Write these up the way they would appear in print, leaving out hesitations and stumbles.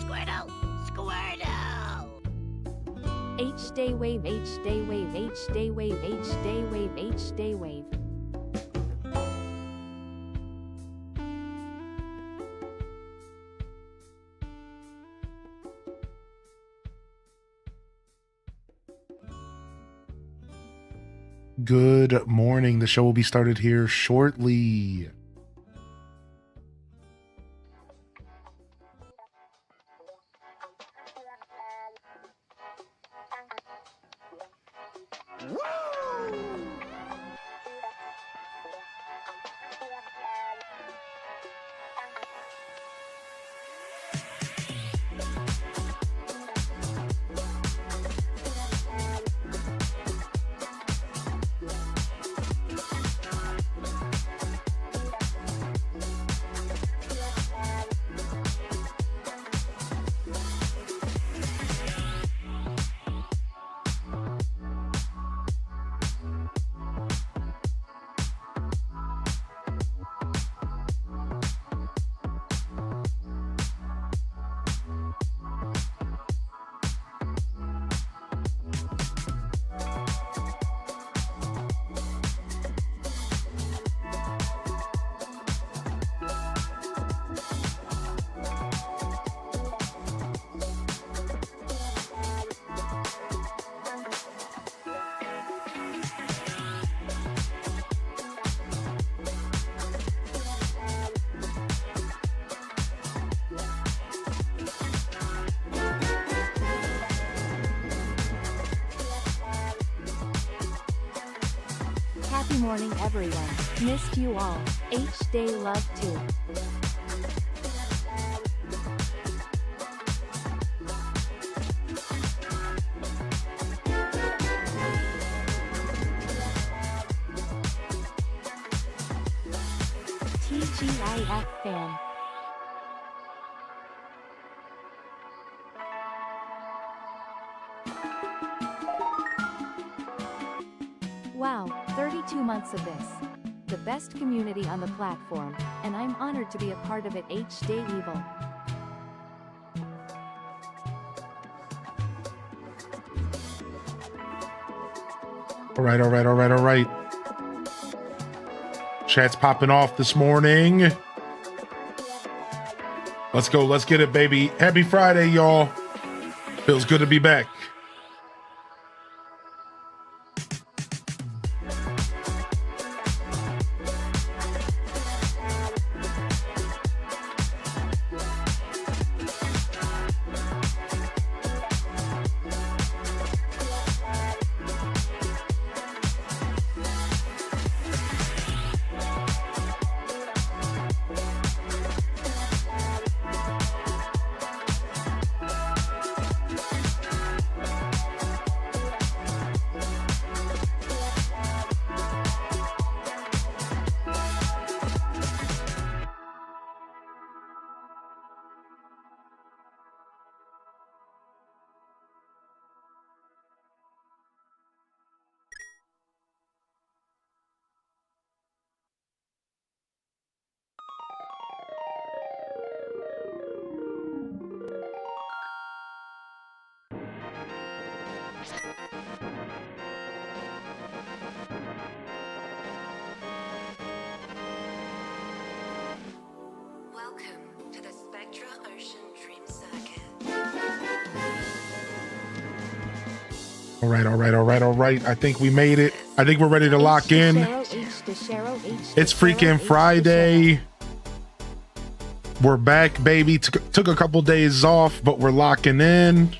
Squirtle! Squirtle! H-Day Wave, H-Day Wave, H-Day Wave, H-Day Wave, H-Day Wave. Good morning. The show will be started here shortly. Happy morning everyone, missed you all, H-Day love too. TGIF fan. Wow, 32 months of this. The best community on the platform, and I'm honored to be a part of it. H-Day Evil. All right. Chat's popping off this morning. Let's go. Let's get it, baby. Happy Friday, y'all. Feels good to be back. All right. I think we made it. I think we're ready to lock in. It's freaking Friday. We're back, baby. Took a couple days off, but we're locking in.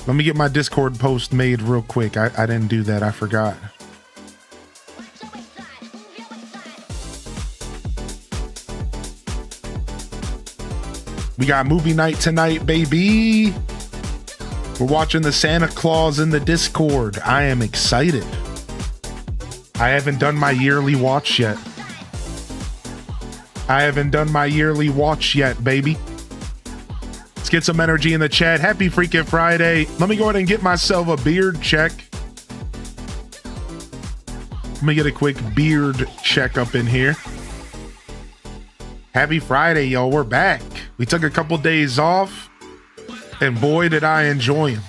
Let me get my Discord post made real quick. I didn't do that. I forgot. We got movie night tonight, baby. We're watching the Santa Claus in the Discord. I am excited. I haven't done my yearly watch yet. Baby. Let's get some energy in the chat. Happy freaking Friday. Let me go ahead and get myself a beard check. Let me get a quick beard check up in here. Happy Friday, y'all. We're back. We took a couple days off. And boy, did I enjoy them.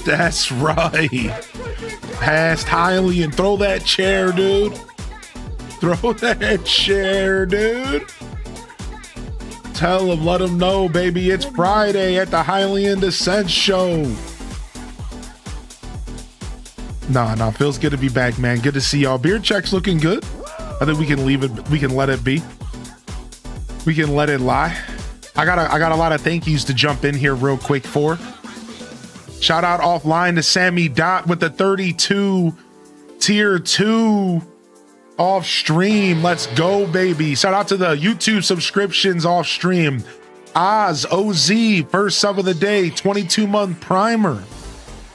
That's right. Past Hylian. Throw that chair, dude. Throw that chair, dude. Tell him, let him know, baby. It's Friday at the HylianDescent show. Nah, feels good to be back, man. Good to see y'all. Beard check's looking good. I think we can leave it. We can let it be. We can let it lie. I got a lot of thank yous to jump in here real quick for. Shout out offline to Sammy Dot with the 32 tier 2 off stream. Let's go, baby. Shout out to the YouTube subscriptions off stream. Oz OZ, first sub of the day, 22-month primer.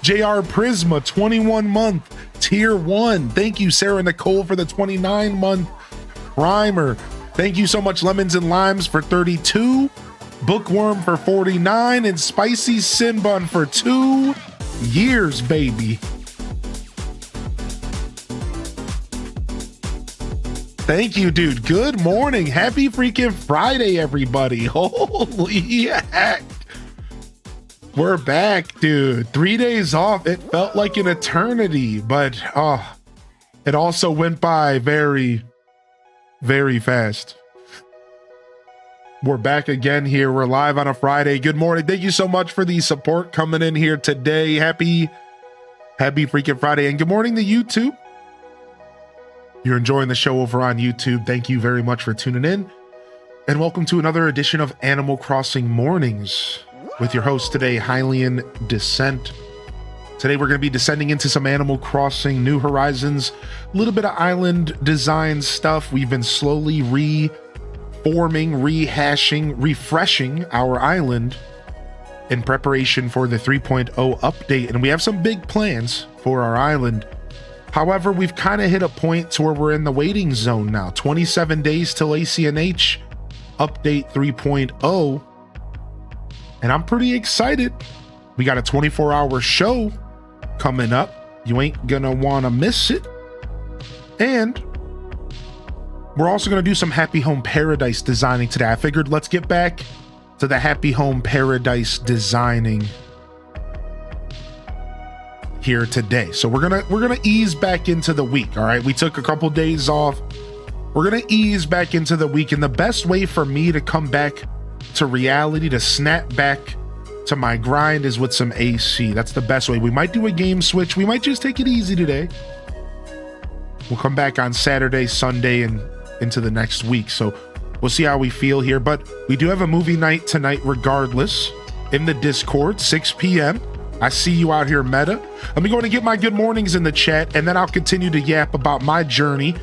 JR Prisma, 21-month tier 1. Thank you, Sarah Nicole, for the 29-month primer. Thank you so much, Lemons and Limes, for 32. Bookworm for 49 and Spicy Sinbun for 2 years, baby. Thank you, dude. Good morning. Happy freaking Friday, everybody. Holy heck. We're back, dude. 3 days off. It felt like an eternity, but it also went by very, very fast. We're back again here. We're live on a Friday. Good morning. Thank you so much for the support coming in here today. Happy freaking Friday. And good morning to YouTube. You're enjoying the show over on YouTube. Thank you very much for tuning in. And welcome to another edition of Animal Crossing Mornings with your host today, HylianDescent. Today we're going to be descending into some Animal Crossing New Horizons, a little bit of island design stuff. We've been slowly reforming, rehashing, refreshing our island in preparation for the 3.0 update, and we have some big plans for our island. However, we've kind of hit a point to where we're in the waiting zone now. 27 days till ACNH update 3.0, and I'm pretty excited. We got a 24-hour show coming up. You ain't gonna want to miss it. And we're also going to do some Happy Home Paradise designing today. I figured let's get back to the Happy Home Paradise designing here today. So we're gonna ease back into the week. All right, we took a couple days off. We're gonna ease back into the week, and the best way for me to come back to reality, to snap back to my grind, is with some AC. That's the best way. We might do a game switch. We might just take it easy today. We'll come back on Saturday, Sunday, and into the next week. So we'll see how we feel here. But we do have a movie night tonight regardless in the Discord, 6 p.m. I see you out here, Meta. Let me go and get my good mornings in the chat, and then I'll continue to yap about my journey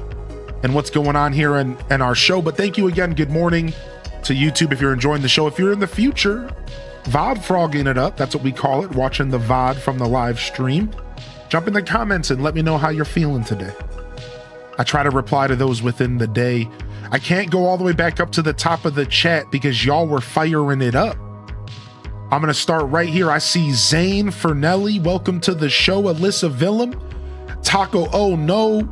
and what's going on here in our show. But thank you again. Good morning to YouTube if you're enjoying the show. If you're in the future, VOD frogging it up, that's what we call it, watching the VOD from the live stream, jump in the comments and let me know how you're feeling today. I try to reply to those within the day. I can't go all the way back up to the top of the chat because y'all were firing it up. I'm going to start right here. I see Zane Fernelli. Welcome to the show. Alyssa Villum. Taco Oh No.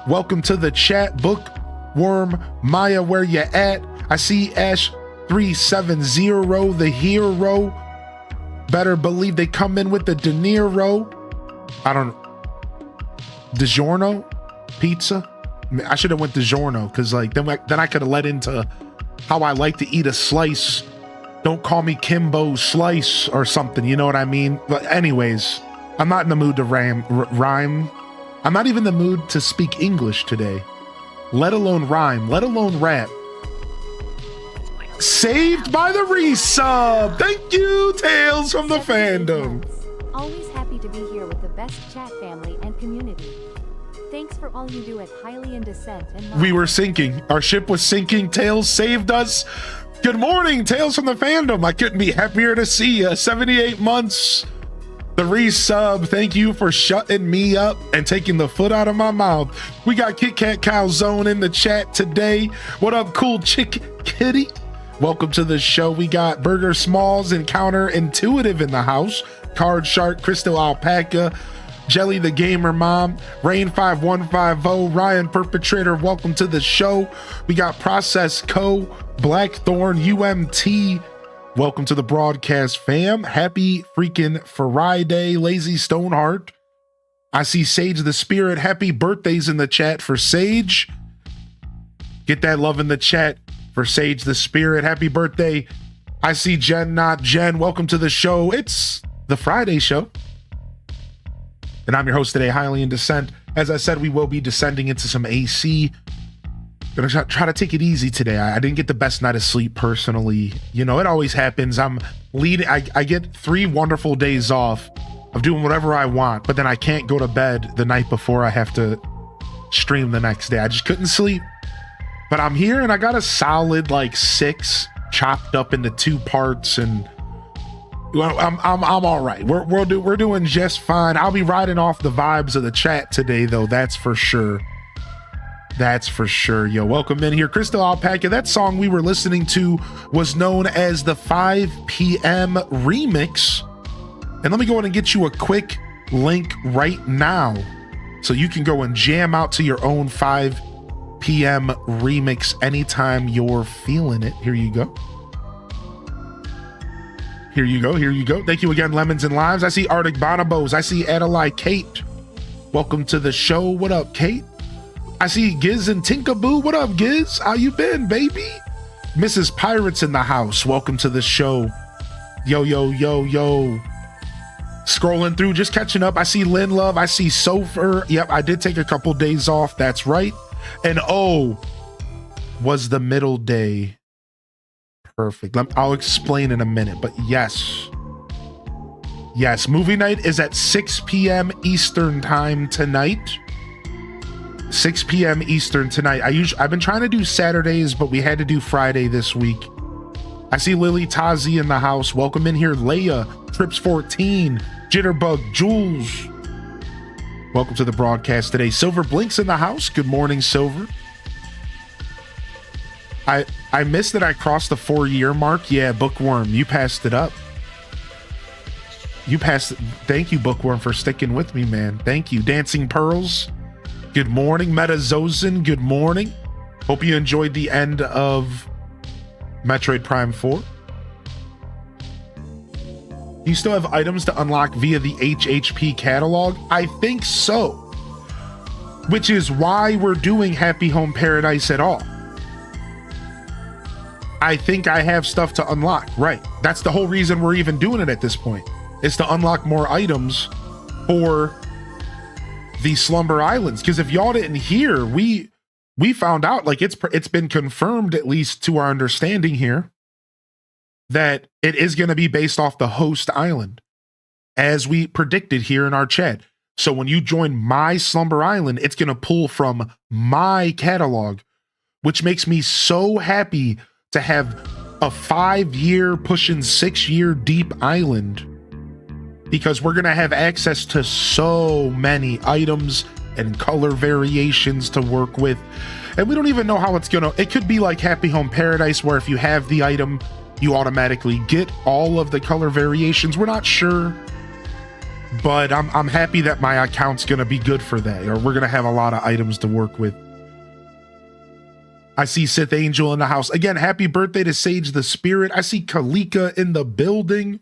Welcome to the chat. Bookworm Maya, where you at? I see Ash 370, the hero. Better believe they come in with the De Niro. I don't know. DiGiorno pizza. I should have went DiGiorno because like then I could have led into how I like to eat a slice. Don't call me Kimbo Slice or something. You know what I mean? But anyways, I'm not in the mood to rhyme. I'm not even in the mood to speak English today, let alone rhyme, let alone rap. Saved by the resub. Thank you, Tales from the Fandom. Always happy to be here with the best chat family and community. Thanks for all you do at HylianDescent and we were sinking. Our ship was sinking. Tales saved us. Good morning, Tales from the Fandom. I couldn't be happier to see you. 78 months. The resub. Thank you for shutting me up and taking the foot out of my mouth. We got Kit Kat Calzone in the chat today. What up, cool chick kitty? Welcome to the show. We got Burger Smalls and Counter Intuitive in the house. Card Shark, Crystal Alpaca, Jelly the Gamer Mom, Rain 5150, Ryan Perpetrator. Welcome to the show. We got Process Co, Blackthorn, UMT. Welcome to the broadcast, fam. Happy freaking Friday, Lazy Stoneheart. I see Sage the Spirit. Happy birthdays in the chat for Sage. Get that love in the chat for Sage the Spirit. Happy birthday. I see Jen, not Jen. Welcome to the show. It's the Friday show. And I'm your host today, HylianDescent. As I said, we will be descending into some AC. Gonna try to take it easy today. I didn't get the best night of sleep personally. You know, it always happens. I'm leading. I get 3 wonderful days off of doing whatever I want, but then I can't go to bed the night before I have to stream the next day. I just couldn't sleep. But I'm here and I got a solid like 6 chopped up into 2 parts, and I'm all right. We're doing just fine. I'll be riding off the vibes of the chat today, though. That's for sure. That's for sure. Yo, welcome in here. Crystal Alpaca, that song we were listening to was known as the 5 p.m. remix. And let me go ahead and get you a quick link right now so you can go and jam out to your own 5 p.m. remix anytime you're feeling it. Here you go. Here you go. Here you go. Thank you again, Lemons and Limes. I see Arctic Bonobos. I see Adelaide Kate. Welcome to the show. What up, Kate? I see Giz and Tinkaboo. What up, Giz? How you been, baby? Mrs. Pirates in the house. Welcome to the show. Yo, yo, yo, yo. Scrolling through, just catching up. I see Lynn Love. I see Sofer. Yep, I did take a couple days off. That's right. And oh, was the middle day perfect? I'll explain in a minute, but yes. Yes, movie night is at 6 p.m. Eastern time tonight. 6 p.m. Eastern tonight. I've been trying to do Saturdays, but we had to do Friday this week. I see Lily Tazi in the house. Welcome in here, Leia, Trips 14, Jitterbug, Jules. Welcome to the broadcast today. Silver Blinks in the house. Good morning, Silver. I missed that I crossed the 4-year mark. Yeah, Bookworm, you passed it up. You passed it. Thank you, Bookworm, for sticking with me, man. Thank you. Dancing Pearls. Good morning, Metazosin. Good morning. Hope you enjoyed the end of Metroid Prime 4. Do you still have items to unlock via the HHP catalog? I think so. Which is why we're doing Happy Home Paradise at all. I think I have stuff to unlock, right? That's the whole reason we're even doing it at this point, is to unlock more items for the Slumber Islands. Because if y'all didn't hear, we found out, like it's been confirmed, at least to our understanding here, that it is going to be based off the host island, as we predicted here in our chat. So when you join my Slumber Island, it's going to pull from my catalog, which makes me so happy to have a 5-year, pushing 6-year deep island, because we're going to have access to so many items and color variations to work with. And we don't even know how it's going to, it could be like Happy Home Paradise, where if you have the item, you automatically get all of the color variations. We're not sure, but I'm happy that my account's going to be good for that, or we're going to have a lot of items to work with. I see Sith Angel in the house. Again, happy birthday to Sage the Spirit. I see Kalika in the building.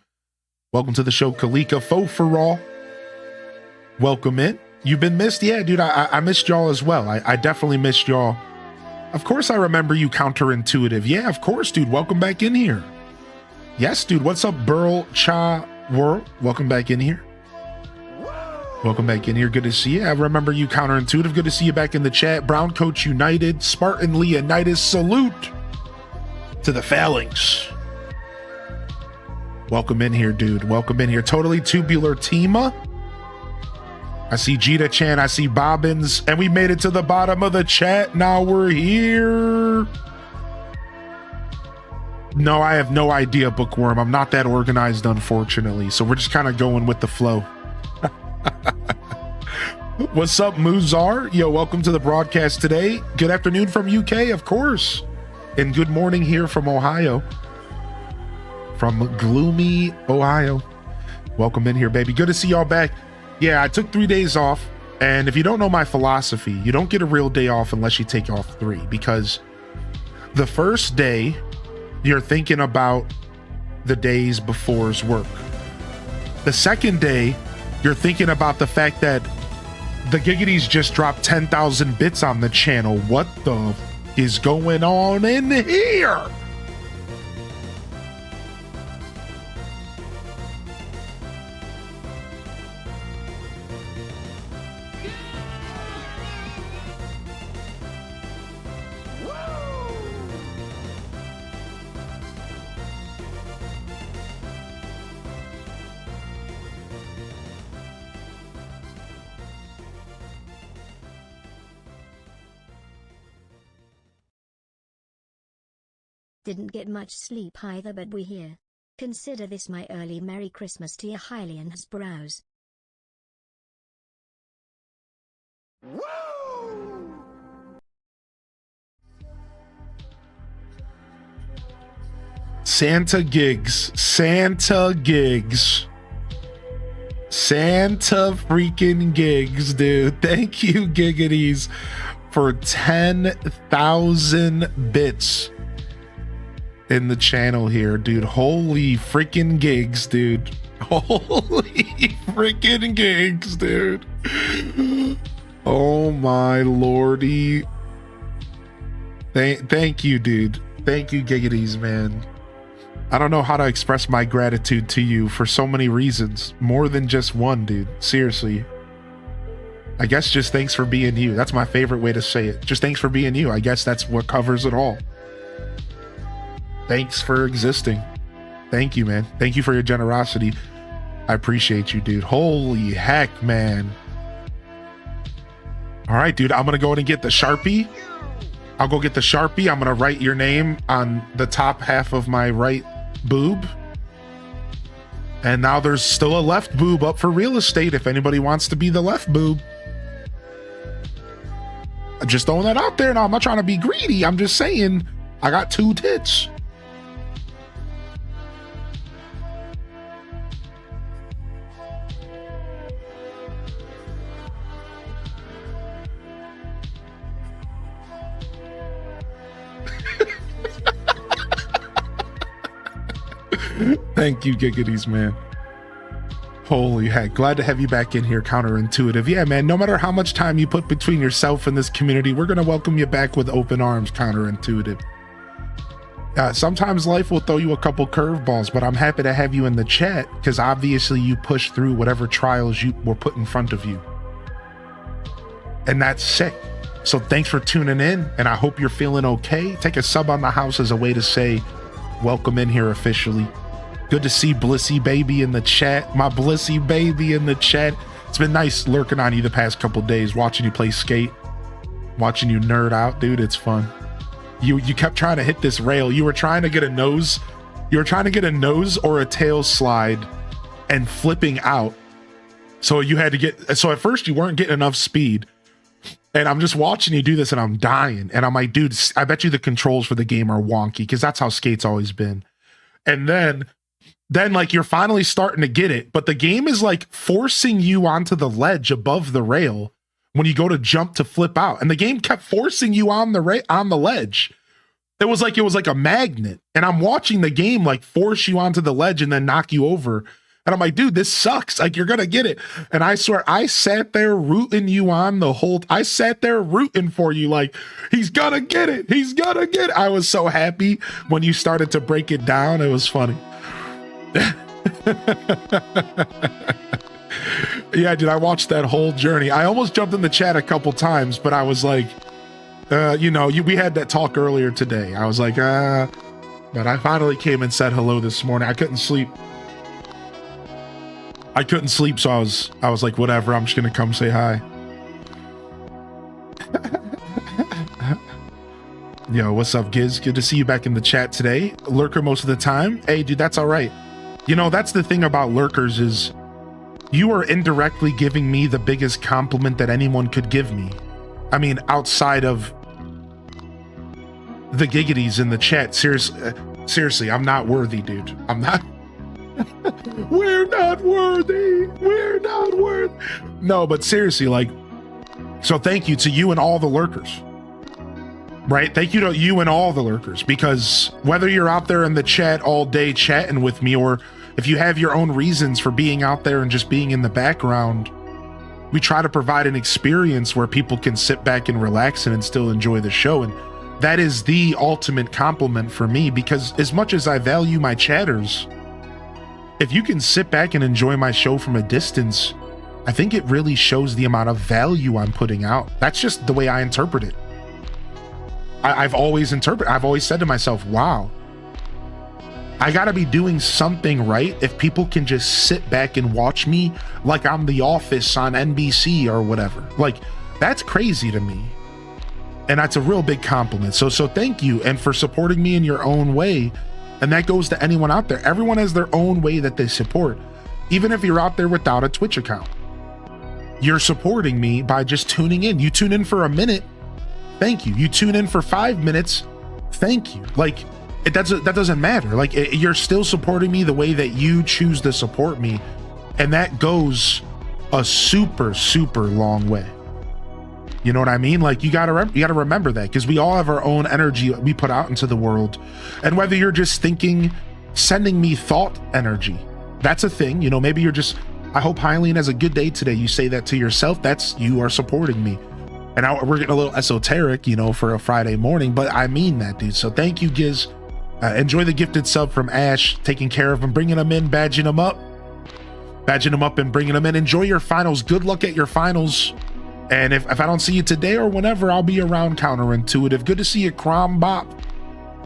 Welcome to the show, Kalika. Faux for all. Welcome in. You've been missed? Yeah, dude, I missed y'all as well. I definitely missed y'all. Of course I remember you, Counterintuitive. Yeah, of course, dude. Welcome back in here. Yes, dude. What's up, Burl Cha World? Welcome back in here. Welcome back in here. Good to see you. I remember you, Counterintuitive. Good to see you back in the chat. Brown Coach United. Spartan Leonidas. Salute to the phalanx. Welcome in here, dude. Welcome in here. Totally Tubular Tima. I see Jita Chan. I see Bobbins. And we made it to the bottom of the chat. Now we're here. No, I have no idea, Bookworm. I'm not that organized, unfortunately. So we're just kind of going with the flow. What's up, Muzar? Yo, welcome to the broadcast today. Good afternoon from UK, of course. And good morning here from Ohio. From gloomy Ohio. Welcome in here, baby. Good to see y'all back. Yeah, I took 3 days off. And if you don't know my philosophy, you don't get a real day off unless you take off 3. Because the first day, you're thinking about the days before's work. The second day, you're thinking about the fact that the Giggities just dropped 10,000 bits on the channel. What the is going on in here? Didn't get much sleep either, but we're here. Consider this my early Merry Christmas to your Hylian's brows. Santa gigs. Santa gigs. Santa freaking gigs, dude. Thank you, Giggities, for 10,000 bits in the channel here, dude. Holy freaking gigs, dude. Holy freaking gigs, dude. Oh my lordy. Thank you, dude. Thank you, Giggities, man. I don't know how to express my gratitude to you for so many reasons. More than just one, dude. Seriously. I guess just thanks for being you. That's my favorite way to say it. Just thanks for being you. I guess that's what covers it all. Thanks for existing. Thank you, man. Thank you for your generosity. I appreciate you, dude. Holy heck, man. All right, dude. I'm going to go ahead and get the Sharpie. I'll go get the Sharpie. I'm going to write your name on the top half of my right boob. And now there's still a left boob up for real estate if anybody wants to be the left boob. I'm just throwing that out there. Now, I'm not trying to be greedy. I'm just saying I got 2 tits. Thank you, Giggities, man. Holy heck. Glad to have you back in here, Counterintuitive. Yeah, man, no matter how much time you put between yourself and this community, we're going to welcome you back with open arms, Counterintuitive. Sometimes life will throw you a couple curveballs, but I'm happy to have you in the chat because obviously you pushed through whatever trials you were put in front of you. And that's sick. So thanks for tuning in, and I hope you're feeling okay. Take a sub on the house as a way to say welcome in here officially. Good to see Blissy Baby in the chat. My Blissy Baby in the chat. It's been nice lurking on you the past couple days, watching you play skate, watching you nerd out, dude. It's fun. You kept trying to hit this rail. You were trying to get a nose. You were trying to get a nose or a tail slide and flipping out. So you had to get, so at first you weren't getting enough speed. And I'm just watching you do this and I'm dying. And I'm like, dude, I bet you the controls for the game are wonky because that's how skate's always been. And then like you're finally starting to get it, but the game is like forcing you onto the ledge above the rail when you go to jump to flip out. And the game kept forcing you on the ledge. It was like a magnet. And I'm watching the game like force you onto the ledge and then knock you over. And I'm like, dude, this sucks. Like, you're going to get it. And I swear, I sat there rooting you on the whole, I sat there rooting for you. Like, he's going to get it. He's going to get it. I was so happy when you started to break it down. It was funny. Yeah, dude, I watched that whole journey. I almost jumped in the chat a couple times, but I was like, we had that talk earlier today. I was like, but I finally came and said hello this morning. I couldn't sleep. So I was like, whatever, I'm just gonna come say hi. Yo, what's up, Giz? Good to see you back in the chat today. Lurker most of the time. Hey, dude, that's all right. You know, that's the thing about lurkers is you are indirectly giving me the biggest compliment that anyone could give me. I mean, outside of the giggities in the chat. Seriously, I'm not worthy, dude. I'm not. We're not worthy. We're not worthy. No, but seriously, like, so thank you to you and all the lurkers. Right? Thank you to you and all the lurkers, because whether you're out there in the chat all day chatting with me, or if you have your own reasons for being out there and just being in the background, we try to provide an experience where people can sit back and relax and still enjoy the show. And that is the ultimate compliment for me, because as much as I value my chatters, if you can sit back and enjoy my show from a distance, I think it really shows the amount of value I'm putting out. That's just the way I interpret it. I've always said to myself, wow, I gotta be doing something right if people can just sit back and watch me like I'm The Office on NBC or whatever. Like, that's crazy to me. And that's a real big compliment. So thank you, and for supporting me in your own way. And that goes to anyone out there. Everyone has their own way that they support. Even if you're out there without a Twitch account, you're supporting me by just tuning in. You tune in for a minute, thank you. You tune in for 5 minutes, thank you. Like, that doesn't matter. Like, you're still supporting me the way that you choose to support me, and that goes a super, super long way. You know what I mean? Like, you gotta remember that, because we all have our own energy we put out into the world. And whether you're just thinking, sending me thought energy, that's a thing. You know, maybe you're just, I hope Hylian has a good day today. You say that to yourself, that's, you are supporting me. And we're getting a little esoteric, you know, for a Friday morning, but I mean that, dude. So thank you, Giz. Enjoy the gifted sub from Ash, taking care of him, bringing him in, badging him up and bringing him in. Enjoy your finals. Good luck at your finals. And if I don't see you today or whenever, I'll be around counterintuitive. Good to see you, Crom Bop.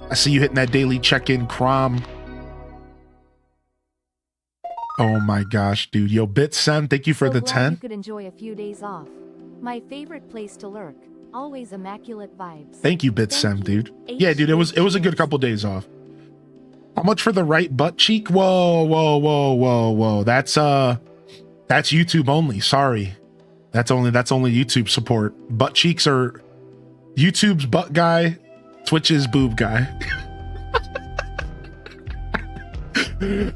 I see you hitting that daily check-in, Crom. Oh my gosh, dude. Yo, Bitsem, thank you for the 10. You could enjoy a few days off. My favorite place to lurk. Always immaculate vibes. Thank you, Bitsem, dude. Yeah, dude, it was a good couple days off. How much for the right butt cheek? Whoa. That's YouTube only. Sorry. That's only YouTube support. Butt cheeks are YouTube's butt guy, Twitch's boob guy.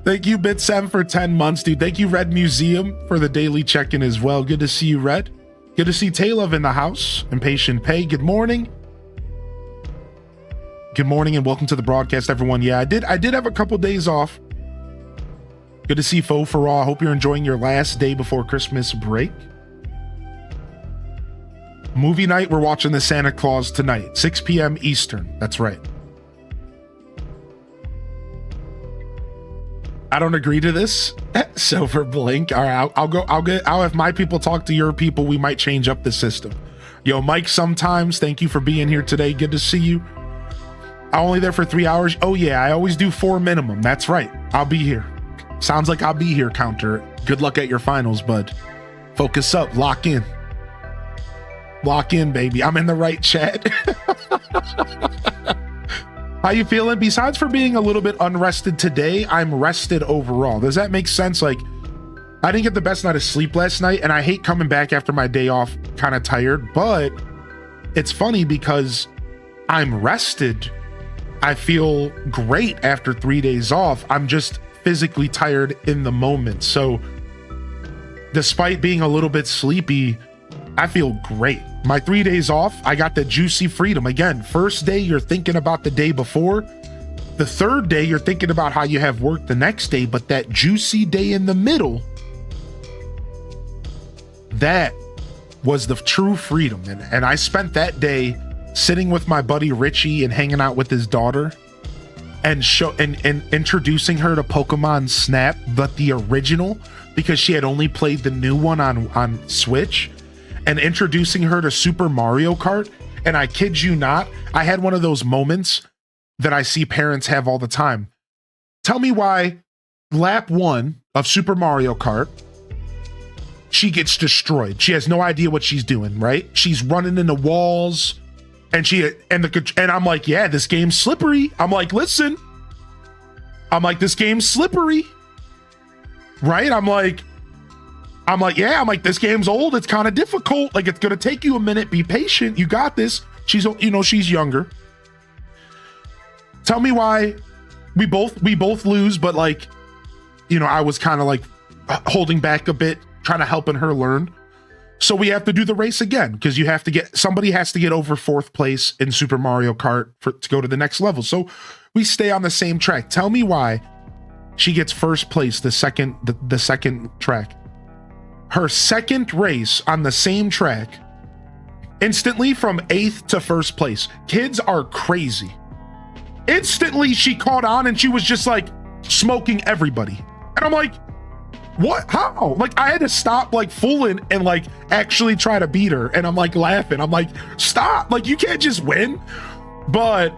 Thank you, Bitsem, for 10 months, dude. Thank you, Red Museum, for the daily check-in as well. Good to see you, Red. Good to see Taylov in the house. Impatient Pay, good morning. Good morning and welcome to the broadcast, everyone. Yeah, I did have a couple days off. Good to see Faux for Raw. Hope you're enjoying your last day before Christmas break. Movie night, we're watching the Santa Claus tonight, 6 p.m. Eastern. That's right. I don't agree to this. Silver Blink. All right, I'll have my people talk to your people. We might change up the system. Yo, Mike, sometimes. Thank you for being here today. Good to see you. I'm only there for 3 hours. Oh yeah, I always do 4 minimum. That's right. I'll be here. Sounds like I'll be here, Counter. Good luck at your finals, bud. Focus up. Lock in. Lock in, baby. I'm in the right chat. How you feeling? Besides for being a little bit unrested today, I'm rested overall. Does that make sense? Like, I didn't get the best night of sleep last night, and I hate coming back after my day off kind of tired, but it's funny because I'm rested. I feel great after 3 days off. I'm just physically tired in the moment. So despite being a little bit sleepy, I feel great. My 3 days off, I got the juicy freedom. Again, first day, you're thinking about the day before. The third day, you're thinking about how you have work the next day, but that juicy day in the middle, that was the true freedom. And I spent that day sitting with my buddy Richie and hanging out with his daughter and introducing her to Pokemon Snap, but the original, because she had only played the new one on Switch, and introducing her to Super Mario Kart. And I kid you not, I had one of those moments that I see parents have all the time. Tell me why lap 1 of Super Mario Kart, she gets destroyed. She has no idea what she's doing, right? She's running into walls, and I'm like, yeah, this game's slippery. I'm like, listen. I'm like, this game's slippery. Right? I'm like, yeah, this game's old. It's kind of difficult. Like, it's going to take you a minute. Be patient. You got this. She's younger. tell me why we both lose, but like, you know, I was kind of like holding back a bit, trying to helping her learn. So we have to do the race again because you have to somebody has to get over 4th place in Super Mario Kart to go to the next level. So we stay on the same track. Tell me why she gets 1st place the second track. Her second race on the same track, instantly from 8th to 1st place. Kids are crazy. Instantly she caught on and she was just like smoking everybody. And I'm like, what? How? Like, I had to stop like fooling and like actually try to beat her. And I'm like laughing. I'm like, stop. Like, you can't just win. But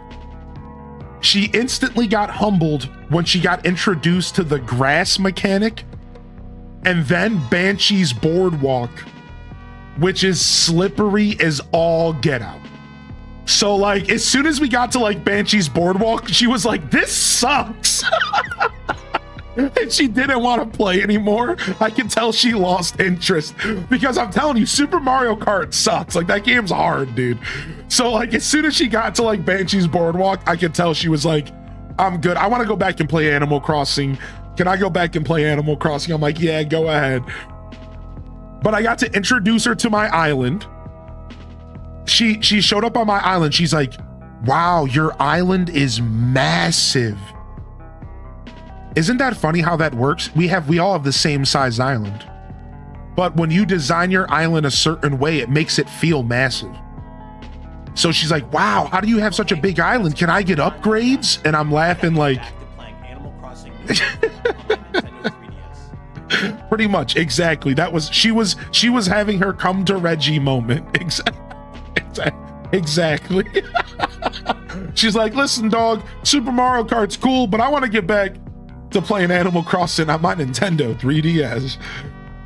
she instantly got humbled when she got introduced to the grass mechanic and then Banshee's boardwalk, which is slippery as all get out. So like, as soon as we got to like Banshee's boardwalk, she was like, this sucks. And she didn't want to play anymore. I can tell she lost interest because I'm telling you, Super Mario Kart sucks. Like, that game's hard, dude. So like, as soon as she got to like Banshee's boardwalk, I could tell she was like, I'm good. I want to go back and play Animal Crossing. Can I go back and play Animal Crossing? I'm like, yeah, go ahead. But I got to introduce her to my island. She showed up on my island. She's like, wow, your island is massive. Isn't that funny how that works? We all have the same size island. But when you design your island a certain way, it makes it feel massive. So she's like, wow, how do you have such a big island? Can I get upgrades? And I'm laughing like, pretty much, exactly. That was, she was having her come to Reggie moment. Exactly. She's like, listen, dog, Super Mario Kart's cool, but I want to get back to playing Animal Crossing on my Nintendo 3DS.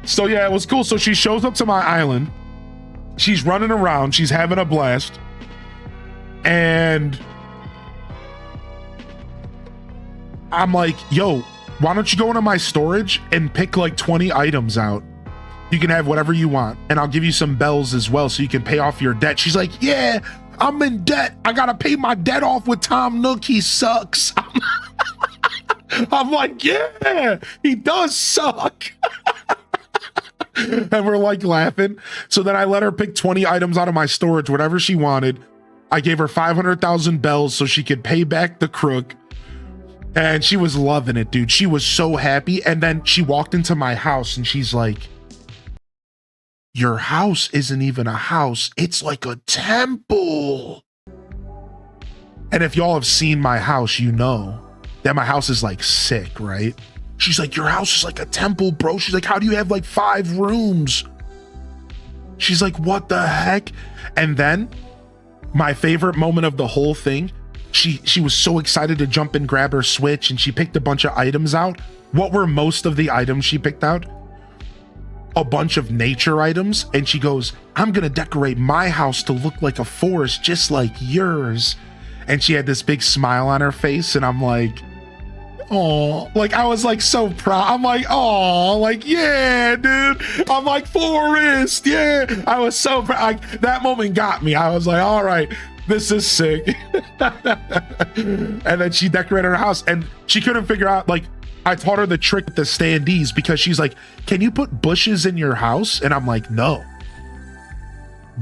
So yeah, it was cool. So she shows up to my island. She's running around. She's having a blast. And I'm like, yo, why don't you go into my storage and pick like 20 items out? You can have whatever you want. And I'll give you some bells as well so you can pay off your debt. She's like, yeah, I'm in debt. I got to pay my debt off with Tom Nook. He sucks. I'm like, yeah, he does suck. And we're like laughing. So then I let her pick 20 items out of my storage, whatever she wanted. I gave her 500,000 bells so she could pay back the crook. And she was loving it, dude. She was so happy. And then she walked into my house and she's like, your house isn't even a house. It's like a temple. And if y'all have seen my house, you know that my house is like sick, right? She's like, your house is like a temple, bro. She's like, how do you have like 5 rooms? She's like, what the heck? And then my favorite moment of the whole thing, she was so excited to jump and grab her Switch and she picked a bunch of items out. What were most of the items she picked out? A bunch of nature items. And she goes, I'm gonna decorate my house to look like a forest just like yours. And she had this big smile on her face and I'm like, oh, like I was like so proud. I'm like, oh, like, yeah, dude. I'm like, forest, yeah. I was so proud. Like, that moment got me. I was like, all right, this is sick. And then she decorated her house and she couldn't figure out, like, I taught her the trick with the standees because she's like, can you put bushes in your house? And I'm like, no.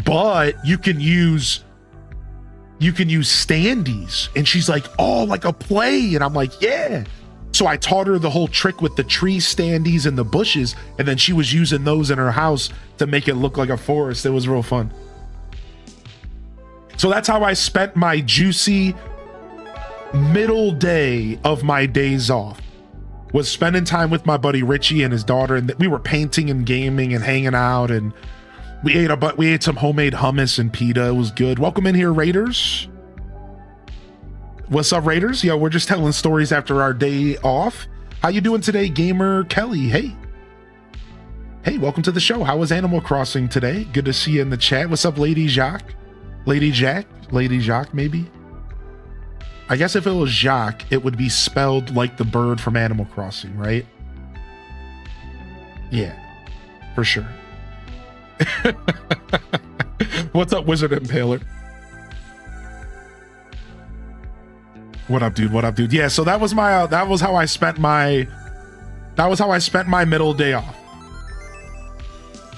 But you can use standees. And she's like, oh, like a play. And I'm like, yeah. So I taught her the whole trick with the tree standees and the bushes. And then she was using those in her house to make it look like a forest. It was real fun. So that's how I spent my juicy middle day of my days off, was spending time with my buddy Richie and his daughter. And we were painting and gaming and hanging out. And we ate some homemade hummus and pita. It was good. Welcome in here, Raiders. What's up, Raiders? Yo, we're just telling stories after our day off. How you doing today, Gamer Kelly? Hey, welcome to the show. How was Animal Crossing today? Good to see you in the chat. What's up, Lady Jacques? Lady Jacques, maybe? I guess if it was Jacques, it would be spelled like the bird from Animal Crossing, right? Yeah, for sure. What's up, Wizard Impaler? What up, dude? What up, dude? Yeah, so that was my that was how I spent my middle day off.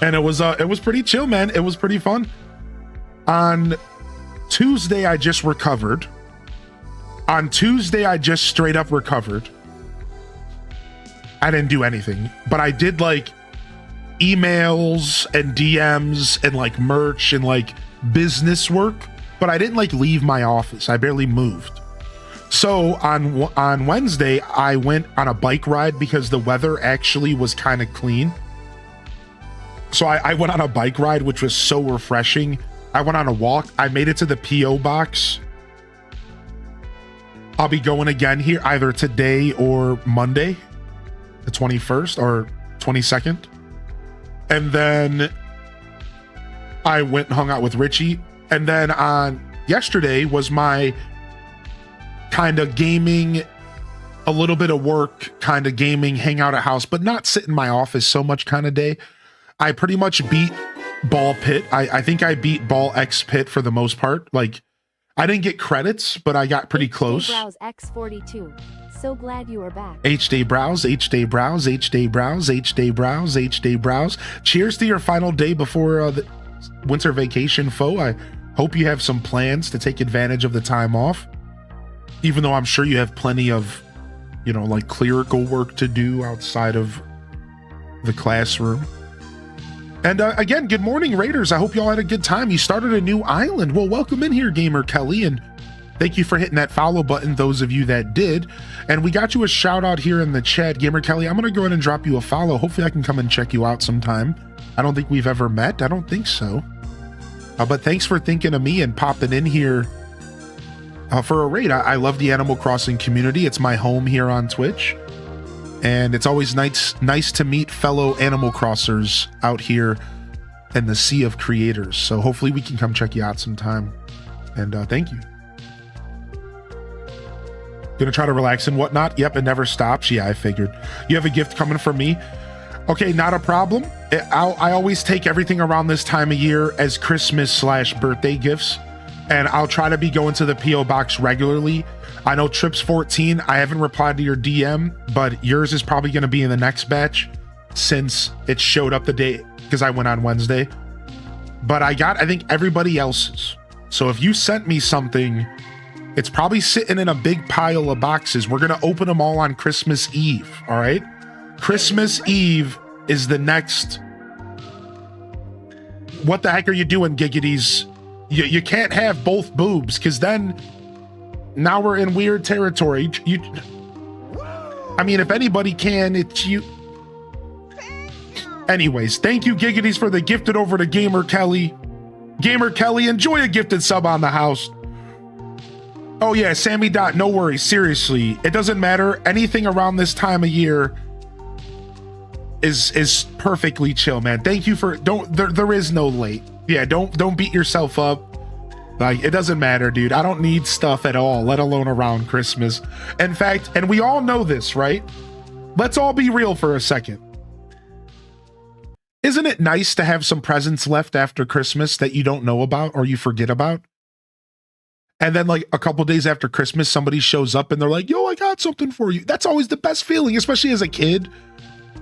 And it was pretty chill, man. It was pretty fun. On Tuesday, I just recovered. On Tuesday, I just straight up recovered. I didn't do anything, but I did like emails and DMs and like merch and like business work, but I didn't like leave my office. I barely moved. So on Wednesday, I went on a bike ride because the weather actually was kind of clean. So I went on a bike ride, which was so refreshing. I went on a walk. I made it to the P.O. box. I'll be going again here either today or Monday, the 21st or 22nd. And then I went and hung out with Richie. And then on yesterday was my kind of gaming, a little bit of work, kind of gaming, hang out at house, but not sit in my office so much kind of day. I pretty much beat Ball Pit. I think I beat Ball X Pit for the most part. Like, I didn't get credits, but I got pretty close. Browse X42. So glad you are back. H-Day Browse, H-Day Browse, H-Day Browse, H-Day Browse, H-Day Browse. Cheers to your final day before the winter vacation, foe. I hope you have some plans to take advantage of the time off. Even though I'm sure you have plenty of, you know, like clerical work to do outside of the classroom. And again, good morning, Raiders. I hope y'all had a good time. You started a new island. Well, welcome in here, Gamer Kelly, and thank you for hitting that follow button, those of you that did. And we got you a shout out here in the chat. Gamer Kelly, I'm going to go ahead and drop you a follow. Hopefully I can come and check you out sometime. I don't think we've ever met. I don't think so. But thanks for thinking of me and popping in here for a raid. I love the Animal Crossing community. It's my home here on Twitch. And it's always nice to meet fellow Animal Crossers out here in the sea of creators. So hopefully we can come check you out sometime. And thank you. Gonna try to relax and whatnot. Yep, it never stops. Yeah, I figured. You have a gift coming from me? Okay, not a problem. I always take everything around this time of year as Christmas/birthday gifts. And I'll try to be going to the P.O. box regularly. I know Trips 14, I haven't replied to your DM, but yours is probably going to be in the next batch since it showed up the day because I went on Wednesday. But I think everybody else's. So if you sent me something, it's probably sitting in a big pile of boxes. We're going to open them all on Christmas Eve, all right? Christmas Eve is the next... What the heck are you doing, Giggities? You can't have both boobs because then... Now we're in weird territory. I mean, if anybody can, it's you. Anyways, thank you, Giggities, for the gifted over to Gamer Kelly. Gamer Kelly, enjoy a gifted sub on the house. Oh yeah, Sammy Dot, no worries. Seriously, it doesn't matter. Anything around this time of year is perfectly chill, man. Thank you for there is no late. Yeah, don't beat yourself up. Like, it doesn't matter, dude. I don't need stuff at all, let alone around Christmas. In fact, and we all know this, right? Let's all be real for a second. Isn't it nice to have some presents left after Christmas that you don't know about or you forget about? And then like a couple days after Christmas, somebody shows up and they're like, yo, I got something for you. That's always the best feeling, especially as a kid.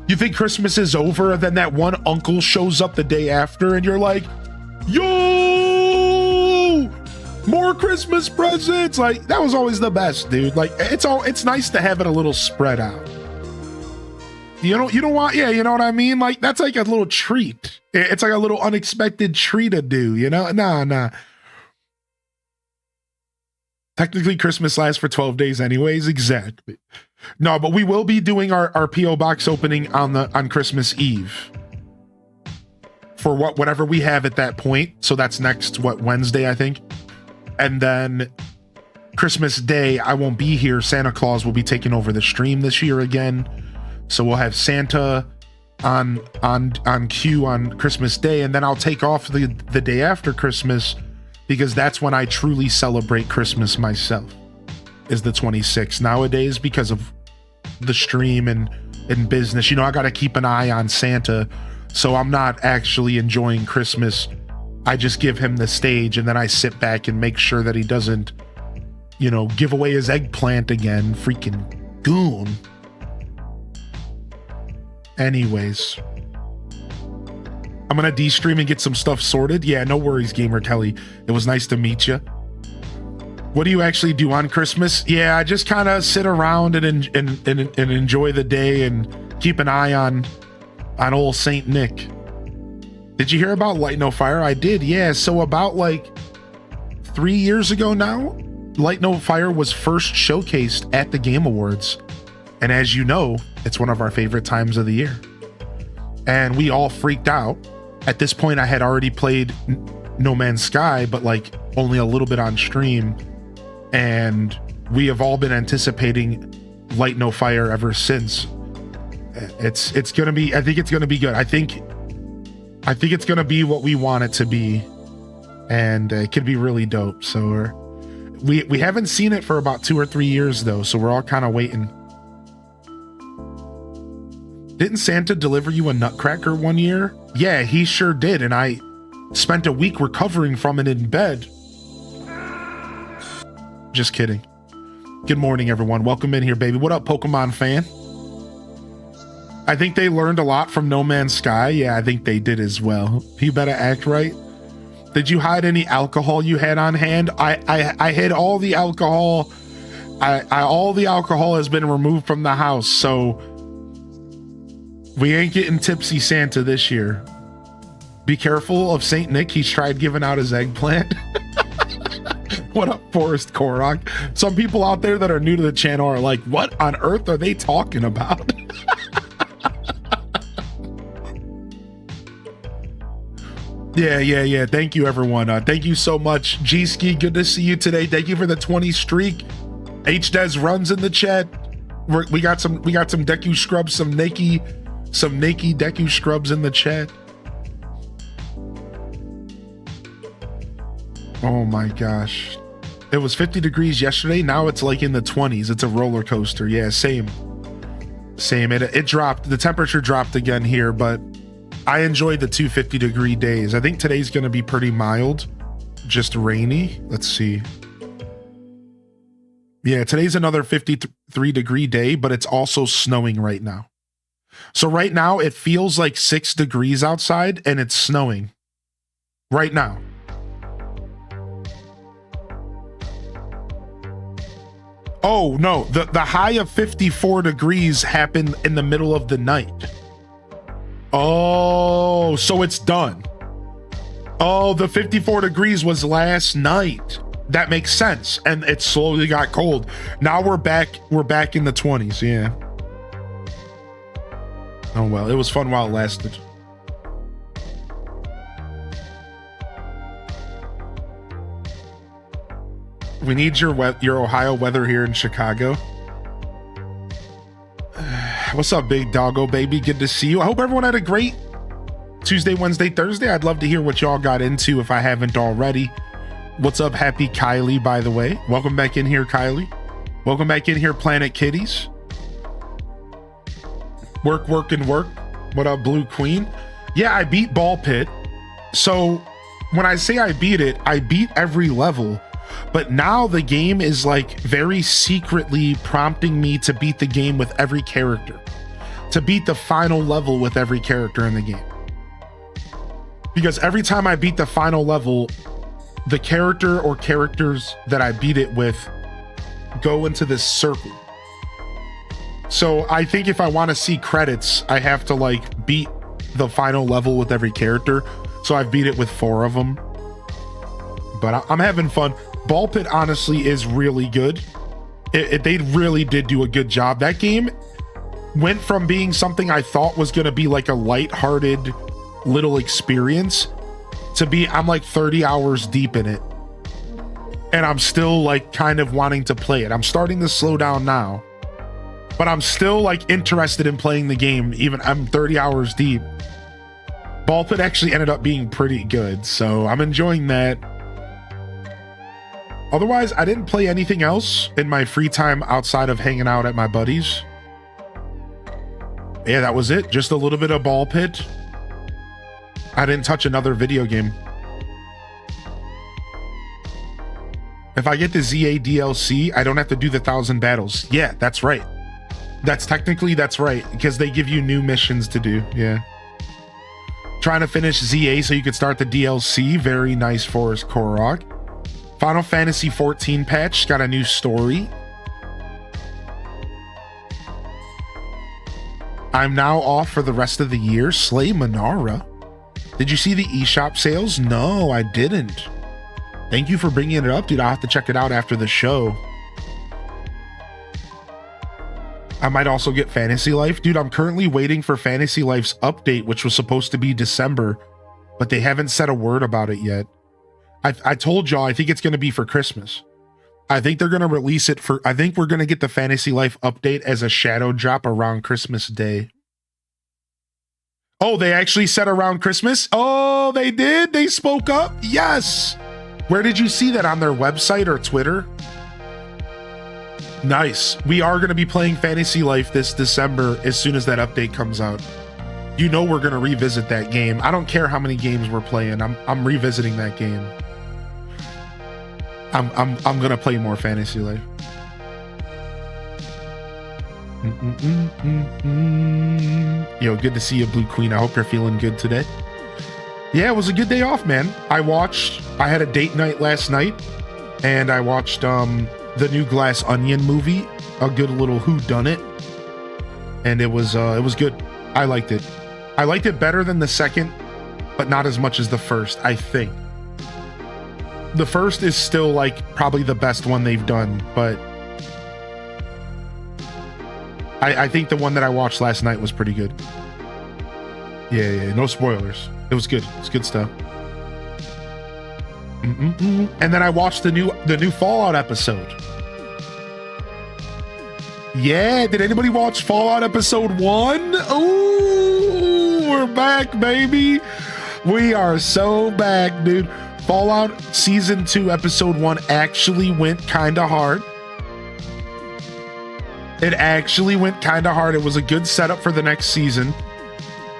You think Christmas is over and then that one uncle shows up the day after and you're like, yo, more Christmas presents. Like, that was always the best, dude. Like, it's nice to have it a little spread out. You don't want, yeah, you know what I mean? Like, that's like a little treat. It's like a little unexpected treat to do, you know? Nah. Technically, Christmas lasts for 12 days anyways. Exactly. No, but we will be doing our P.O. box opening on Christmas Eve. For whatever we have at that point. So that's next, Wednesday, I think. And then Christmas Day, I won't be here. Santa Claus will be taking over the stream this year again. So we'll have Santa on cue on Christmas Day, and then I'll take off the day after Christmas because that's when I truly celebrate Christmas myself, is the 26th. Nowadays, because of the stream and business, you know, I got to keep an eye on Santa, so I'm not actually enjoying Christmas. I just give him the stage and then I sit back and make sure that he doesn't, you know, give away his eggplant again. Freaking goon. Anyways, I'm gonna de-stream and get some stuff sorted. Yeah, no worries, Gamer Telly. It was nice to meet you. What do you actually do on Christmas? Yeah, I just kind of sit around and enjoy the day and keep an eye on old Saint Nick. Did you hear about Light No Fire? I did, yeah. So about like 3 years ago now, Light No Fire was first showcased at the Game Awards. And as you know, it's one of our favorite times of the year. And we all freaked out. At this point, I had already played No Man's Sky, but like only a little bit on stream. And we have all been anticipating Light No Fire ever since. It's gonna be, I think it's gonna be good. I think it's gonna be what we want it to be, and it could be really dope. So we haven't seen it for about 2 or 3 years though, so we're all kind of waiting. Didn't Santa deliver you a nutcracker one year? Yeah, he sure did, and I spent a week recovering from it in bed. Just kidding. Good morning, everyone. Welcome in here, baby. What up, Pokemon fan? I think they learned a lot from No Man's Sky. Yeah, I think they did as well. You better act right. Did you hide any alcohol you had on hand? I hid all the alcohol. All the alcohol has been removed from the house, so we ain't getting tipsy Santa this year. Be careful of Saint Nick. He's tried giving out his eggplant. What up, Forrest Korok? Some people out there that are new to the channel are like, what on earth are they talking about? Yeah. Thank you, everyone. Thank you so much. G-Ski, good to see you today. Thank you for the 20 streak. H-Des runs in the chat. We got some Deku scrubs, some Nike Deku scrubs in the chat. Oh my gosh. It was 50 degrees yesterday. Now it's like in the 20s. It's a roller coaster. Yeah, same. It dropped. The temperature dropped again here, but I enjoyed the 250-degree days. I think today's going to be pretty mild, just rainy. Let's see. Yeah, today's another 53-degree day, but it's also snowing right now. So right now it feels like 6 degrees outside and it's snowing right now. Oh no, the high of 54 degrees happened in the middle of the night. Oh, so it's done. Oh, the 54 degrees was last night. That makes sense. And it slowly got cold. Now we're back in the 20s, yeah. Oh well, it was fun while it lasted. We need your Ohio weather here in Chicago. What's up, big doggo baby? Good to see you. I hope everyone had a great Tuesday, Wednesday, Thursday. I'd love to hear what y'all got into if I haven't already. What's up, happy Kylie, by the way? Welcome back in here, Kylie. Welcome back in here, Planet Kitties. Work. What up, Blue Queen? Yeah, I beat Ball Pit. So when I say I beat it, I beat every level. But now the game is like very secretly prompting me to beat the game with every character, to beat the final level with every character in the game. Because every time I beat the final level, the character or characters that I beat it with go into this circle. So I think if I want to see credits, I have to like beat the final level with every character. So I've beat it with 4 of them. But I'm having fun. Ball Pit honestly is really good. They really did do a good job. That game went from being something I thought was going to be like a lighthearted little experience to be, I'm like 30 hours deep in it. And I'm still like kind of wanting to play it. I'm starting to slow down now, but I'm still like interested in playing the game. Even I'm 30 hours deep. Ball Pit actually ended up being pretty good. So I'm enjoying that. Otherwise, I didn't play anything else in my free time outside of hanging out at my buddies. Yeah, that was it. Just a little bit of Ball Pit. I didn't touch another video game. If I get the ZA DLC, I don't have to do the 1,000 battles. Yeah, that's right. That's right, because they give you new missions to do. Yeah. Trying to finish ZA so you could start the DLC. Very nice, Forrest Korok. Final Fantasy 14 patch got a new story. I'm now off for the rest of the year. Slay Manara. Did you see the eShop sales? No, I didn't. Thank you for bringing it up, dude. I'll have to check it out after the show. I might also get Fantasy Life. Dude, I'm currently waiting for Fantasy Life's update, which was supposed to be December, but they haven't said a word about it yet. I told y'all, I think it's going to be for Christmas. I think they're going to release it for, I think we're going to get the Fantasy Life update as a shadow drop around Christmas Day. Oh, they actually said around Christmas? Oh, they did? They spoke up? Yes. Where did you see that? On their website or Twitter? Nice. We are going to be playing Fantasy Life this December as soon as that update comes out. You know we're going to revisit that game. I don't care how many games we're playing. I'm revisiting that game. I'm going to play more Fantasy Life. Yo, good to see you, Blue Queen. I hope you're feeling good today. Yeah, it was a good day off, man. I had a date night last night, and I watched the new Glass Onion movie, a good little whodunit, and it was good. I liked it. I liked it better than the second, but not as much as the first, I think. The first is still like probably the best one they've done, but I think the one that I watched last night was pretty good. Yeah, no spoilers. It was good. It's good stuff. And then I watched the new Fallout episode. Yeah, did anybody watch Fallout episode 1? Ooh, we're back, baby. We are so back, dude. Fallout season 2 episode 1 actually went kind of hard. It actually went kind of hard. It was a good setup for the next season.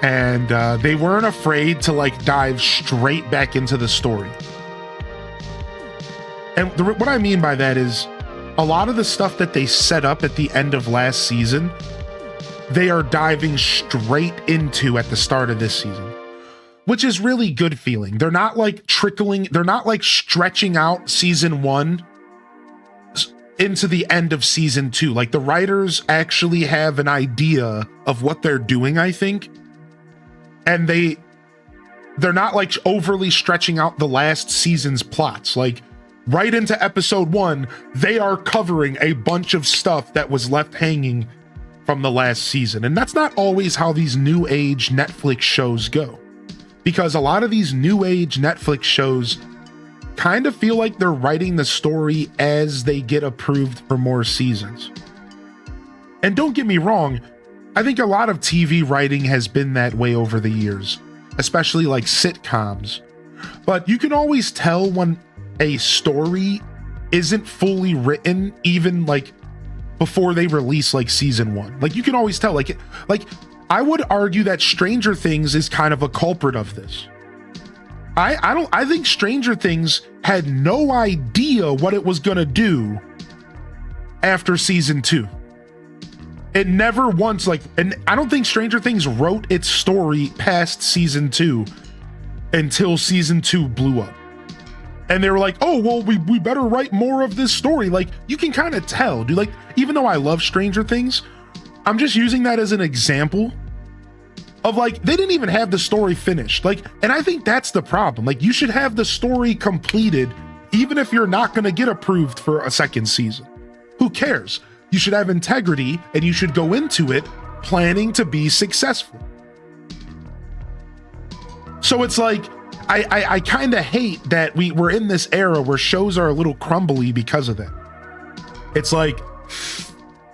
And they weren't afraid to like dive straight back into the story. And what I mean by that is a lot of the stuff that they set up at the end of last season, they are diving straight into at the start of this season, which is really good feeling. They're not like they're not like stretching out season 1 into the end of season 2. Like the writers actually have an idea of what they're doing, I think. And they're not like overly stretching out the last season's plots. Like right into episode 1, they are covering a bunch of stuff that was left hanging from the last season. And that's not always how these new age Netflix shows go. Because a lot of these new age Netflix shows kind of feel like they're writing the story as they get approved for more seasons. And don't get me wrong, I think a lot of TV writing has been that way over the years, especially like sitcoms. But you can always tell when a story isn't fully written, even like before they release like season 1. Like you can always tell, like I would argue that Stranger Things is kind of a culprit of this. I think Stranger Things had no idea what it was gonna do after season 2. It never once and I don't think Stranger Things wrote its story past season 2 until season 2 blew up. And they were like, oh, well, we better write more of this story. Like, you can kind of tell, dude. Like, even though I love Stranger Things, I'm just using that as an example of like, they didn't even have the story finished. Like, and I think that's the problem. Like, you should have the story completed, even if you're not going to get approved for a second season. Who cares? You should have integrity and you should go into it planning to be successful. So it's like, I kind of hate that we're in this era where shows are a little crumbly because of that. It's like,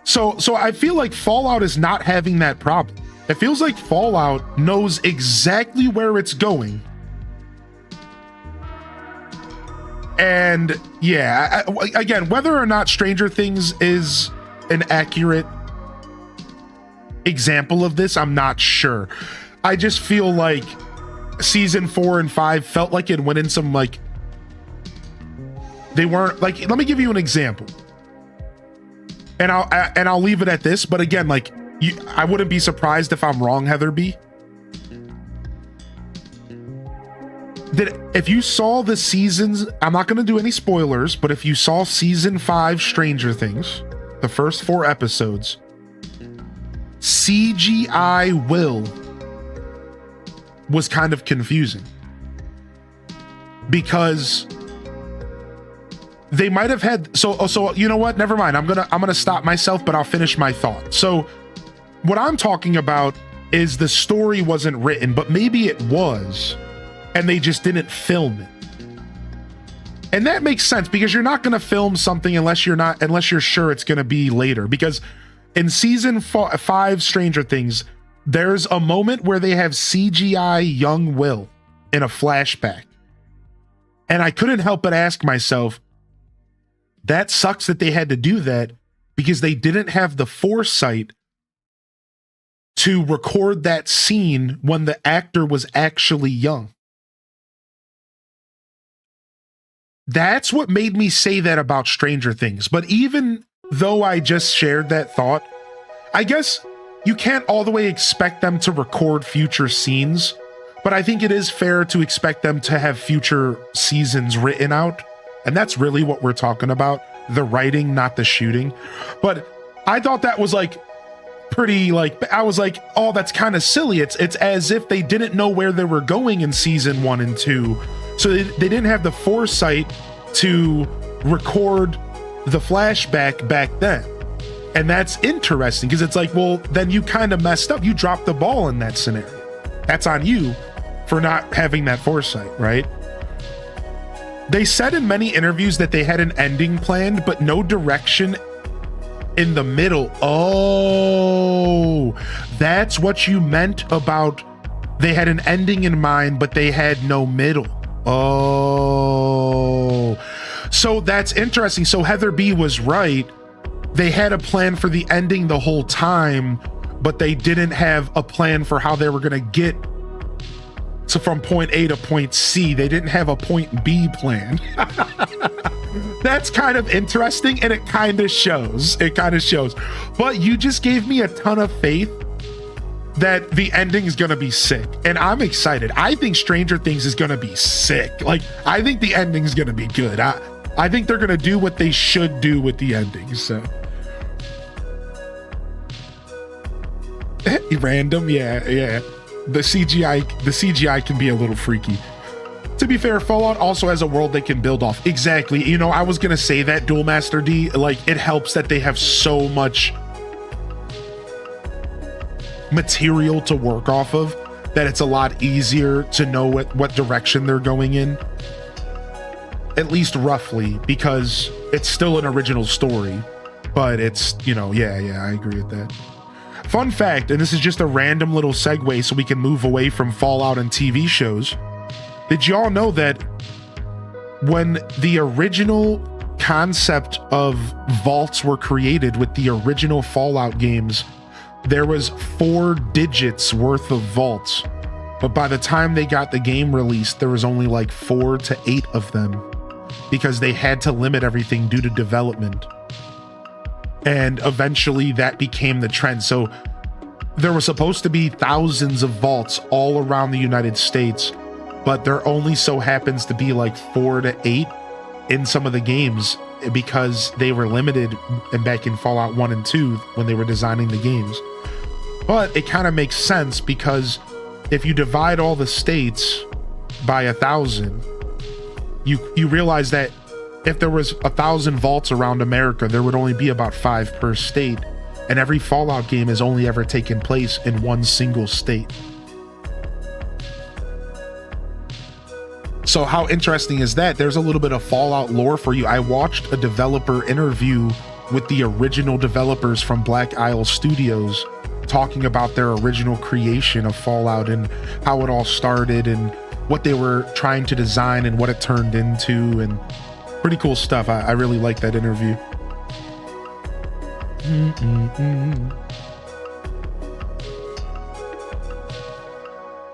so I feel like Fallout is not having that problem. It feels like Fallout knows exactly where it's going. And yeah, again, whether or not Stranger Things is an accurate example of this, I'm not sure. I just feel like season 4 and 5 felt like it went in some like They weren't like, let me give you an example. And I'll leave it at this, but again, like I wouldn't be surprised if I'm wrong, Heather B. That if you saw the seasons, I'm not going to do any spoilers, but if you saw season 5 Stranger Things, the first 4 episodes, CGI Will was kind of confusing because they might have had so you know what, never mind, I'm gonna stop myself, but I'll finish my thought. So what I'm talking about is the story wasn't written, but maybe it was, and they just didn't film it. And that makes sense because you're not going to film something unless you're sure it's going to be later. Because in season 5 Stranger Things, there's a moment where they have CGI young Will in a flashback. And I couldn't help but ask myself, that sucks that they had to do that because they didn't have the foresight to record that scene when the actor was actually young. That's what made me say that about Stranger Things. But even though I just shared that thought, I guess you can't all the way expect them to record future scenes, but I think it is fair to expect them to have future seasons written out. And that's really what we're talking about. The writing, not the shooting. But I thought that was like pretty, like, I was like, oh, that's kind of silly. It's as if they didn't know where they were going in season 1 and 2. So they didn't have the foresight to record the flashback back then. And that's interesting because it's like, well, then you kind of messed up. You dropped the ball in that scenario. That's on you for not having that foresight, right? They said in many interviews that they had an ending planned, but no direction in the middle. Oh, that's what you meant about they had an ending in mind, but they had no middle. Oh, so that's interesting. So Heather B was right. They had a plan for the ending the whole time, but they didn't have a plan for how they were going to get from point A to point C. They didn't have a point B plan. That's kind of interesting, and it kind of shows. It kind of shows. But you just gave me a ton of faith that the ending is going to be sick, and I'm excited. I think Stranger Things is going to be sick. Like, I think the ending is going to be good. I think they're going to do what they should do with the ending. So random, yeah. The CGI can be a little freaky. To be fair, Fallout also has a world they can build off. Exactly. You know, I was going to say that, Dual Master D, like, it helps that they have so much material to work off of that it's a lot easier to know what direction they're going in, at least roughly, because it's still an original story, but it's, you know, yeah, I agree with that. Fun fact, and this is just a random little segue so we can move away from Fallout and TV shows. Did y'all know that when the original concept of vaults were created with the original Fallout games, there was 4 digits worth of vaults, but by the time they got the game released, there was only like 4 to 8 of them because they had to limit everything due to development. And eventually that became the trend. So there were supposed to be thousands of vaults all around the United States, but there only so happens to be like 4 to 8 in some of the games because they were limited and back in Fallout 1 and 2 when they were designing the games. But it kind of makes sense because if you divide all the states by 1,000, you realize that if there was 1,000 vaults around America, there would only be about 5 per state, and every Fallout game has only ever taken place in one single state. So how interesting is that? There's a little bit of Fallout lore for you. I watched a developer interview with the original developers from Black Isle Studios talking about their original creation of Fallout and how it all started and what they were trying to design and what it turned into, and pretty cool stuff. I really like that interview.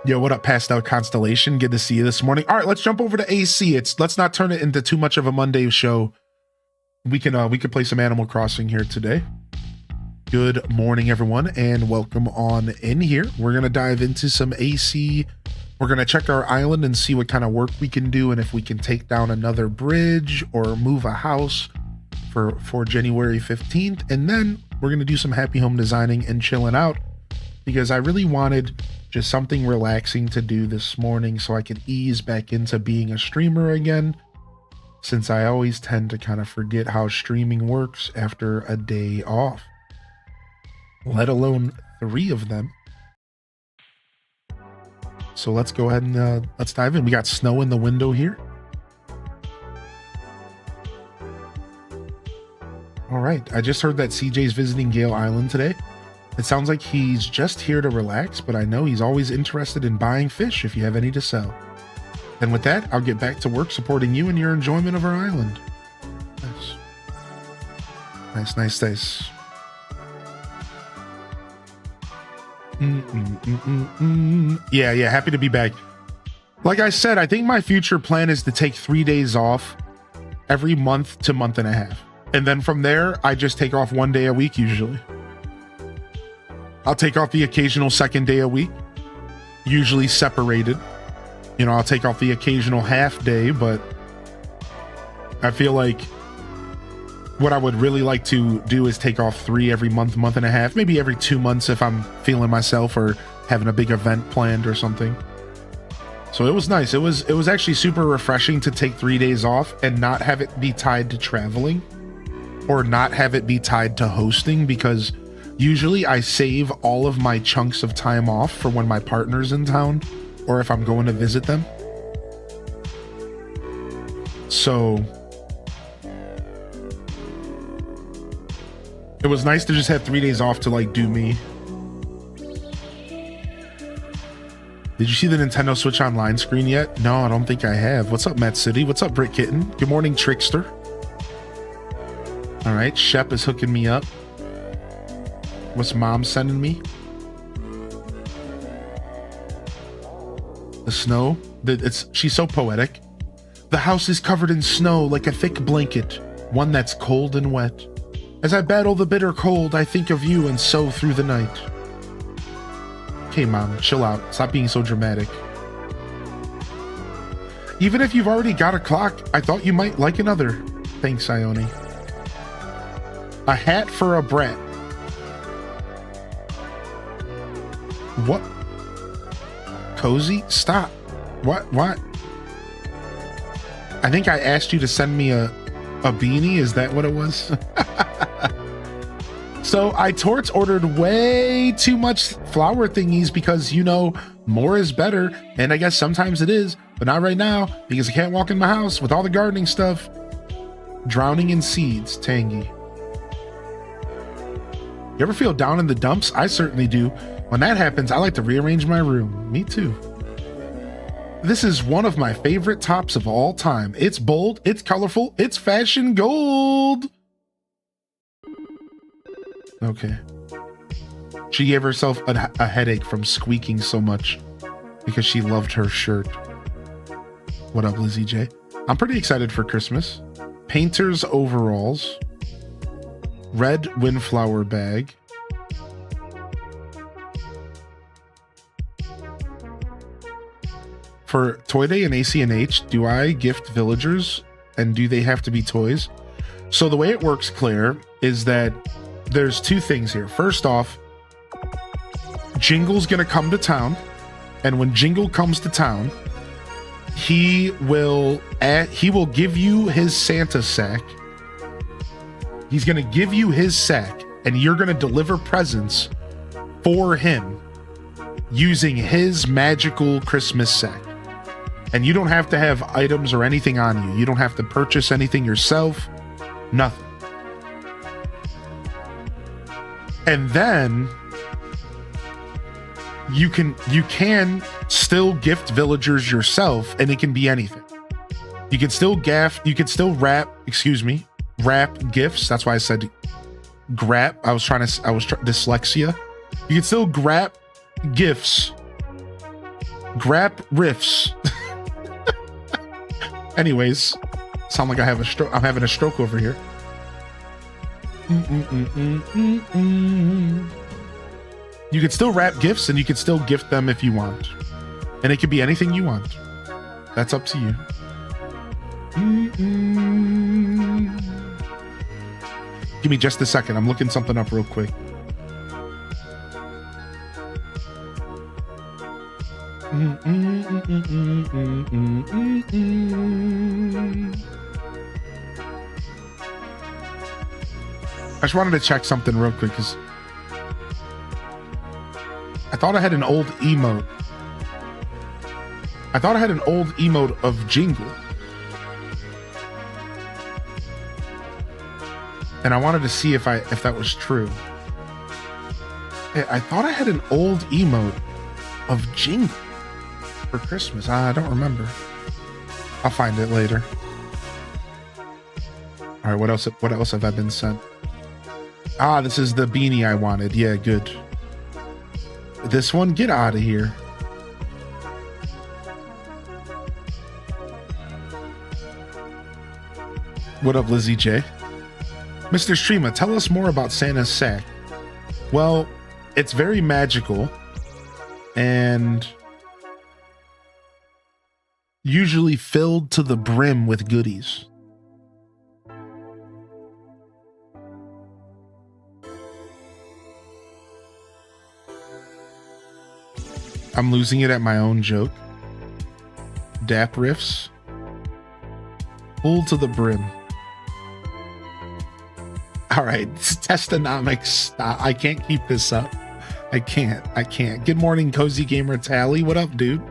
Yo, what up, Pastel Constellation? Good to see you this morning. All right, let's jump over to AC. Let's not turn it into too much of a Monday show. We can play some Animal Crossing here today. Good morning, everyone, and welcome on in here. We're gonna dive into some AC. We're gonna check our island and see what kind of work we can do, and if we can take down another bridge or move a house for January 15th. And then we're gonna do some happy home designing and chilling out, because I really wanted just something relaxing to do this morning so I could ease back into being a streamer again, since I always tend to kind of forget how streaming works after a day off, let alone 3 of them. So let's go ahead and let's dive in. We got snow in the window here. All right, I just heard that CJ's visiting Gale Island today. It sounds like he's just here to relax, but I know he's always interested in buying fish if you have any to sell. And with that, I'll get back to work supporting you and your enjoyment of our island. Nice. Yeah, happy to be back. Like I said, I think my future plan is to take 3 days off every month to month and a half. And then from there, I just take off 1 day a week usually. I'll take off the occasional 2nd day a week, usually separated. You know, I'll take off the occasional half day, but I feel like what I would really like to do is take off 3 every month, month and a half, maybe every 2 months if I'm feeling myself or having a big event planned or something. So it was nice. It was actually super refreshing to take 3 days off and not have it be tied to traveling or not have it be tied to hosting, because usually I save all of my chunks of time off for when my partner's in town or if I'm going to visit them. So it was nice to just have 3 days off to like do me. Did you see the Nintendo Switch Online screen yet? No, I don't think I have. What's up, Matt City? What's up, Brit Kitten? Good morning, Trickster. All right, Shep is hooking me up. What's Mom sending me? The snow. She's so poetic. The house is covered in snow like a thick blanket, one that's cold and wet. As I battle the bitter cold, I think of you and so through the night. Okay, Mom, chill out. Stop being so dramatic. Even if you've already got a clock, I thought you might like another. Thanks, Ione. A hat for a brat. What? Cozy? Stop. What? I think I asked you to send me a beanie. Is that what it was? So I Torts ordered way too much flower thingies because, you know, more is better. And I guess sometimes it is, but not right now because I can't walk in my house with all the gardening stuff. Drowning in seeds, tangy. You ever feel down in the dumps? I certainly do. When that happens, I like to rearrange my room. Me too. This is one of my favorite tops of all time. It's bold, it's colorful, it's fashion gold. Okay. She gave herself a headache from squeaking so much because she loved her shirt. What up, Lizzie J? I'm pretty excited for Christmas. Painter's overalls. Red windflower bag. For Toy Day and ACNH, do I gift villagers and do they have to be toys? So the way it works, Claire, is that there's 2 things here. First off, Jingle's gonna come to town, and when Jingle comes to town, he will give you his Santa sack. He's gonna give you his sack, and you're gonna deliver presents for him using his magical Christmas sack. And you don't have to have items or anything on you. You don't have to purchase anything yourself. Nothing. And then you can still gift villagers yourself, and it can be anything. You can still wrap gifts. That's why I said grap. dyslexia. You can still grab gifts Grap riffs. Anyways, sound like I have a stroke. I'm having a stroke over here. You could still wrap gifts and you could still gift them if you want. And it could be anything you want. That's up to you. Give me just a second. I'm looking something up real quick. I just wanted to check something real quick because I thought I had an old emote. I thought I had an old emote of Jingle. And I wanted to see if that was true. I thought I had an old emote of Jingle for Christmas. I don't remember. I'll find it later. All right, what else have I been sent? Ah, this is the beanie I wanted. Yeah, good. This one, get out of here. What up, Lizzie J? Mr. Streama, tell us more about Santa's sack. Well, it's very magical and usually filled to the brim with goodies. I'm losing it at my own joke. Dap riffs. Full to the brim. All right, testonomics. Stop. I can't keep this up. I can't. Good morning, Cozy Gamer Tally. What up, dude?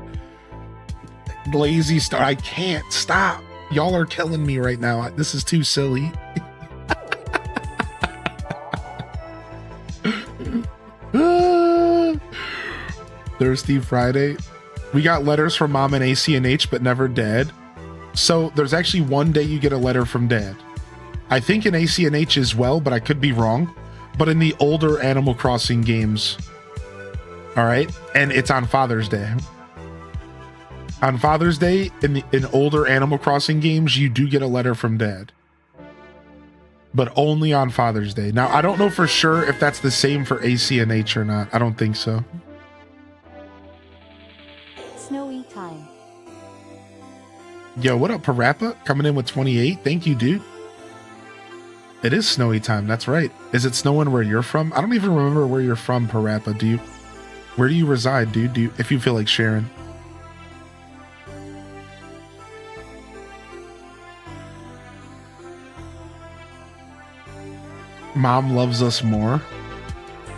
Lazy Star. I can't. Stop. Y'all are killing me right now. This is too silly. Thirsty Friday. We got letters from Mom and ACNH, but never Dad. So there's actually one day you get a letter from Dad. I think in ACNH as well, but I could be wrong. But in the older Animal Crossing games, all right, and it's on Father's Day. On Father's Day, in older Animal Crossing games, you do get a letter from Dad, but only on Father's Day. Now, I don't know for sure if that's the same for ACNH or not. I don't think so. Snowy time. Yo, what up, Parappa? Coming in with 28. Thank you, dude. It is snowy time. That's right. Is it snowing where you're from? I don't even remember where you're from, Parappa. Where do you reside, dude? If you feel like sharing. Mom loves us more.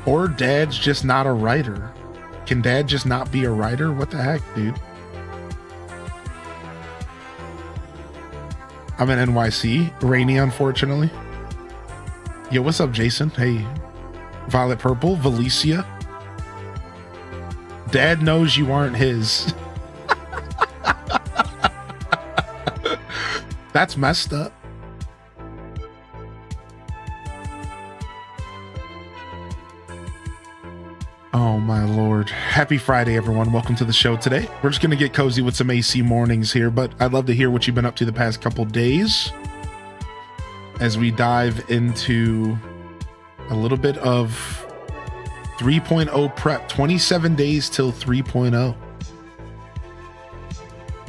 Or Dad's just not a writer. Can Dad just not be a writer? What the heck, dude? I'm in NYC. Rainy, unfortunately. Yo, what's up, Jason? Hey. Violet Purple, Valicia. Dad knows you aren't his. That's messed up. Oh my Lord. Happy Friday, everyone. Welcome to the show today. We're just going to get cozy with some AC mornings here, but I'd love to hear what you've been up to the past couple days as we dive into a little bit of 3.0 prep. 27 days till 3.0.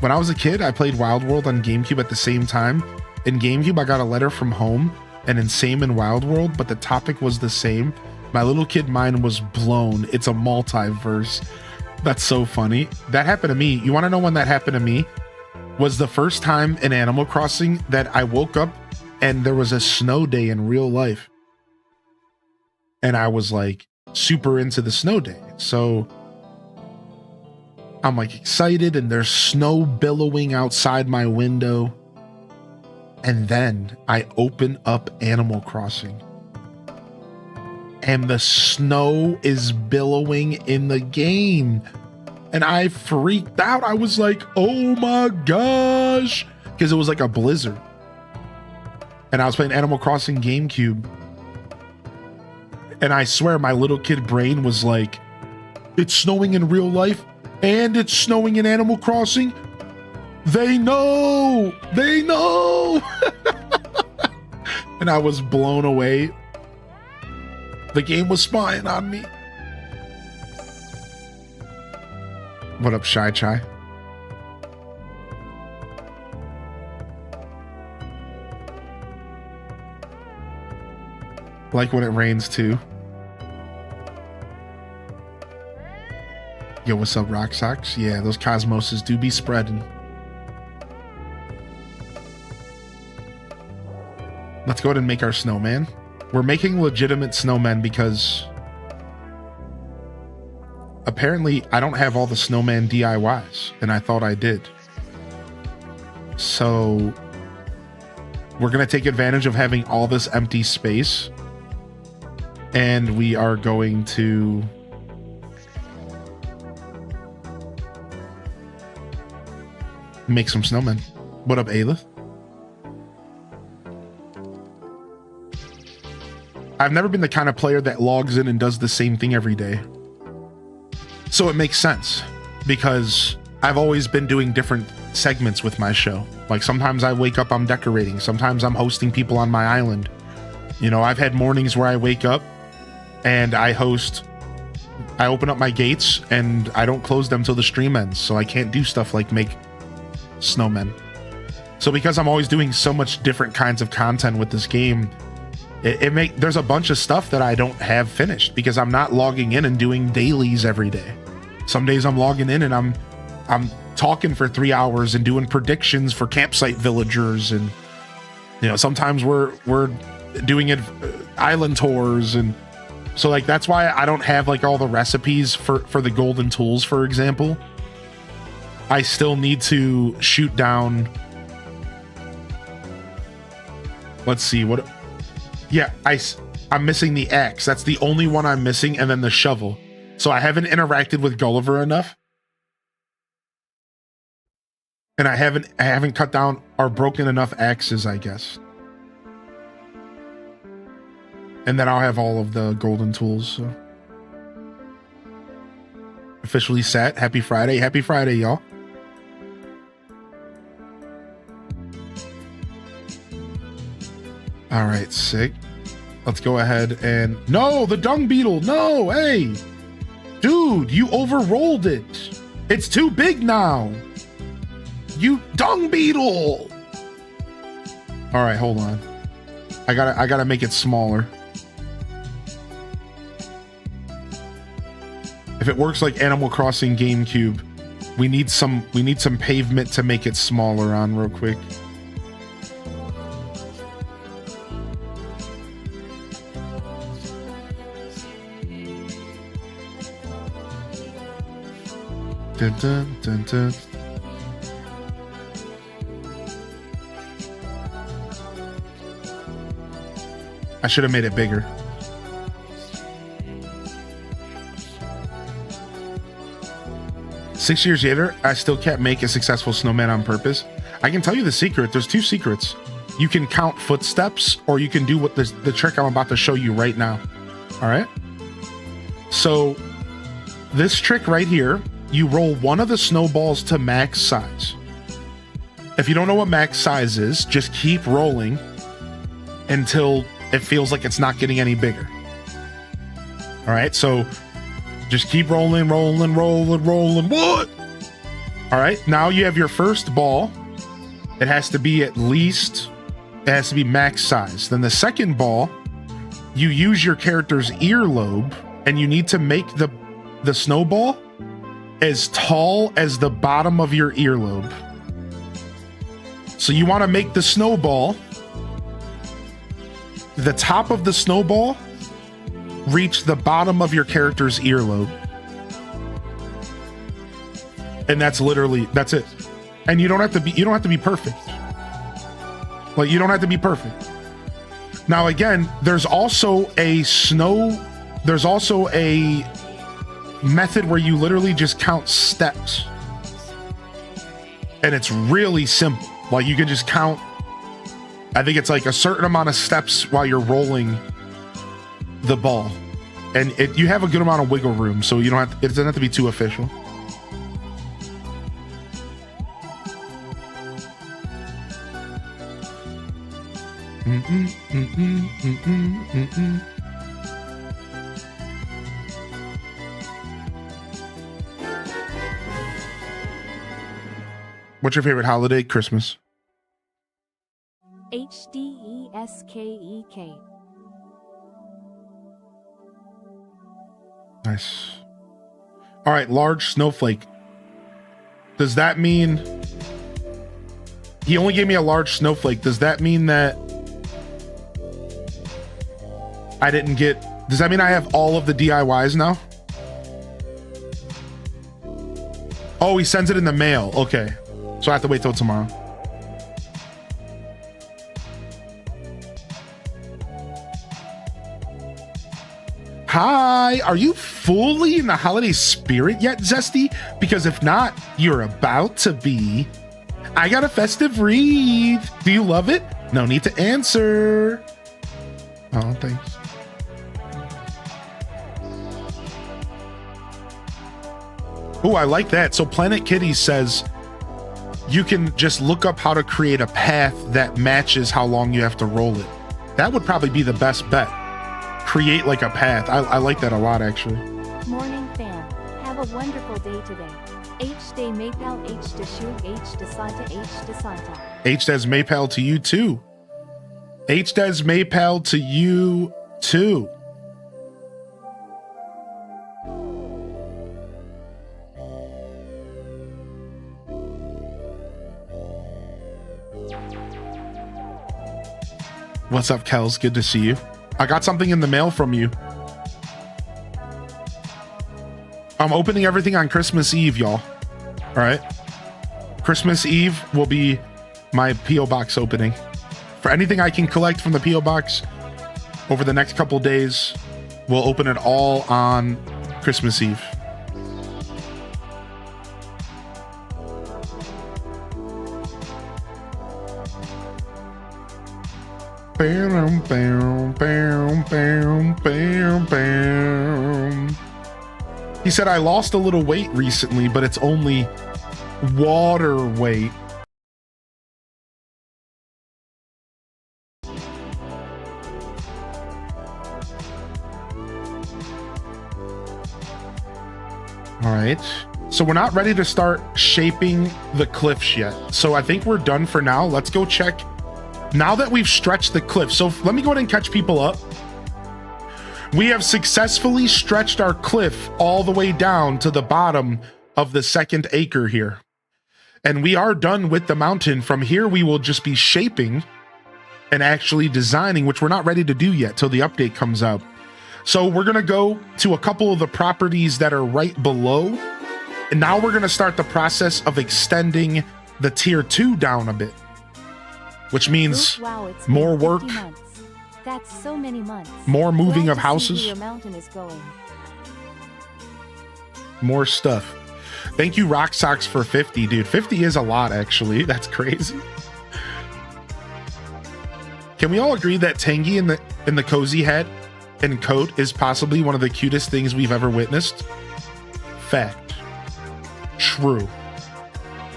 When I was a kid, I played Wild World on GameCube at the same time. In GameCube, I got a letter from home and in Same in Wild World, but the topic was the same. My little kid mind was blown. It's a multiverse. That's so funny. That happened to me. You want to know when that happened to me? Was the first time in Animal Crossing that I woke up and there was a snow day in real life. And I was like super into the snow day. So I'm like excited and there's snow billowing outside my window. And then I open up Animal Crossing. And the snow is billowing in the game. And I freaked out. I was like, oh my gosh. Because it was like a blizzard. And I was playing Animal Crossing GameCube. And I swear my little kid brain was like, it's snowing in real life. And it's snowing in Animal Crossing. They know. They know. And I was blown away. The game was spying on me. What up, Shy Chai? Like when it rains too. Yo, what's up, Rock Socks? Yeah, those cosmoses do be spreading. Let's go ahead and make our snowman. We're making legitimate snowmen because apparently I don't have all the snowman DIYs, and I thought I did. So we're going to take advantage of having all this empty space, and we are going to make some snowmen. What up, Aelith? I've never been the kind of player that logs in and does the same thing every day. So it makes sense because I've always been doing different segments with my show. Like sometimes I wake up, I'm decorating. Sometimes I'm hosting people on my island. You know, I've had mornings where I wake up and I open up my gates and I don't close them till the stream ends. So I can't do stuff like make snowmen. So because I'm always doing so much different kinds of content with this game, there's a bunch of stuff that I don't have finished because I'm not logging in and doing dailies every day. Some days I'm logging in and I'm talking for 3 hours and doing predictions for campsite villagers, and you know, sometimes we're doing it island tours, and so like that's why I don't have like all the recipes for the golden tools, for example. I still need to shoot down. Let's see what. Yeah, I'm missing the axe. That's the only one I'm missing, and then the shovel. So I haven't interacted with Gulliver enough, and I haven't cut down or broken enough axes, I guess. And then I'll have all of the golden tools. So. Officially set. Happy Friday. Happy Friday, y'all. All right, sick. Let's go ahead and... No, the dung beetle. No, hey. Dude, you overrolled it. It's too big now. You dung beetle. All right, hold on. I gotta make it smaller. If it works like Animal Crossing GameCube, we need some pavement to make it smaller on real quick. Dun, dun, dun, dun. I should have made it bigger. Six years later, I still can't make a successful snowman on purpose. I can tell you the secret. There's two secrets. You can count footsteps, or you can do what the trick I'm about to show you right now. All right? So this trick right here, you roll one of the snowballs to max size. If you don't know what max size is, just keep rolling until it feels like it's not getting any bigger. All right, so just keep rolling. What? All right, now you have your first ball. It has to be max size. Then the second ball, you use your character's earlobe, and you need to make the snowball as tall as the bottom of your earlobe. So you want to make the snowball, the top of the snowball, reach the bottom of your character's earlobe. And that's it. And you don't have to be perfect. Like, you don't have to be perfect. Now again, there's also a method where you literally just count steps, and it's really simple. Like, you can just count, I think it's like a certain amount of steps while you're rolling the ball, and you have a good amount of wiggle room, so it doesn't have to be too official. What's your favorite holiday? Christmas. HDESKEK. Nice. All right, large snowflake. Does that mean he only gave me a large snowflake? Does that mean that I didn't get, does that mean I have all of the DIYs now? Oh, he sends it in the mail. Okay. So I have to wait till tomorrow. Hi, are you fully in the holiday spirit yet, Zesty? Because if not, you're about to be. I got a festive read. Do you love it? No need to answer. Oh, thanks. Oh, I like that. So Planet Kitty says you can just look up how to create a path that matches how long you have to roll it. That would probably be the best bet. Create like a path. I like that a lot, actually. Morning fam. Have a wonderful day today. H day Maypal H de Shug H de Santa H de Santa. H des Maypal to you too. H des Maypal to you too. What's up, Kels? Good to see you. I got something in the mail from you. I'm opening everything on Christmas Eve, y'all. All right. Christmas Eve will be my P.O. box opening. For anything I can collect from the P.O. box over the next couple days, we'll open it all on Christmas Eve. Bam, bam, bam, bam, bam, bam. He said, I lost a little weight recently, but it's only water weight. All right. So we're not ready to start shaping the cliffs yet. So I think we're done for now. Let's go check. Now that we've stretched the cliff, so let me go ahead and catch people up. We have successfully stretched our cliff all the way down to the bottom of the second acre here. And we are done with the mountain. From here, we will just be shaping and actually designing, which we're not ready to do yet till the update comes out. So we're going to go to a couple of the properties that are right below. And now we're going to start the process of extending the tier 2 down a bit. Which means it's more been 50 work, months. That's so many months. more moving Glad of to see houses, where your mountain is going. more stuff. Thank you, Rock Socks, for 50, dude. 50 is a lot, actually. That's crazy. Can we all agree that Tangy in the cozy hat and coat is possibly one of the cutest things we've ever witnessed? Fact. True.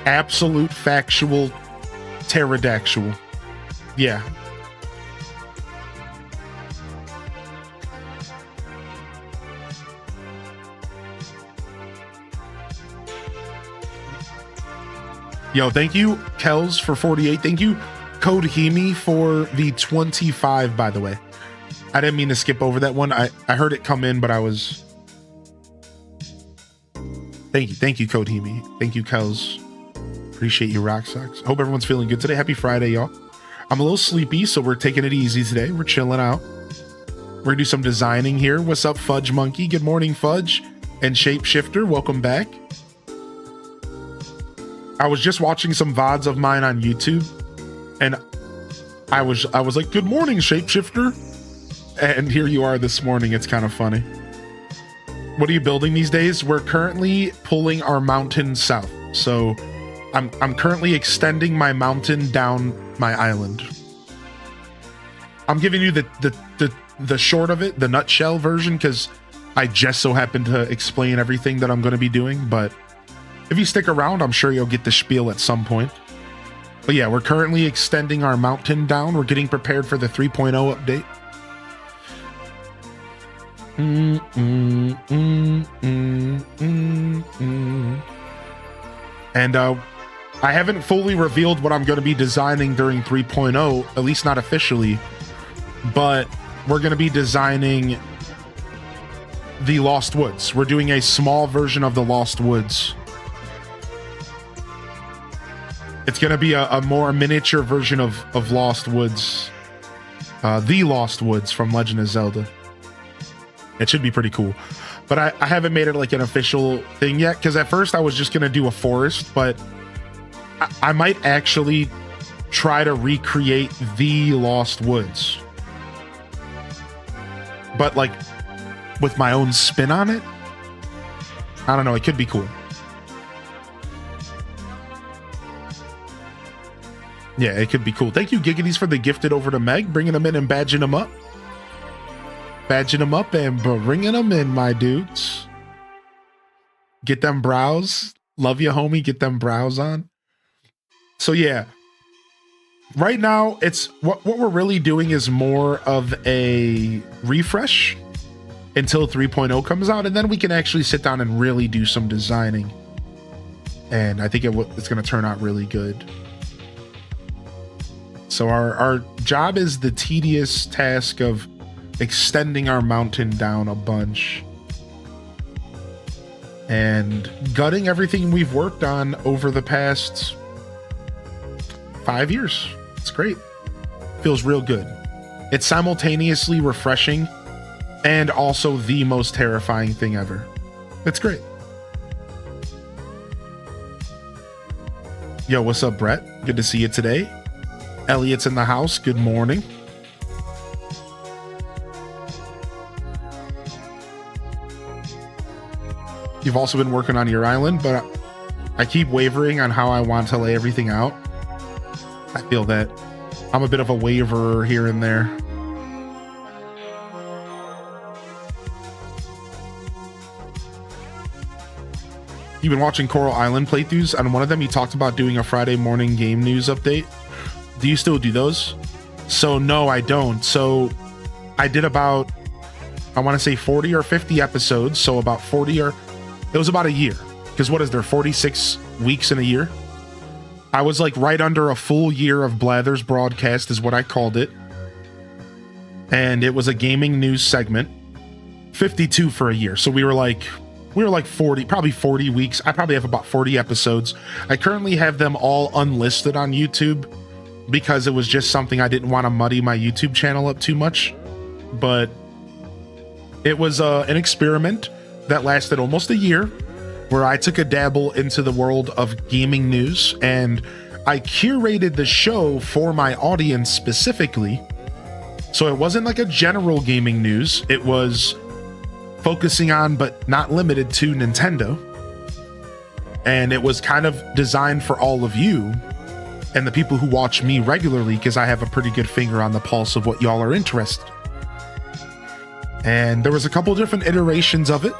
Absolute factual pterodactyl. Yeah. Yo, thank you, Kels, for 48. Thank you, Code Hemi, for the 25, by the way. I didn't mean to skip over that one. I heard it come in, but I was... Thank you, Code Hemi. Thank you, Kels. Appreciate you, Rock Socks. Hope everyone's feeling good today. Happy Friday, y'all. I'm a little sleepy, so we're taking it easy today. We're chilling out. We're gonna do some designing here. What's up, Fudge Monkey? Good morning, Fudge. And Shapeshifter, welcome back. I was just watching some VODs of mine on YouTube, and I was like, good morning, Shapeshifter. And here you are this morning. It's kind of funny. What are you building these days? We're currently pulling our mountain south. So I'm currently extending my mountain down my island. I'm giving you the short of it, the nutshell version, because I just so happen to explain everything that I'm going to be doing. But if you stick around, I'm sure you'll get the spiel at some point. But yeah, we're currently extending our mountain down. We're getting prepared for the 3.0 update. And I haven't fully revealed what I'm going to be designing during 3.0, at least not officially, but we're going to be designing the Lost Woods. We're doing a small version of the Lost Woods. It's going to be a more miniature version of Lost Woods. The Lost Woods from Legend of Zelda. It should be pretty cool. But I haven't made it like an official thing yet, because at first I was just going to do a forest, but I might actually try to recreate the Lost Woods. But like with my own spin on it. I don't know, it could be cool. Yeah, it could be cool. Thank you, Giggities, for the gifted over to Meg, bringing them in and badging them up. Badging them up and bringing them in, my dudes. Get them brows. Love you, homie. Get them brows on. So yeah, right now it's what we're really doing is more of a refresh until 3.0 comes out, and then we can actually sit down and really do some designing. And I think it's going to turn out really good. So our job is the tedious task of extending our mountain down a bunch and gutting everything we've worked on over the past 5 years. It's great. Feels real good. It's simultaneously refreshing and also the most terrifying thing ever. It's great. Yo, what's up, Brett? Good to see you today. Elliot's in the house. Good morning. You've also been working on your island, but I keep wavering on how I want to lay everything out. I feel that I'm a bit of a waverer here and there. You've been watching Coral Island playthroughs. On one of them, you talked about doing a Friday morning game news update. Do you still do those? So no, I don't. So I did about, I want to say 40 or 50 episodes. So about 40 or, it was about a year. Because what is there, 46 weeks in a year? I was like right under a full year of Blather's broadcast is what I called it. And it was a gaming news segment. 52 for a year. So we were like 40, probably 40 weeks. I probably have about 40 episodes. I currently have them all unlisted on YouTube because it was just something I didn't want to muddy my YouTube channel up too much. But it was an experiment that lasted almost a year where I took a dabble into the world of gaming news, and I curated the show for my audience specifically. So it wasn't like a general gaming news. It was focusing on, but not limited to, Nintendo. And it was kind of designed for all of you and the people who watch me regularly, because I have a pretty good finger on the pulse of what y'all are interested in. And there was a couple different iterations of it.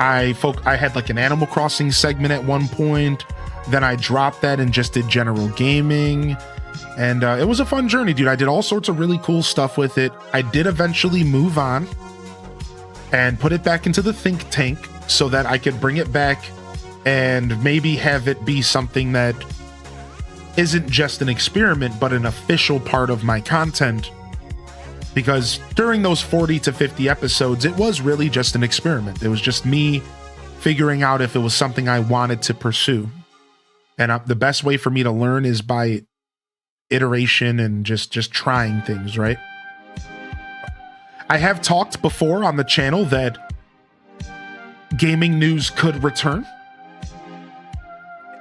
I had like an Animal Crossing segment at one point. Then I dropped that and just did general gaming. And it was a fun journey, dude. I did all sorts of really cool stuff with it. I did eventually move on and put it back into the think tank so that I could bring it back and maybe have it be something that isn't just an experiment, but an official part of my content. Because during those 40 to 50 episodes, it was really just an experiment. It was just me figuring out if it was something I wanted to pursue. And the best way for me to learn is by iteration and just trying things, right? I have talked before on the channel that gaming news could return.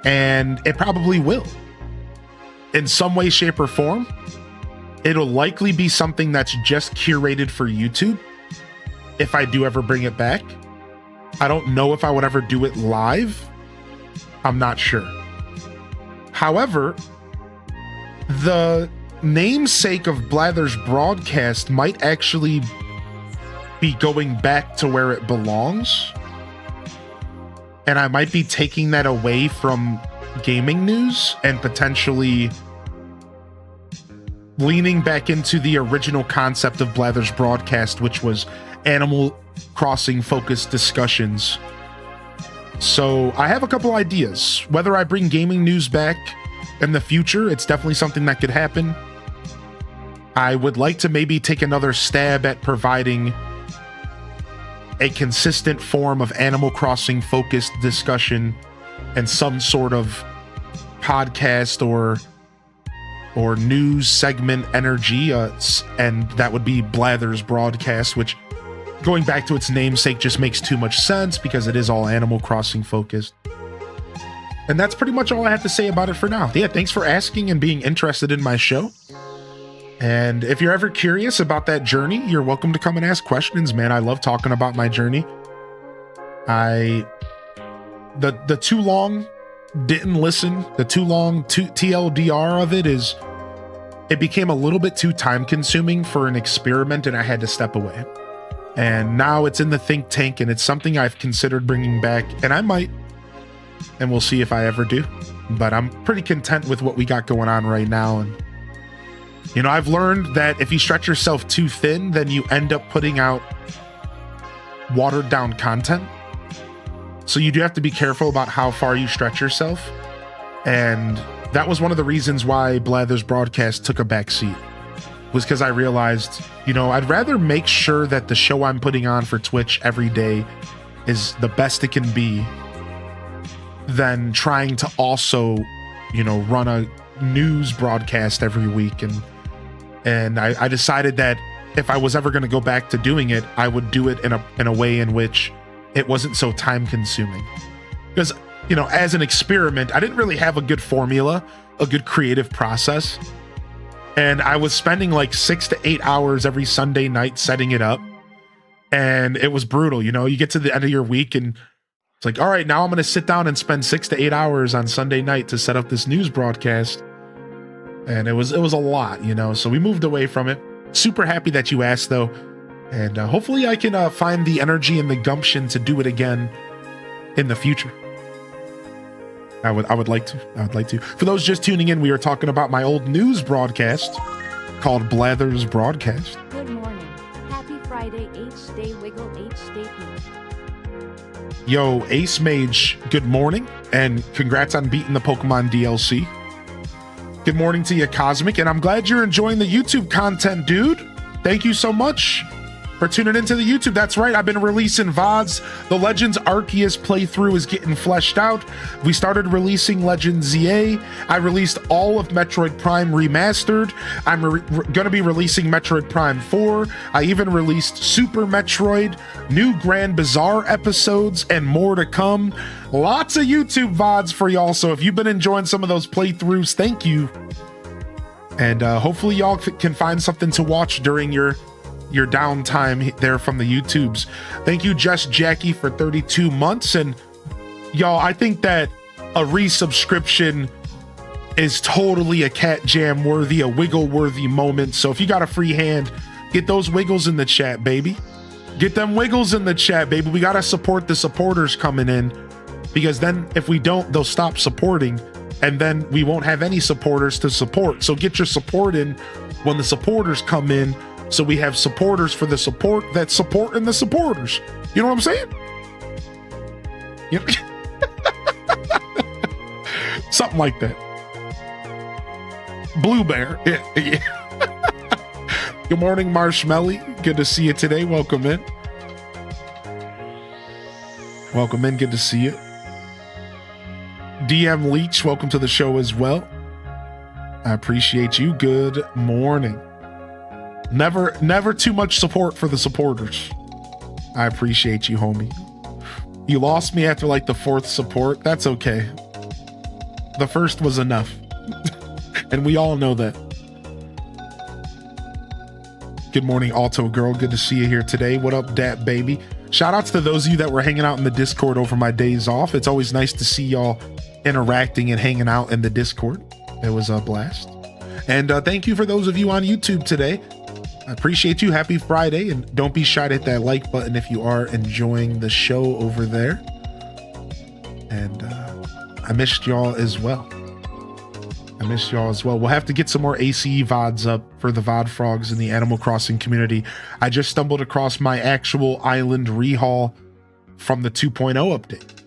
And it probably will. In some way, shape, or form. It'll likely be something that's just curated for YouTube if I do ever bring it back. I don't know if I would ever do it live. I'm not sure. However, the namesake of Blather's broadcast might actually be going back to where it belongs. And I might be taking that away from gaming news and potentially leaning back into the original concept of Blather's broadcast, which was Animal Crossing focused discussions. So I have a couple ideas. Whether I bring gaming news back in the future, it's definitely something that could happen. I would like to maybe take another stab at providing a consistent form of Animal Crossing focused discussion and some sort of podcast or news segment energy, and that would be Blather's broadcast, which, going back to its namesake, just makes too much sense because it is all Animal Crossing focused. And that's pretty much all I have to say about it for now. Yeah, thanks for asking and being interested in my show. And if you're ever curious about that journey, you're welcome to come and ask questions, man. I love talking about my journey. The too long didn't listen, the too long TLDR of it is, it became a little bit too time consuming for an experiment and I had to step away. And now it's in the think tank and it's something I've considered bringing back, and I might, and we'll see if I ever do. But I'm pretty content with what we got going on right now. And you know, I've learned that if you stretch yourself too thin, then you end up putting out watered down content. So you do have to be careful about how far you stretch yourself. And that was one of the reasons why Blather's broadcast took a back seat, was because I realized, you know, I'd rather make sure that the show I'm putting on for Twitch every day is the best it can be than trying to also, you know, run a news broadcast every week. And I decided that if I was ever going to go back to doing it, I would do it in a way in which it wasn't so time consuming. Because, you know, as an experiment, I didn't really have a good formula, a good creative process. And I was spending like 6 to 8 hours every Sunday night setting it up. And it was brutal. You know, you get to the end of your week and it's like, all right, now I'm going to sit down and spend 6 to 8 hours on Sunday night to set up this news broadcast. And it was a lot, you know, so we moved away from it. Super happy that you asked, though. And hopefully I can find the energy and the gumption to do it again in the future. I would like to. For those just tuning in, we are talking about my old news broadcast called Blather's Broadcast. Good morning. Happy Friday, H Day Wiggle, H Day Peach. Yo, Ace Mage, good morning, and congrats on beating the Pokemon DLC. Good morning to you, Cosmic, and I'm glad you're enjoying the YouTube content, dude. Thank you so much for tuning into the YouTube. That's right, I've been releasing VODs. The Legends Arceus playthrough is getting fleshed out. We started releasing Legends ZA. I released all of Metroid Prime Remastered. I'm going to be releasing Metroid Prime 4. I even released Super Metroid, new Grand Bazaar episodes, and more to come. Lots of YouTube VODs for y'all, so if you've been enjoying some of those playthroughs, thank you. And hopefully y'all can find something to watch during your downtime there from the YouTubes. Thank you, Just Jackie, for 32 months. And y'all, I think that a resubscription is totally a cat jam worthy, a wiggle worthy moment. So if you got a free hand, get those wiggles in the chat, baby. Get them wiggles in the chat, baby. We got to support the supporters coming in, because then if we don't, they'll stop supporting and then we won't have any supporters to support. So get your support in when the supporters come in, so we have supporters for the support that's supporting the supporters. You know what I'm saying? You know? Something like that. Blue Bear. Yeah. Good morning, Marshmelly. Good to see you today. Welcome in. Welcome in. Good to see you. DM Leech, welcome to the show as well. I appreciate you. Good morning. Never too much support for the supporters. I appreciate you, homie. You lost me after like the 4th support. That's okay. The first was enough. And we all know that. Good morning, Alto Girl. Good to see you here today. What up, Dat Baby? Shout outs to those of you that were hanging out in the Discord over my days off. It's always nice to see y'all interacting and hanging out in the Discord. It was a blast. And thank you for those of you on YouTube today. I appreciate you. Happy Friday. And don't be shy to hit that like button if you are enjoying the show over there. And I missed y'all as well. We'll have to get some more ACE VODs up for the VOD frogs in the Animal Crossing community. I just stumbled across my actual island rehaul from the 2.0 update.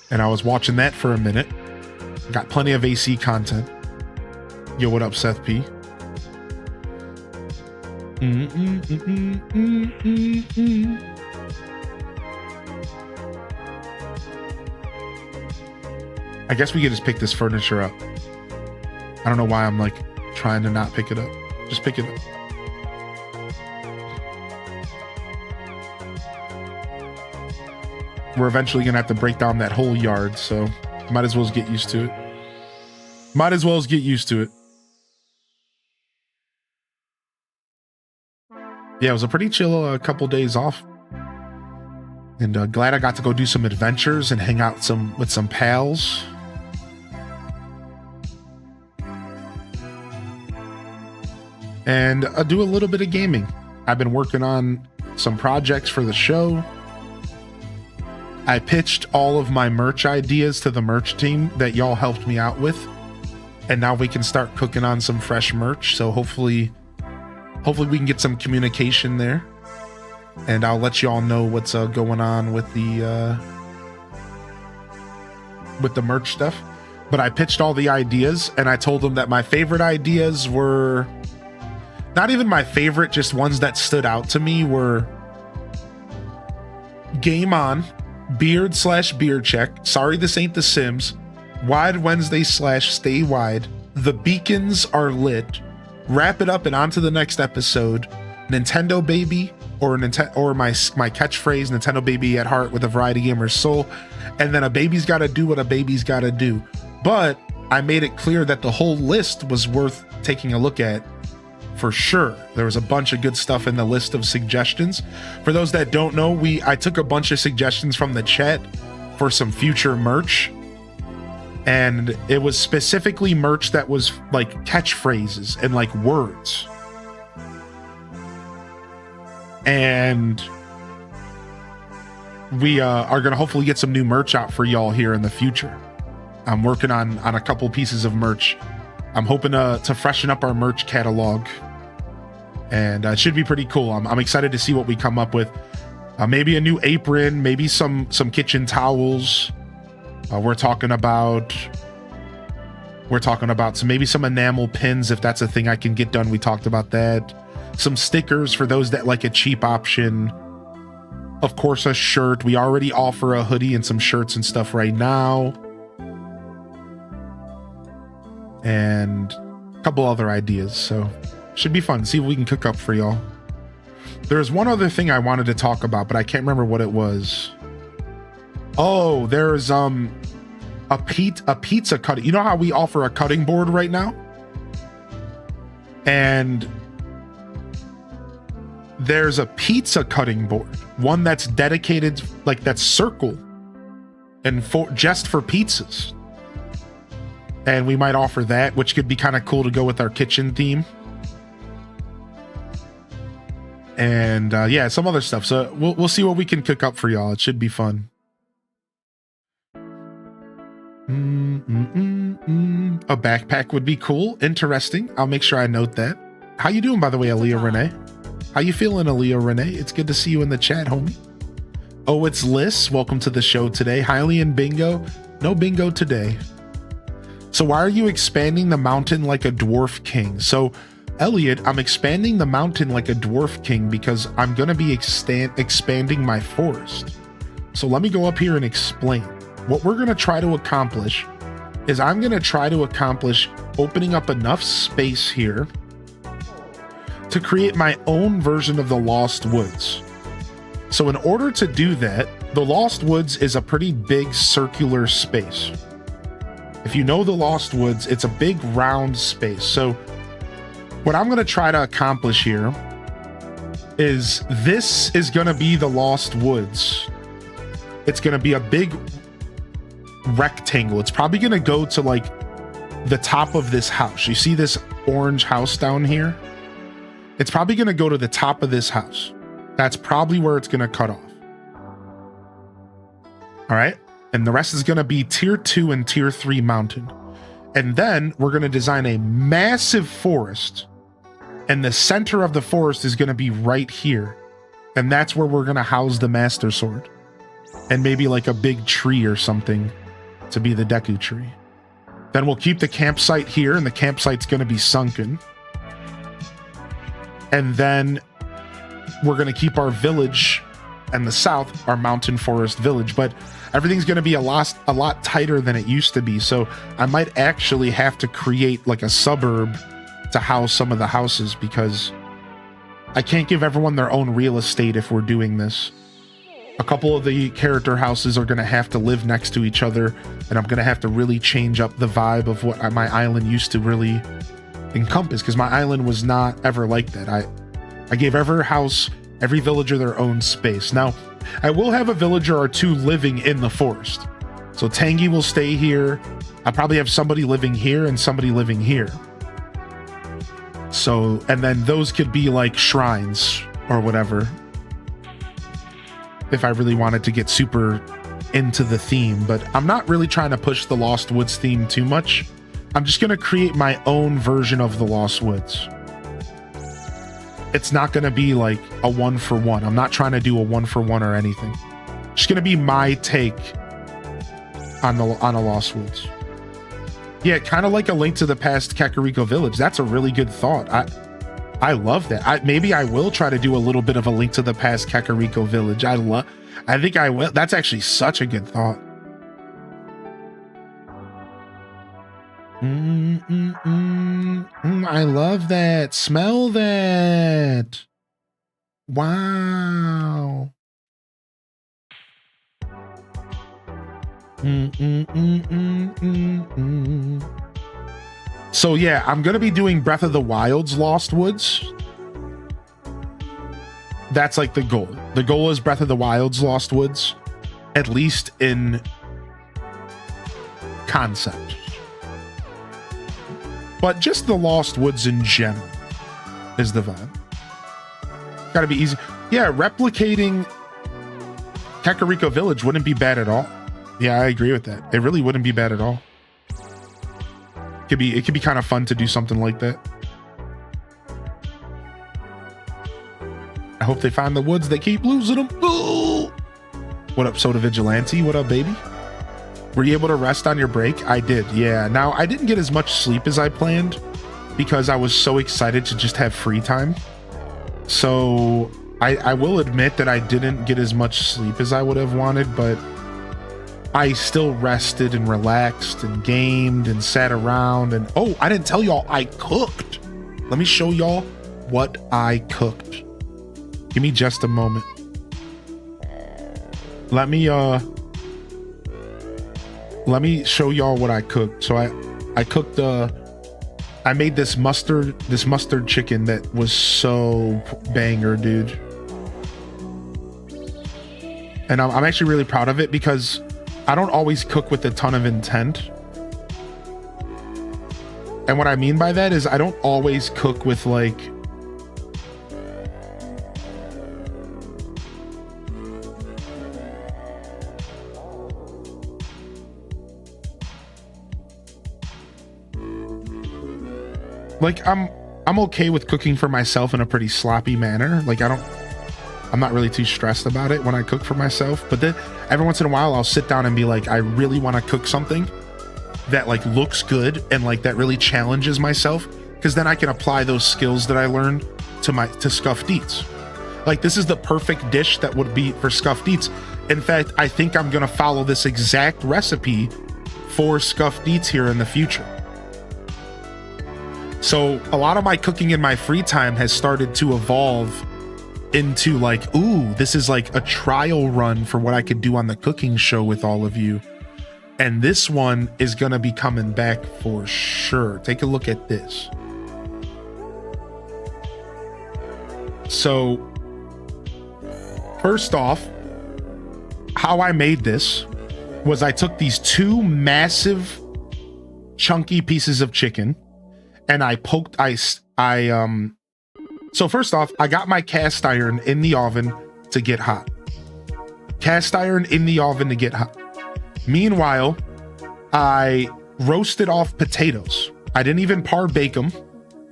And I was watching that for a minute. Got plenty of AC content. Yo, what up, Seth P? I guess we could just pick this furniture up. I don't know why I'm like trying to not pick it up. Just pick it up. We're eventually gonna have to break down that whole yard, so might as well just get used to it. Yeah, it was a pretty chill couple days off. And glad I got to go do some adventures and hang out with some pals. And do a little bit of gaming. I've been working on some projects for the show. I pitched all of my merch ideas to the merch team that y'all helped me out with. And now we can start cooking on some fresh merch. So hopefully we can get some communication there. And I'll let y'all know what's going on with the merch stuff. But I pitched all the ideas and I told them that my favorite ideas were not even my favorite, just ones that stood out to me were Game On, Beard/Beard Check, Sorry This Ain't The Sims, Wide Wednesday / Stay Wide, The Beacons Are Lit, Wrap It Up and On to the Next Episode, Nintendo Baby, or my catchphrase, Nintendo Baby at Heart with a Variety Gamer's Soul, and then a baby's gotta do what a baby's gotta do. But I made it clear that the whole list was worth taking a look at. For sure. There was a bunch of good stuff in the list of suggestions. For those that don't know, I took a bunch of suggestions from the chat for some future merch. And it was specifically merch that was like catchphrases and like words. And we are going to hopefully get some new merch out for y'all here in the future. I'm working on a couple pieces of merch. I'm hoping to freshen up our merch catalog. And it should be pretty cool. I'm excited to see what we come up with. Maybe a new apron, maybe some kitchen towels. We're talking about maybe some enamel pins if that's a thing I can get done. We talked about that. Some stickers for those that like a cheap option. Of course, a shirt. We already offer a hoodie and some shirts and stuff right now. And a couple other ideas. So should be fun. See what we can cook up for y'all. There's one other thing I wanted to talk about, but I can't remember what it was. Oh, there's a pizza cutting. You know how we offer a cutting board right now? And there's a pizza cutting board, one that's dedicated, like that's circle and just for pizzas. And we might offer that, which could be kind of cool to go with our kitchen theme. And yeah, some other stuff. So we'll see what we can cook up for y'all. It should be fun. A backpack would be cool. Interesting. I'll make sure I note that. How you doing, by the way, Aaliyah Renee? How you feeling, Aaliyah Renee? It's good to see you in the chat, homie. Oh, it's Liz. Welcome to the show today. Hylian bingo. No bingo today. So why are you expanding the mountain like a dwarf king? So Elliot, I'm expanding the mountain like a dwarf king because I'm going to be expanding my forest. So let me go up here and explain. What we're going to try to accomplish is I'm going to try to accomplish opening up enough space here to create my own version of the Lost Woods. So in order to do that, the Lost Woods is a pretty big circular space. If you know the Lost Woods, it's a big round space. So what I'm going to try to accomplish here is this is going to be the Lost Woods. It's going to be a big rectangle. It's probably going to go to like the top of this house. You see this orange house down here? It's probably going to go to the top of this house. That's probably where it's going to cut off. All right. And the rest is going to be tier 2 and tier 3 mountain. And then we're going to design a massive forest. And the center of the forest is going to be right here. And that's where we're going to house the Master Sword. And maybe like a big tree or something to be the Deku tree. Then we'll keep the campsite here, and the campsite's going to be sunken. And then we're going to keep our village and the south, our mountain forest village. But everything's going to be a lot tighter than it used to be. So I might actually have to create like a suburb to house some of the houses, because I can't give everyone their own real estate if we're doing this. A couple of the character houses are going to have to live next to each other, and I'm going to have to really change up the vibe of what my island used to really encompass, because my island was not ever like that. I gave every house, every villager their own space. Now, I will have a villager or two living in the forest. So Tangy will stay here. I'll probably have somebody living here and somebody living here. So, and then those could be like shrines or whatever, if I really wanted to get super into the theme. But I'm not really trying to push the Lost Woods theme too much. I'm just going to create my own version of the Lost Woods. It's not going to be like a 1-for-1. I'm not trying to do a 1-for-1 or anything. It's just going to be my take on a Lost Woods. Yeah, kind of like a Link to the Past Kakariko Village. That's a really good thought. I love that. Maybe I will try to do a little bit of a Link to the Past Kakariko Village. I think I will. That's actually such a good thought. I love that. Smell that. Wow. So yeah, I'm gonna be doing Breath of the Wild's Lost Woods. That's like the goal. The goal is Breath of the Wild's Lost Woods, at least in concept. But just the Lost Woods in general is the vibe. Gotta be easy. Yeah, replicating Kakariko Village wouldn't be bad at all. Yeah, I agree with that. It really wouldn't be bad at all. It could be kind of fun to do something like that. I hope they find the woods. They keep losing them. Ooh! What up, Soda Vigilante? What up, baby? Were you able to rest on your break? I did, yeah. Now, I didn't get as much sleep as I planned because I was so excited to just have free time. So I will admit that I didn't get as much sleep as I would have wanted, but I still rested and relaxed and gamed and sat around. And oh, I didn't tell y'all I cooked. Let me show y'all what I cooked. Give me just a moment. Let me show y'all what I cooked. So I cooked I made this mustard chicken that was so banger, dude. And I'm actually really proud of it because I don't always cook with a ton of intent. And what I mean by that is I don't always cook with like I'm okay with cooking for myself in a pretty sloppy manner. Like I'm not really too stressed about it when I cook for myself, but then every once in a while I'll sit down and be like, I really want to cook something that like looks good and like that really challenges myself, because then I can apply those skills that I learned to Scuffed Eats. Like this is the perfect dish that would be for Scuffed Eats. In fact, I think I'm gonna follow this exact recipe for Scuffed Eats here in the future. So a lot of my cooking in my free time has started to evolve into like, ooh, this is like a trial run for what I could do on the cooking show with all of you. And this one is going to be coming back for sure. Take a look at this. So first off, how I made this was I took these two massive chunky pieces of chicken and I poked so first off, I got my cast iron in the oven to get hot. Cast iron in the oven to get hot. Meanwhile, I roasted off potatoes. I didn't even par bake them.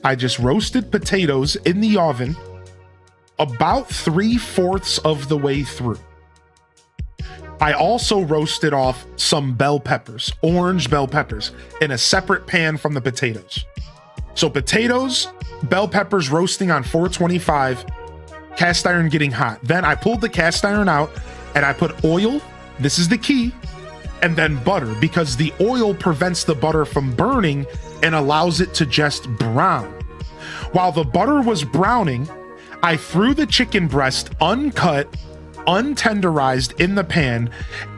I just roasted potatoes in the oven about 3/4 of the way through. I also roasted off some bell peppers, orange bell peppers, in a separate pan from the potatoes. So potatoes, bell peppers roasting on 425, cast iron getting hot. Then I pulled the cast iron out and I put oil, this is the key, and then butter, because the oil prevents the butter from burning and allows it to just brown. While the butter was browning, I threw the chicken breast uncut, untenderized in the pan,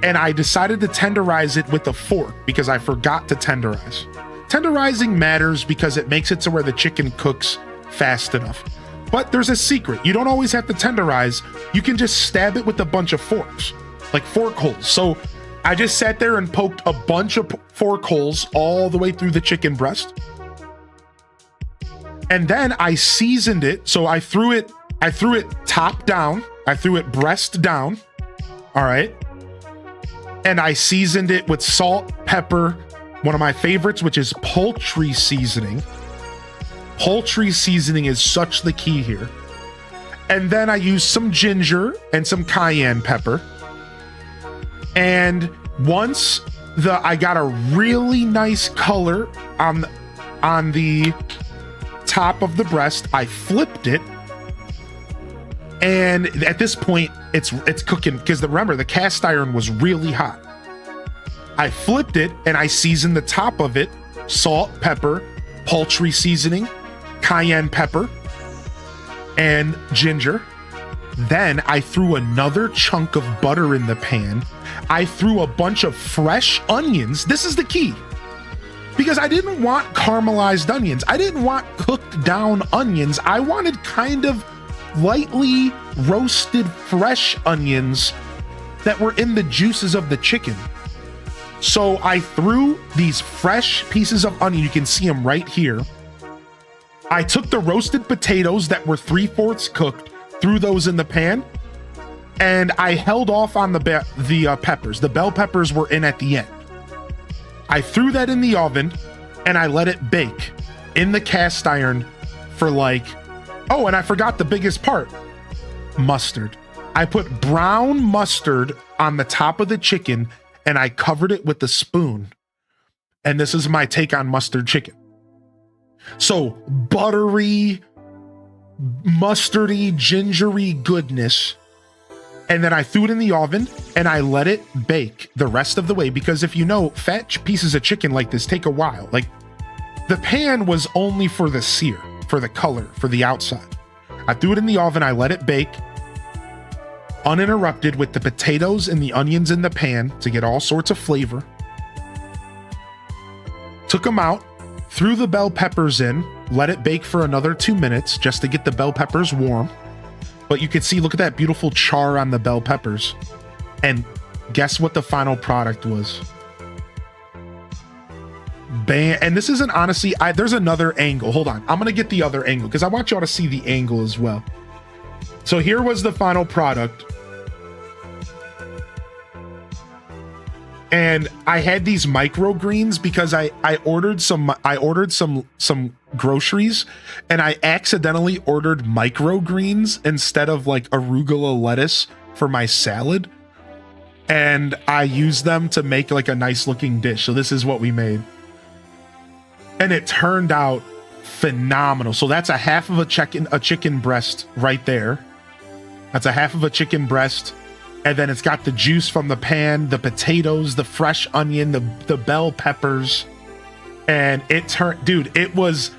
and I decided to tenderize it with a fork because I forgot to tenderize. Tenderizing matters because it makes it to where the chicken cooks fast enough. But there's a secret. You don't always have to tenderize. You can just stab it with a bunch of forks, like fork holes. So I just sat there and poked a bunch of fork holes all the way through the chicken breast. And then I seasoned it. So I threw it top down. I threw it breast down. All right. And I seasoned it with salt, pepper, one of my favorites, which is poultry seasoning. Poultry seasoning is such the key here. And then I used some ginger and some cayenne pepper. And once I got a really nice color on the top of the breast, I flipped it. And at this point, it's cooking, because remember, the cast iron was really hot. I flipped it and I seasoned the top of it, salt, pepper, poultry seasoning, cayenne pepper, and ginger. Then I threw another chunk of butter in the pan. I threw a bunch of fresh onions. This is the key, because I didn't want caramelized onions. I didn't want cooked down onions. I wanted kind of lightly roasted fresh onions that were in the juices of the chicken. So I threw these fresh pieces of onion. You can see them right here. I took the roasted potatoes that were 3/4 cooked, threw those in the pan, and I held off on the peppers. The bell peppers were in at the end. I threw that in the oven and I let it bake in the cast iron for oh, and I forgot the biggest part, mustard. I put brown mustard on the top of the chicken and I covered it with a spoon. And this is my take on mustard chicken. So buttery, mustardy, gingery goodness. And then I threw it in the oven and I let it bake the rest of the way, because if you know, fat pieces of chicken like this take a while. Like, the pan was only for the sear, for the color, for the outside. I threw it in the oven, I let it bake uninterrupted with the potatoes and the onions in the pan to get all sorts of flavor. Took them out, threw the bell peppers in, let it bake for another 2 minutes just to get the bell peppers warm. But you can see, look at that beautiful char on the bell peppers. And guess what the final product was? Bam. And this isn't, honestly, there's another angle. Hold on. I'm going to get the other angle because I want y'all to see the angle as well. So here was the final product. And I had these microgreens because I ordered some groceries and I accidentally ordered microgreens instead of like arugula lettuce for my salad. And I used them to make like a nice looking dish. So this is what we made. And it turned out phenomenal. So that's a half of a chicken breast right there. That's a half of a chicken breast. And then it's got the juice from the pan, the potatoes, the fresh onion, the bell peppers. And it turned, dude, it was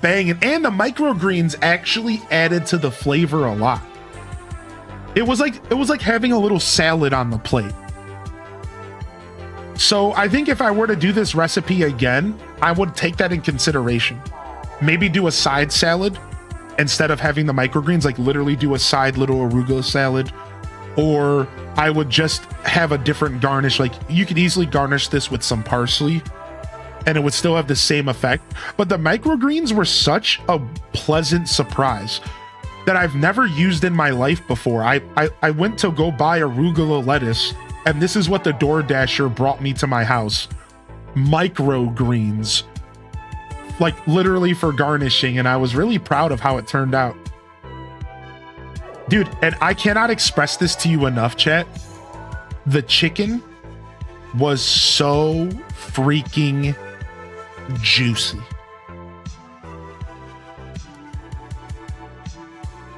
banging. And the microgreens actually added to the flavor a lot. It was like having a little salad on the plate. So I think if I were to do this recipe again, I would take that in consideration. Maybe do a side salad instead of having the microgreens, like literally do a side little arugula salad. Or I would just have a different garnish. Like, you could easily garnish this with some parsley and it would still have the same effect. But the microgreens were such a pleasant surprise that I've never used in my life before. I went to go buy arugula lettuce And this is what the DoorDasher brought me to my house. Microgreens. Like literally for garnishing, and I was really proud of how it turned out. Dude, and I cannot express this to you enough, chat. The chicken was so freaking juicy.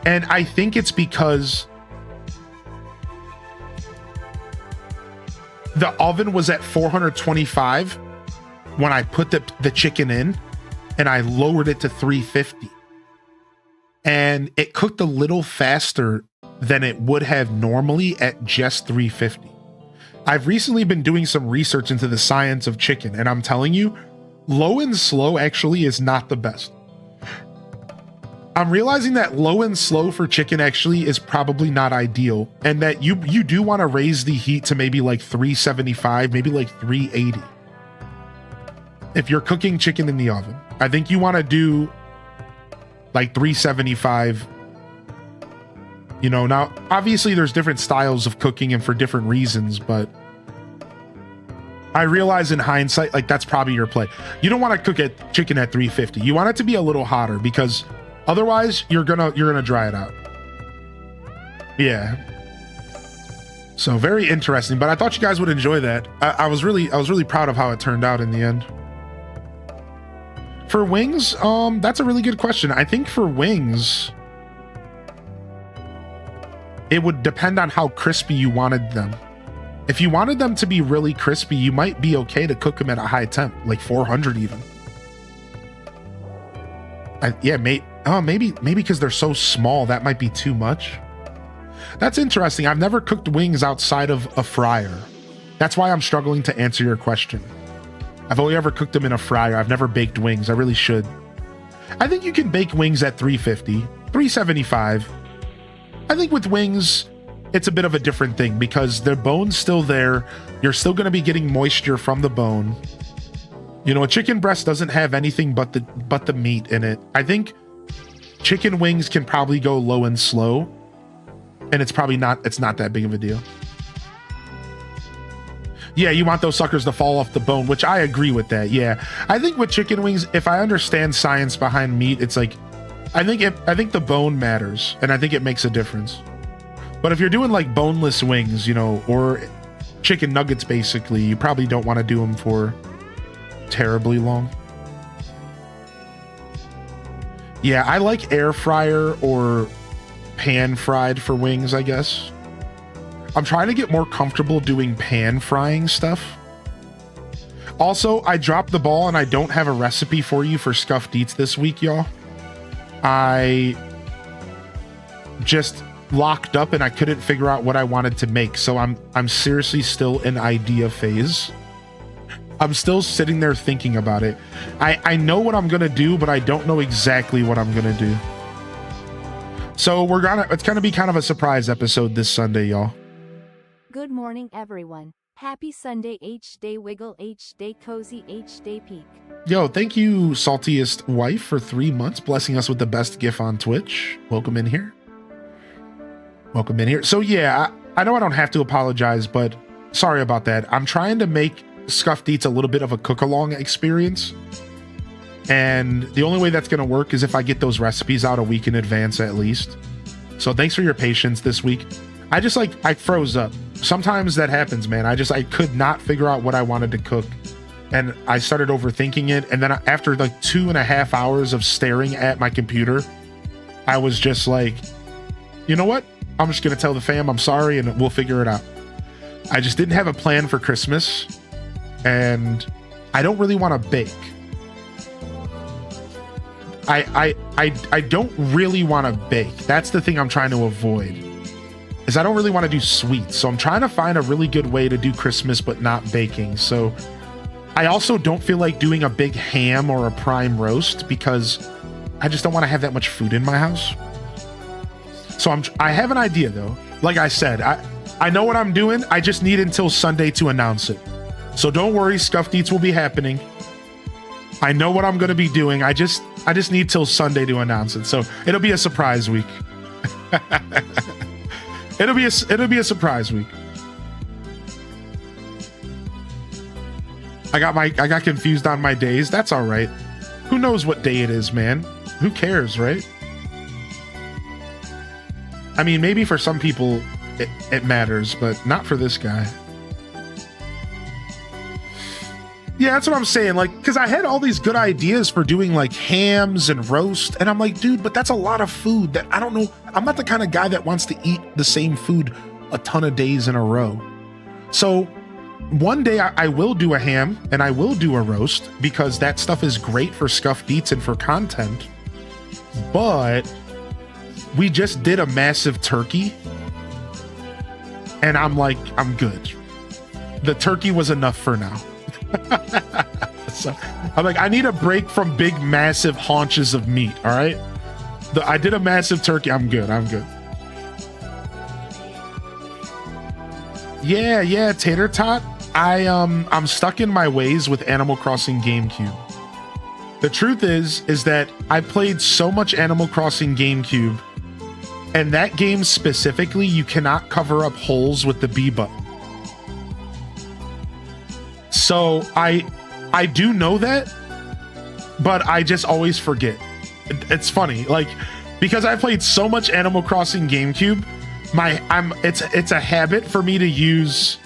And I think it's because the oven was at 425 when I put the chicken in, and I lowered it to 350. And it cooked a little faster than it would have normally at just 350. I've recently been doing some research into the science of chicken, and I'm telling you, low and slow actually is not the best. I'm realizing that low and slow for chicken actually is probably not ideal, and that you do want to raise the heat to maybe like 375, maybe like 380. If you're cooking chicken in the oven, I think you want to do like 375. You know, now obviously there's different styles of cooking and for different reasons, but I realize in hindsight, like that's probably your play. You don't want to cook chicken at 350. You want it to be a little hotter because otherwise you're gonna dry it out. Yeah. So very interesting, but I thought you guys would enjoy that. I was really proud of how it turned out in the end. For wings, that's a really good question. I think for wings, it would depend on how crispy you wanted them. If you wanted them to be really crispy, you might be okay to cook them at a high temp, like 400 even. Maybe because they're so small, that might be too much. That's interesting. I've never cooked wings outside of a fryer. That's why I'm struggling to answer your question. I've only ever cooked them in a fryer. I've never baked wings. I really should. I think you can bake wings at 350, 375. I think with wings, it's a bit of a different thing because the bone's still there. You're still going to be getting moisture from the bone. You know, a chicken breast doesn't have anything but the meat in it. I think chicken wings can probably go low and slow, and it's not that big of a deal. Yeah, you want those suckers to fall off the bone, which I agree with that. Yeah, I think with chicken wings, if I understand science behind meat, it's like, I think the bone matters, and I think it makes a difference. But if you're doing like boneless wings, you know, or chicken nuggets, basically, you probably don't want to do them for terribly long. Yeah, I like air fryer or pan fried for wings, I guess. I'm trying to get more comfortable doing pan frying stuff. Also, I dropped the ball and I don't have a recipe for you for scuffed eats this week, y'all. I just locked up and I couldn't figure out what I wanted to make. So I'm seriously still in idea phase. I'm still sitting there thinking about it. I know what I'm gonna do, but I don't know exactly what I'm gonna do. So it's gonna be kind of a surprise episode this Sunday, y'all. Good morning, everyone. Happy Sunday, H-Day Wiggle, H-Day Cozy, H-Day Peak. Yo, thank you, Saltiest Wife, for 3 months, blessing us with the best GIF on Twitch. Welcome in here. Welcome in here. So yeah, I know I don't have to apologize, but sorry about that. I'm trying to make Scuffed Eats a little bit of a cook-along experience. And the only way that's going to work is if I get those recipes out a week in advance at least. So thanks for your patience this week. I froze up. Sometimes that happens, man. I could not figure out what I wanted to cook. And I started overthinking it. And then after like 2.5 hours of staring at my computer, I was just like, you know what? I'm just going to tell the fam I'm sorry and we'll figure it out. I just didn't have a plan for Christmas. And I don't really want to bake. I don't really want to bake. That's the thing I'm trying to avoid. Is I don't really want to do sweets. So I'm trying to find a really good way to do Christmas but not baking. So I also don't feel like doing a big ham or a prime roast because I just don't want to have that much food in my house. So I have an idea though. Like I said, I know what I'm doing. I just need until Sunday to announce it. So don't worry, Scuffed Eats will be happening. I know what I'm going to be doing. I just need till Sunday to announce it. So it'll be a surprise week. It'll be a surprise week. I got confused on my days. That's all right. Who knows what day it is, man? Who cares, right? I mean, maybe for some people it matters, but not for this guy. Yeah, that's what I'm saying. Like, because I had all these good ideas for doing like hams and roast, and I'm like, dude, but that's a lot of food that I don't know. I'm not the kind of guy that wants to eat the same food a ton of days in a row. So one day I will do a ham and I will do a roast because that stuff is great for scuffed eats and for content. But we just did a massive turkey and I'm like, I'm good. The turkey was enough for now. So I'm like, I need a break from big, massive haunches of meat. All right. I did a massive turkey. I'm good. I'm good. Yeah, Tater Tot. I'm stuck in my ways with Animal Crossing GameCube. The truth is that I played so much Animal Crossing GameCube, and that game specifically, you cannot cover up holes with the B button. So I do know that, but I just always forget. It's funny, like, because I played so much Animal Crossing GameCube, it's a habit for me to use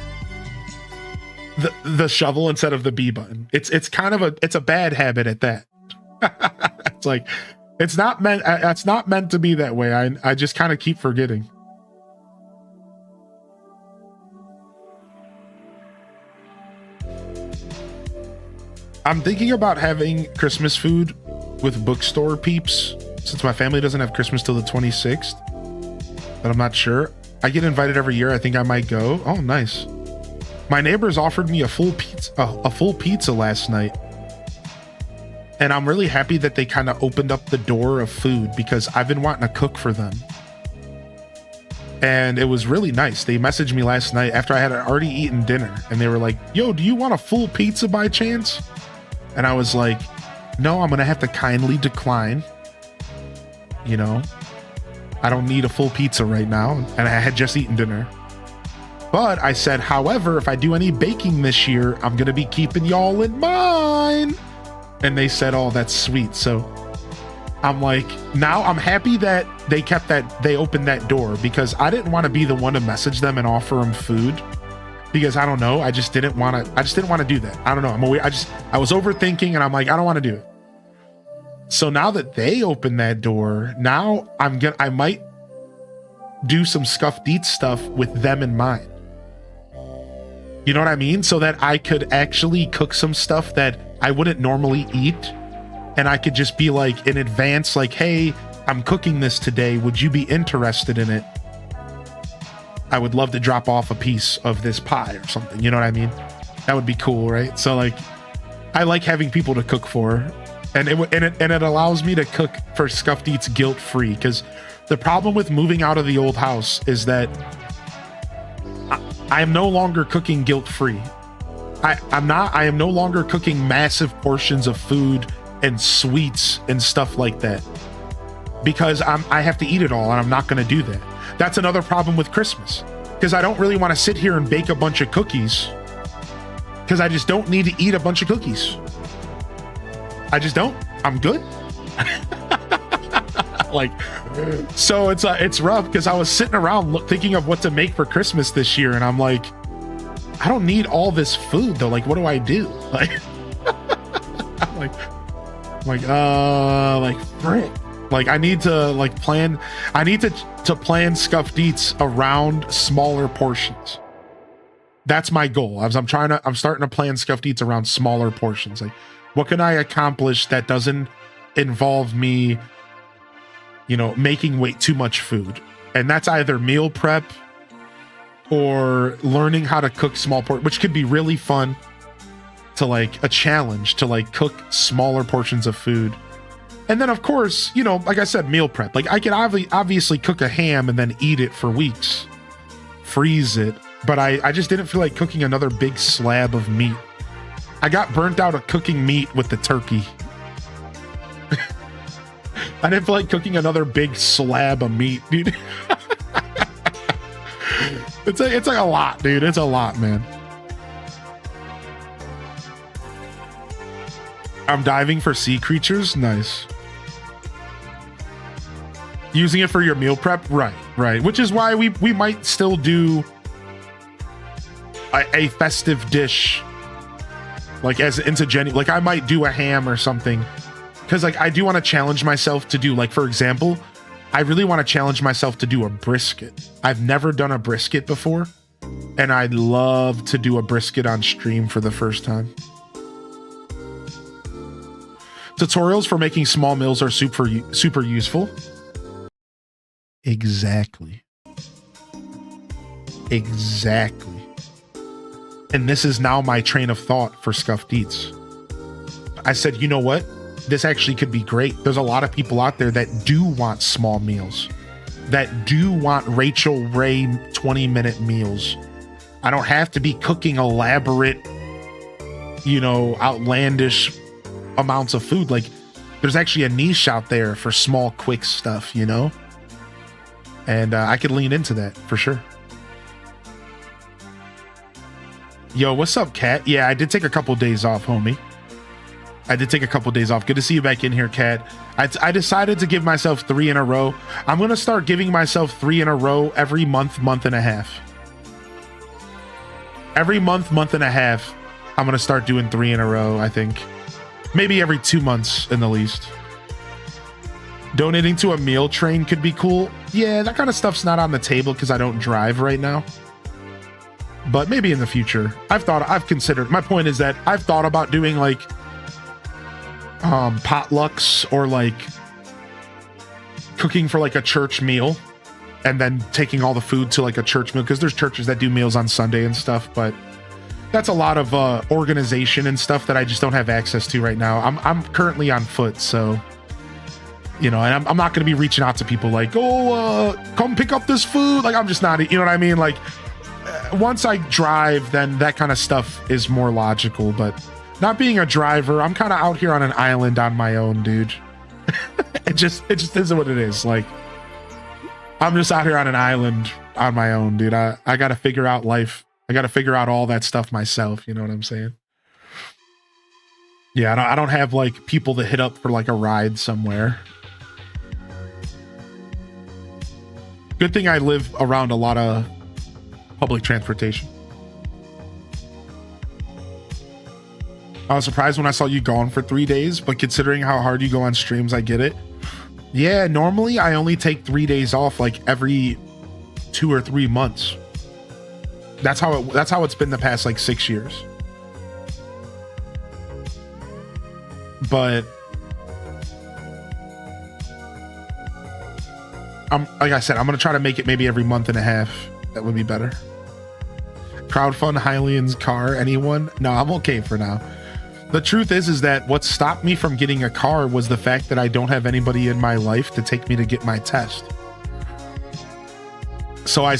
the shovel instead of the B button. It's kind of a bad habit at that. It's like it's not meant to be that way. I just kind of keep forgetting. I'm thinking about having Christmas food with bookstore peeps since my family doesn't have Christmas till the 26th, but I'm not sure. I get invited every year. I think I might go. Oh, nice. My neighbors offered me a full pizza last night. And I'm really happy that they kind of opened up the door of food because I've been wanting to cook for them. And it was really nice. They messaged me last night after I had already eaten dinner and they were like, yo, do you want a full pizza by chance? And I was like, no, I'm going to have to kindly decline. You know, I don't need a full pizza right now. And I had just eaten dinner. But I said, however, if I do any baking this year, I'm going to be keeping y'all in mind. And they said, oh, that's sweet. So I'm like, now I'm happy that they opened that door because I didn't want to be the one to message them and offer them food. Because I don't know, I just didn't want to do that. I don't know. I was overthinking and I'm like, I don't want to do it. So now that they opened that door, now I might do some scuffed eats stuff with them in mind. You know what I mean? So that I could actually cook some stuff that I wouldn't normally eat. And I could just be like in advance, like, hey, I'm cooking this today. Would you be interested in it? I would love to drop off a piece of this pie or something. You know what I mean? That would be cool, right? So like, I like having people to cook for, and it allows me to cook for Scuffed Eats guilt-free. Because the problem with moving out of the old house is that I am no longer cooking guilt-free. I am no longer cooking massive portions of food and sweets and stuff like that because I have to eat it all, and I'm not going to do that. That's another problem with Christmas because I don't really want to sit here and bake a bunch of cookies because I just don't need to eat a bunch of cookies. I just don't. I'm good. Like, so it's rough because I was sitting around thinking of what to make for Christmas this year, and I'm like, I don't need all this food though. Like, what do I do? Like, like frick. Like, I need to plan Scuffed Eats around smaller portions. That's my goal. I'm starting to plan Scuffed Eats around smaller portions. Like, what can I accomplish that doesn't involve me, you know, making way too much food? And that's either meal prep or learning how to cook small portions, which could be really fun to like a challenge to like cook smaller portions of food. And then, of course, you know, like I said, meal prep. Like, I could obviously cook a ham and then eat it for weeks, freeze it. But I just didn't feel like cooking another big slab of meat. I got burnt out of cooking meat with the turkey. I didn't feel like cooking another big slab of meat, dude. It's like a lot, dude. It's a lot, man. I'm diving for sea creatures. Nice. Using it for your meal prep. Right. Which is why we might still do a festive dish, like as into Jenny. Like I might do a ham or something, because like I do want to challenge myself to do, like, for example, I really want to challenge myself to do a brisket. I've never done a brisket before, and I'd love to do a brisket on stream for the first time. Tutorials for making small meals are super useful. Exactly. And this is now my train of thought for Scuffed Eats. I said, you know what? This actually could be great. There's a lot of people out there that do want small meals, that do want Rachel Ray 20-minute meals. I don't have to be cooking elaborate, outlandish amounts of food. Like, there's actually a niche out there for small, quick stuff, and I could lean into that for sure. Yo, what's up, Kat? Yeah, I did take a couple days off, homie. I did take a couple days off. Good to see you back in here, Kat. I decided to give myself 3 in a row. I'm going to start giving myself 3 in a row every month, month and a half. Every month, month and a half, I'm going to start doing 3 in a row, I think. Maybe every 2 months in the least. Donating to a meal train could be cool. Yeah, that kind of stuff's not on the table because I don't drive right now. But maybe in the future. I've considered, my point is that I've thought about doing like potlucks, or like cooking for like a church meal and then taking all the food to like a church meal, because there's churches that do meals on Sunday and stuff, but that's a lot of organization and stuff that I just don't have access to right now. I'm currently on foot, so and I'm not going to be reaching out to people like, come pick up this food. Like, I'm just not, you know what I mean? Like, once I drive, then that kind of stuff is more logical. But not being a driver, I'm kind of out here on an island on my own, dude. it just is what it is. Like, I'm just out here on an island on my own, dude. I got to figure out life. I got to figure out all that stuff myself. You know what I'm saying? Yeah, I don't have like people to hit up for like a ride somewhere. Good thing I live around a lot of public transportation. I was surprised when I saw you gone for 3 days, but considering how hard you go on streams, I get it. Yeah, normally I only take 3 days off like every 2 or 3 months. That's how it's been the past like 6 years. But like I said, I'm gonna try to make it maybe every month and a half. That would be better. Crowdfund Hylian's car, anyone? No, I'm okay for now. The truth is that what stopped me from getting a car was the fact that I don't have anybody in my life to take me to get my test. So I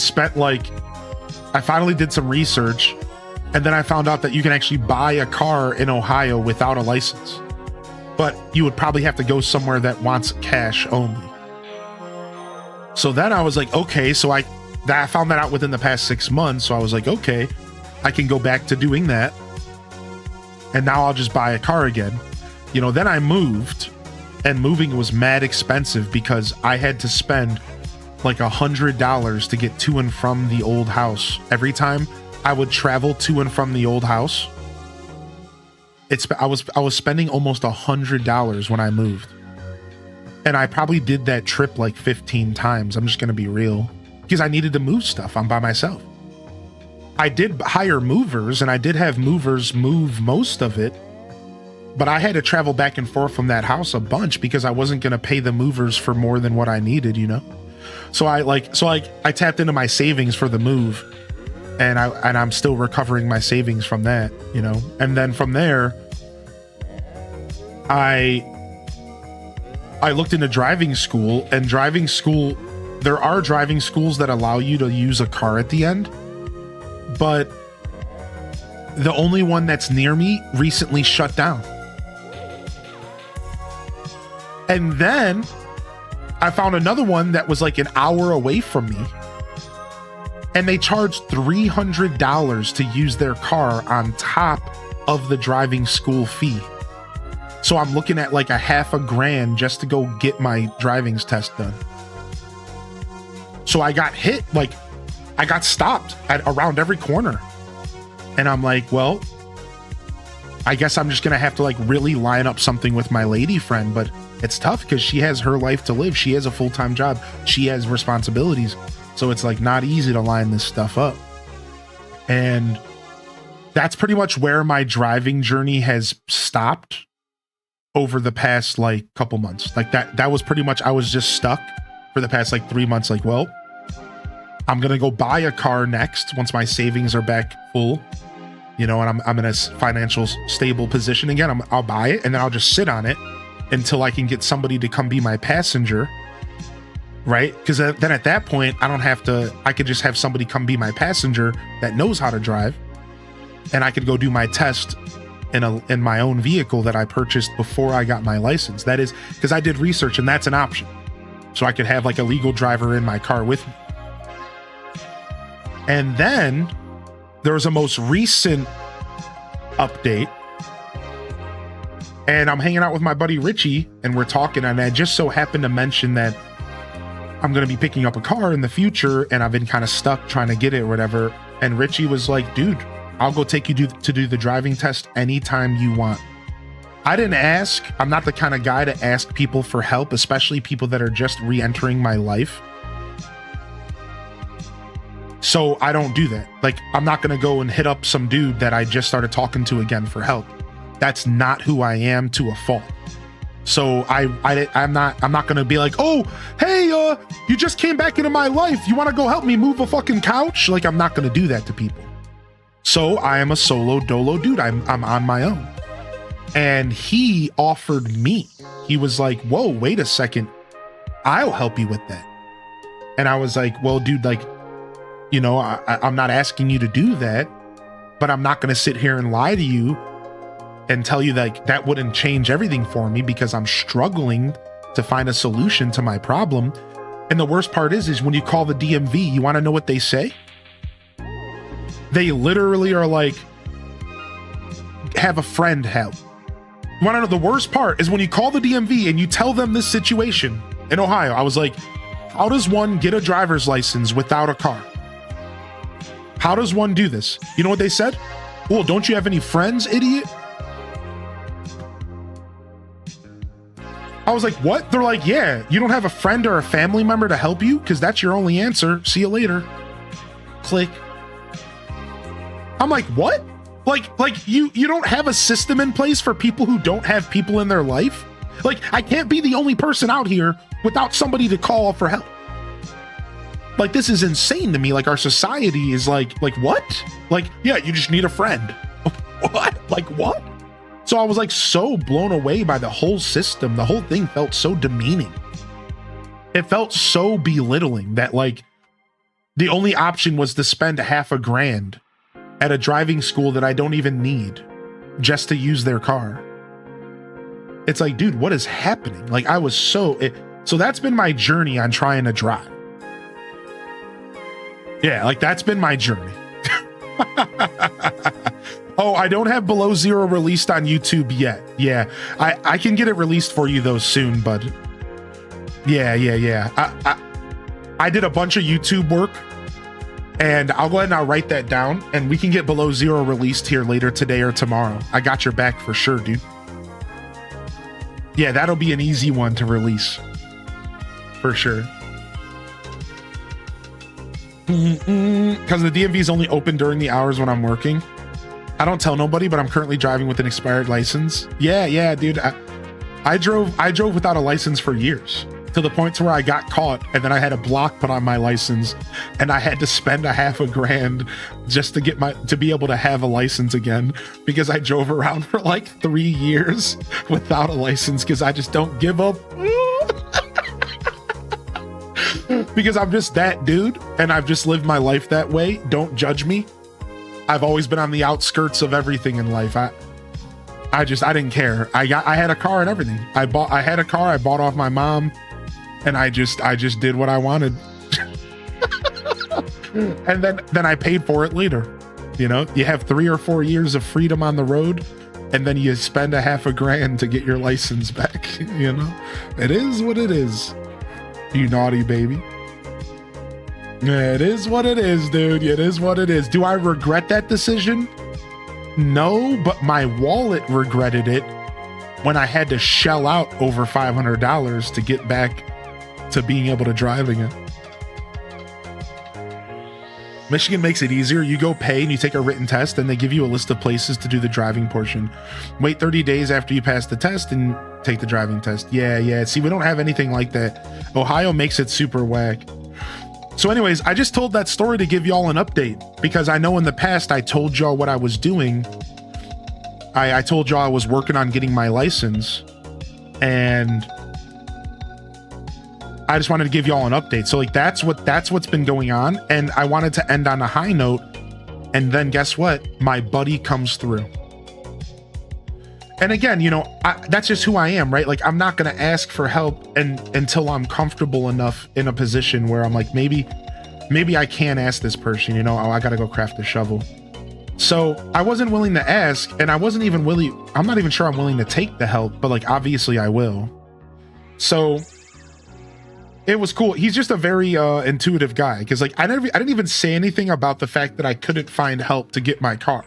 finally did some research, and then I found out that you can actually buy a car in Ohio without a license, but you would probably have to go somewhere that wants cash only. So then I was like, okay, so I found that out within the past 6 months. So I was like, okay, I can go back to doing that. And now I'll just buy a car again. Then I moved, and moving was mad expensive because I had to spend like $100 to get to and from the old house. Every time I would travel to and from the old house, I was spending almost $100 when I moved. And I probably did that trip like 15 times. I'm just going to be real, because I needed to move stuff. I'm by myself. I did hire movers, and I did have movers move most of it, but I had to travel back and forth from that house a bunch because I wasn't going to pay the movers for more than what I needed, So I tapped into my savings for the move, and I'm still recovering my savings from that, And then from there, I looked into driving school, and there are driving schools that allow you to use a car at the end, but the only one that's near me recently shut down. And then I found another one that was like an hour away from me, and they charged $300 to use their car on top of the driving school fee. So I'm looking at like a $500 just to go get my driving test done. So I got hit, like I got stopped at around every corner. And I'm like, well, I guess I'm just gonna have to like really line up something with my lady friend, but it's tough because she has her life to live. She has a full-time job. She has responsibilities. So it's like not easy to line this stuff up. And that's pretty much where my driving journey has stopped over the past like couple months. Like that was pretty much, I was just stuck for the past like 3 months. Like, well, I'm going to go buy a car next once my savings are back full, you know, and I'm in a financial stable position again. I'll buy it and then I'll just sit on it until I can get somebody to come be my passenger. Right? Because then at that point, I don't have to, I could just have somebody come be my passenger that knows how to drive. And I could go do my test in my own vehicle that I purchased before I got my license. That is because I did research and that's an option. So I could have like a legal driver in my car with me. And then there was a most recent update. And I'm hanging out with my buddy Richie and we're talking, and I just so happened to mention that I'm going to be picking up a car in the future and I've been kind of stuck trying to get it or whatever. And Richie was like, dude, I'll go take you to do the driving test anytime you want. I didn't ask. I'm not the kind of guy to ask people for help, especially people that are just re-entering my life. So I don't do that. Like, I'm not going to go and hit up some dude that I just started talking to again for help. That's not who I am to a fault. So I'm not going to be like, oh, hey, you just came back into my life. You want to go help me move a fucking couch? Like, I'm not going to do that to people. So I am a solo dolo dude. I'm on my own. And he offered me, he was like, whoa, wait a second. I'll help you with that. And I was like, well, dude, like, you know, I'm not asking you to do that, but I'm not going to sit here and lie to you and tell you that wouldn't change everything for me because I'm struggling to find a solution to my problem. And the worst part is when you call the DMV, you want to know what they say? They literally are like, have a friend help. You want to know the worst part is when you call the DMV and you tell them this situation in Ohio. I was like, how does one get a driver's license without a car? How does one do this? You know what they said? Well, don't you have any friends, idiot? I was like, what? They're like, yeah, you don't have a friend or a family member to help you? Because that's your only answer. See you later. Click. I'm like, what? Like you don't have a system in place for people who don't have people in their life? Like, I can't be the only person out here without somebody to call for help. Like, this is insane to me. Like, our society is like what? Like, yeah, you just need a friend. What? Like, what? So I was like so blown away by the whole system. The whole thing felt so demeaning. It felt so belittling that like the only option was to spend $500 at a driving school that I don't even need just to use their car. It's like, dude, what is happening? Like, I was so that's been my journey on trying to drive. Yeah, like that's been my journey. Oh, I don't have Below Zero released on YouTube yet. Yeah, I can get it released for you though soon, bud. Yeah. I did a bunch of YouTube work, and I'll go ahead and I'll write that down, and we can get Below Zero released here later today or tomorrow. I got your back for sure, dude. Yeah, that'll be an easy one to release. For sure. Because the DMV is only open during the hours when I'm working. I don't tell nobody, but I'm currently driving with an expired license. Yeah, dude. I drove without a license for years, to the point to where I got caught, and then I had a block put on my license, and I had to spend $500 just to be able to have a license again, because I drove around for like 3 years without a license because I just don't give up. Because I'm just that dude, and I've just lived my life that way. Don't judge me. I've always been on the outskirts of everything in life. I didn't care. I had a car and everything. I had a car I bought off my mom, and I just did what I wanted. And then I paid for it later. You know, you have 3 or 4 years of freedom on the road, and then you spend a half a grand to get your license back. You know, it is what it is. You naughty baby. It is what it is, dude. It is what it is. Do I regret that decision? No, but my wallet regretted it when I had to shell out over $500 to get back to being able to drive again. Michigan makes it easier. You go pay and you take a written test, and they give you a list of places to do the driving portion. Wait 30 days after you pass the test and take the driving test. Yeah. See, we don't have anything like that. Ohio makes it super whack. So anyways, I just told that story to give y'all an update, because I know in the past I told y'all what I was doing. I told y'all I was working on getting my license, and I just wanted to give y'all an update. So like that's what's been going on, and I wanted to end on a high note. And then guess what? My buddy comes through. And again, you know, that's just who I am, right? Like, I'm not going to ask for help until I'm comfortable enough in a position where I'm like, maybe I can ask this person, you know, oh, I got to go craft a shovel. So I wasn't willing to ask, and I'm not even sure I'm willing to take the help, but like, obviously I will. So it was cool. He's just a very intuitive guy, because like, I didn't even say anything about the fact that I couldn't find help to get my car.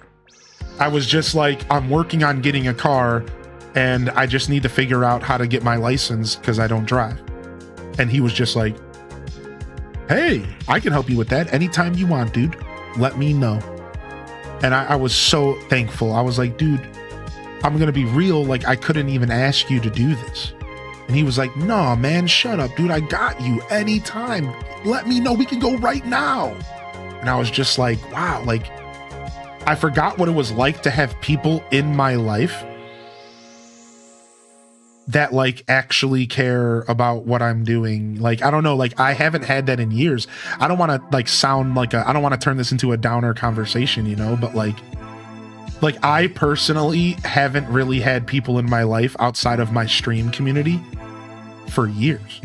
I was just like, I'm working on getting a car, and I just need to figure out how to get my license because I don't drive. And he was just like, hey, I can help you with that anytime you want, dude. Let me know. And I was so thankful. I was like, dude, I'm going to be real. Like, I couldn't even ask you to do this. And he was like, no, man, shut up, dude. I got you anytime. Let me know. We can go right now. And I was just like, wow, like, I forgot what it was like to have people in my life that like actually care about what I'm doing. Like, I don't know, like I haven't had that in years. I don't want to like sound like I don't want to turn this into a downer conversation, you know, but like I personally haven't really had people in my life outside of my stream community for years.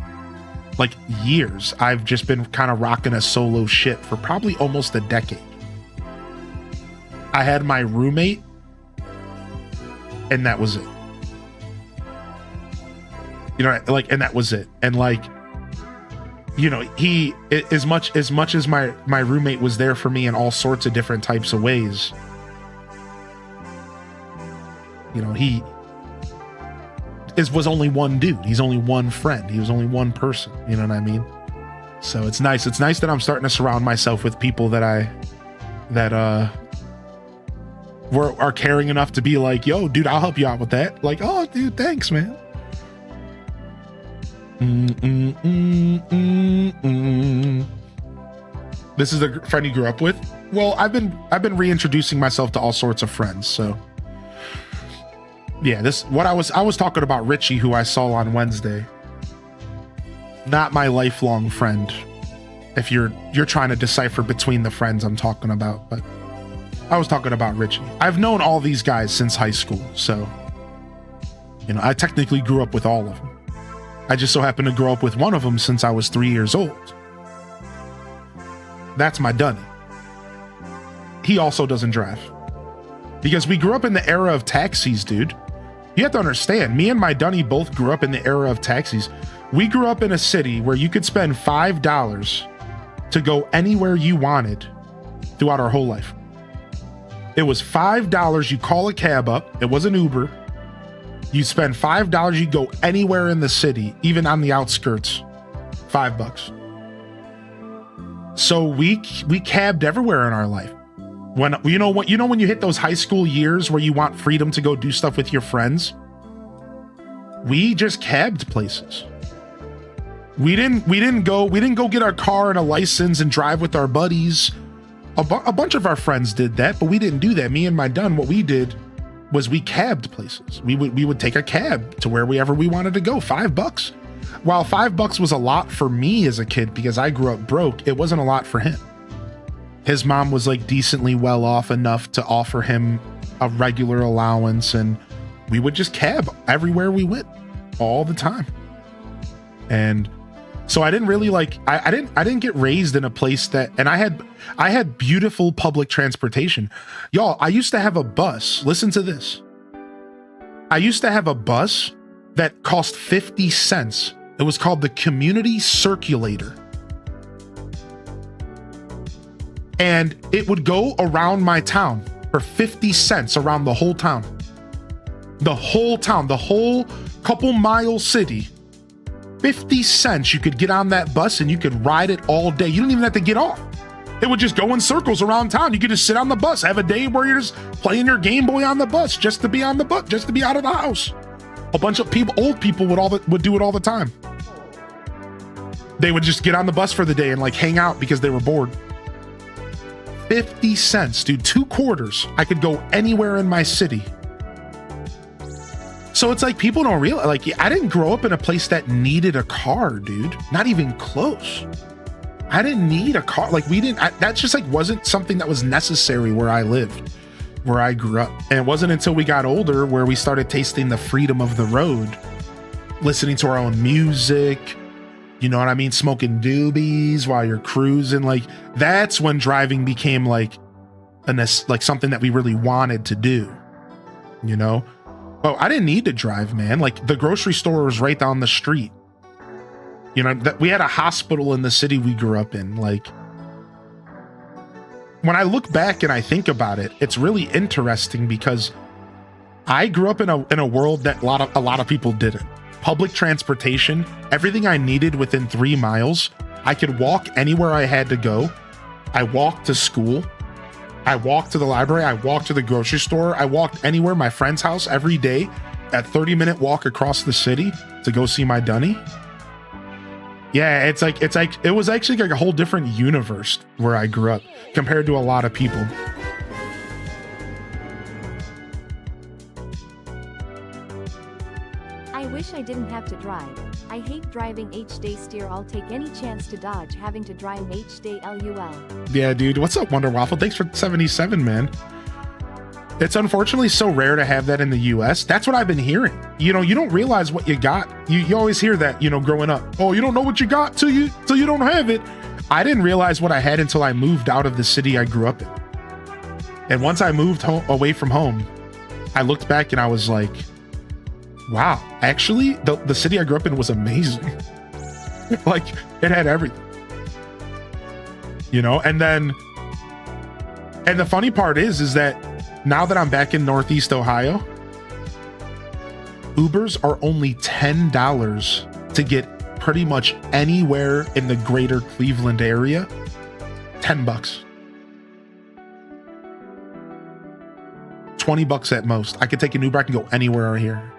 Like years. I've just been kind of rocking a solo shit for probably almost a decade. I had my roommate, and that was it. You know, like, and that was it. And like, you know, he, as much as my roommate was there for me in all sorts of different types of ways, you know, he was only one dude. He's only one friend. He was only one person. You know what I mean? So it's nice. It's nice that I'm starting to surround myself with people that are caring enough to be like, yo, dude, I'll help you out with that. Like, oh, dude, thanks, man. This is the friend you grew up with. Well, I've been reintroducing myself to all sorts of friends. So yeah, I was talking about Richie, who I saw on Wednesday. Not my lifelong friend. If you're trying to decipher between the friends I'm talking about, but I was talking about Richie. I've known all these guys since high school, so, you know, I technically grew up with all of them. I just so happened to grow up with one of them since I was 3 years old. That's my Dunny. He also doesn't drive. Because we grew up in the era of taxis, dude. You have to understand, me and my Dunny both grew up in the era of taxis. We grew up in a city where you could spend $5 to go anywhere you wanted throughout our whole life. It was $5. You call a cab up. It wasn't Uber. You spend $5. You go anywhere in the city, even on the outskirts. $5. So we cabbed everywhere in our life. When when you hit those high school years where you want freedom to go do stuff with your friends, we just cabbed places. We didn't go get our car and a license and drive with our buddies. A bunch of our friends did that, but we didn't do that. Me and my Dun, what we did was we cabbed places. We would take a cab to wherever we wanted to go. $5. While $5 was a lot for me as a kid because I grew up broke, it wasn't a lot for him. His mom was like decently well off enough to offer him a regular allowance, and we would just cab everywhere we went all the time. And So I didn't really like, I didn't get raised in a place that, and I had beautiful public transportation. Y'all, I used to have a bus. Listen to this. I used to have a bus that cost 50 cents. It was called the Community Circulator. And it would go around my town for 50 cents around the whole town. The whole town, the whole couple mile city. 50 cents, you could get on that bus and you could ride it all day. You didn't even have to get off. It would just go in circles around town. You could just sit on the bus, have a day where you're just playing your Game Boy on the bus just to be on the bus, just to be out of the house. A bunch of people, old people would do it all the time. They would just get on the bus for the day and like hang out because they were bored. 50 cents, dude, 2 quarters. I could go anywhere in my city. So it's like people don't realize, like, I didn't grow up in a place that needed a car, dude. Not even close. I didn't need a car. Like that just like wasn't something that was necessary where I lived, where I grew up. And it wasn't until we got older where we started tasting the freedom of the road, listening to our own music, you know what I mean? Smoking doobies while you're cruising. Like that's when driving became like something that we really wanted to do, you know? But I didn't need to drive, man. Like the grocery store was right down the street. You know, that we had a hospital in the city we grew up in. Like when I look back and I think about it, it's really interesting because I grew up in a world that a lot of people didn't. Public transportation, everything I needed within 3 miles. I could walk anywhere I had to go. I walked to school. I walked to the library. I walked to the grocery store. I walked anywhere, my friend's house every day, at 30-minute walk across the city to go see my Dunny. Yeah, it was actually like a whole different universe where I grew up compared to a lot of people. I wish I didn't have to drive. I hate driving H-Day steer. I'll take any chance to dodge having to drive H-Day LUL. Yeah, dude. What's up, Wonder Waffle? Thanks for 77, man. It's unfortunately so rare to have that in the US. That's what I've been hearing. You know, you don't realize what you got. You always hear that, you know, growing up. Oh, you don't know what you got till you don't have it. I didn't realize what I had until I moved out of the city I grew up in. And once I moved away from home, I looked back and I was like, wow, actually, the city I grew up in was amazing. Like, it had everything. You know, and the funny part is that now that I'm back in Northeast Ohio, Ubers are only $10 to get pretty much anywhere in the greater Cleveland area. $10. $20 at most. I could take an Uber, I can go anywhere here.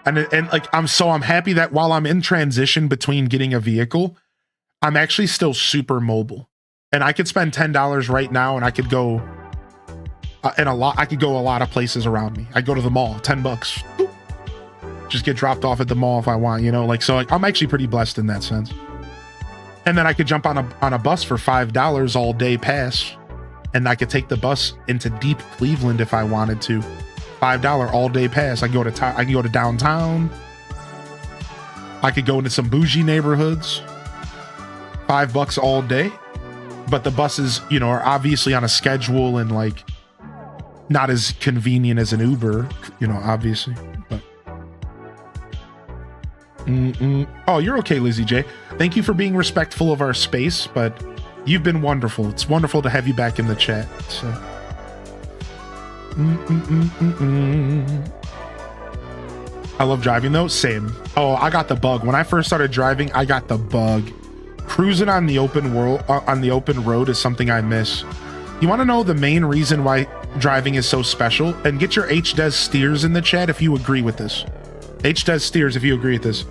And like I'm happy that while I'm in transition between getting a vehicle, I'm actually still super mobile. And I could spend $10 right now and I could go I could go a lot of places around me. I go to the mall, $10. Boop. Just get dropped off at the mall if I want, you know, like, so like I'm actually pretty blessed in that sense. And then I could jump on a bus for $5 all day pass, and I could take the bus into deep Cleveland if I wanted to. $5 all day pass. I can go to downtown. I could go into some bougie neighborhoods. $5 all day. But the buses, you know, are obviously on a schedule and like not as convenient as an Uber, you know, obviously. But oh, you're okay, Lizzie J. Thank you for being respectful of our space, but you've been wonderful. It's wonderful to have you back in the chat. So I love driving though. Same. Oh, I got the bug. When I first started driving, I got the bug. Cruising on the open road is something I miss. You want to know the main reason why driving is so special? And get your HDes steers in the chat if you agree with this. HDes steers if you agree with this.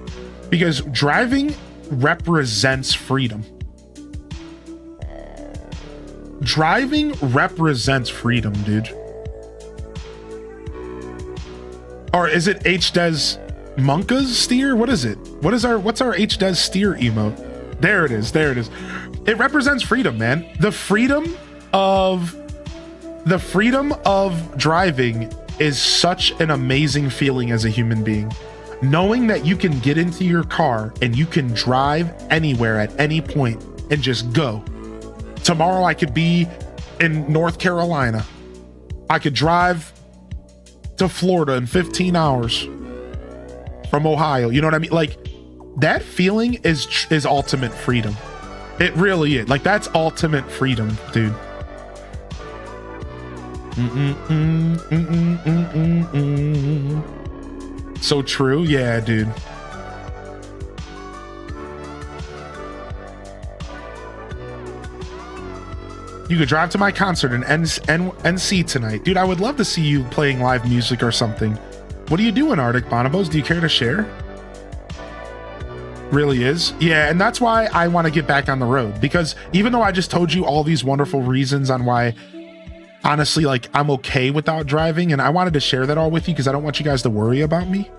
Because driving represents freedom. Driving represents freedom, dude. Or is it HDes Monka's steer? What is it? What's our HDes steer emote? There it is. There it is. It represents freedom, man. The freedom of driving is such an amazing feeling as a human being. knowing that you can get into your car and you can drive anywhere at any point and just go. Tomorrow I could be in North Carolina. I could drive to Florida in 15 hours from Ohio. You know what I mean? Like, that feeling is ultimate freedom. It really is. Like, that's ultimate freedom, dude. So true. Yeah, dude. You could drive to my concert in NC tonight. Dude, I would love to see you playing live music or something. What are you doing, Arctic Bonobos? Do you care to share? Really is. Yeah, and that's why I want to get back on the road. Because even though I just told you all these wonderful reasons on why, honestly, like, I'm okay without driving, and I wanted to share that all with you because I don't want you guys to worry about me.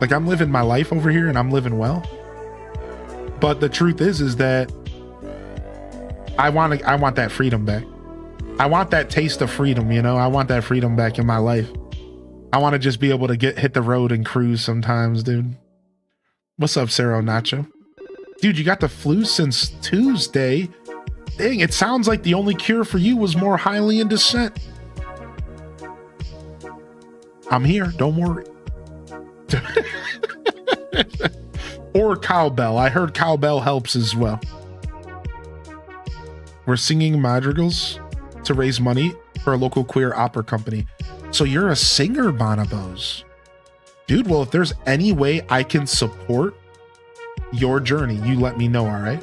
Like, I'm living my life over here and I'm living well. But the truth is that I want that freedom back. I want that taste of freedom, you know? I want that freedom back in my life. I want to just be able to hit the road and cruise sometimes, dude. What's up, Sarah Nacho? Dude, you got the flu since Tuesday. Dang, it sounds like the only cure for you was more HylianDescent. I'm here, don't worry. Or cowbell. I heard cowbell helps as well. We're singing madrigals to raise money for a local queer opera company. So you're a singer, Bonobos. Dude, well, if there's any way I can support your journey, you let me know, all right?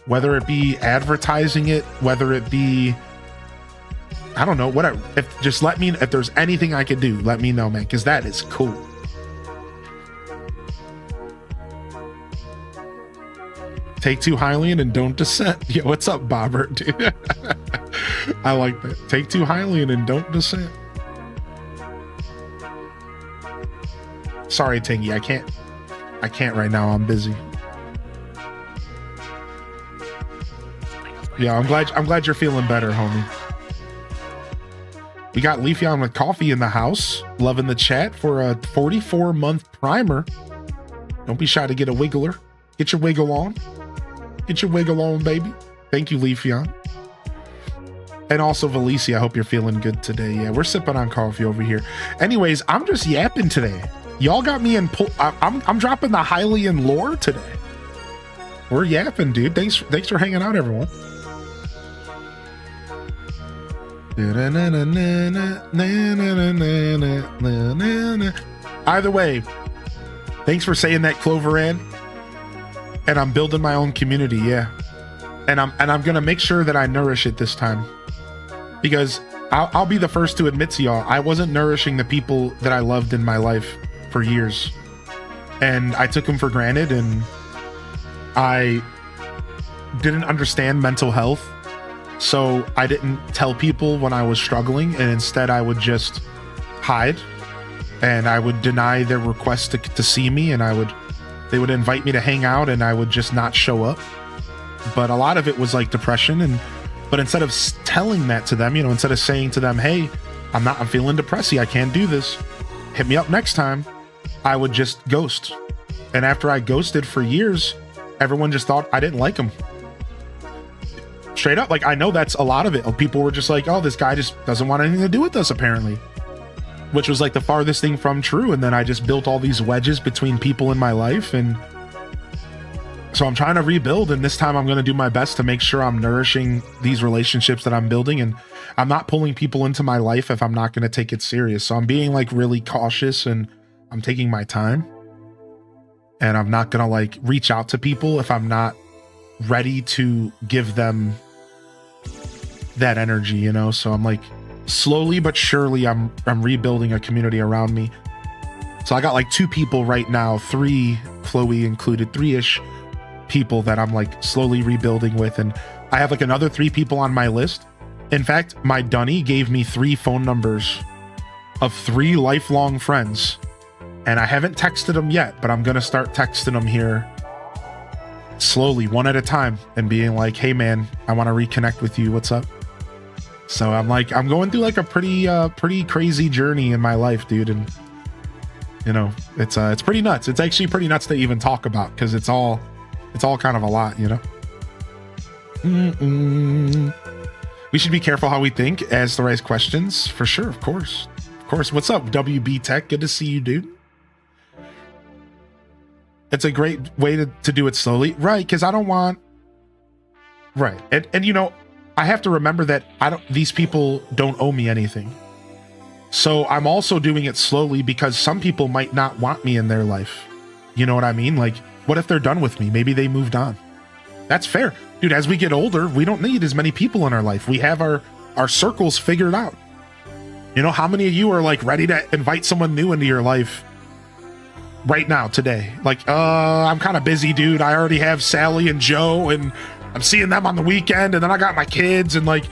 Whether it be advertising it, whether it be, I don't know, whatever. Just let me, if there's anything I could do, let me know, man, because that is cool. Take two Hylian and don't descent. Yo, what's up, Bobber, dude? I like that. Take two Hylian and don't descent. Sorry, Tingy, I can't right now. I'm busy. Yeah, I'm glad you're feeling better, homie. We got Leafy on with coffee in the house. Loving the chat for a 44-month primer. Don't be shy to get a wiggler. Get your wiggle on. Get your wiggle on, baby. Thank you, Leafeon. And also, Valicia, I hope you're feeling good today. Yeah, we're sipping on coffee over here. Anyways, I'm just yapping today. Y'all got me in I'm dropping the Hylian lore today. We're yapping, dude. Thanks for hanging out, everyone. Either way, thanks for saying that, Clover Ann. And I'm building my own community, yeah. And I'm gonna make sure that I nourish it this time, because I'll be the first to admit to y'all, I wasn't nourishing the people that I loved in my life for years, and I took them for granted, and I didn't understand mental health, so I didn't tell people when I was struggling, and instead I would just hide, and I would deny their requests to see me, and they would invite me to hang out, and I would just not show up. But a lot of it was like depression, but instead of telling that to them, you know, instead of saying to them, hey, I'm feeling depressy, I can't do this, hit me up next time, I would just ghost. And after I ghosted for years, everyone just thought I didn't like them. Straight up, like, I know that's a lot of it. People were just like, oh, this guy just doesn't want anything to do with us, apparently. Which was like the farthest thing from true. And then I just built all these wedges between people in my life. And so I'm trying to rebuild. And this time I'm going to do my best to make sure I'm nourishing these relationships that I'm building. And I'm not pulling people into my life if I'm not going to take it serious. So I'm being like really cautious, and I'm taking my time. And I'm not going to like reach out to people if I'm not ready to give them that energy, you know? So I'm like, slowly but surely I'm rebuilding a community around me. So I got like 2 people right now, 3, Chloe included, 3-ish people that I'm like slowly rebuilding with. And I have like another 3 people on my list. In fact, my Dunny gave me 3 phone numbers of 3 lifelong friends. And I haven't texted them yet, but I'm going to start texting them here slowly, one at a time, and being like, hey man, I want to reconnect with you. What's up? So I'm going through like a pretty crazy journey in my life, dude. And You know, it's pretty nuts. It's actually pretty nuts to even talk about because it's all kind of a lot, you know. We should be careful how we think as the right questions, for sure. Of course. What's up, WB Tech? Good to see you, dude. It's a great way to do it slowly, right? Because I don't want, right? And you know, I have to remember that these people don't owe me anything. So I'm also doing it slowly because some people might not want me in their life. You know what I mean? Like, what if they're done with me? Maybe they moved on. That's fair. Dude, as we get older, we don't need as many people in our life. We have our circles figured out. You know, how many of you are like ready to invite someone new into your life right now, today? Like, I'm kind of busy, dude. I already have Sally and Joe, and I'm seeing them on the weekend, and then I got my kids, and like,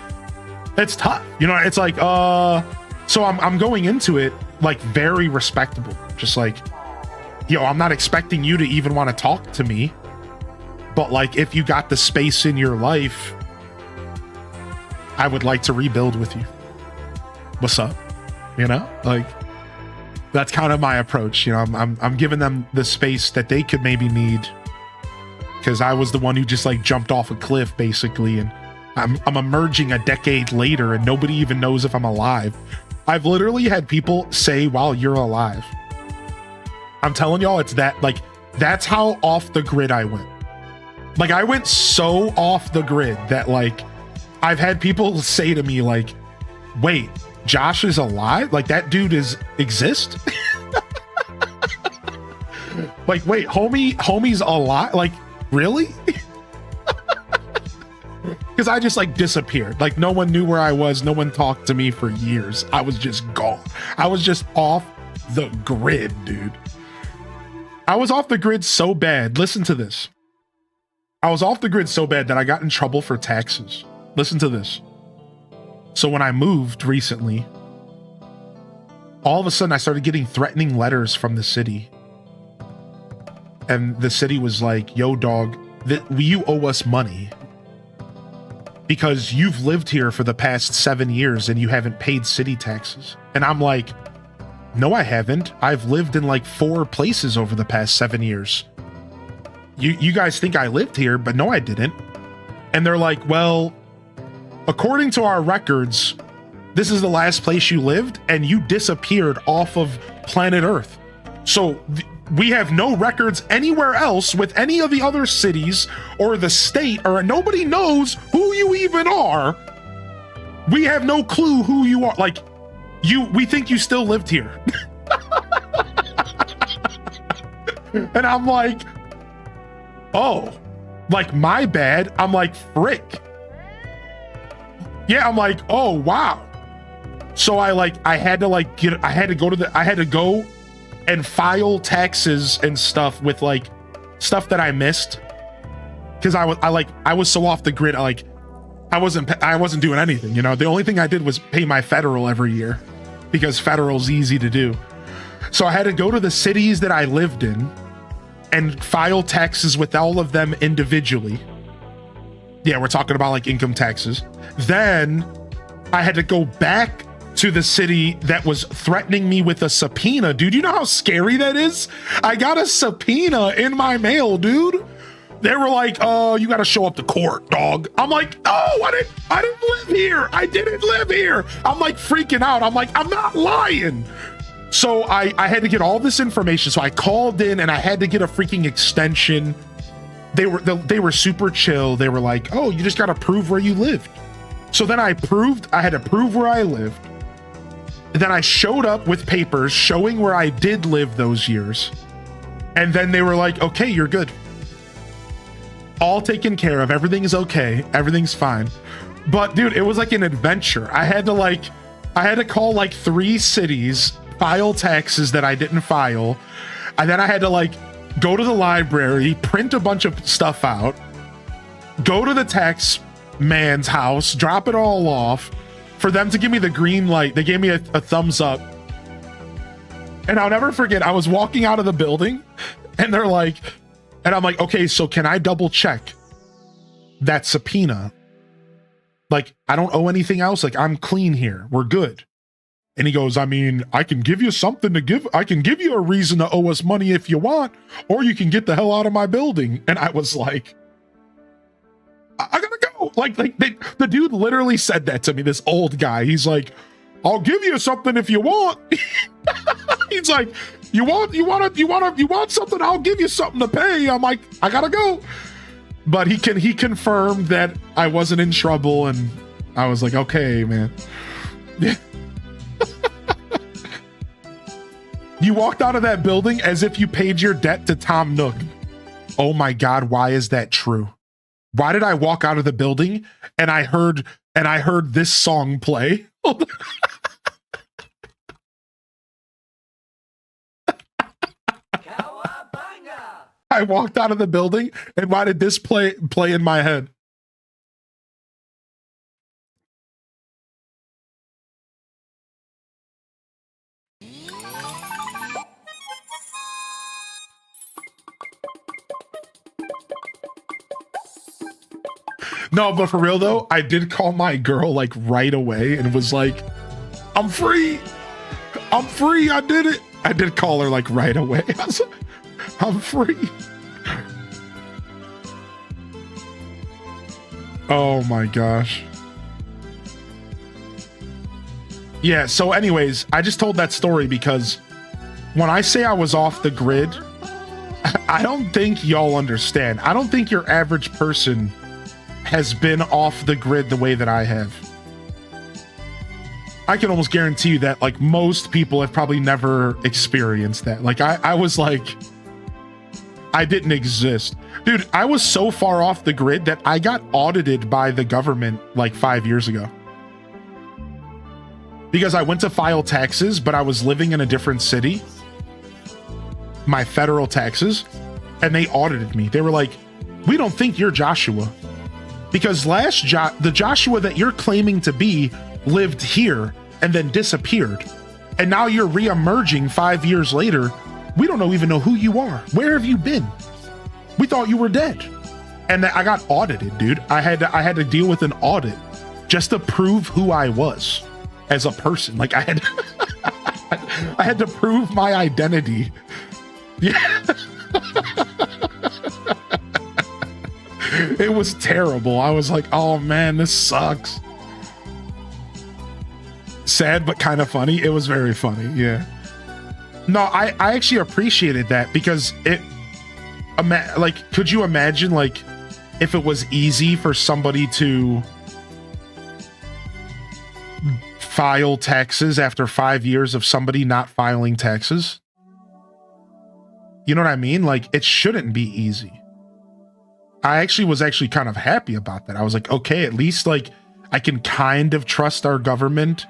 it's tough. You know, it's like, so I'm going into it like very respectable. Just like, yo, I'm not expecting you to even want to talk to me. But like, if you got the space in your life, I would like to rebuild with you. What's up? You know, like, that's kind of my approach. You know, I'm giving them the space that they could maybe need, because I was the one who just like jumped off a cliff basically, and I'm emerging a decade later and nobody even knows if I'm alive. I've literally had people say, "Wow, you're alive." I'm telling y'all, it's that, like, that's how off the grid I went. Like, I went so off the grid that like I've had people say to me like, "Wait, Josh is alive? Like, that dude exist?" Like, wait, homie's alive? Like, really? Because I just like disappeared. Like, no one knew where I was. No one talked to me for years. I was just gone. I was just off the grid, dude. I was off the grid so bad. Listen to this. I was off the grid so bad that I got in trouble for taxes. Listen to this. So when I moved recently, all of a sudden I started getting threatening letters from the city. And the city was like, "Yo, dog, you owe us money because you've lived here for the past 7 years and you haven't paid city taxes." And I'm like, "No, I haven't. I've lived in like 4 places over the past 7 years. You guys think I lived here, but no, I didn't." And they're like, "Well, according to our records, this is the last place you lived and you disappeared off of planet Earth. So we have no records anywhere else with any of the other cities or the state, or nobody knows who you even are. We have no clue who you are. Like, we think you still lived here." And I'm like, "Oh, like, my bad." I'm like, "Frick." Yeah, I'm like, "Oh, wow." So I had to go and file taxes and stuff with like stuff that I missed, because I was so off the grid. I wasn't doing anything, you know. The only thing I did was pay my federal every year, because federal's easy to do. So I had to go to the cities that I lived in and file taxes with all of them individually. Yeah, we're talking about like income taxes. Then I had to go back to the city that was threatening me with a subpoena. Dude, you know how scary that is? I got a subpoena in my mail, dude. They were like, "Oh, you got to show up to court, dog." I'm like, "No, I didn't live here. I didn't live here." I'm like freaking out. I'm like, "I'm not lying." So I had to get all this information. So I called in and I had to get a freaking extension. They were super chill. They were like, "Oh, you just got to prove where you lived." So then I had to prove where I lived. Then I showed up with papers showing where I did live those years. And then they were like, "Okay, you're good. All taken care of. Everything is okay. Everything's fine." But dude, it was like an adventure. I had to call like 3 cities, file taxes that I didn't file. And then I had to like go to the library, print a bunch of stuff out, go to the tax man's house, drop it all off, for them to give me the green light. They gave me a thumbs up. And I'll never forget, I was walking out of the building and they're like, and I'm like, "Okay, so can I double check that subpoena? Like, I don't owe anything else. Like, I'm clean here. We're good." And he goes, I mean, I can give you something to give. I can give you a reason to owe us money if you want, or you can get the hell out of my building. And I was like, I gotta go. Like the dude literally said that to me, this old guy. He's like, I'll give you something if you want. He's like, you want something? I'll give you something to pay. I'm like, I gotta go. But he confirmed that I wasn't in trouble, and I was like, okay, man. You walked out of that building as if you paid your debt to Tom Nook. Oh my God, why is that true? Why did I walk out of the building and I heard this song play? I walked out of the building and why did this play in my head? No, but for real though, I did call my girl like right away and was like, I'm free. I did it. I did call her like right away. I was like, I'm free. Oh my gosh. Yeah, so anyways, I just told that story because when I say I was off the grid, I don't think y'all understand. I don't think your average person has been off the grid the way that I have. I can almost guarantee you that like most people have probably never experienced that. Like I was like, I didn't exist. Dude, I was so far off the grid that I got audited by the government like 5 years ago. Because I went to file taxes, but I was living in a different city. My federal taxes. And they audited me. They were like, we don't think you're Joshua. Because the Joshua that you're claiming to be lived here and then disappeared. And now you're re-emerging 5 years later. We don't even know who you are. Where have you been? We thought you were dead. And I got audited, dude. I had to deal with an audit just to prove who I was as a person. Like I had to prove my identity. Yeah. It was terrible. I was like, oh man, this sucks. Sad, but kind of funny. It was very funny. Yeah. No, I actually appreciated that because could you imagine like if it was easy for somebody to file taxes after 5 years of somebody not filing taxes? You know what I mean? Like it shouldn't be easy. I was kind of happy about that. I was like, okay, at least like I can kind of trust our government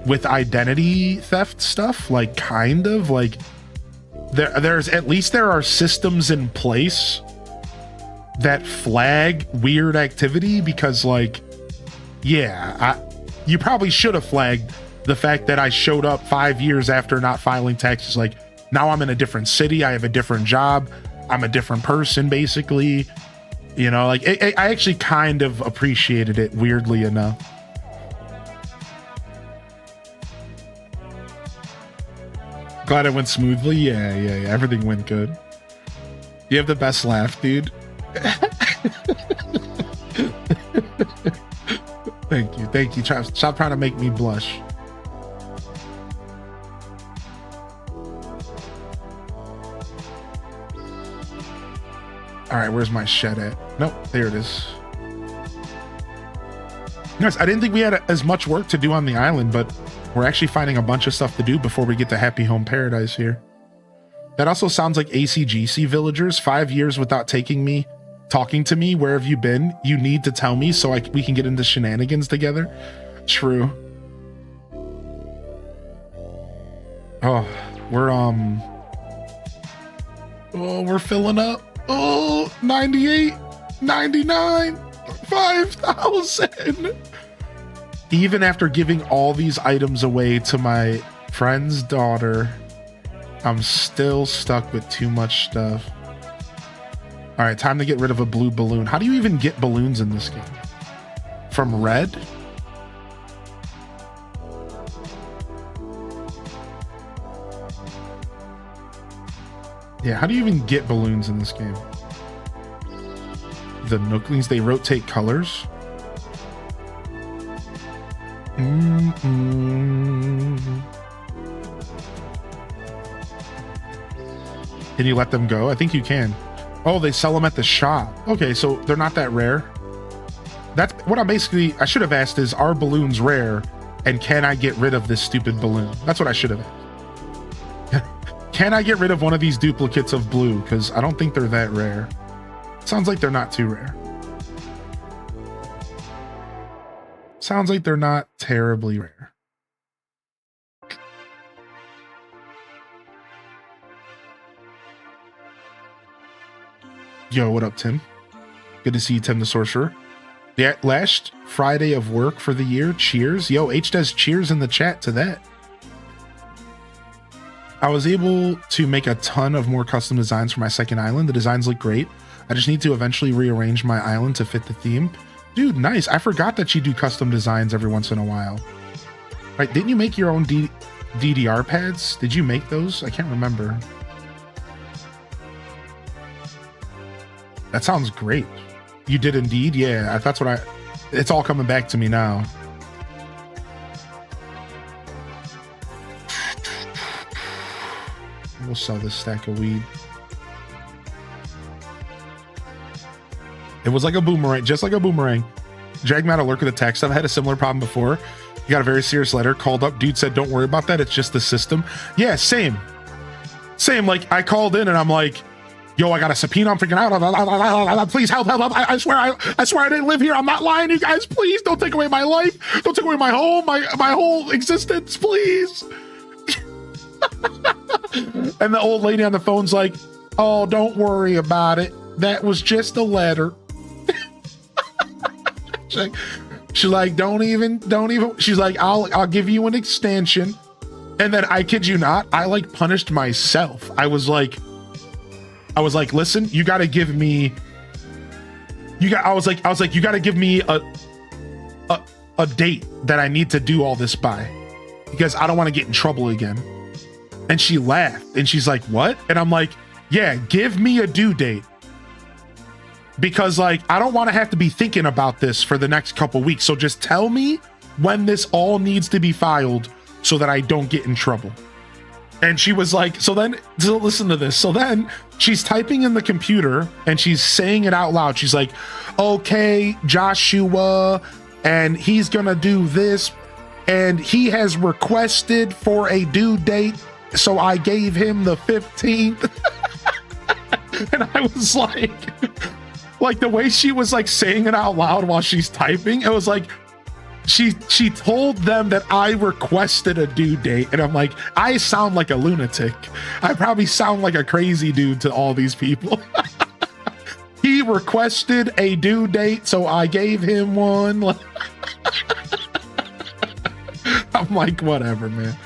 with identity theft stuff. Like kind of like there's at least there are systems in place that flag weird activity because like, yeah, you probably should have flagged the fact that I showed up 5 years after not filing taxes. Like now I'm in a different city. I have a different job. I'm a different person basically. You know, like I actually kind of appreciated it, weirdly enough. Glad it went smoothly. Yeah. Everything went good. You have the best laugh, dude. Thank you. Stop trying to make me blush. All right, where's my shed at? Nope, there it is. Guys, I didn't think we had as much work to do on the island, but we're actually finding a bunch of stuff to do before we get to Happy Home Paradise here. That also sounds like ACGC villagers. 5 years without talking to me. Where have you been? You need to tell me so we can get into shenanigans together. True. Oh, we're filling up. Oh, 98, 99, 5,000. Even after giving all these items away to my friend's daughter, I'm still stuck with too much stuff. All right, time to get rid of a blue balloon. How do you even get balloons in this game? From red? Yeah, how do you even get balloons in this game? The Nooklings, they rotate colors. Can you let them go? I think you can. Oh, they sell them at the shop. Okay, so they're not that rare. That's what I should have asked is, are balloons rare? And can I get rid of this stupid balloon? That's what I should have asked. Can I get rid of one of these duplicates of blue? Because I don't think they're that rare. Sounds like they're not too rare. Sounds like they're not terribly rare. Yo, what up, Tim? Good to see you, Tim the Sorcerer. Yeah, last Friday of work for the year. Cheers. Yo, H does cheers in the chat to that. I was able to make a ton of more custom designs for my second island. The designs look great. I just need to eventually rearrange my island to fit the theme. Dude, nice. I forgot that you do custom designs every once in a while. Right, didn't you make your own DDR pads? Did you make those? I can't remember. That sounds great. You did indeed? Yeah, that's what it's all coming back to me now. We'll sell this stack of weed. It was like a boomerang, just like a boomerang. Drag me out of Lurker the text. I've had a similar problem before. You got a very serious letter, called up. Dude said, don't worry about that. It's just the system. Yeah, same. Same, like I called in and I'm like, yo, I got a subpoena. I'm freaking out. Please help. I swear I didn't live here. I'm not lying, you guys. Please don't take away my life. Don't take away my home, my whole existence, please. And the old lady on the phone's like, oh, don't worry about it. That was just a letter. She's like, don't even. She's like, I'll give you an extension. And then I kid you not, I like punished myself. I was like, listen, you got to give me. You got to give me a date that I need to do all this by, because I don't want to get in trouble again. And she laughed and she's like, what? And I'm like, yeah, give me a due date. Because like, I don't want to have to be thinking about this for the next couple weeks. So just tell me when this all needs to be filed so that I don't get in trouble. And she was like, so listen to this. So then she's typing in the computer and she's saying it out loud. She's like, okay, Joshua, and he's going to do this. And he has requested for a due date. So I gave him the 15th. And I was like the way she was like saying it out loud while she's typing, it was like she told them that I requested a due date. And I'm like, I sound like a lunatic. I probably sound like a crazy dude to all these people. He requested a due date, so I gave him one. I'm like, whatever, man.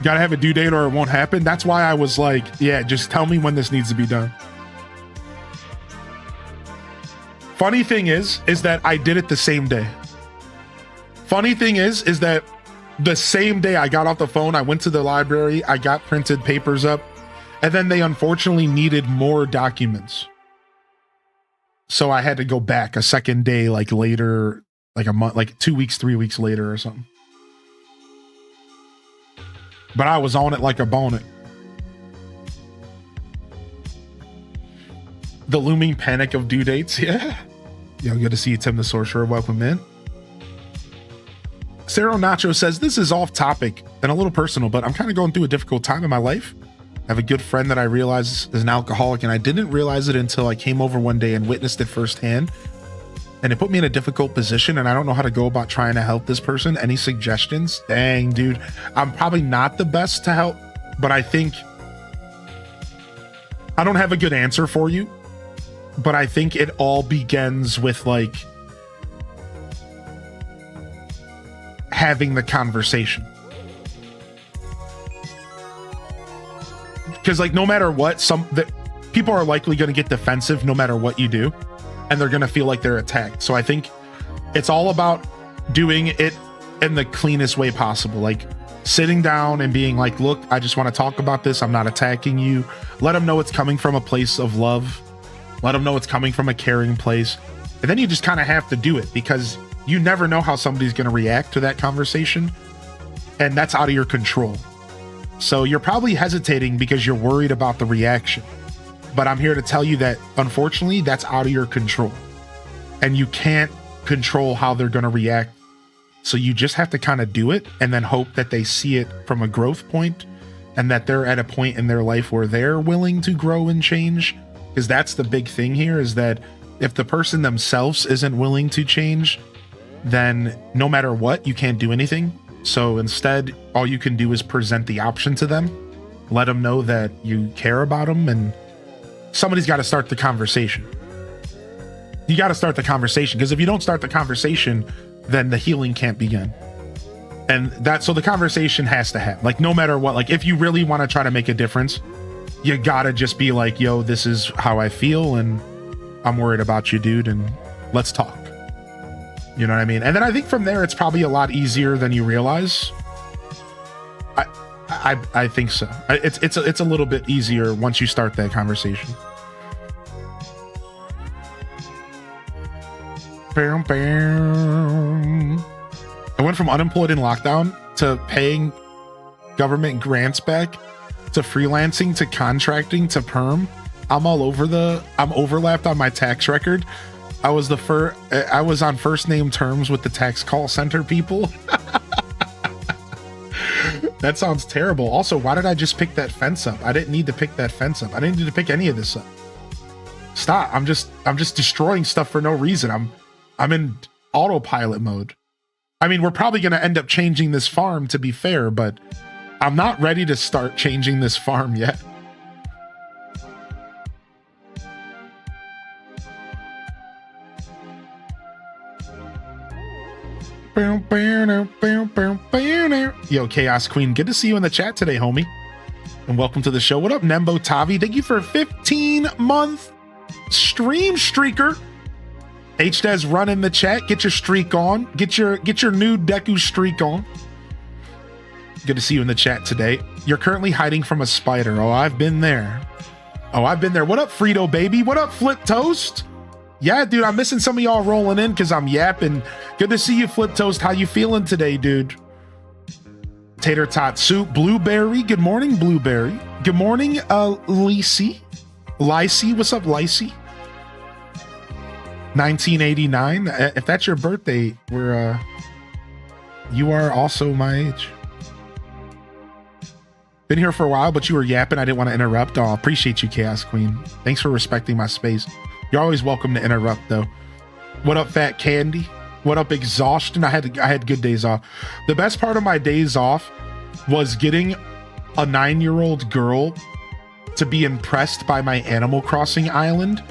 Gotta have a due date or it won't happen. That's why I was like, yeah, just tell me when this needs to be done. Funny thing is that I did it the same day. Funny thing is that the same day I got off the phone, I went to the library, I got printed papers up, and then they unfortunately needed more documents. So I had to go back a second day, like later, like a month, like 2 weeks, 3 weeks later or something. But I was on it like a bonnet. The looming panic of due dates. Yeah. Yo, good to see you, Tim the Sorcerer. Welcome in. Sarah Nacho says, this is off topic and a little personal, but I'm kind of going through a difficult time in my life. I have a good friend that I realize is an alcoholic, and I didn't realize it until I came over one day and witnessed it firsthand. And it put me in a difficult position, and I don't know how to go about trying to help this person. Any suggestions? Dang, dude. I'm probably not the best to help, but I think I don't have a good answer for you. But I think it all begins with like having the conversation. Because like no matter what, people are likely going to get defensive no matter what you do. And they're going to feel like they're attacked. So I think it's all about doing it in the cleanest way possible. Like sitting down and being like, look, I just want to talk about this. I'm not attacking you. Let them know it's coming from a place of love. Let them know it's coming from a caring place. And then you just kind of have to do it because you never know how somebody's going to react to that conversation. And that's out of your control. So you're probably hesitating because you're worried about the reaction. But I'm here to tell you that, unfortunately, that's out of your control. And you can't control how they're going to react. So you just have to kind of do it and then hope that they see it from a growth point and that they're at a point in their life where they're willing to grow and change. Because that's the big thing here, is that if the person themselves isn't willing to change, then no matter what, you can't do anything. So instead, all you can do is present the option to them, let them know that you care about them, and somebody's got to start the conversation. You got to start the conversation, because if you don't start the conversation, then the healing can't begin. And so the conversation has to happen. Like, no matter what, like if you really want to try to make a difference, you gotta just be like, yo, this is how I feel and I'm worried about you, dude, and let's talk. You know what I mean? And then I think from there, it's probably a lot easier than you realize. I think so. It's a little bit easier once you start that conversation. I went from unemployed in lockdown to paying government grants back to freelancing to contracting to perm. I'm overlapped on my tax record. I was on first name terms with the tax call center people. That sounds terrible. Also, why did I just pick that fence up? I didn't need to pick that fence up. I didn't need to pick any of this up. Stop. I'm just destroying stuff for no reason. I'm in autopilot mode. I mean, we're probably going to end up changing this farm, to be fair, but I'm not ready to start changing this farm yet. Yo, Chaos Queen, good to see you in the chat today, homie. And welcome to the show. What up, Nembo Tavi? Thank you for a 15-month stream streaker. HDez running the chat. Get your streak on. Get your new Deku streak on. Good to see you in the chat today. You're currently hiding from a spider. Oh, I've been there. What up, Frito baby? What up, Flip Toast? Yeah, dude, I'm missing some of y'all rolling in because I'm yapping. Good to see you, Flip Toast. How you feeling today, dude? Tater Tot Soup. Blueberry. Good morning, Blueberry. Good morning, Lacey. What's up, Lacey? 1989. If that's your birthday, you are also my age. Been here for a while, but you were yapping. I didn't want to interrupt. Oh, appreciate you, Chaos Queen. Thanks for respecting my space. You're always welcome to interrupt, though. What up, Fat Candy? What up, Exhaustion? I had good days off. The best part of my days off was getting a 9-year-old girl to be impressed by my Animal Crossing island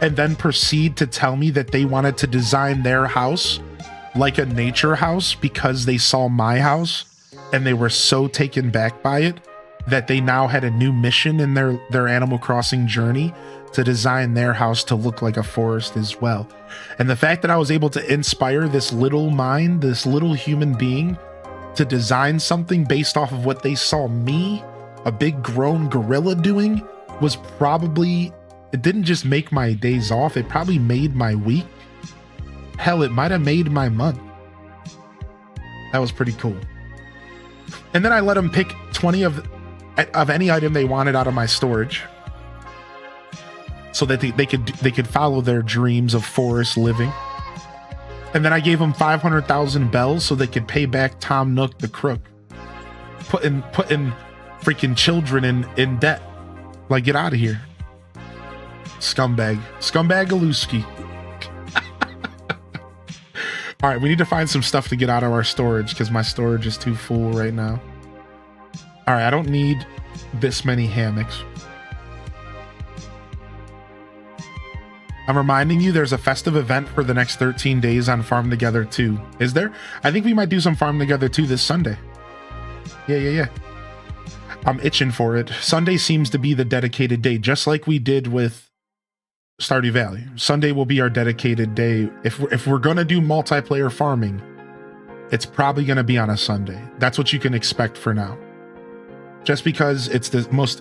and then proceed to tell me that they wanted to design their house like a nature house because they saw my house and they were so taken back by it that they now had a new mission in their Animal Crossing journey to design their house to look like a forest as well. And the fact that I was able to inspire this little mind, this little human being, to design something based off of what they saw me, a big grown gorilla, doing, was probably, it didn't just make my days off, it probably made my week. Hell, it might have made my month. That was pretty cool. And then I let them pick 20 of any item they wanted out of my storage, so that they could follow their dreams of forest living. And then I gave them 500,000 bells so they could pay back Tom Nook the crook, putting freaking children in debt. Like, get out of here, scumbag-alooski. All right, we need to find some stuff to get out of our storage because my storage is too full right now. All right, I don't need this many hammocks. I'm reminding you there's a festive event for the next 13 days on Farm Together 2. Is there? I think we might do some Farm Together 2 this Sunday. Yeah. I'm itching for it. Sunday seems to be the dedicated day, just like we did with Stardew Valley. Sunday will be our dedicated day. If we're gonna do multiplayer farming, it's probably going to be on a Sunday. That's what you can expect for now. Just because it's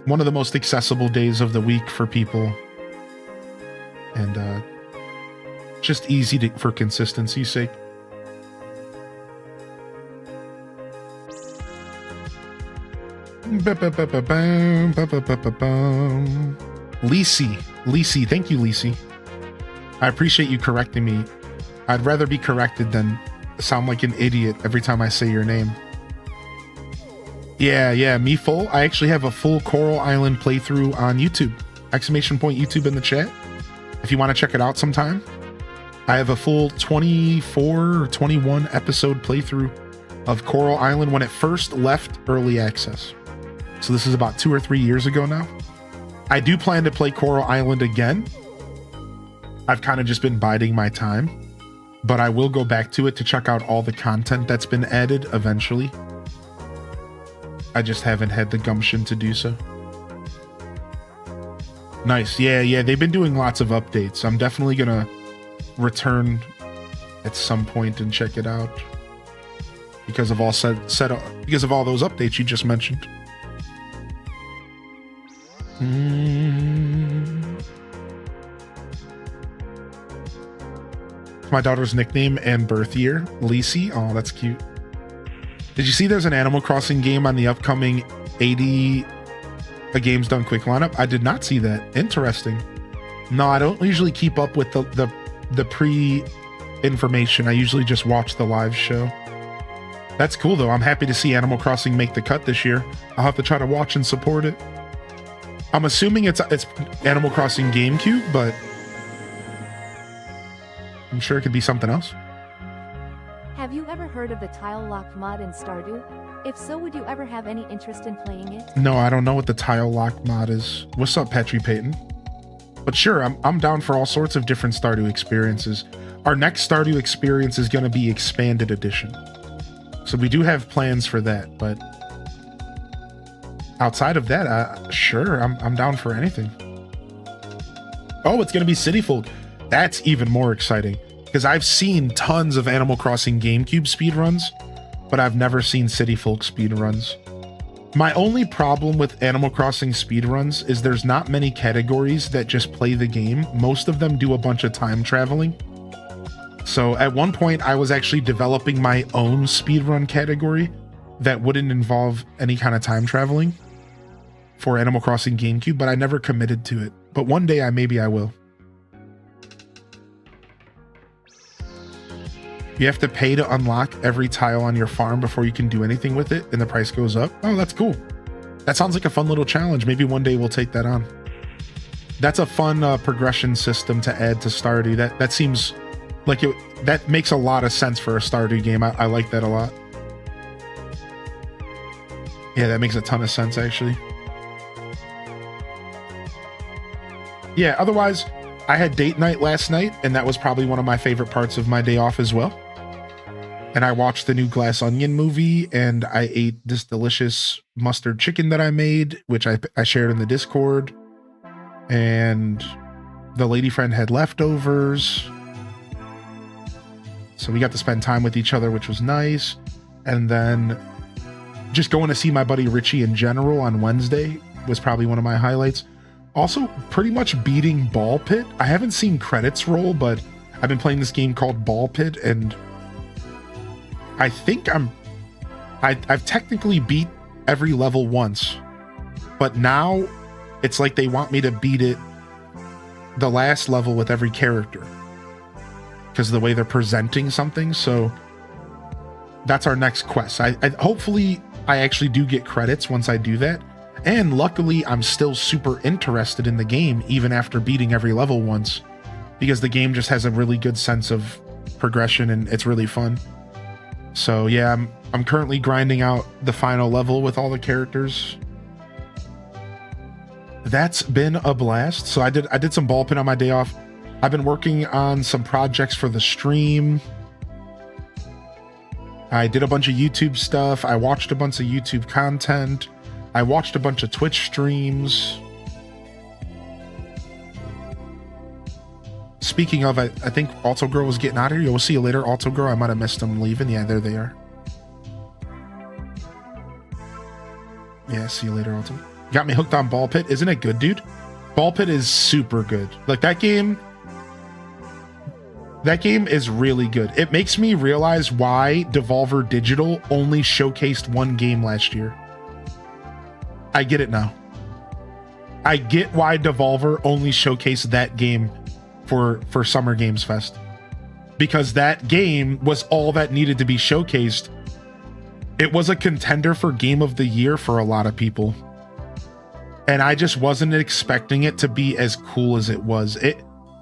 one of the most accessible days of the week for people. And just easy for consistency's sake. Lisi, thank you, Lisi. I appreciate you correcting me. I'd rather be corrected than sound like an idiot every time I say your name. Yeah, me full. I actually have a full Coral Island playthrough on YouTube. Exclamation point YouTube in the chat. If you want to check it out sometime. I have a full 24 or 21 episode playthrough of Coral Island when it first left early access. So this is about 2 or 3 years ago now. I do plan to play Coral Island again. I've kind of just been biding my time, but I will go back to it to check out all the content that's been added eventually. I just haven't had the gumption to do so. Nice. Yeah, they've been doing lots of updates. I'm definitely gonna return at some point and check it out because of all because of all those updates you just mentioned. My daughter's nickname and birth year, Lisi. Oh, that's cute. Did you see there's an Animal Crossing game on the upcoming 80 A Games Done Quick lineup? I did not see that. Interesting. No, I don't usually keep up with the pre-information. I usually just watch the live show. That's cool though. I'm happy to see Animal Crossing make the cut this year. I'll have to try to watch and support it. I'm assuming it's Animal Crossing GameCube, but I'm sure it could be something else. Have you ever heard of the tile lock mod in Stardew? If so, would you ever have any interest in playing it? No, I don't know what the tile lock mod is. What's up, Petri Payton? But sure, I'm down for all sorts of different Stardew experiences. Our next Stardew experience is going to be Expanded Edition. So we do have plans for that, but outside of that, sure, I'm down for anything. Oh, it's going to be City Folk. That's even more exciting because I've seen tons of Animal Crossing GameCube speedruns, but I've never seen City Folk speedruns. My only problem with Animal Crossing speedruns is there's not many categories that just play the game. Most of them do a bunch of time traveling. So at one point I was actually developing my own speedrun category that wouldn't involve any kind of time traveling for Animal Crossing GameCube, but I never committed to it. But one day maybe I will. You have to pay to unlock every tile on your farm before you can do anything with it, and the price goes up. Oh, that's cool. That sounds like a fun little challenge. Maybe one day we'll take that on. That's a fun progression system to add to Stardew. That seems like that makes a lot of sense for a Stardew game. I like that a lot. Yeah, that makes a ton of sense, actually. Yeah, otherwise, I had date night last night, and that was probably one of my favorite parts of my day off as well. And I watched the new Glass Onion movie, and I ate this delicious mustard chicken that I made, which I shared in the Discord. And the lady friend had leftovers. So we got to spend time with each other, which was nice. And then just going to see my buddy Richie in general on Wednesday was probably one of my highlights. Also, pretty much beating Ball Pit. I haven't seen credits roll, but I've been playing this game called Ball Pit, and I think I've technically beat every level once, but now it's like they want me to beat it the last level with every character because of the way they're presenting something. So that's our next quest. Hopefully I actually do get credits once I do that. And luckily I'm still super interested in the game even after beating every level once, because the game just has a really good sense of progression and it's really fun. So yeah, I'm currently grinding out the final level with all the characters. That's been a blast. So I did some Ball Pit on my day off. I've been working on some projects for the stream. I did a bunch of YouTube stuff. I watched a bunch of YouTube content. I watched a bunch of Twitch streams. Speaking of, I think Alto Girl was getting out of here. We'll see you later, Alto Girl. I might have missed them leaving. Yeah, there they are. Yeah, see you later, Ultimate. Got me hooked on Ball Pit. Isn't it good, dude? Ball Pit is super good. Like that game is really good. It makes me realize why Devolver Digital only showcased one game last year. I get it now. I get why Devolver only showcased that game for Summer Games Fest. Because that game was all that needed to be showcased. It was a contender for Game of the Year for a lot of people. And I just wasn't expecting it to be as cool as it was.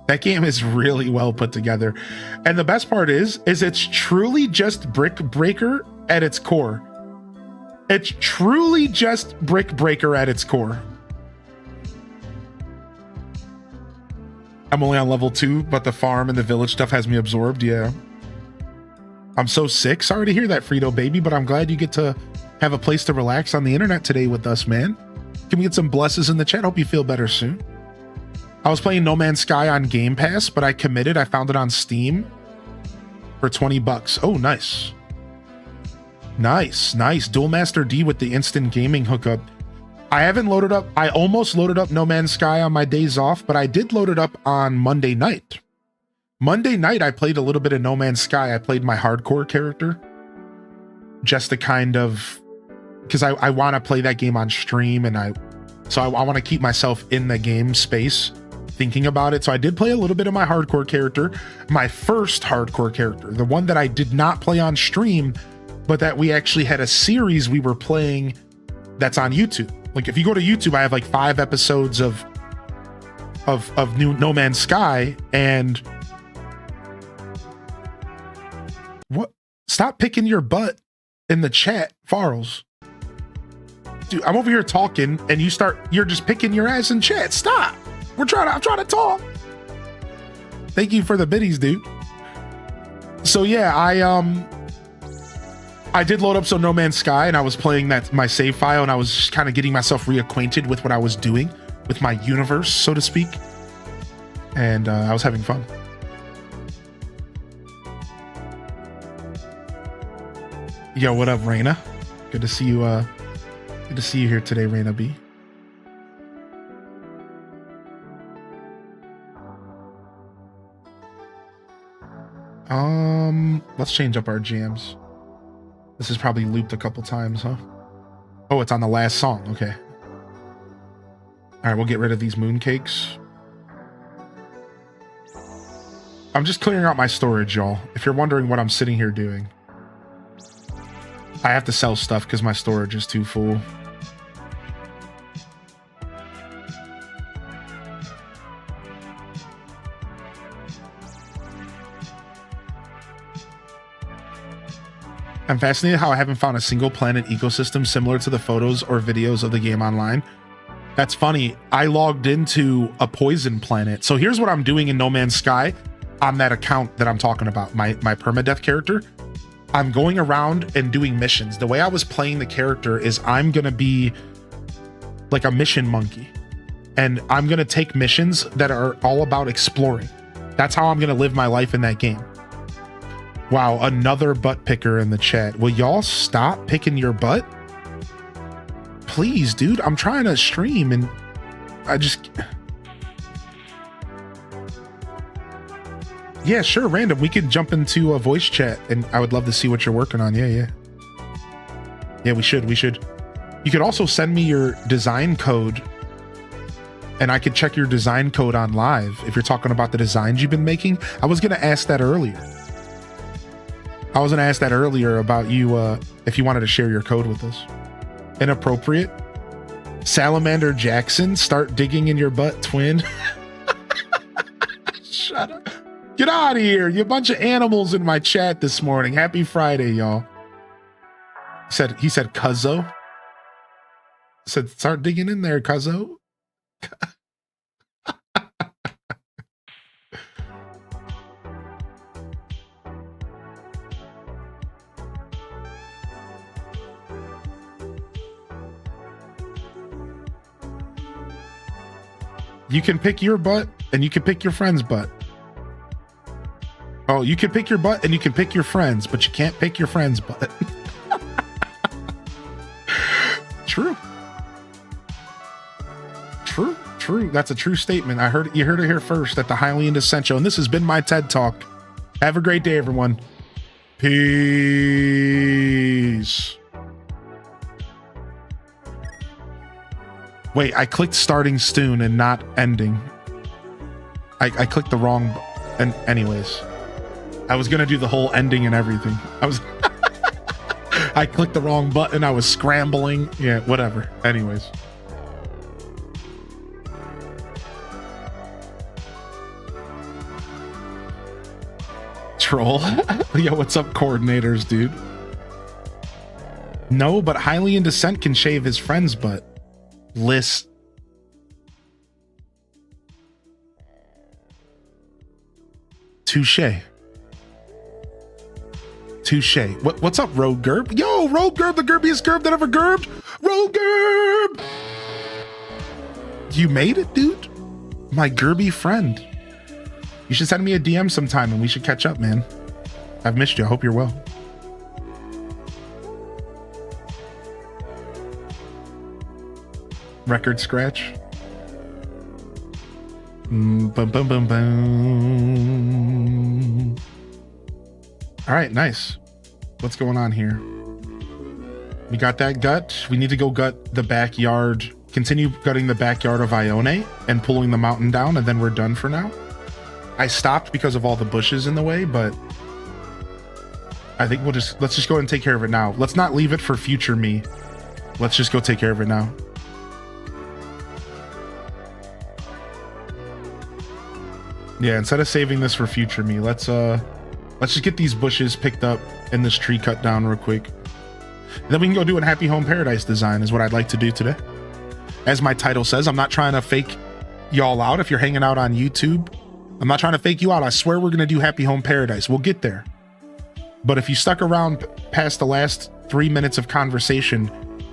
That game is really well put together. And the best part is it's truly just Brick Breaker at its core. It's truly just Brick Breaker at its core. I'm only on level 2, but the farm and the village stuff has me absorbed. Yeah. I'm so sick. Sorry to hear that, Frito baby, but I'm glad you get to have a place to relax on the internet today with us, man. Can we get some blesses in the chat? Hope you feel better soon. I was playing No Man's Sky on Game Pass, but I committed. I found it on Steam for $20. Oh, nice. Nice. Dual Master D with the instant gaming hookup. I haven't loaded up. I almost loaded up No Man's Sky on my days off, but I did load it up on Monday night. Monday night, I played a little bit of No Man's Sky. I played my hardcore character. Just to kind of, because I want to play that game on stream, and I want to keep myself in the game space thinking about it. So I did play a little bit of my hardcore character, my first hardcore character, the one that I did not play on stream, but that we actually had a series we were playing that's on YouTube. Like if you go to YouTube, I have like 5 episodes of new No Man's Sky. And what? Stop picking your butt in the chat, Farrells. Dude, I'm over here talking and you're just picking your ass in chat. Stop. I'm trying to talk. Thank you for the biddies, dude. So yeah, I did load up some No Man's Sky, and I was playing my save file, and I was just kind of getting myself reacquainted with what I was doing with my universe, so to speak. And I was having fun. Yo, what up, Raina? Good to see you. Good to see you here today, Raina B. Let's change up our jams. This is probably looped a couple times, huh? Oh, it's on the last song. Okay. All right, we'll get rid of these mooncakes. I'm just clearing out my storage, y'all. If you're wondering what I'm sitting here doing, I have to sell stuff because my storage is too full. I'm fascinated how I haven't found a single planet ecosystem similar to the photos or videos of the game online. That's funny. I logged into a poison planet. So here's what I'm doing in No Man's Sky on that account that I'm talking about, my permadeath character. I'm going around and doing missions. The way I was playing the character is I'm going to be like a mission monkey. And I'm going to take missions that are all about exploring. That's how I'm going to live my life in that game. Wow, another butt picker in the chat. Will y'all stop picking your butt? Please, dude. I'm trying to stream and I just... Yeah, sure, random. We could jump into a voice chat and I would love to see what you're working on. Yeah. Yeah, we should. You could also send me your design code and I could check your design code on live if you're talking about the designs you've been making. I was going to ask that earlier. About you, if you wanted to share your code with us. Inappropriate. Salamander Jackson, start digging in your butt, twin. Shut up. Get out of here. You bunch of animals in my chat this morning. Happy Friday, y'all. He said, cuzzo. Said, start digging in there, cuzzo. You can pick your butt and you can pick your friend's butt. Oh, you can pick your butt and you can pick your friends, but you can't pick your friend's butt. True. true. That's a true statement. You heard it here first at the HylianDescent show. And this has been my TED Talk. Have a great day, everyone. Peace. Wait, I clicked starting soon and not ending. I clicked the wrong. And anyways, I was gonna do the whole ending and everything. I clicked the wrong button. I was scrambling. Yeah, whatever. Anyways. Troll. Yo, what's up, coordinators, dude? No, but HylianDescent can shave his friend's butt. List. Touche. Touche. What's up, Road Gerb? Yo, Road Gerb, the gerbiest gerb that ever gerbed. Road Gerb! You made it, dude? My gerby friend. You should send me a DM sometime and we should catch up, man. I've missed you. I hope you're well. Record scratch. Boom, boom, boom, boom. All right, nice. What's going on here? We got that gut. We need to go gut the backyard. Continue gutting the backyard of Ione and pulling the mountain down, and then we're done for now. I stopped because of all the bushes in the way, but I think let's just go ahead and take care of it now. Let's not leave it for future me. Let's just go take care of it now. Yeah, instead of saving this for future me, let's just get these bushes picked up and this tree cut down real quick. And then we can go do a Happy Home Paradise design is what I'd like to do today. As my title says, I'm not trying to fake y'all out. If you're hanging out on YouTube, I'm not trying to fake you out. I swear we're going to do Happy Home Paradise. We'll get there. But if you stuck around past the last 3 minutes of conversation,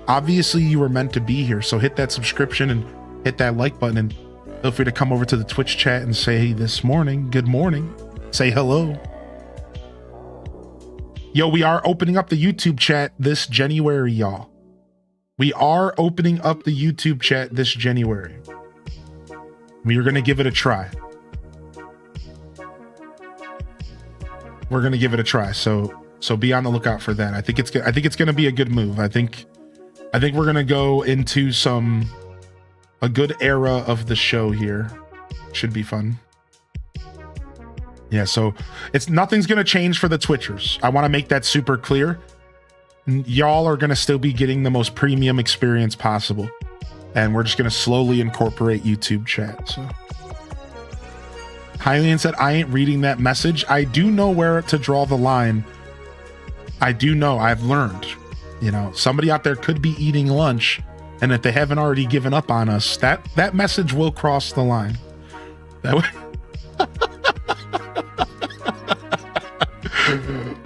obviously you were meant to be here. So hit that subscription and hit that like button, and feel free to come over to the Twitch chat and say, hey, this morning, good morning. Say hello. Yo, we are opening up the YouTube chat this January, y'all. We are opening up the YouTube chat this January. We are going to give it a try. We're going to give it a try. So be on the lookout for that. I think it's going to be a good move. I think we're going to go into a good era of the show here. Should be fun. Yeah, so nothing's going to change for the Twitchers. I want to make that super clear. Y'all are going to still be getting the most premium experience possible. And we're just going to slowly incorporate YouTube chat. So Hylian said, I ain't reading that message. I do know where to draw the line. I do know. I've learned. You know, somebody out there could be eating lunch, and if they haven't already given up on us, that message will cross the line. That way.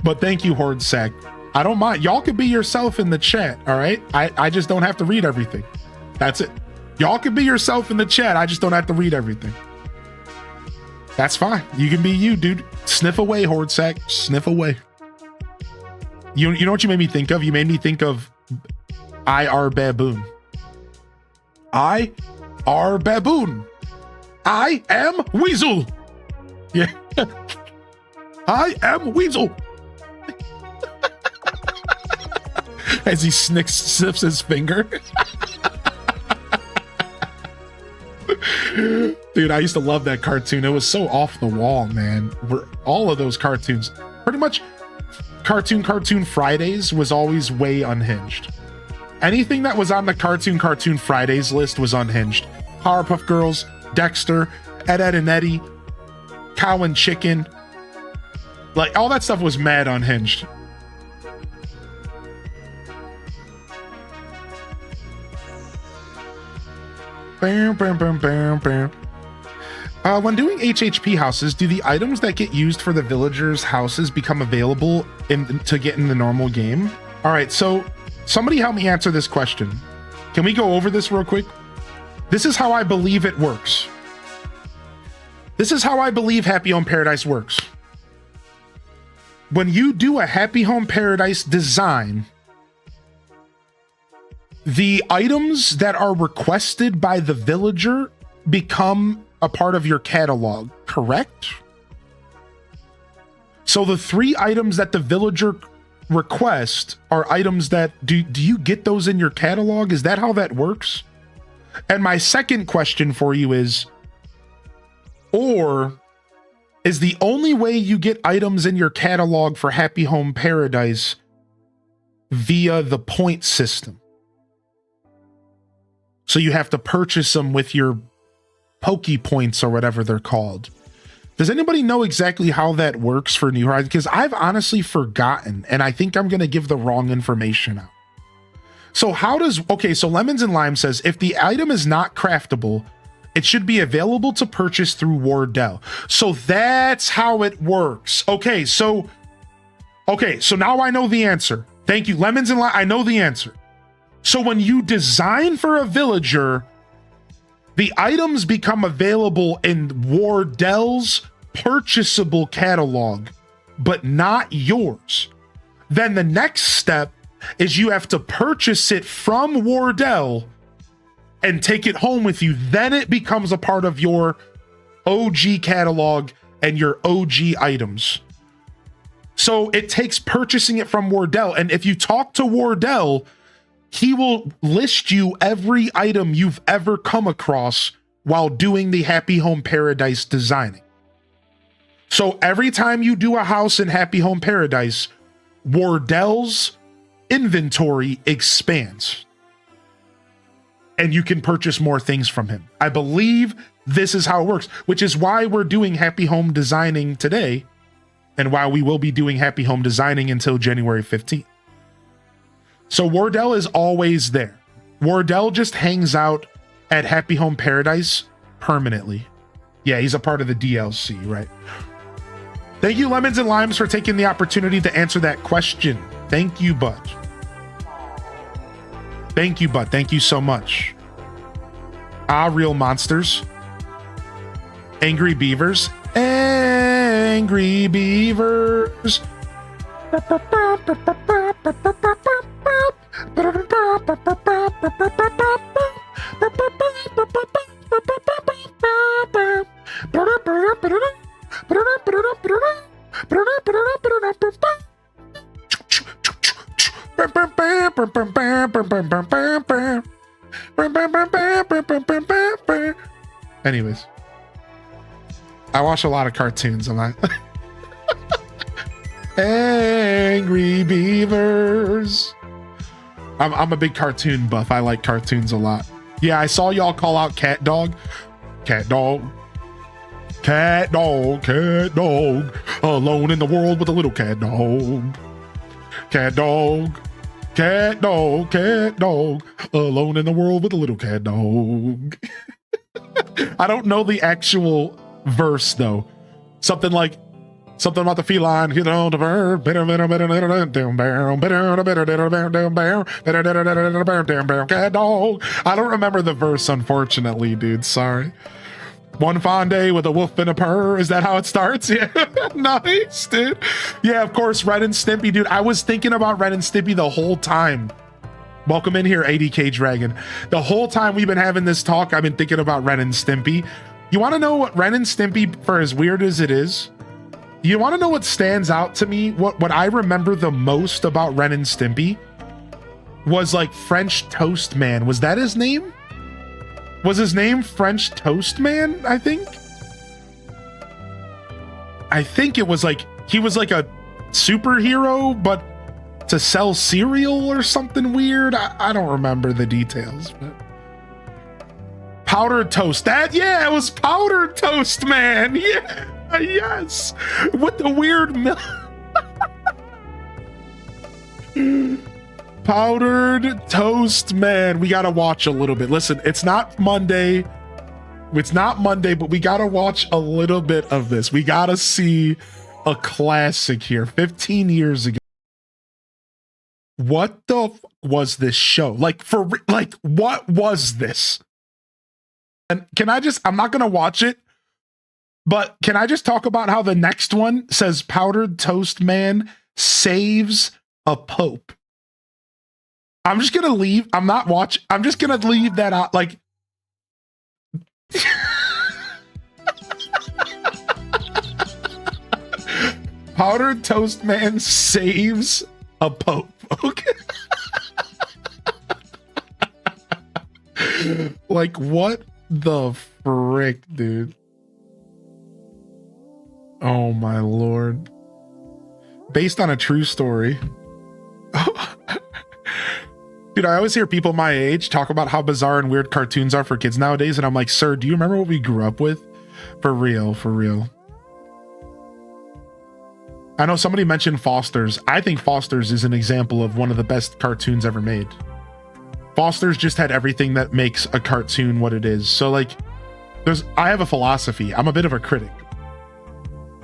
But thank you, Horde Sack. I don't mind. Y'all can be yourself in the chat, all right? I just don't have to read everything. That's it. Y'all can be yourself in the chat. I just don't have to read everything. That's fine. You can be you, dude. Sniff away, Horde Sack. Sniff away. You know what you made me think of? You made me think of I.R. Baboon. I.R. Baboon. I am Weasel. Yeah. I am Weasel. As he sniffs his finger. Dude, I used to love that cartoon. It was so off the wall, man. All of those cartoons, pretty much Cartoon Fridays was always way unhinged. Anything that was on the Cartoon Fridays list was unhinged. Powerpuff Girls, Dexter, Ed, Ed and Eddie, Cow and Chicken. Like, all that stuff was mad unhinged. Bam, bam, bam, bam, bam. When doing HHP houses, do the items that get used for the villagers' houses become available to get in the normal game? All right, so somebody help me answer this question. Can we go over this real quick? This is how I believe it works. This is how I believe Happy Home Paradise works. When you do a Happy Home Paradise design, the items that are requested by the villager become a part of your catalog, correct? So the 3 items that the villager request are items that, do you get those in your catalog? Is that how that works? And my second question for you is, or is the only way you get items in your catalog for Happy Home Paradise via the point system? So you have to purchase them with your Poke Points or whatever they're called. Does anybody know exactly how that works for New Horizons? Because I've honestly forgotten, and I think I'm going to give the wrong information out. So how does, okay, so Lemons and Lime says, if the item is not craftable, it should be available to purchase through Wardell. So that's how it works. Okay, so now I know the answer. Thank you, Lemons and Lime, I know the answer. So when you design for a villager, the items become available in Wardell's purchasable catalog, but not yours. Then the next step is you have to purchase it from Wardell and take it home with you. Then it becomes a part of your OG catalog and your OG items. So it takes purchasing it from Wardell. And if you talk to Wardell, he will list you every item you've ever come across while doing the Happy Home Paradise designing. So every time you do a house in Happy Home Paradise, Wardell's inventory expands. And you can purchase more things from him. I believe this is how it works, which is why we're doing Happy Home Designing today, and why we will be doing Happy Home Designing until January 15th. So Wardell is always there. Wardell just hangs out at Happy Home Paradise permanently. Yeah, he's a part of the DLC, right? Thank you, Lemons and Limes, for taking the opportunity to answer that question. Thank you, Bud. Thank you, Bud. Thank you so much. Real monsters. Angry beavers. Angry beavers. Anyways, I watch a lot of cartoons. I'm like, Angry Beavers. I'm a big cartoon buff. I like cartoons a lot. Yeah, I saw y'all call out Cat Dog. Cat Dog. Cat Dog. Cat Dog. Alone in the world with a little cat dog. Cat Dog. Cat Dog. Cat Dog. Alone in the world with a little cat dog. I don't know the actual verse though. Something about the feline, you know, the verb. Cat dog. I don't remember the verse, unfortunately, dude. Sorry. One fine day with a wolf and a purr. Is that how it starts? Yeah. Nice, dude. Yeah, of course, Ren and Stimpy, dude. I was thinking about Ren and Stimpy the whole time. Welcome in here, ADK Dragon. The whole time we've been having this talk, I've been thinking about Ren and Stimpy. You want to know what Ren and Stimpy, for as weird as it is, you want to know what stands out to me? What I remember the most about Ren and Stimpy was like French Toast Man. Was that his name? Was his name French Toast Man, I think? I think it was like, he was like a superhero, but to sell cereal or something weird. I don't remember the details, but Powdered Toast. Yeah, it was Powdered Toast Man. Yeah. Yes, with the weird milk. Powdered Toast Man. We gotta watch a little bit. Listen, it's not Monday, but we gotta watch a little bit of this. We gotta see a classic here. 15 years ago. What the was this show? Like, what was this? And I'm not gonna watch it. But can I just talk about how the next one says Powdered Toast Man saves a pope? I'm just going to leave. I'm just going to leave that out. Like, Powdered Toast Man saves a pope. Okay. Like, what the frick, dude? Oh my lord. Based on a true story. Dude, I always hear people my age talk about how bizarre and weird cartoons are for kids nowadays, and I'm like, sir, do you remember what we grew up with? For real, for real. I know somebody mentioned Foster's. I think Foster's is an example of one of the best cartoons ever made. Foster's just had everything that makes a cartoon what it is. So like, I have a philosophy. I'm a bit of a critic.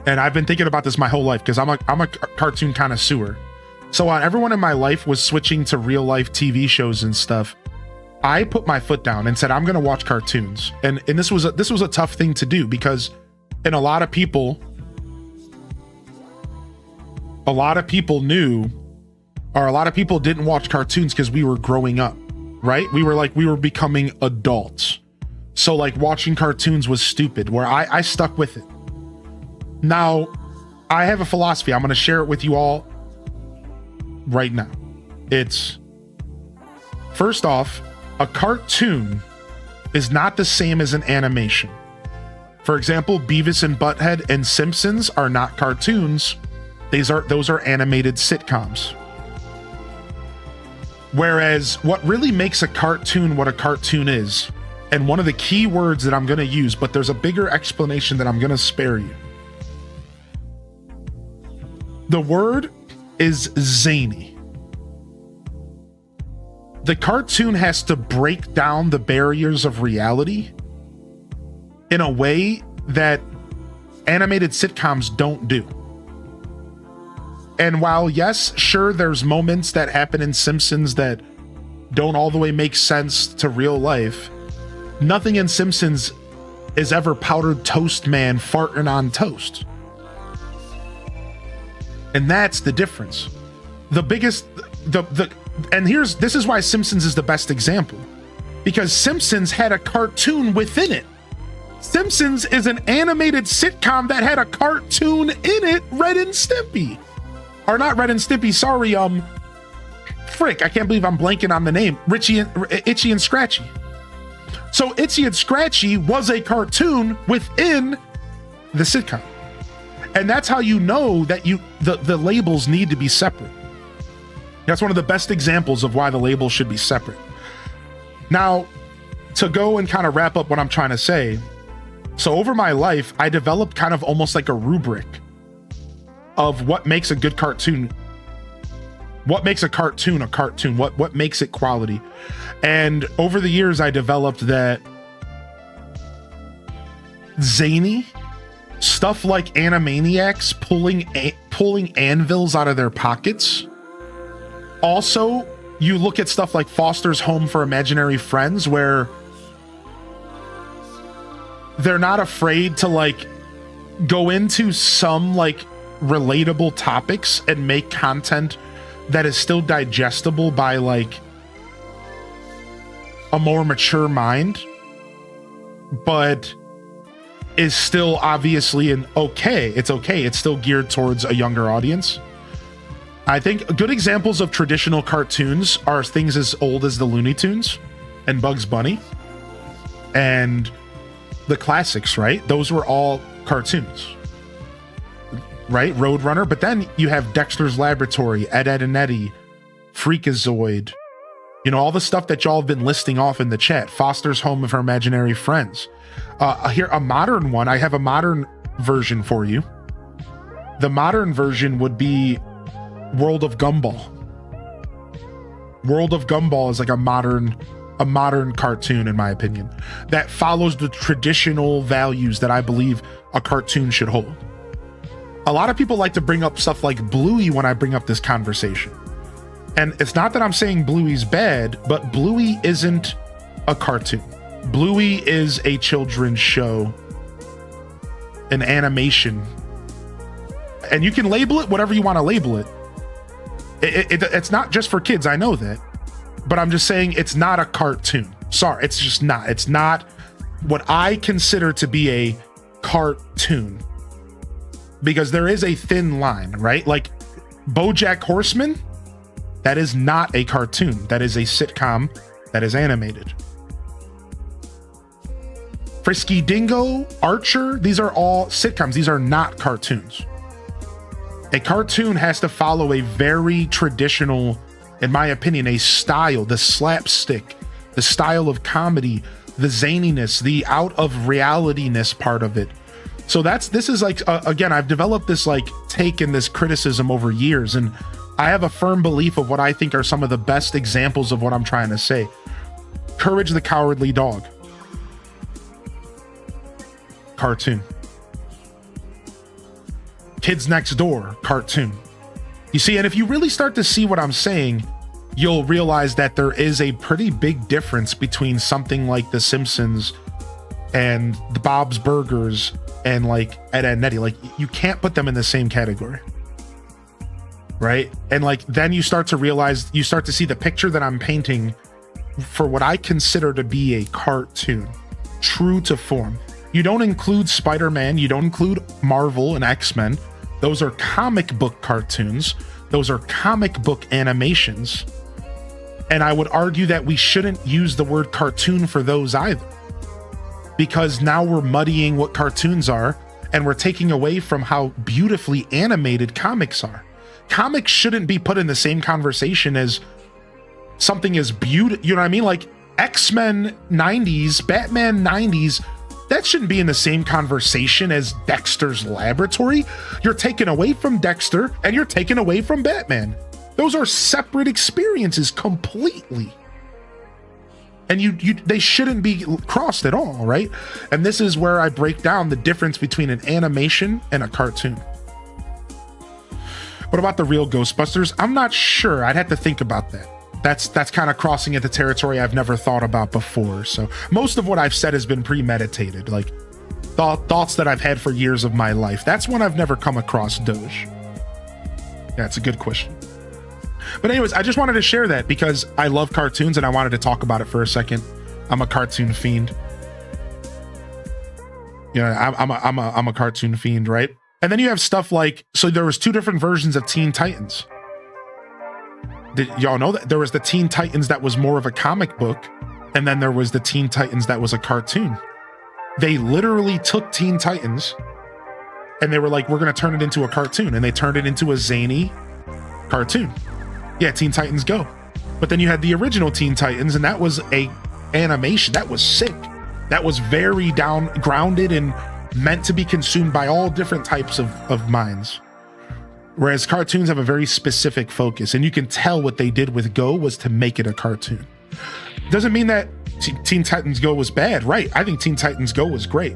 And I've been thinking about this my whole life because I'm a cartoon connoisseur. So while everyone in my life was switching to real life TV shows and stuff, I put my foot down and said, I'm going to watch cartoons. And this was a tough thing to do because a lot of people knew, or a lot of people didn't watch cartoons because we were growing up, right? We were becoming adults. So like watching cartoons was stupid, where I stuck with it. Now, I have a philosophy. I'm going to share it with you all right now. It's, first off, a cartoon is not the same as an animation. For example, Beavis and Butthead and Simpsons are not cartoons. Those are animated sitcoms. Whereas what really makes a cartoon what a cartoon is, and one of the key words that I'm going to use, but there's a bigger explanation that I'm going to spare you. The word is zany. The cartoon has to break down the barriers of reality in a way that animated sitcoms don't do. And while, yes, sure, there's moments that happen in Simpsons that don't all the way make sense to real life, nothing in Simpsons is ever Powdered Toast Man farting on toast. And that's the difference. This is why Simpsons is the best example. Because Simpsons had a cartoon within it. Simpsons is an animated sitcom that had a cartoon in it, Ren and Stimpy. Or not Ren and Stimpy, sorry, frick, I can't believe I'm blanking on the name. Itchy and Scratchy. So Itchy and Scratchy was a cartoon within the sitcom. And that's how you know that the labels need to be separate. That's one of the best examples of why the labels should be separate. Now, to go and kind of wrap up what I'm trying to say, so over my life, I developed kind of almost like a rubric of what makes a good cartoon. What makes a cartoon a cartoon? What makes it quality? And over the years, I developed that zany stuff like Animaniacs pulling anvils out of their pockets. Also, you look at stuff like Foster's Home for Imaginary Friends, where they're not afraid to like go into some like relatable topics and make content that is still digestible by like a more mature mind, but is still obviously it's okay. It's still geared towards a younger audience. I think good examples of traditional cartoons are things as old as the Looney Tunes and Bugs Bunny and the classics, right? Those were all cartoons, right? Roadrunner. But then you have Dexter's Laboratory, Ed, Ed and Eddie, Freakazoid, all the stuff that y'all have been listing off in the chat. Foster's Home for Imaginary Friends. Here, a modern one. I have a modern version for you. The modern version would be World of Gumball. World of Gumball is like a modern cartoon, in my opinion, that follows the traditional values that I believe a cartoon should hold. A lot of people like to bring up stuff like Bluey when I bring up this conversation. And it's not that I'm saying Bluey's bad, but Bluey isn't a cartoon. Bluey is a children's show, an animation. And you can label it whatever you want to label it. It's not just for kids, I know that. But I'm just saying it's not a cartoon. Sorry, it's just not. It's not what I consider to be a cartoon, because there is a thin line, right? Like BoJack Horseman, that is not a cartoon. That is a sitcom that is animated. Frisky Dingo, Archer, these are all sitcoms. These are not cartoons. A cartoon has to follow a very traditional, in my opinion, a style, the slapstick, the style of comedy, the zaniness, the out of realityness part of it. So this is like, again, I've developed this like take and this criticism over years, and I have a firm belief of what I think are some of the best examples of what I'm trying to say. Courage the Cowardly Dog. Cartoon. Kids Next Door, cartoon. You see, and if you really start to see what I'm saying, you'll realize that there is a pretty big difference between something like The Simpsons and the Bob's Burgers and like Ed, Edd n Eddy. Like, you can't put them in the same category, right? And like, then you start to realize, you start to see the picture that I'm painting for what I consider to be a cartoon, true to form. You don't include Spider-Man, you don't include Marvel and X-Men. Those are comic book cartoons. Those are comic book animations. And I would argue that we shouldn't use the word cartoon for those either, because now we're muddying what cartoons are, and we're taking away from how beautifully animated comics are. Comics shouldn't be put in the same conversation as something as beautiful, you know what I mean? Like X-Men 90s, Batman 90s, that shouldn't be in the same conversation as Dexter's Laboratory. You're taken away from Dexter and you're taken away from Batman. Those are separate experiences completely. And they shouldn't be crossed at all, right? And this is where I break down the difference between an animation and a cartoon. What about the real Ghostbusters? I'm not sure. I'd have to think about that. That's kind of crossing into territory I've never thought about before. So most of what I've said has been premeditated, like thoughts that I've had for years of my life. That's one I've never come across, Doge. That's a good question. But anyways, I just wanted to share that because I love cartoons and I wanted to talk about it for a second. I'm a cartoon fiend. Yeah, I'm a cartoon fiend, right? And then you have stuff like, so there was two different versions of Teen Titans. Did y'all know that there was the Teen Titans that was more of a comic book, and then there was the Teen Titans that was a cartoon? They literally took Teen Titans and they were like, we're going to turn it into a cartoon, and they turned it into a zany cartoon. Yeah, Teen Titans Go. But then you had the original Teen Titans, and that was a animation. That was sick. That was very grounded and meant to be consumed by all different types of minds. Whereas cartoons have a very specific focus, and you can tell what they did with Go was to make it a cartoon. Doesn't mean that Teen Titans Go was bad, right? I think Teen Titans Go was great.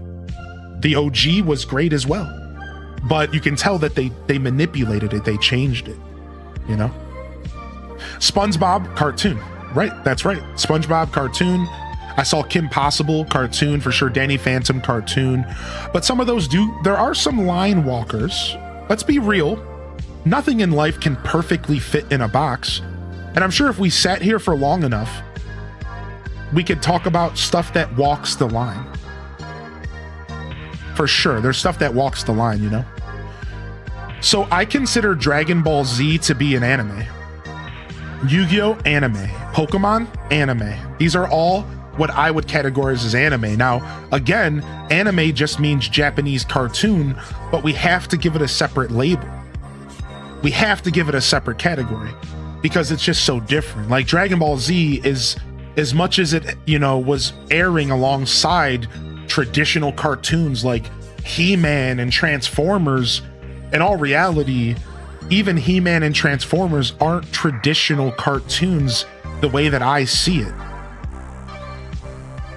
The OG was great as well. But you can tell that they manipulated it, they changed it, you know? SpongeBob, cartoon. Right, that's right. SpongeBob, cartoon. I saw Kim Possible, cartoon for sure. Danny Phantom, cartoon. But some of those there are some line walkers. Let's be real. Nothing in life can perfectly fit in a box. And I'm sure if we sat here for long enough, we could talk about stuff that walks the line. For sure, there's stuff that walks the line, you know? So I consider Dragon Ball Z to be an anime. Yu-Gi-Oh! Anime. Pokemon? Anime. These are all what I would categorize as anime. Now, again, anime just means Japanese cartoon, but we have to give it a separate label. We have to give it a separate category because it's just so different. Like Dragon Ball Z is, as much as it, was airing alongside traditional cartoons like He-Man and Transformers, in all reality, even He-Man and Transformers aren't traditional cartoons the way that I see it.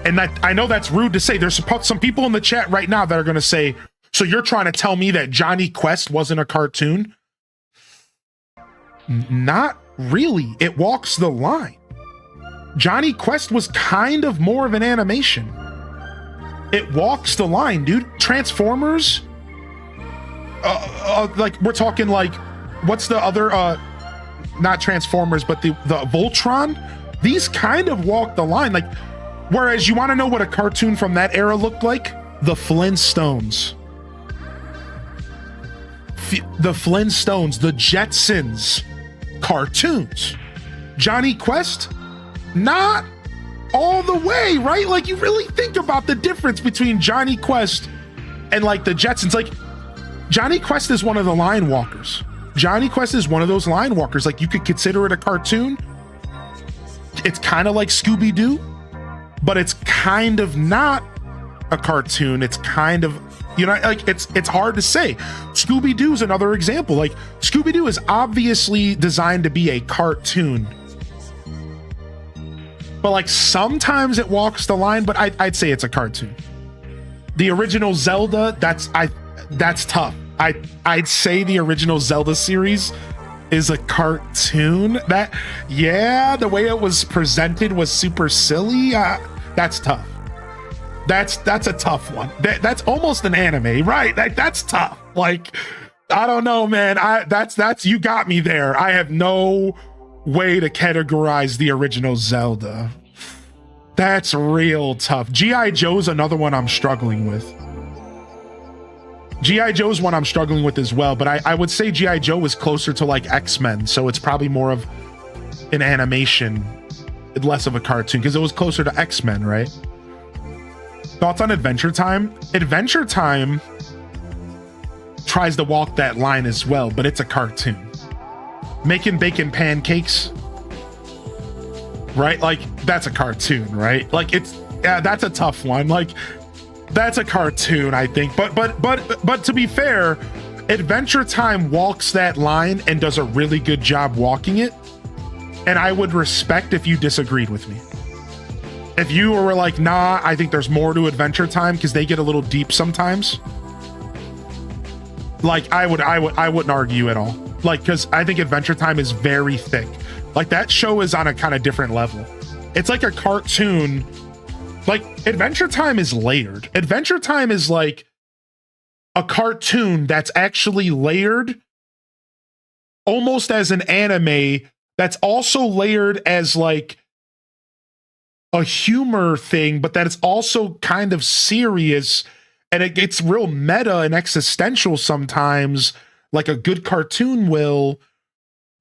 And I know that's rude to say. There's some people in the chat right now that are going to say, so you're trying to tell me that Johnny Quest wasn't a cartoon? Not really. It walks the line. Johnny Quest was kind of more of an animation. It walks the line, dude. Transformers, like we're talking like, what's the other, not Transformers, but the Voltron? These kind of walk the line. Like Whereas you want to know what a cartoon from that era looked like? The Flintstones. The Flintstones, the Jetsons, cartoons. Johnny Quest, not all the way, right? Like, you really think about the difference between Johnny Quest and like the Jetsons. Like, Johnny Quest is one of the line walkers. Johnny Quest is one of those line walkers. Like, you could consider it a cartoon. It's kind of like Scooby-Doo, but it's kind of not a cartoon. It's kind of, you know, like, it's hard to say. Scooby-Doo is another example. Like, Scooby-Doo is obviously designed to be a cartoon, but like sometimes it walks the line, but I'd say it's a cartoon. The original Zelda, that's tough. I'd say the original Zelda series is a cartoon. That, yeah, the way it was presented was super silly. That's tough. That's a tough one. That's almost an anime, right? That's tough. Like, I don't know, man. That's you got me there. I have no way to categorize the original Zelda. That's real tough. G.I. Joe's another one I'm struggling with. G.I. Joe's one I'm struggling with as well, but I would say G.I. Joe was closer to like X-Men, so it's probably more of an animation, less of a cartoon, because it was closer to X-Men, right? Thoughts on Adventure Time? Adventure Time tries to walk that line as well, but it's a cartoon. Making bacon pancakes, right? Like, that's a cartoon, right? Like, that's a tough one. Like, that's a cartoon, I think. But to be fair, Adventure Time walks that line and does a really good job walking it. And I would respect if you disagreed with me. If you were like, nah, I think there's more to Adventure Time because they get a little deep sometimes. Like, I wouldn't argue at all. Like, because I think Adventure Time is very thick. Like, that show is on a kind of different level. It's like a cartoon. Like, Adventure Time is layered. Adventure Time is like a cartoon that's actually layered almost as an anime that's also layered as like a humor thing, but that it's also kind of serious, and it gets real meta and existential sometimes, like a good cartoon will.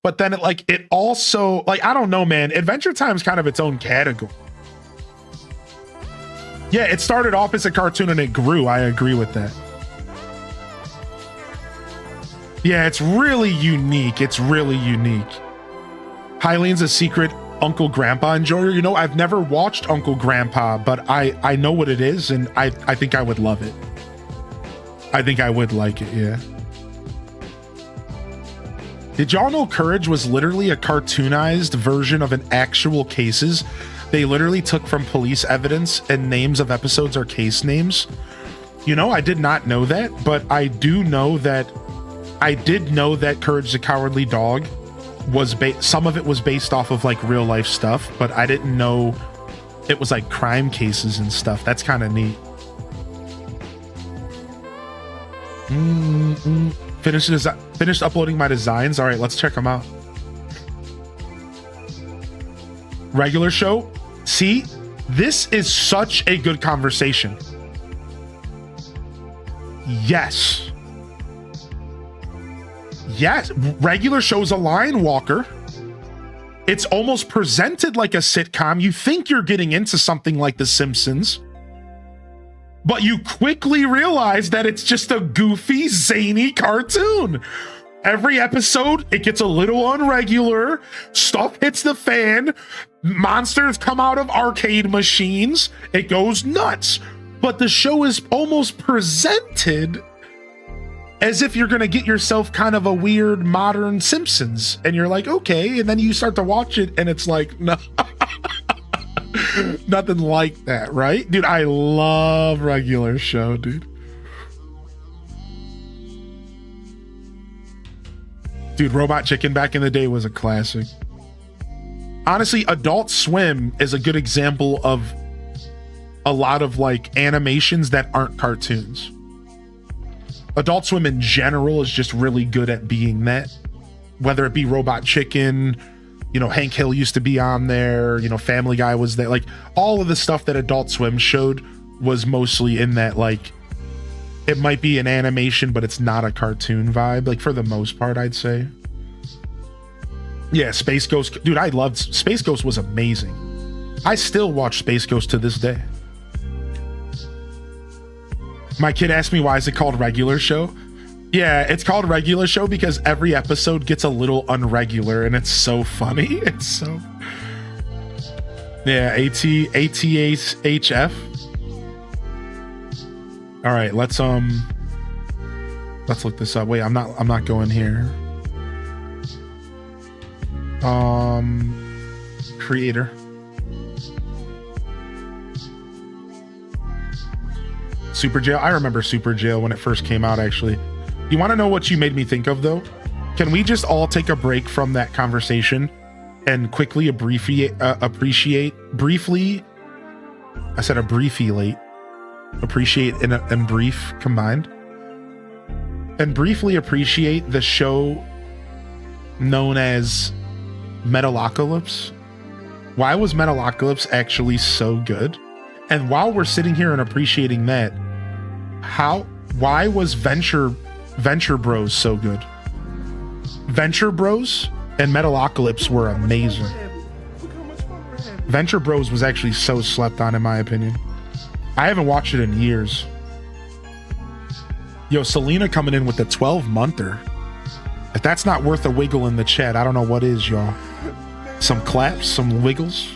But then it also, like, I don't know, man. Adventure Time is kind of its own category. Yeah, it started off as a cartoon and it grew. I agree with that. Yeah, it's really unique. It's really unique. Hylian's a secret Uncle Grandpa enjoyer. You know, I've never watched Uncle Grandpa, but I know what it is, and I think I would love it. I think I would like it, yeah. Did y'all know Courage was literally a cartoonized version of an actual cases? They literally took from police evidence, and names of episodes are case names. You know, I did not know that, but I did know that Courage the Cowardly Dog was some of it was based off of like real life stuff, but I didn't know it was like crime cases and stuff. That's kind of neat. Finished uploading my designs. All right, let's check them out. Regular show. See, this is such a good conversation. Yes. Yes, regular show's a line walker. It's almost presented like a sitcom. You think you're getting into something like The Simpsons, but you quickly realize that it's just a goofy, zany cartoon. Every episode, it gets a little unregular. Stuff hits the fan. Monsters come out of arcade machines. It goes nuts. But the show is almost presented as if you're going to get yourself kind of a weird modern Simpsons. And you're like, okay. And then you start to watch it and it's like, no, nothing like that, right? Dude, I love regular show, dude. Dude, Robot Chicken back in the day was a classic. Honestly, Adult Swim is a good example of a lot of like animations that aren't cartoons. Adult Swim in general is just really good at being that, whether it be Robot Chicken You know, Hank Hill used to be on there. You know, Family Guy was there. Like, all of the stuff that Adult Swim showed was mostly in that, like, it might be an animation, but it's not a cartoon vibe. Like, for the most part, I'd say. Yeah, Space Ghost. Dude, I loved Space Ghost. Was amazing. I still watch Space Ghost to this day. My kid asked me, why is it called Regular Show? Yeah, it's called Regular Show because every episode gets a little unregular, and it's so funny. It's so... Yeah, ATHF. All right, let's look this up. Wait, I'm not going here. Creator. Super Jail. I remember Super Jail when it first came out, actually. You want to know what you made me think of, though? Can we just all take a break from that conversation and quickly appreciate, I said abbreviate, appreciate and brief combined, and briefly appreciate the show known as Metalocalypse? Why was Metalocalypse actually so good? And while we're sitting here and appreciating that, why was Venture Bros so good? Venture Bros and Metalocalypse were amazing. Venture Bros was actually so slept on, in my opinion. I haven't watched it in years. Yo, Selena coming in with the 12-monther. If that's not worth a wiggle in the chat, I don't know what is, y'all. Some claps, some wiggles.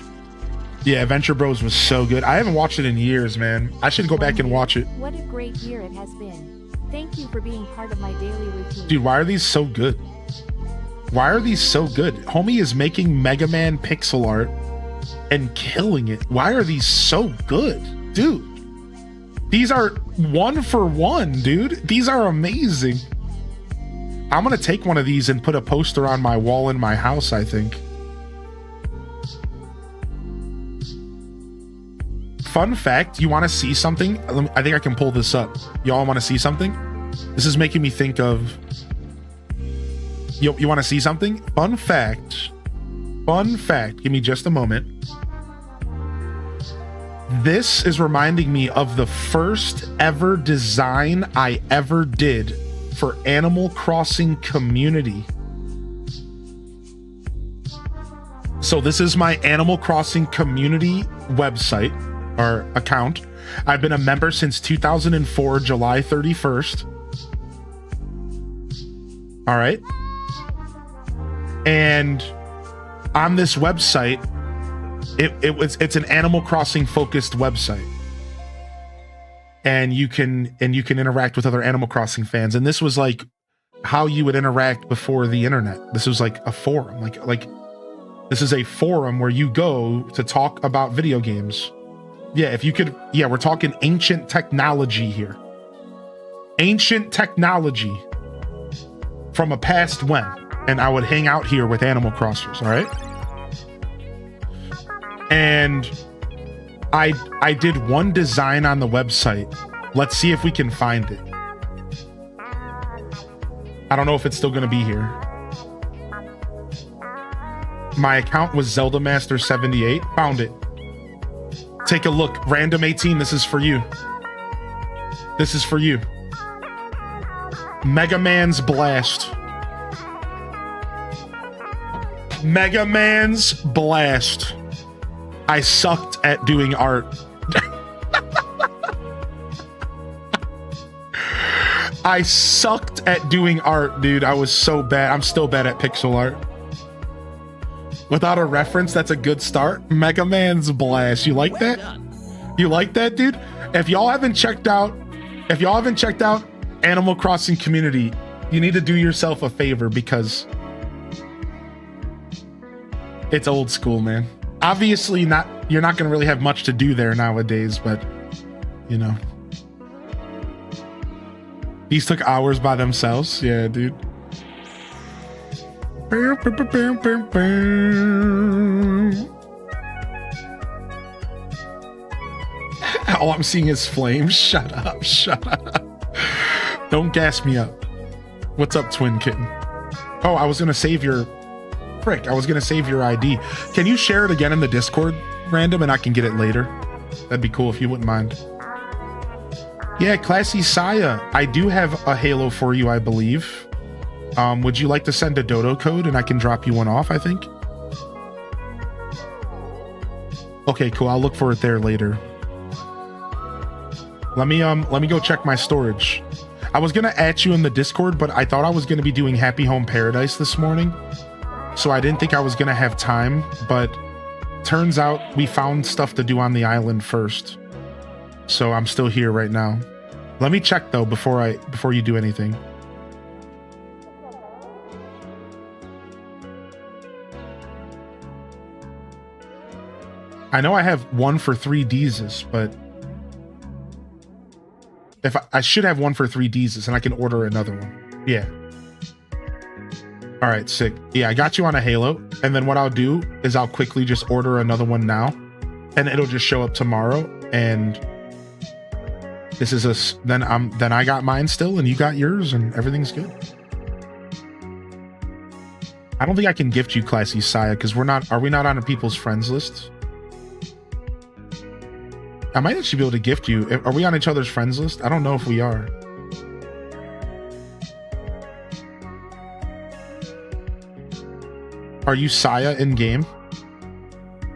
Yeah, Venture Bros was so good. I haven't watched it in years, man. I should go back and watch it. What a great year it has been. Thank you for being part of my daily routine. Dude, why are these so good? Why are these so good? Homie is making Mega Man pixel art and killing it. Why are these so good? Dude, these are 1 for 1, dude. These are amazing. I'm gonna take one of these and put a poster on my wall in my house, I think. Fun fact, you want to see something? I think I can pull this up. Y'all want to see something? This is making me think of... You want to see something? Fun fact. Give me just a moment. This is reminding me of the first ever design I ever did for Animal Crossing Community. So this is my Animal Crossing Community website. Or account. I've been a member since 2004, July 31st. All right. And on this website, it's an Animal Crossing focused website. And you can interact with other Animal Crossing fans. And this was like how you would interact before the internet. This was like a forum. Like this is a forum where you go to talk about video games. Yeah, if you could, yeah, we're talking ancient technology here. Ancient technology from a past when. And I would hang out here with Animal Crossers, all right? And I did one design on the website. Let's see if we can find it. I don't know if it's still gonna be here. My account was Zelda Master 78. Found it. Take a look. Random 18, this is for you. This is for you. Mega Man's Blast. Mega Man's Blast. I sucked at doing art. I sucked at doing art, dude. I was so bad. I'm still bad at pixel art. Without a reference, that's a good start. Mega Man's Blast. You like that? You like that, dude? If y'all haven't checked out Animal Crossing Community, you need to do yourself a favor because it's old school, man. Obviously you're not gonna really have much to do there nowadays, but you know. These took hours by themselves. Yeah, dude. All I'm seeing is flames. Shut up. Don't gas me up. What's up, Twin Kitten? Oh, I was gonna save your frick, I was gonna save your ID. Can you share it again in the Discord, random, and I can get it later? That'd be cool if you wouldn't mind. Yeah, Classy Saya, I do have a Halo for you, I believe. Would you like to send a dodo code and I can drop you one off, I think? Okay, cool. I'll look for it there later. Let me go check my storage. I was gonna add you in the Discord, but I thought I was gonna be doing Happy Home Paradise this morning, so I didn't think I was gonna have time, but turns out we found stuff to do on the island first. So I'm still here right now. Let me check though before you do anything. I know I have 1 for 3 D's, but if I should have 1 for 3 D's and I can order another one. Yeah. All right, sick. Yeah, I got you on a Halo. And then what I'll do is I'll quickly just order another one now and it'll just show up tomorrow. And this is then I got mine still and you got yours and everything's good. I don't think I can gift you Classy Saya because are we not on people's friends list? I might actually be able to gift you. Are we on each other's friends list? I don't know if we are. Are you Saya in game?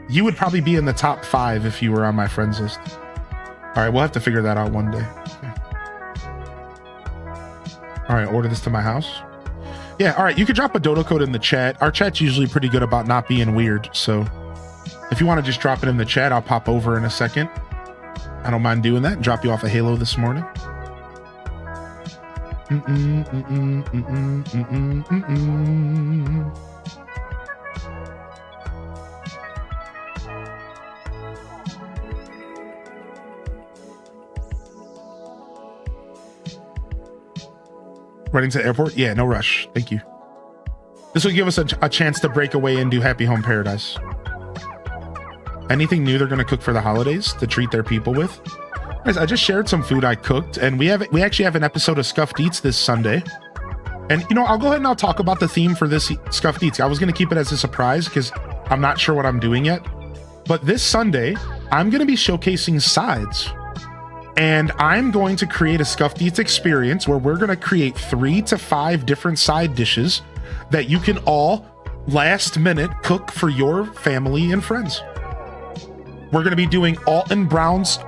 You would probably be in the top 5 if you were on my friends list. All right, we'll have to figure that out one day. Okay. All right, order this to my house. Yeah, all right, you could drop a dodo code in the chat. Our chat's usually pretty good about not being weird, so if you want to just drop it in the chat, I'll pop over in a second. I don't mind doing that and drop you off a Halo this morning. Running to the airport? Yeah, no rush. Thank you. This will give us a chance to break away and do Happy Home Paradise. Anything new they're going to cook for the holidays to treat their people with? Guys, I just shared some food I cooked, and we actually have an episode of Scuffed Eats this Sunday. And, you know, I'll go ahead and I'll talk about the theme for this Scuffed Eats. I was going to keep it as a surprise because I'm not sure what I'm doing yet. But this Sunday, I'm going to be showcasing sides. And I'm going to create a Scuffed Eats experience where we're going to create 3 to 5 different side dishes that you can all last minute cook for your family and friends. We're going to be doing Alton Brown's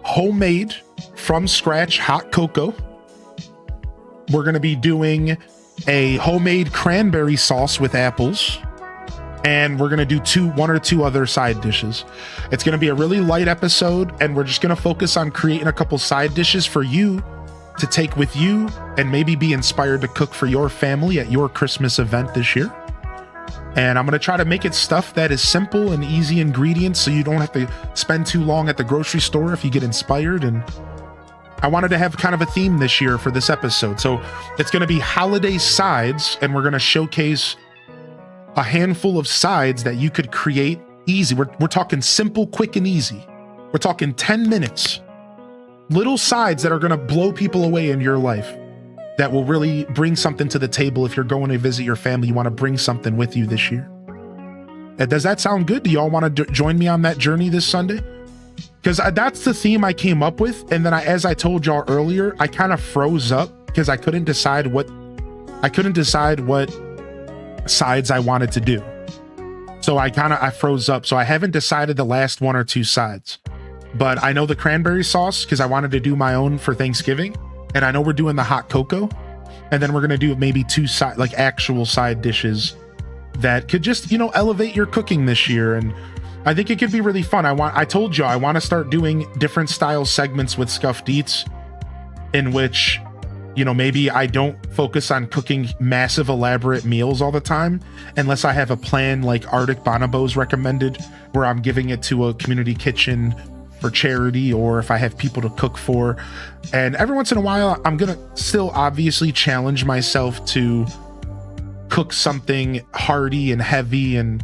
homemade from scratch hot cocoa. We're going to be doing a homemade cranberry sauce with apples. And we're going to do 1 or 2 other side dishes. It's going to be a really light episode, and we're just going to focus on creating a couple side dishes for you to take with you and maybe be inspired to cook for your family at your Christmas event this year. And I'm going to try to make it stuff that is simple and easy ingredients so you don't have to spend too long at the grocery store if you get inspired. And I wanted to have kind of a theme this year for this episode. So it's going to be holiday sides, and we're going to showcase a handful of sides that you could create easy. We're talking simple, quick, and easy. We're talking 10 minutes. Little sides that are going to blow people away in your life, that will really bring something to the table. If you're going to visit your family, you want to bring something with you this year. Does that sound good? Do y'all want to join me on that journey this Sunday? Because that's the theme I came up with. And then as I told y'all earlier, I kind of froze up because I couldn't decide what sides I wanted to do. So I froze up. So I haven't decided the last 1 or 2 sides, but I know the cranberry sauce because I wanted to do my own for Thanksgiving. And I know we're doing the hot cocoa, and then we're going to do maybe 2 actual side dishes that could just, elevate your cooking this year. And I think it could be really fun. I told you I want to start doing different style segments with Scuffed Eats in which, maybe I don't focus on cooking massive elaborate meals all the time unless I have a plan like Arctic Bonobos recommended, where I'm giving it to a community kitchen for charity, or if I have people to cook for. And every once in a while, I'm gonna still obviously challenge myself to cook something hearty and heavy, and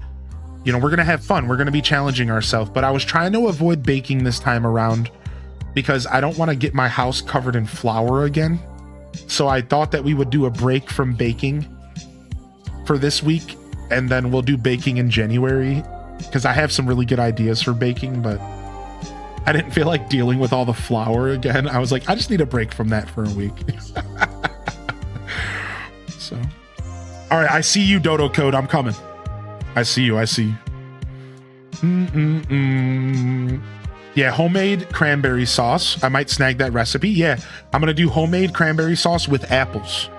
we're gonna have fun. We're gonna be challenging ourselves. But I was trying to avoid baking this time around because I don't want to get my house covered in flour again. So I thought that we would do a break from baking for this week and then we'll do baking in January because I have some really good ideas for baking, but I didn't feel like dealing with all the flour again. I was like, I just need a break from that for a week. So, all right, I see you, Dodo Code. I'm coming. I see you. Yeah, homemade cranberry sauce. I might snag that recipe. Yeah, I'm gonna do homemade cranberry sauce with apples.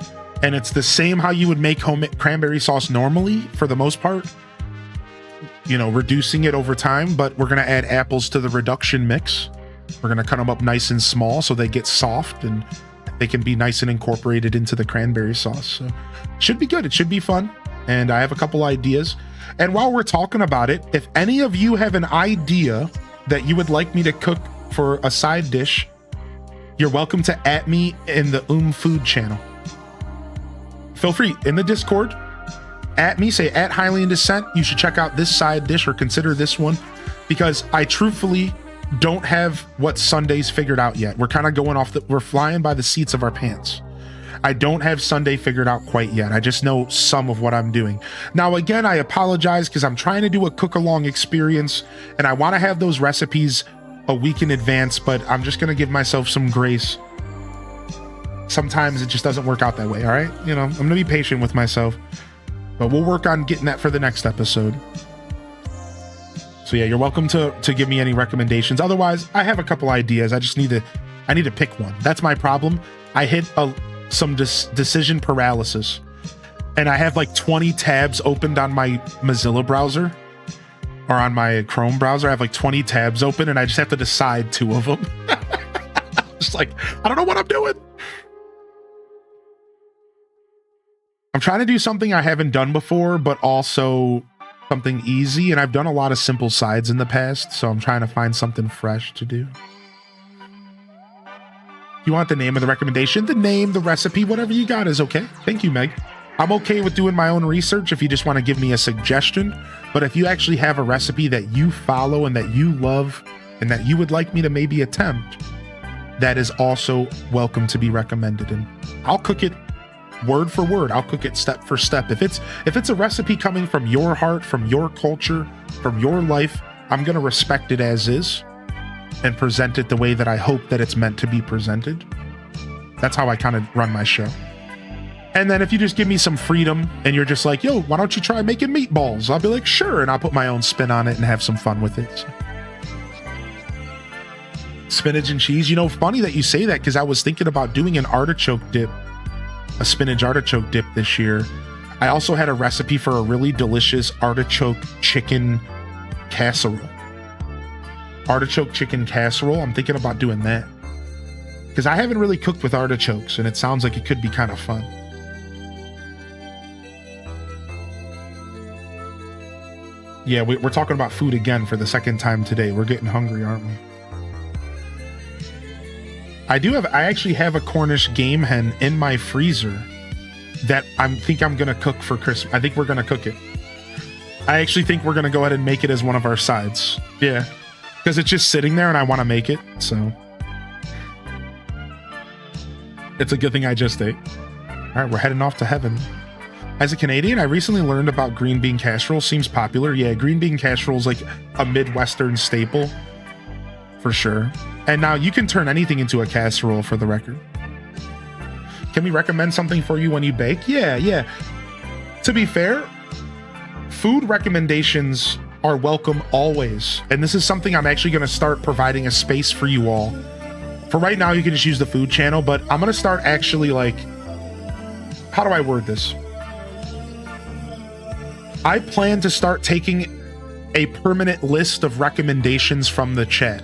And it's the same how you would make homemade cranberry sauce normally for the most part. You know, reducing it over time, but we're gonna add apples to the reduction mix. We're gonna cut them up nice and small so they get soft and they can be nice and incorporated into the cranberry sauce. So it should be good. It should be fun. And I have a couple ideas. And while we're talking about it, if any of you have an idea that you would like me to cook for a side dish, you're welcome to @ me in the Food channel. Feel free in the Discord, @ me, say @HylianDescent. You should check out this side dish or consider this one, because I truthfully don't have what Sunday's figured out yet. We're kind of going off we're flying by the seats of our pants. I don't have Sunday figured out quite yet. I just know some of what I'm doing. Now, again, I apologize because I'm trying to do a cook-along experience and I want to have those recipes a week in advance, but I'm just going to give myself some grace. Sometimes it just doesn't work out that way, all right? You know, I'm going to be patient with myself, but we'll work on getting that for the next episode. So yeah, you're welcome to give me any recommendations. Otherwise, I have a couple ideas. I need to pick one. That's my problem. I hit some decision paralysis, and I have like 20 tabs opened on my Mozilla browser or on my Chrome browser. I have like 20 tabs open, and I just have to decide 2 of them. Just like, I don't know what I'm doing. I'm trying to do something I haven't done before, but also something easy, and I've done a lot of simple sides in the past, so I'm trying to find something fresh to do. You want the name of the recommendation, the name, the recipe, whatever you got is okay. Thank you, Meg. I'm okay with doing my own research if you just want to give me a suggestion, but if you actually have a recipe that you follow and that you love and that you would like me to maybe attempt, that is also welcome to be recommended. And I'll cook it word for word. I'll cook it step for step. If it's a recipe coming from your heart, from your culture, from your life, I'm going to respect it as is and present it the way that I hope that it's meant to be presented. That's how I kind of run my show. And then if you just give me some freedom and you're just like, yo, why don't you try making meatballs? I'll be like, sure. And I'll put my own spin on it and have some fun with it. So. Spinach and cheese. You know, funny that you say that, because I was thinking about doing an artichoke dip, a spinach artichoke dip this year. I also had a recipe for a really delicious artichoke chicken casserole. Artichoke chicken casserole. I'm thinking about doing that because I haven't really cooked with artichokes and it sounds like it could be kind of fun. Yeah, we're talking about food again for the second time today. We're getting hungry, aren't we? I actually have a Cornish game hen in my freezer that I think I'm gonna cook for Christmas. I think we're gonna cook it. I actually think we're gonna go ahead and make it as one of our sides. Yeah, because it's just sitting there and I want to make it. So it's a good thing I just ate. All right, we're heading off to heaven. As a Canadian, I recently learned about green bean casserole. Seems popular. Yeah, green bean casserole is like a Midwestern staple for sure. And now you can turn anything into a casserole, for the record. Can we recommend something for you when you bake? Yeah. To be fair, food recommendations are welcome always. And this is something I'm actually going to start providing a space for you all. For right now, you can just use the food channel, but I'm going to start actually like, how do I word this? I plan to start taking a permanent list of recommendations from the chat.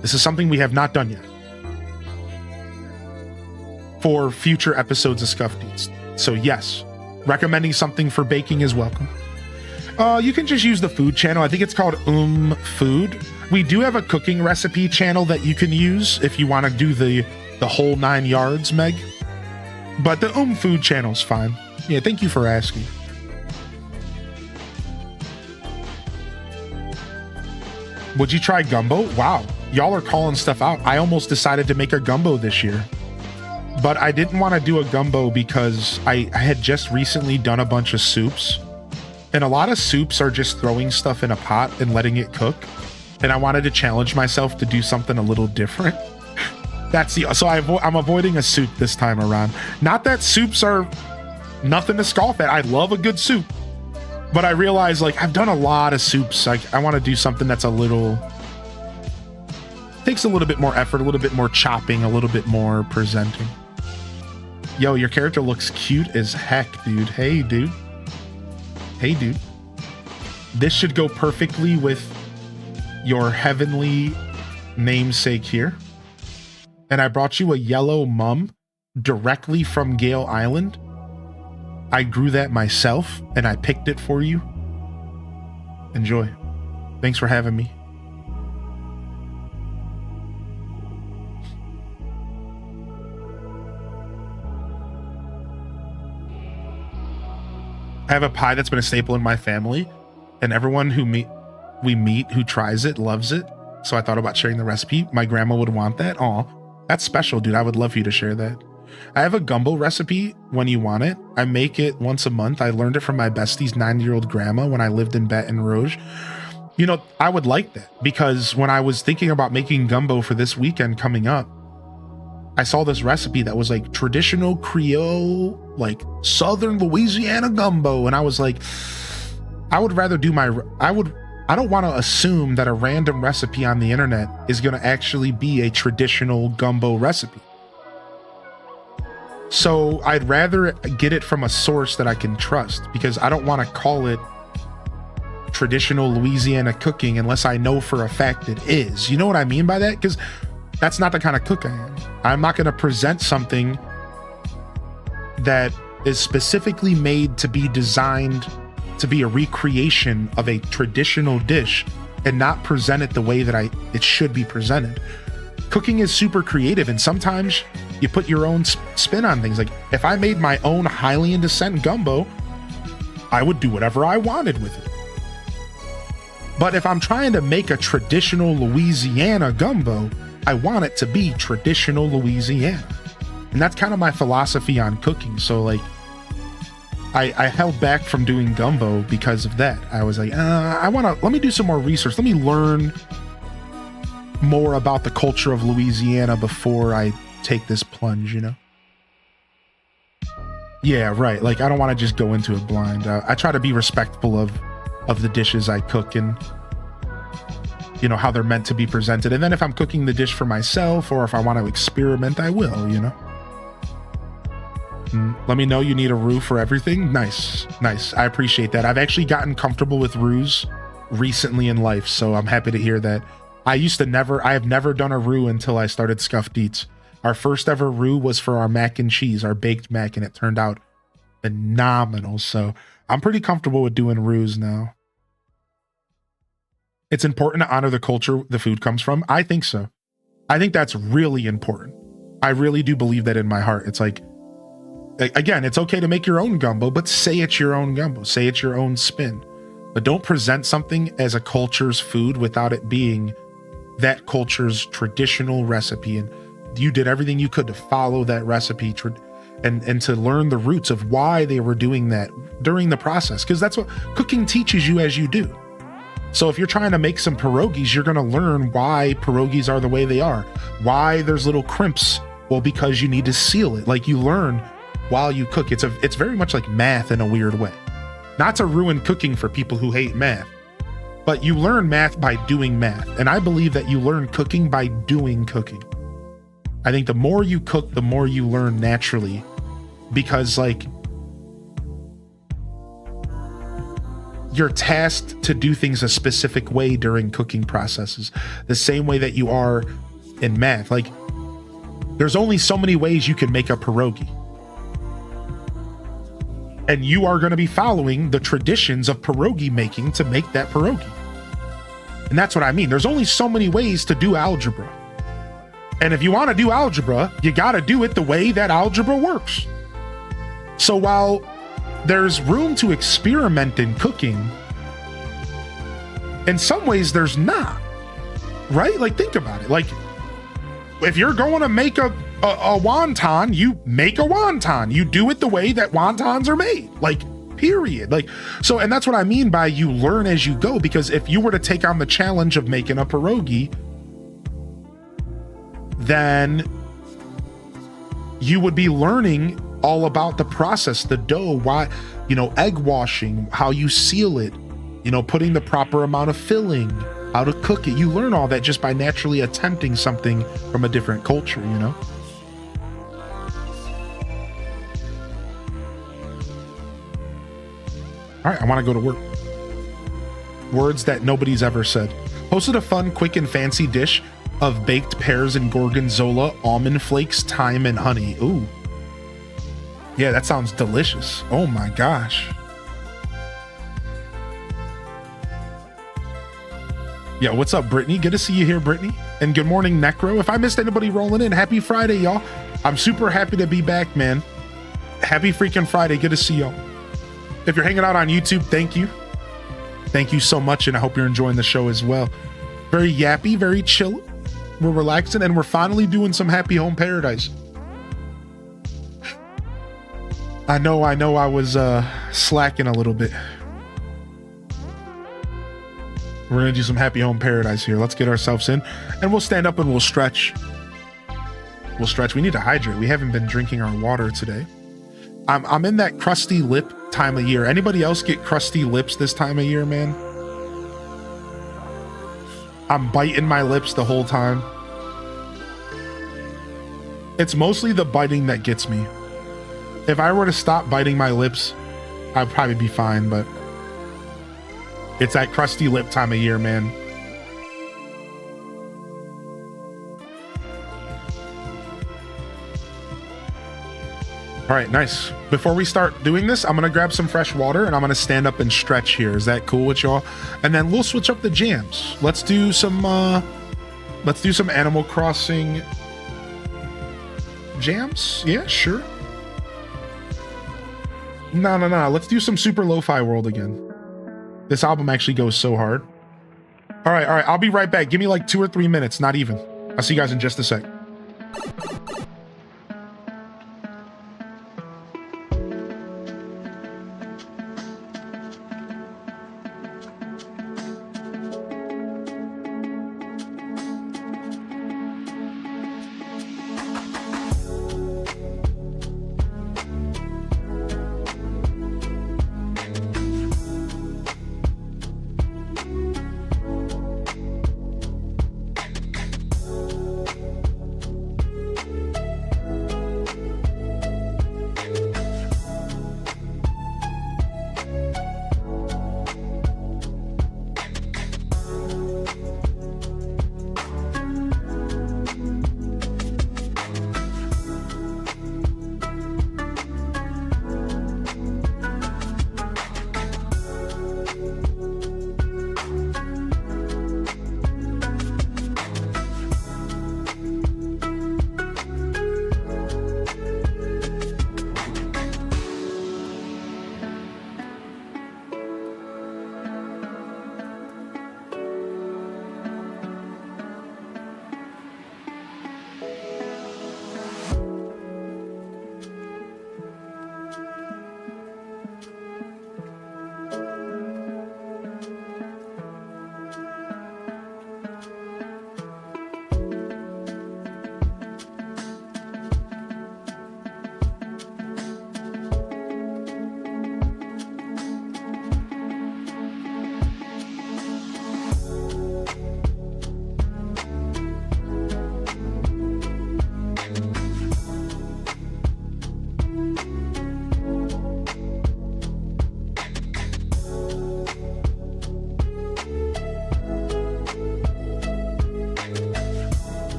This is something we have not done yet for future episodes of Scuff Deeds. So yes, recommending something for baking is welcome. You can just use the food channel. I think it's called Food. We do have a cooking recipe channel that you can use if you want to do the whole 9 yards, Meg. But the Food channel's fine. Yeah, thank you for asking. Would you try gumbo? Wow, y'all are calling stuff out. I almost decided to make a gumbo this year, but I didn't want to do a gumbo because I had just recently done a bunch of soups And a lot of soups are just throwing stuff in a pot and letting it cook. And I wanted to challenge myself to do something a little different. I'm avoiding a soup this time around. Not that soups are nothing to scoff at. I love a good soup. But I realize, like, I've done a lot of soups. I want to do something that's takes a little bit more effort, a little bit more chopping, a little bit more presenting. Yo, your character looks cute as heck, dude. Hey, dude. Hey, dude. This should go perfectly with your heavenly namesake here. And I brought you a yellow mum directly from Gale Island. I grew that myself and I picked it for you. Enjoy. Thanks for having me. I have a pie that's been a staple in my family, and everyone we meet who tries it loves it. So I thought about sharing the recipe. My grandma would want that. Aw, that's special, dude. I would love for you to share that. I have a gumbo recipe when you want it. I make it once a month. I learned it from my bestie's 90-year-old grandma when I lived in Baton Rouge. You know, I would like that because when I was thinking about making gumbo for this weekend coming up, I saw this recipe that was like traditional Creole, like Southern Louisiana gumbo. And I was like, I would rather do I don't want to assume that a random recipe on the internet is going to actually be a traditional gumbo recipe. So I'd rather get it from a source that I can trust because I don't want to call it traditional Louisiana cooking unless I know for a fact it is. You know what I mean by that? Because that's not the kind of cook I am. I'm not going to present something that is specifically made to be designed to be a recreation of a traditional dish and not present it the way that it should be presented. Cooking is super creative, and sometimes you put your own spin on things. Like if I made my own HylianDescent gumbo, I would do whatever I wanted with it. But if I'm trying to make a traditional Louisiana gumbo, I want it to be traditional Louisiana. And that's kind of my philosophy on cooking. So like, I held back from doing gumbo because of that. I was like, let me do some more research. Let me learn more about the culture of Louisiana before I take this plunge, you know? Yeah, right. Like, I don't want to just go into it blind. I try to be respectful of the dishes I cook and, you know, how they're meant to be presented. And then if I'm cooking the dish for myself or if I want to experiment, I will, you know? Let me know you need a roux for everything. Nice. I appreciate that. I've actually gotten comfortable with roux recently in life, so I'm happy to hear that. I have never done a roux until I started Scuffed Eats. Our first ever roux was for our mac and cheese, our baked mac, and it turned out phenomenal. So I'm pretty comfortable with doing roux now. It's important to honor the culture the food comes from. I think so. I think that's really important. I really do believe that in my heart. It's like, again, it's okay to make your own gumbo, but say it's your own gumbo. Say it's your own spin. But don't present something as a culture's food without it being that culture's traditional recipe. And you did everything you could to follow that recipe and to learn the roots of why they were doing that during the process. Because that's what cooking teaches you as you do. So if you're trying to make some pierogies, you're going to learn why pierogies are the way they are. Why there's little crimps. Well, because you need to seal it. Like you learn while you cook. It's very much like math in a weird way. Not to ruin cooking for people who hate math, but you learn math by doing math. And I believe that you learn cooking by doing cooking. I think the more you cook, the more you learn naturally, because like you're tasked to do things a specific way during cooking processes, the same way that you are in math. Like there's only so many ways you can make a pierogi. And you are going to be following the traditions of pierogi making to make that pierogi. And that's what I mean. There's only so many ways to do algebra. And if you want to do algebra, you got to do it the way that algebra works. So while there's room to experiment in cooking, in some ways there's not, right? Like think about it. Like if you're going to make a wonton, you make a wonton. You do it the way that wontons are made. Like period. Like, so, and that's what I mean by you learn as you go, because if you were to take on the challenge of making a pierogi, then you would be learning all about the process, the dough, why, you know, egg washing, how you seal it, you know, putting the proper amount of filling, how to cook it. You learn all that just by naturally attempting something from a different culture, you know? All right, I want to go to work. Words that nobody's ever said. Posted a fun, quick, and fancy dish of baked pears and gorgonzola, almond flakes, thyme, and honey. Ooh. Yeah, that sounds delicious. Oh my gosh. Yeah, what's up, Brittany? Good to see you here, Brittany. And good morning, Necro. If I missed anybody rolling in, happy Friday, y'all. I'm super happy to be back, man. Happy freaking Friday. Good to see y'all. If you're hanging out on YouTube, thank you. Thank you so much, and I hope you're enjoying the show as well. Very yappy, very chill. We're relaxing, and we're finally doing some Happy Home Paradise. I know I was slacking a little bit. We're gonna do some Happy Home Paradise here. Let's get ourselves in, and we'll stand up and we'll stretch. We'll stretch. We need to hydrate. We haven't been drinking our water today. I'm in that crusty lip time of year. Anybody else get crusty lips this time of year, man? I'm biting my lips the whole time. It's mostly the biting that gets me. If I were to stop biting my lips, I'd probably be fine, but it's that crusty lip time of year, man. All right, nice. Before we start doing this, I'm gonna grab some fresh water and I'm gonna stand up and stretch here. Is that cool with y'all? And then we'll switch up the jams. Let's do some Animal Crossing jams. Yeah, sure. No. Let's do some Super Lo-Fi World again. This album actually goes so hard. All right. I'll be right back. Give me like 2 or 3 minutes, not even. I'll see you guys in just a sec.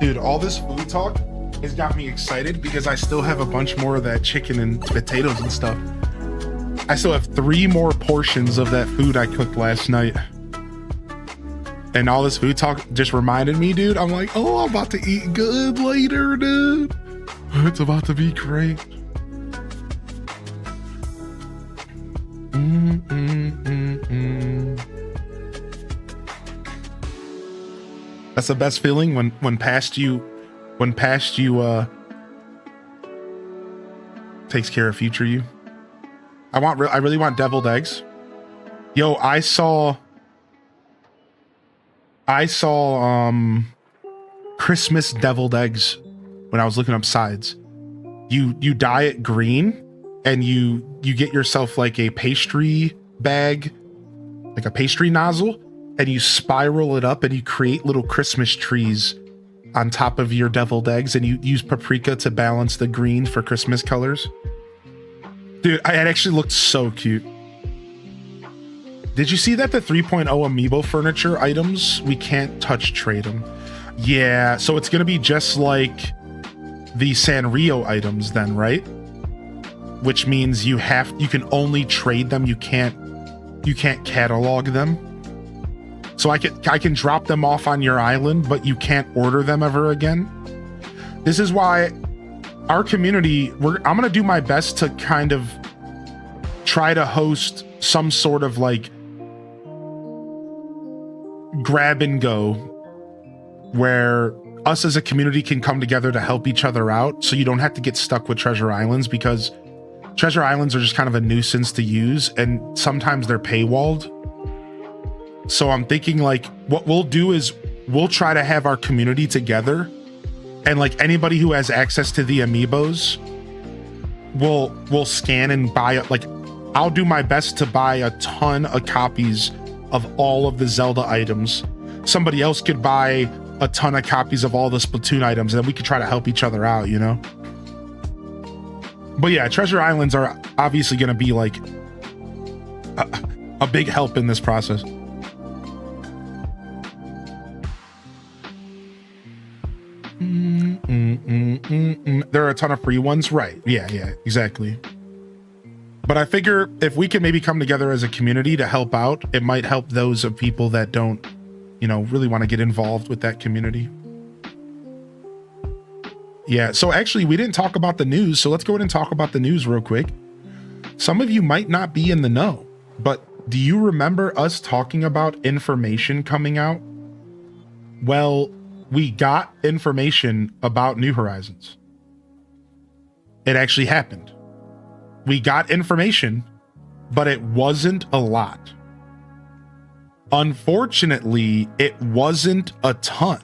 Dude, all this food talk has got me excited because I still have a bunch more of that chicken and potatoes and stuff. I still have 3 more portions of that food I cooked last night. And all this food talk just reminded me, dude. I'm like, oh, I'm about to eat good later, dude. It's about to be great. That's the best feeling when past you takes care of future you. I really want deviled eggs. Yo, I saw Christmas deviled eggs when I was looking up sides. You dye it green and you get yourself like a pastry bag, like a pastry nozzle, and you spiral it up and you create little Christmas trees on top of your deviled eggs, and you use paprika to balance the green for Christmas colors. Dude, it actually looked so cute. Did you see that the 3.0 amiibo furniture items, we can't touch trade them? Yeah, so it's gonna be just like the Sanrio items then, right? Which means you can only trade them, you can't catalog them. So I can drop them off on your island, but you can't order them ever again. This is why our community, I'm gonna do my best to kind of try to host some sort of like grab and go where us as a community can come together to help each other out, so you don't have to get stuck with treasure islands, because treasure islands are just kind of a nuisance to use and sometimes they're paywalled. So I'm thinking like what we'll do is we'll try to have our community together, and like anybody who has access to the amiibos will scan and buy it. Like I'll do my best to buy a ton of copies of all of the Zelda items. Somebody else could buy a ton of copies of all the Splatoon items, and we could try to help each other out, you know? But yeah, treasure islands are obviously going to be like a big help in this process. There are a ton of free ones, right? Yeah, exactly. But I figure if we can maybe come together as a community to help out, it might help those of people that don't, you know, really want to get involved with that community. Yeah, so actually we didn't talk about the news, so let's go ahead and talk about the news real quick. Some of you might not be in the know, but do you remember us talking about information coming out? Well, we got information about New Horizons. It actually happened. We got information, but it wasn't a lot. Unfortunately, it wasn't a ton.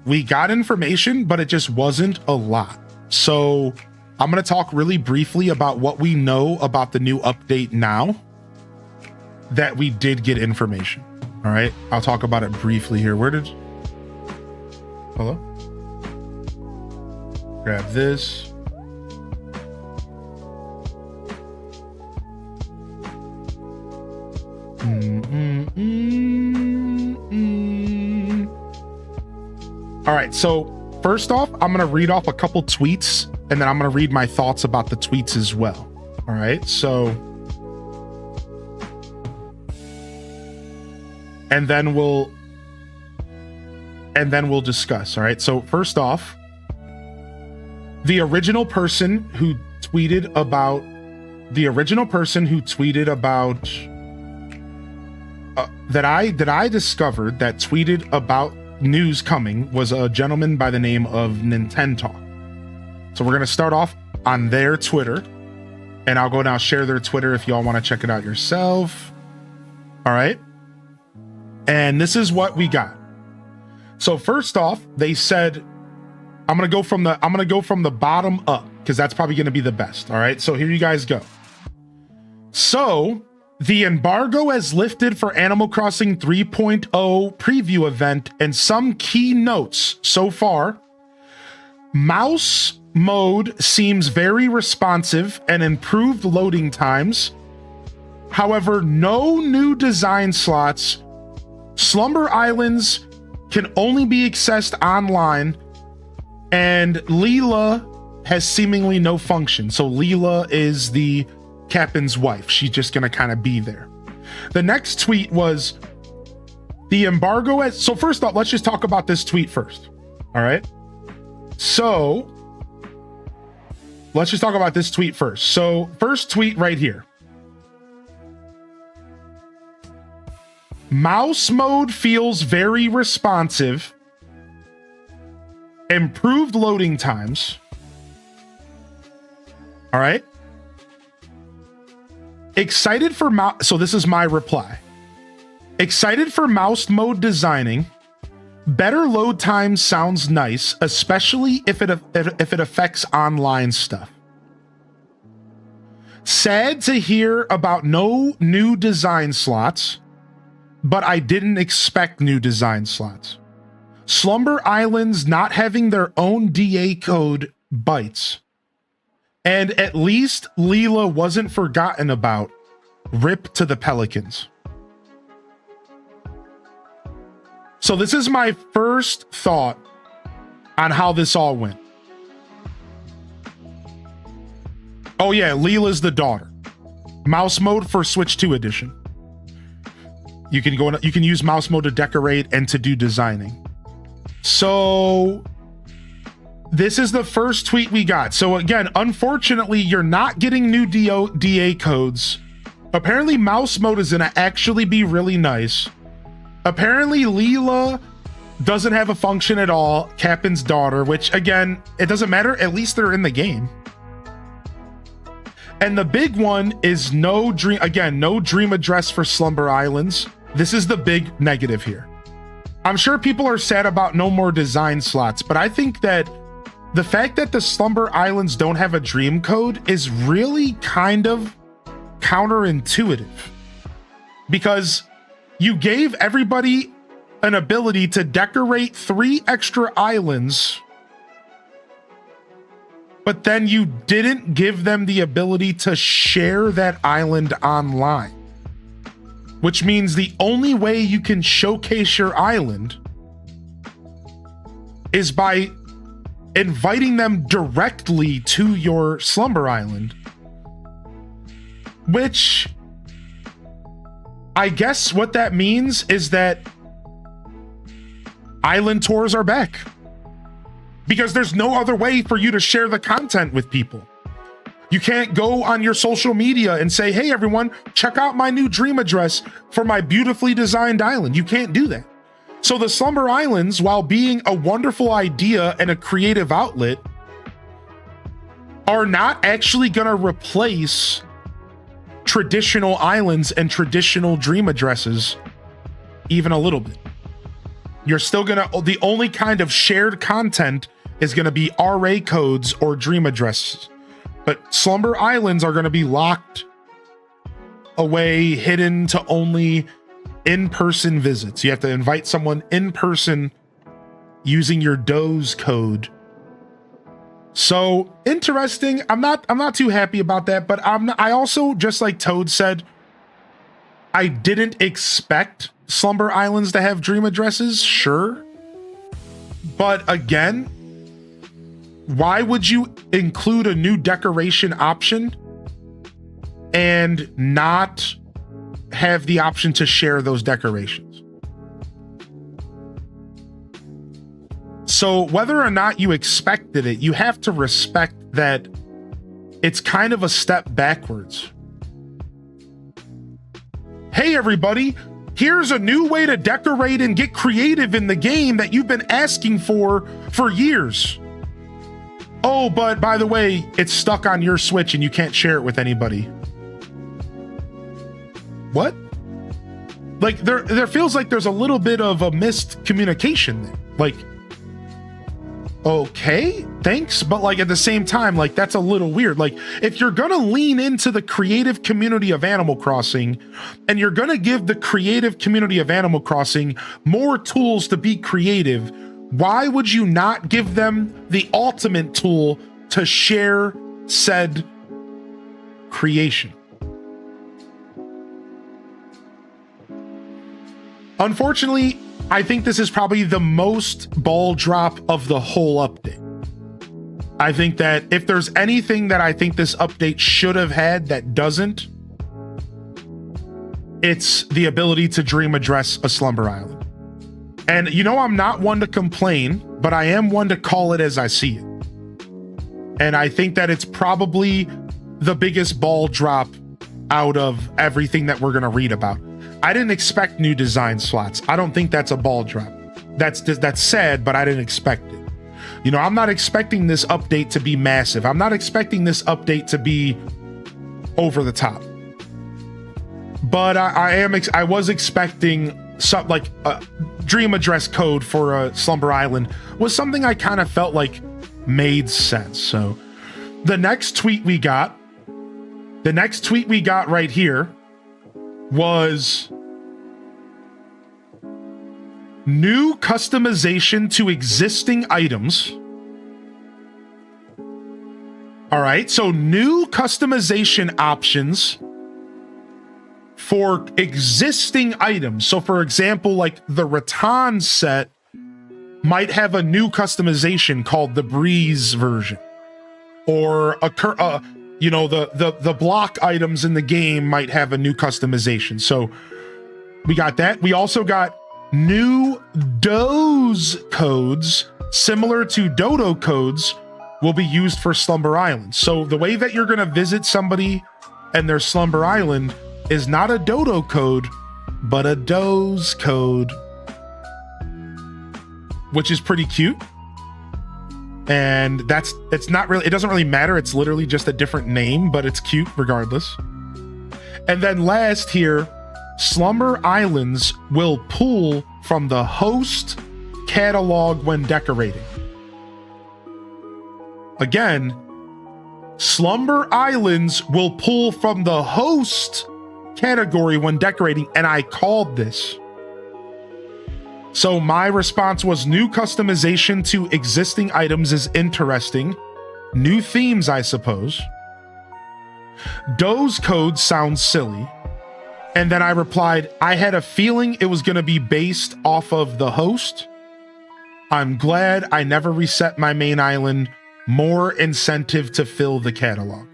We got information, but it just wasn't a lot. So I'm going to talk really briefly about what we know about the new update now that we did get information. All right, I'll talk about it briefly here. Hello? Grab this. All right, so first off, I'm going to read off a couple tweets, and then I'm going to read my thoughts about the tweets as well. All right, so and then we'll discuss. All right, so first off, the original person who tweeted about that I discovered that tweeted about news coming was a gentleman by the name of Nintendo. So we're going to start off on their Twitter, and I'll go now share their Twitter if y'all want to check it out yourself. All right. And this is what we got. So first off, they said, I'm going to go from the bottom up, because that's probably going to be the best. All right. So here you guys go. So the embargo has lifted for Animal Crossing 3.0 preview event, and some key notes so far. Mouse mode seems very responsive and improved loading times. However, no new design slots. Slumber Islands can only be accessed online, and Leela has seemingly no function. So Leela is the Captain's wife. She's just gonna kind of be there. The next tweet was the embargo has, so first off, let's just talk about this tweet first. All right, so let's just talk about this tweet first. So first tweet right here. Mouse mode feels very responsive. Improved loading times. All right. Excited for mouse. So this is my reply. Excited for mouse mode designing. Better load time sounds nice, especially if it affects online stuff. Sad to hear about no new design slots, but I didn't expect new design slots. Slumber Islands not having their own DA code bites. And at least Leela wasn't forgotten about. Rip to the Pelicans. So this is my first thought on how this all went. Oh yeah, Leela's the daughter. Mouse mode for Switch 2 edition. You can go. You can use mouse mode to decorate and to do designing. So this is the first tweet we got. So again, unfortunately, you're not getting new DA codes. Apparently, mouse mode is gonna actually be really nice. Apparently, Leela doesn't have a function at all. Captain's daughter, which again, it doesn't matter. At least they're in the game. And the big one is no dream address for Slumber Islands. This is the big negative here. I'm sure people are sad about no more design slots, but I think that the fact that the Slumber Islands don't have a dream code is really kind of counterintuitive, because you gave everybody an ability to decorate 3 extra islands, but then you didn't give them the ability to share that island online, which means the only way you can showcase your island is by inviting them directly to your Slumber Island, which I guess what that means is that island tours are back, because there's no other way for you to share the content with people. You can't go on your social media and say, hey, everyone, check out my new dream address for my beautifully designed island. You can't do that. So the Slumber Islands, while being a wonderful idea and a creative outlet, are not actually going to replace traditional islands and traditional dream addresses even a little bit. You're still going to, the only kind of shared content is going to be RA codes or dream addresses. But Slumber Islands are going to be locked away, hidden to only in-person visits. You have to invite someone in person using your Doze code. So interesting. I'm not too happy about that, but I also, just like Toad said, I didn't expect Slumber Islands to have dream addresses, sure. But again, why would you include a new decoration option and not have the option to share those decorations? So whether or not you expected it, you have to respect that it's kind of a step backwards. Hey everybody, here's a new way to decorate and get creative in the game that you've been asking for years. Oh, but by the way, it's stuck on your Switch and you can't share it with anybody. What? Like there feels like there's a little bit of a missed communication there. Like, okay, thanks, but like at the same time, like that's a little weird. Like if you're gonna lean into the creative community of Animal Crossing and you're gonna give the creative community of Animal Crossing more tools to be creative, why would you not give them the ultimate tool to share said creation? Unfortunately, I think this is probably the most ball drop of the whole update. I think that if there's anything that I think this update should have had that doesn't, it's the ability to dream address a Slumber Island. And you know, I'm not one to complain, but I am one to call it as I see it. And I think that it's probably the biggest ball drop out of everything that we're going to read about. I didn't expect new design slots. I don't think that's a ball drop. That's sad, but I didn't expect it. You know, I'm not expecting this update to be massive. I'm not expecting this update to be over the top. But I was expecting some, like, dream address code for Slumber Island was something I kind of felt like made sense. So the next tweet we got right here was new customization to existing items. All right, so new customization options for existing items. So for example, like the Rattan set might have a new customization called the Breeze version, or you know, the block items in the game might have a new customization. So we got that. We also got new Doze codes similar to Dodo codes will be used for Slumber Island. So the way that you're going to visit somebody and their Slumber Island is not a Dodo code, but a Doze code, which is pretty cute. And it doesn't really matter. It's literally just a different name, but it's cute regardless. And then last here, Slumber Islands will pull from the host catalog when decorating. Again, Slumber Islands will pull from the host category when decorating, and I called this. So my response was new customization to existing items is interesting. New themes, I suppose. Doze code sounds silly. And then I replied, I had a feeling it was going to be based off of the host. I'm glad I never reset my main island. More incentive to fill the catalog.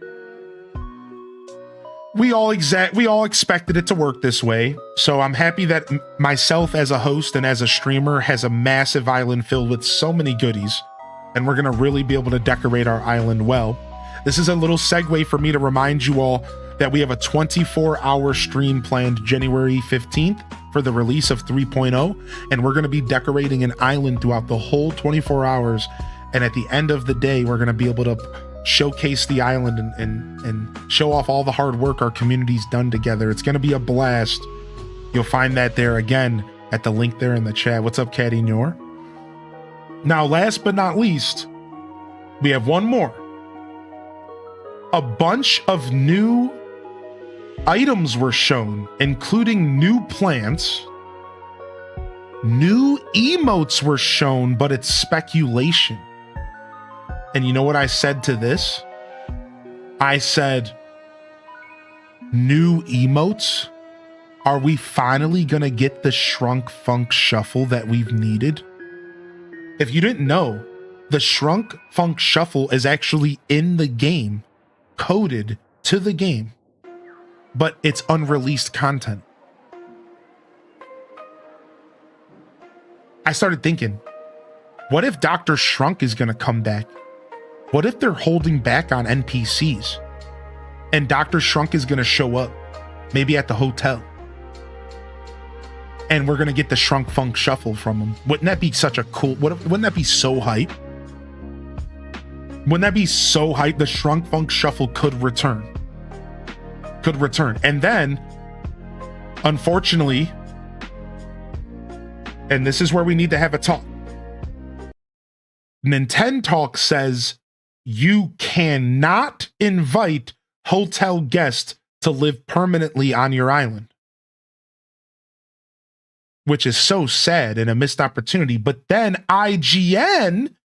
We all expected it to work this way, so I'm happy that myself as a host and as a streamer has a massive island filled with so many goodies, and we're gonna really be able to decorate our island well. This is a little segue for me to remind you all that we have a 24-hour stream planned January 15th for the release of 3.0, and we're gonna be decorating an island throughout the whole 24 hours, and at the end of the day, we're gonna be able to showcase the island and show off all the hard work our community's done together. It's gonna be a blast. You'll find that there again at the link there in the chat. What's up, Caddy Noor? Now, last but not least, we have one more. A bunch of new items were shown, including new plants. New emotes were shown, but it's speculation. And you know what I said to this? I said, new emotes? Are we finally gonna get the Shrunk Funk Shuffle that we've needed? If you didn't know, the Shrunk Funk Shuffle is actually in the game, coded to the game, but it's unreleased content. I started thinking, what if Dr. Shrunk is gonna come back? What if they're holding back on NPCs and Dr. Shrunk is going to show up, maybe at the hotel, and we're going to get the Shrunk Funk Shuffle from him? Wouldn't that be such a cool, wouldn't that be so hype? Wouldn't that be so hype? The Shrunk Funk Shuffle could return. And then, unfortunately, and this is where we need to have a talk. Nintendo Talk says you cannot invite hotel guests to live permanently on your island, which is so sad and a missed opportunity. But then IGN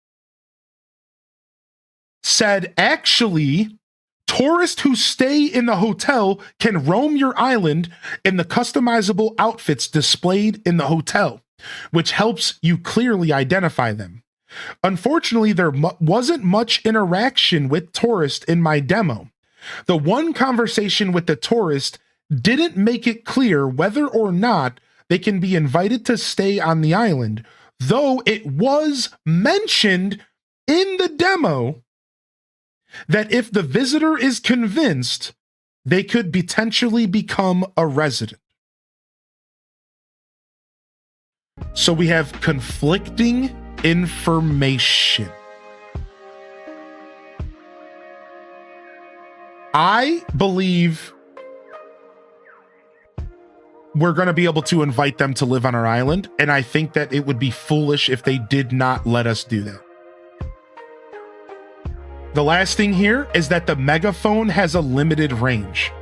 said, actually, tourists who stay in the hotel can roam your island in the customizable outfits displayed in the hotel, which helps you clearly identify them. Unfortunately, there wasn't much interaction with tourists in my demo. The one conversation with the tourist didn't make it clear whether or not they can be invited to stay on the island, though it was mentioned in the demo that if the visitor is convinced, they could potentially become a resident. So we have conflicting information. I believe we're going to be able to invite them to live on our island, and I think that it would be foolish if they did not let us do that. The last thing here is that the megaphone has a limited range.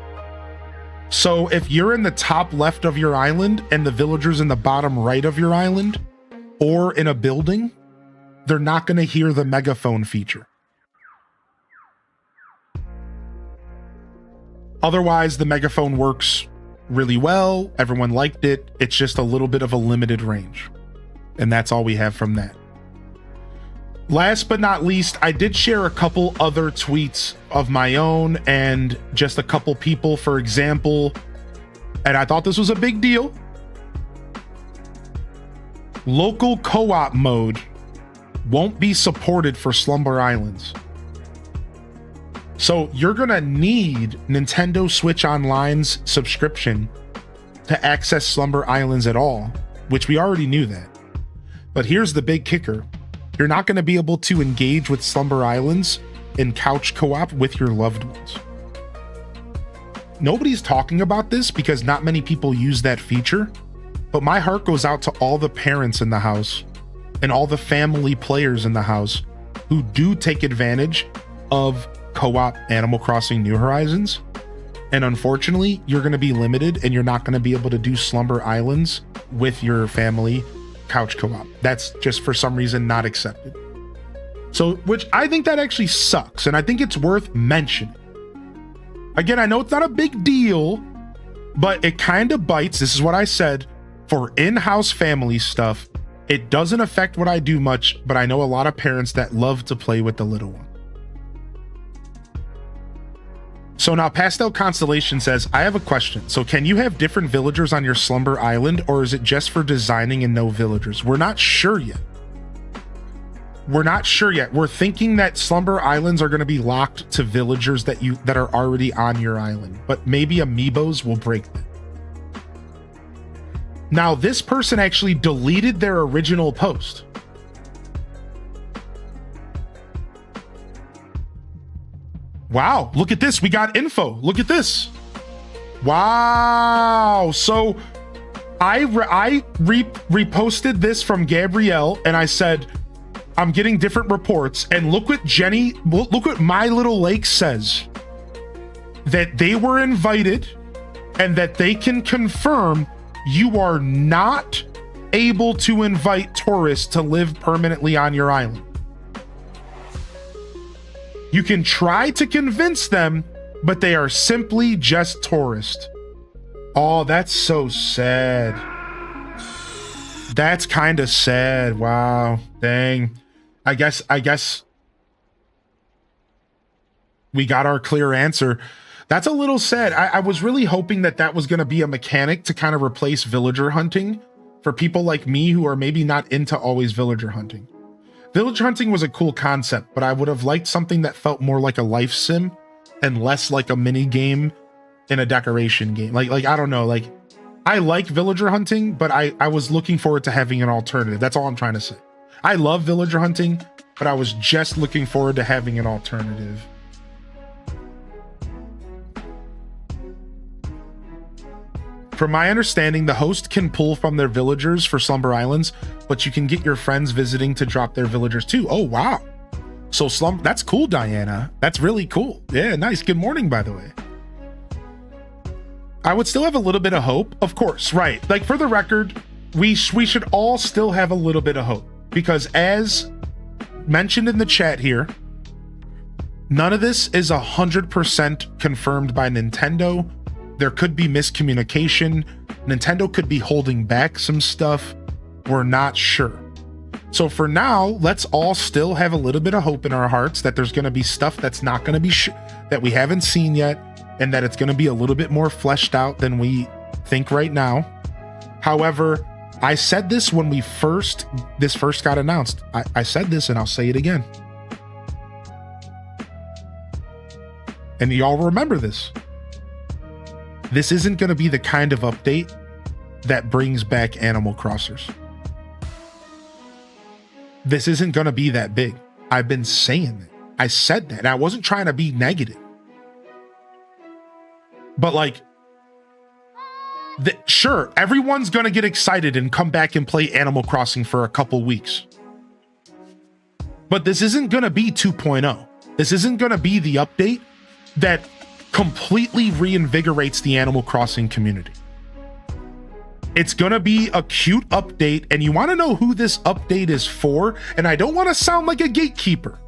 So if you're in the top left of your island and the villagers in the bottom right of your island, or in a building, they're not going to hear the megaphone feature. Otherwise, the megaphone works really well. Everyone liked it. It's just a little bit of a limited range. And that's all we have from that. Last but not least, I did share a couple other tweets of my own and just a couple people, for example, and I thought this was a big deal. Local co-op mode won't be supported for Slumber Islands. So you're gonna need Nintendo Switch Online's subscription to access Slumber Islands at all, which we already knew that. But here's the big kicker. You're not gonna be able to engage with Slumber Islands in couch co-op with your loved ones. Nobody's talking about this because not many people use that feature, but my heart goes out to all the parents in the house and all the family players in the house who do take advantage of co-op Animal Crossing New Horizons. And unfortunately, you're going to be limited and you're not going to be able to do Slumber Islands with your family couch co-op. That's just for some reason not accepted. So, which I think that actually sucks. And I think it's worth mentioning. Again, I know it's not a big deal, but it kind of bites. This is what I said. For in-house family stuff, it doesn't affect what I do much, but I know a lot of parents that love to play with the little one. So now Pastel Constellation says, I have a question. So can you have different villagers on your Slumber Island, or is it just for designing and no villagers? We're not sure yet. We're thinking that Slumber Islands are going to be locked to villagers that are already on your island, but maybe amiibos will break that. Now, this person actually deleted their original post. Wow, look at this. We got info. Look at this. Wow. So I reposted this from Gabrielle and I said, I'm getting different reports. And look what look what My Little Lake says. That they were invited and that they can confirm you are not able to invite tourists to live permanently on your island. You can try to convince them, but they are simply just tourists. Oh, that's so sad. That's kind of sad. Wow. Dang. I guess we got our clear answer. That's a little sad. I was really hoping that was going to be a mechanic to kind of replace villager hunting for people like me who are maybe not into always villager hunting. Villager hunting was a cool concept, but I would have liked something that felt more like a life sim and less like a mini game in a decoration game. Like I don't know, like I like villager hunting, but I was looking forward to having an alternative. That's all I'm trying to say. I love villager hunting, but I was just looking forward to having an alternative. From my understanding, the host can pull from their villagers for Slumber Islands, but you can get your friends visiting to drop their villagers too. Oh, wow. So that's cool, Diana. That's really cool. Yeah, nice. Good morning, by the way. I would still have a little bit of hope. Of course, right. Like for the record, we should all still have a little bit of hope because as mentioned in the chat here, none of this is 100% confirmed by Nintendo. There could be miscommunication. Nintendo could be holding back some stuff. We're not sure. So for now, let's all still have a little bit of hope in our hearts that there's going to be stuff that's not going to be that we haven't seen yet, and that it's going to be a little bit more fleshed out than we think right now. However, I said this when this first got announced. I said this and I'll say it again. And y'all remember this. This isn't going to be the kind of update that brings back Animal Crossers. This isn't going to be that big. I've been saying that. I said that. And I wasn't trying to be negative. But like, sure, everyone's gonna get excited and come back and play Animal Crossing for a couple weeks. But this isn't gonna be 2.0. This isn't gonna be the update that completely reinvigorates the Animal Crossing community. It's gonna be a cute update, and you wanna know who this update is for? And I don't wanna sound like a gatekeeper,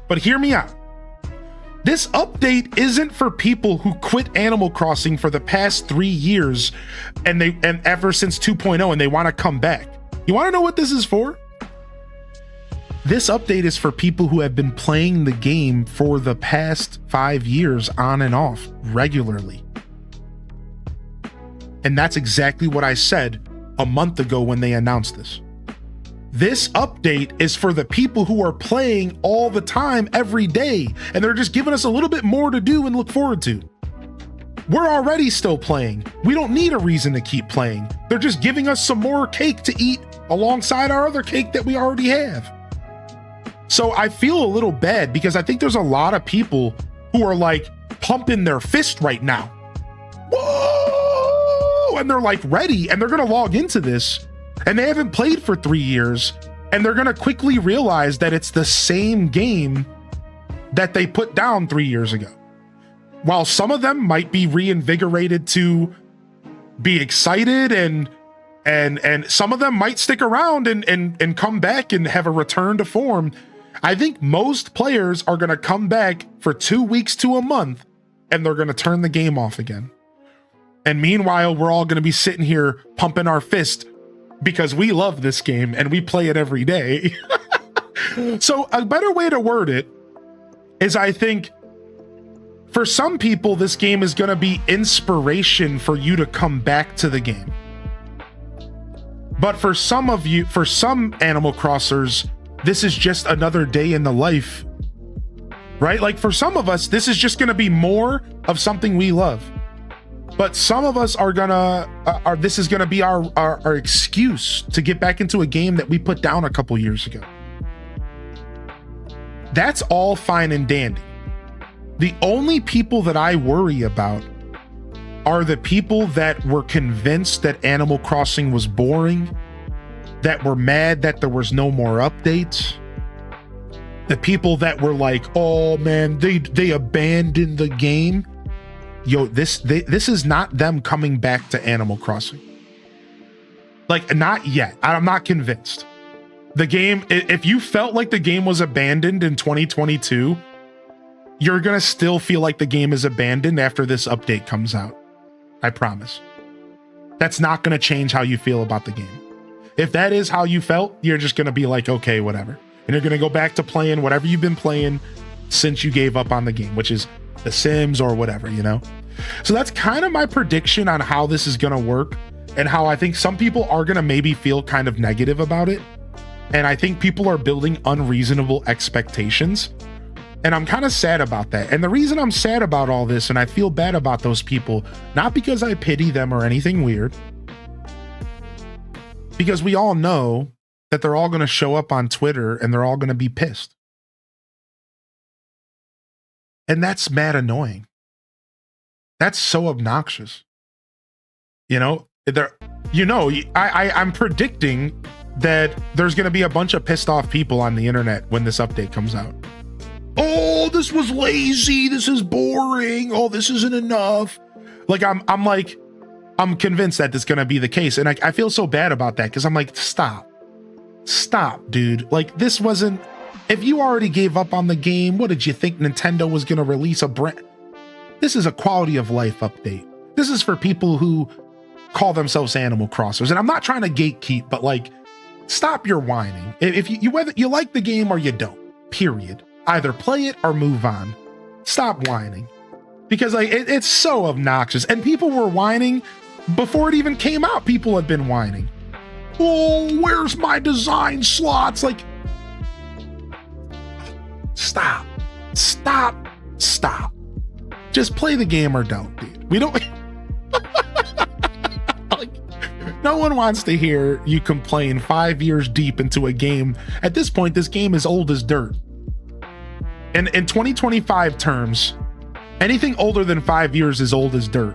but hear me out. This update isn't for people who quit Animal Crossing for the past 3 years and ever since 2.0 and they wanna come back. You wanna know what this is for? This update is for people who have been playing the game for the past 5 years on and off regularly. And that's exactly what I said a month ago when they announced this. This update is for the people who are playing all the time, every day, and they're just giving us a little bit more to do and look forward to. We're already still playing. We don't need a reason to keep playing. They're just giving us some more cake to eat alongside our other cake that we already have. So I feel a little bad because I think there's a lot of people who are like pumping their fist right now. Whoa! And they're like ready and they're going to log into this and they haven't played for 3 years and they're going to quickly realize that it's the same game that they put down 3 years ago. While some of them might be reinvigorated to be excited and some of them might stick around and come back and have a return to form, I think most players are going to come back for 2 weeks to a month and they're going to turn the game off again. And meanwhile, we're all going to be sitting here pumping our fist because we love this game and we play it every day. So a better way to word it is, I think for some people, this game is going to be inspiration for you to come back to the game. But for some of you, for some Animal Crossers, this is just another day in the life, right? Like for some of us, this is just going to be more of something we love. But some of us are gonna, this is gonna be our excuse to get back into a game that we put down a couple years ago. That's all fine and dandy. The only people that I worry about are the people that were convinced that Animal Crossing was boring, that were mad that there was no more updates, the people that were like, oh man, they abandoned the game. Yo, this is not them coming back to Animal Crossing. Like, not yet. I'm not convinced. The game, if you felt like the game was abandoned in 2022, you're gonna still feel like the game is abandoned after this update comes out. I promise. That's not gonna change how you feel about the game. If that is how you felt, you're just gonna be like, okay, whatever. And you're gonna go back to playing whatever you've been playing since you gave up on the game, which is The Sims or whatever, you know? So that's kind of my prediction on how this is gonna work and how I think some people are gonna maybe feel kind of negative about it. And I think people are building unreasonable expectations. And I'm kind of sad about that. And the reason I'm sad about all this and I feel bad about those people, not because I pity them or anything weird, because we all know that they're all gonna show up on Twitter and they're all gonna be pissed. And that's mad annoying. That's so obnoxious. You know, I'm predicting that there's going to be a bunch of pissed off people on the internet when this update comes out. Oh, this was lazy. This is boring. Oh, this isn't enough. Like, I'm convinced that it's going to be the case. And I feel so bad about that because I'm like, stop, dude. Like, this wasn't, if you already gave up on the game, what did you think Nintendo was going to release a brand? This is a quality of life update. This is for people who call themselves Animal Crossers. And I'm not trying to gatekeep, but like, stop your whining. If you whether you like the game or you don't, period. Either play it or move on. Stop whining. Because like it's so obnoxious. And people were whining before it even came out. People had been whining. Oh, where's my design slots? Like, stop. Just play the game or don't, dude. We don't. Like, no one wants to hear you complain 5 years deep into a game. At this point, this game is old as dirt. And in 2025 terms, Anything older than 5 years is old as dirt.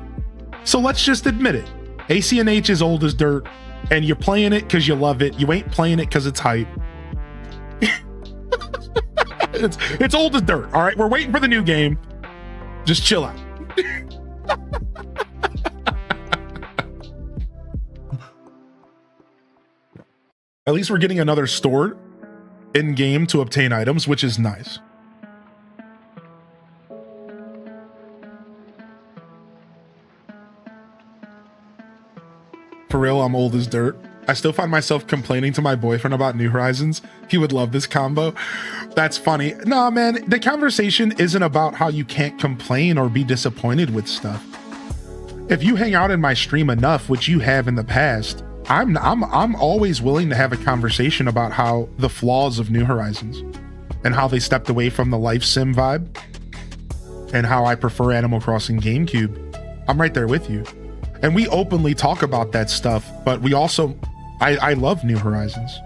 So let's just admit it. ACNH is old as dirt, and you're playing it because you love it. You ain't playing it because it's hype. It's old as dirt. All right, we're waiting for the new game. Just chill out. At least we're getting another store in game to obtain items, which is nice. For real, I'm old as dirt. I still find myself complaining to my boyfriend about New Horizons. He would love this combo. That's funny. Nah, man, the conversation isn't about how you can't complain or be disappointed with stuff. If you hang out in my stream enough, which you have in the past, I'm always willing to have a conversation about how the flaws of New Horizons and how they stepped away from the life sim vibe and how I prefer Animal Crossing GameCube. I'm right there with you. And we openly talk about that stuff, but we also, I love New Horizons,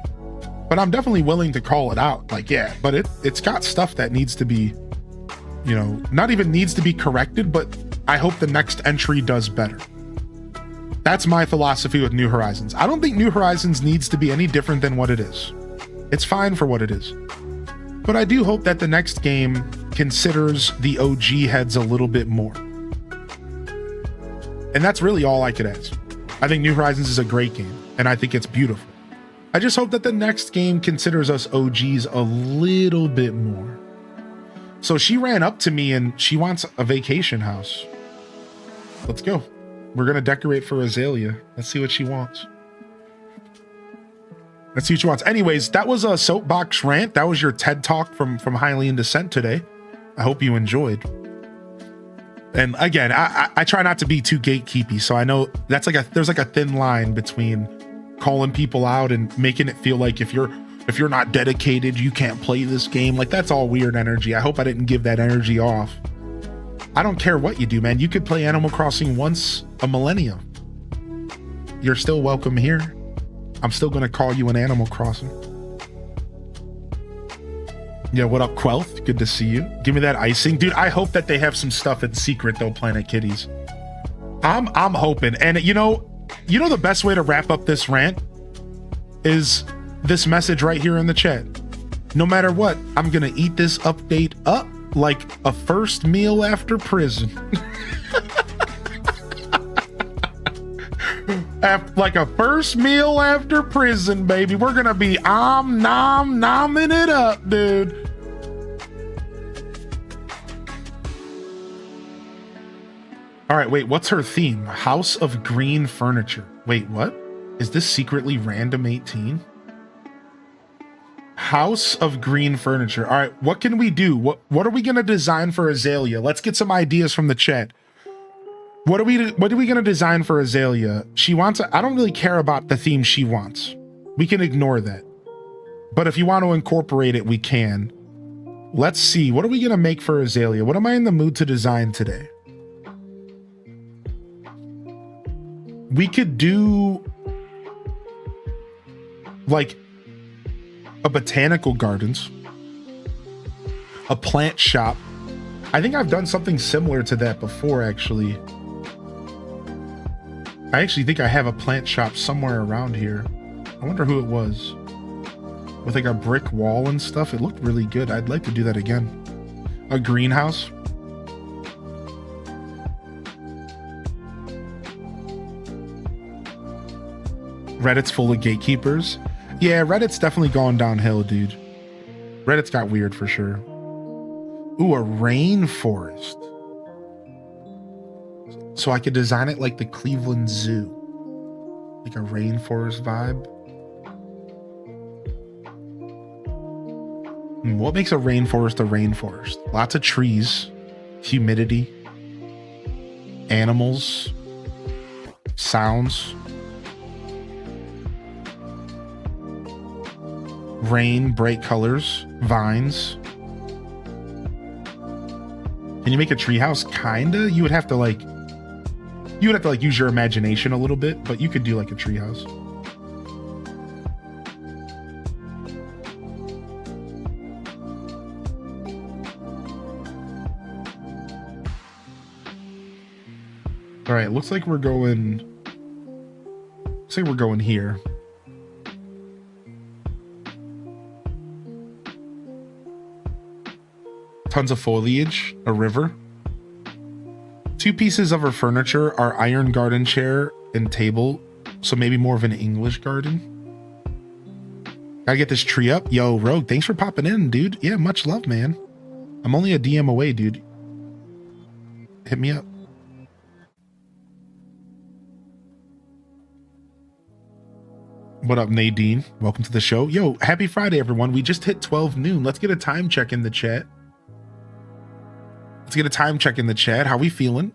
but I'm definitely willing to call it out. Like, yeah, but it's got stuff that needs to be, you know, not even needs to be corrected, but I hope the next entry does better. That's my philosophy with New Horizons. I don't think New Horizons needs to be any different than what it is. It's fine for what it is. But I do hope that the next game considers the OG heads a little bit more. And that's really all I could ask. I think New Horizons is a great game, and I think it's beautiful. I just hope that the next game considers us OGs a little bit more. So she ran up to me and she wants a vacation house. Let's go. We're gonna decorate for Azalea. Let's see what she wants. Let's see what she wants. Anyways, that was a soapbox rant. That was your TED Talk from HylianDescent today. I hope you enjoyed. And again, I try not to be too gatekeepy, so I know that's there's like a thin line between calling people out and making it feel like if you're not dedicated, you can't play this game. Like, that's all weird energy. I hope I didn't give that energy off. I don't care what you do, man. You could play Animal Crossing once a millennium. You're still welcome here. I'm still gonna call you an Animal Crossing. Yeah, what up, Quelth? Good to see you. Give me that icing. Dude, I hope that they have some stuff in secret, though, Planet Kitties. I'm hoping. And you know the best way to wrap up this rant is this message right here in the chat. No matter what, I'm gonna eat this update up like a first meal after prison. Like a first meal after prison, baby. We're gonna be nomming it up, dude. All right, wait, what's her theme? House of Green Furniture. Wait, what? Is this secretly random 18? House of Green Furniture. All right, what can we do? What are we gonna design for Azalea? Let's get some ideas from the chat. What are we gonna design for Azalea? She wants I don't really care about the theme she wants. We can ignore that. But if you want to incorporate it, we can. Let's see. What are we gonna make for Azalea? What am I in the mood to design today? We could do like a botanical gardens, a plant shop. I think I've done something similar to that before, actually. I actually think I have a plant shop somewhere around here. I wonder who it was. With like a brick wall and stuff. It looked really good. I'd like to do that again. A greenhouse. Reddit's full of gatekeepers. Yeah, Reddit's definitely gone downhill, dude. Reddit's got weird for sure. Ooh, a rainforest. So I could design it like the Cleveland Zoo. Like a rainforest vibe. What makes a rainforest a rainforest? Lots of trees, humidity, animals, sounds. Rain, bright colors, vines. Can you make a treehouse? Kinda. You would have to like use your imagination a little bit, but you could do like a treehouse. All right, looks like we're going. Looks like we're going here. Tons of foliage, a river. 2 pieces of her furniture are iron garden chair and table, so maybe more of an English garden. Gotta get this tree up. Yo, Rogue, thanks for popping in, dude. Yeah, much love, man. I'm only a DM away, dude. Hit me up. What up, Nadine? Welcome to the show. Yo, happy Friday, everyone. We just hit 12 noon. Let's get a time check in the chat. Let's get a time check in the chat. How we feeling?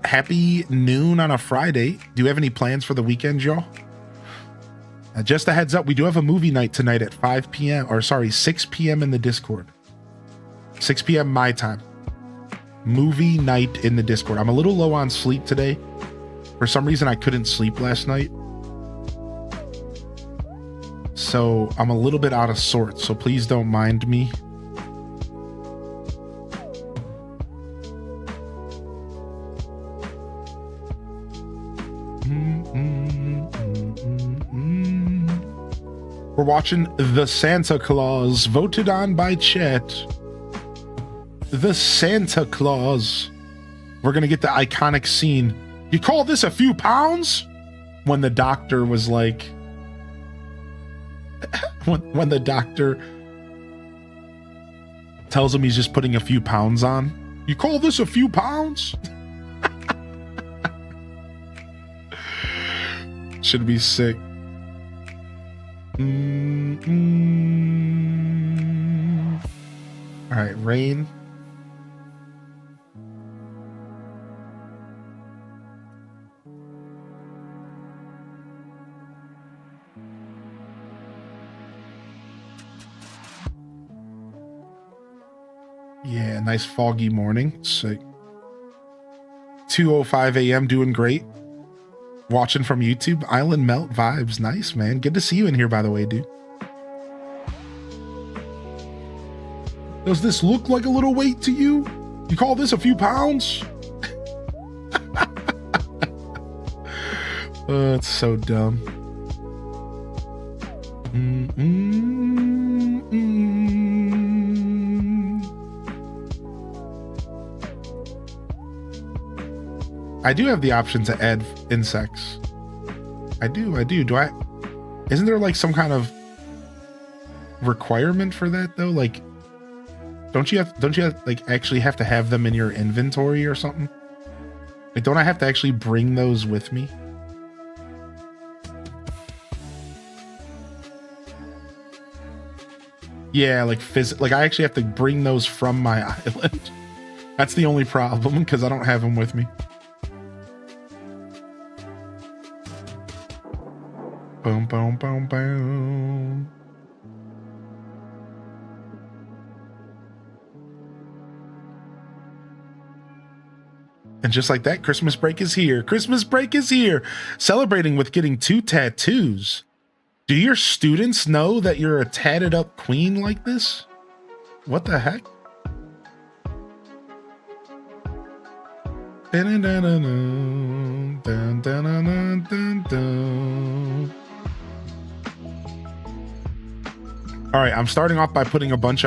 Happy noon on a Friday. Do you have any plans for the weekend, y'all? Just a heads up, we do have a movie night tonight at 5 p.m. or sorry, 6 p.m. in the Discord. 6 p.m. my time. Movie night in the Discord. I'm a little low on sleep today. For some reason, I couldn't sleep last night. So I'm a little bit out of sorts, so please don't mind me. We're watching The Santa Claus, voted on by chat. The Santa Claus. We're gonna get the iconic scene. You call this a few pounds? When the doctor was like, when the doctor tells him he's just putting a few pounds on. You call this a few pounds? Should be sick. All right, rain. Yeah, nice foggy morning. Sick. 2:05 a.m. Doing great. Watching from YouTube. Island Melt vibes. Nice, man. Good to see you in here, by the way, dude. Does this look like a little weight to you? You call this a few pounds? Oh, it's so dumb. I do have the option to add insects. I do. Do I? Isn't there like some kind of requirement for that though? Like, don't you like actually have to have them in your inventory or something? Like, don't I have to actually bring those with me? Yeah, like I actually have to bring those from my island. That's the only problem, because I don't have them with me. Boom, boom, boom, boom. And just like that, Christmas break is here. Christmas break is here. Celebrating with getting 2 tattoos. Do your students know that you're a tatted up queen like this? What the heck? All right, I'm starting off by putting a bunch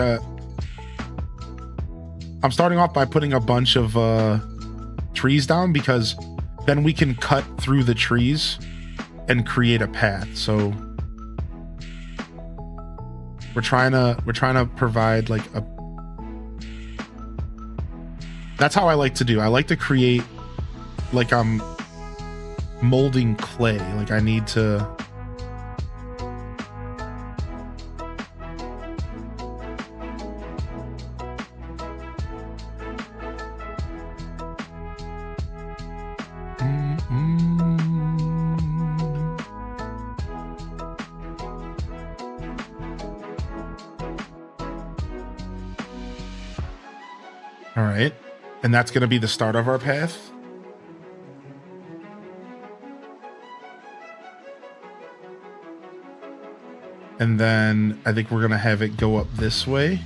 of trees down, because then we can cut through the trees and create a path. So we're trying to provide like a, that's how I like to do. I like to create like I'm molding clay. Like I need to all right. And that's going to be the start of our path. And then I think we're going to have it go up this way.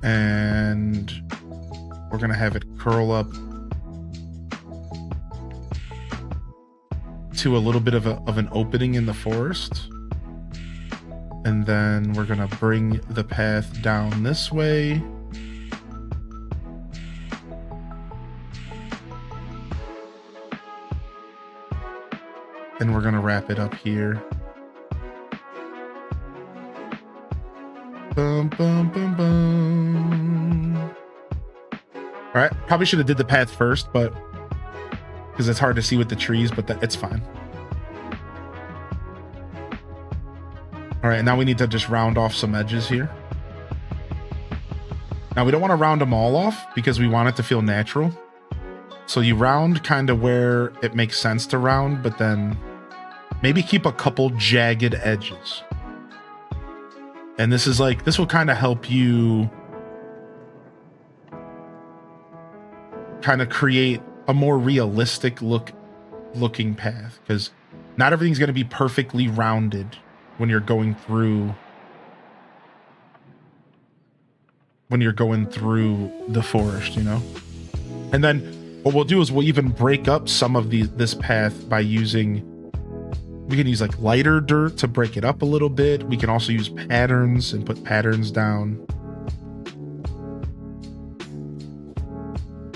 And we're gonna have it curl up to a little bit of an opening in the forest. And then we're gonna bring the path down this way. And we're gonna wrap it up here. Bum, bum, bum, bum. All right, probably should have did the path first, but because it's hard to see with the trees, but it's fine. All right, now we need to just round off some edges here. Now we don't want to round them all off because we want it to feel natural. So you round kind of where it makes sense to round, but then maybe keep a couple jagged edges. And this is like, this will kind of help you kind of create a more realistic looking path, because not everything's going to be perfectly rounded when you're going through the forest, you know. And then what we'll do is we'll even break up some of this path by using, we can use like lighter dirt to break it up a little bit. We can also use patterns and put patterns down.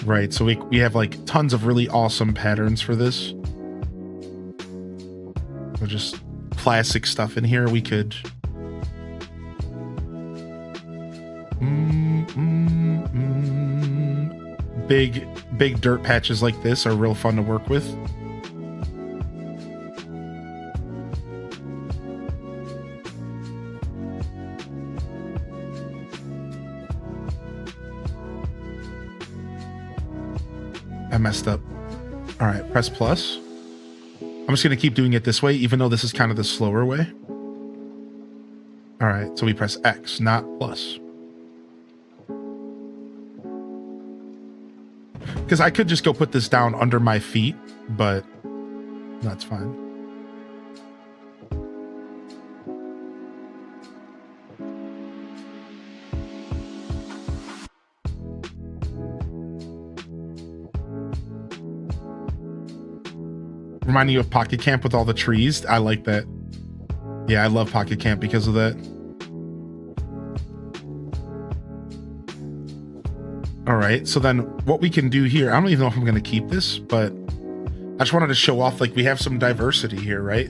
Right, so we have like tons of really awesome patterns for this. So just classic stuff in here. We could big dirt patches like this are real fun to work with. I messed up. All right, press plus. I'm just going to keep doing it this way, even though this is kind of the slower way. All right, so we press X, not plus. Because I could just go put this down under my feet, but that's fine. Reminding you of Pocket Camp with all the trees. I like that. Yeah, I love Pocket Camp because of that. All right, so then what we can do here, I don't even know if I'm going to keep this, but I just wanted to show off, like, we have some diversity here, right?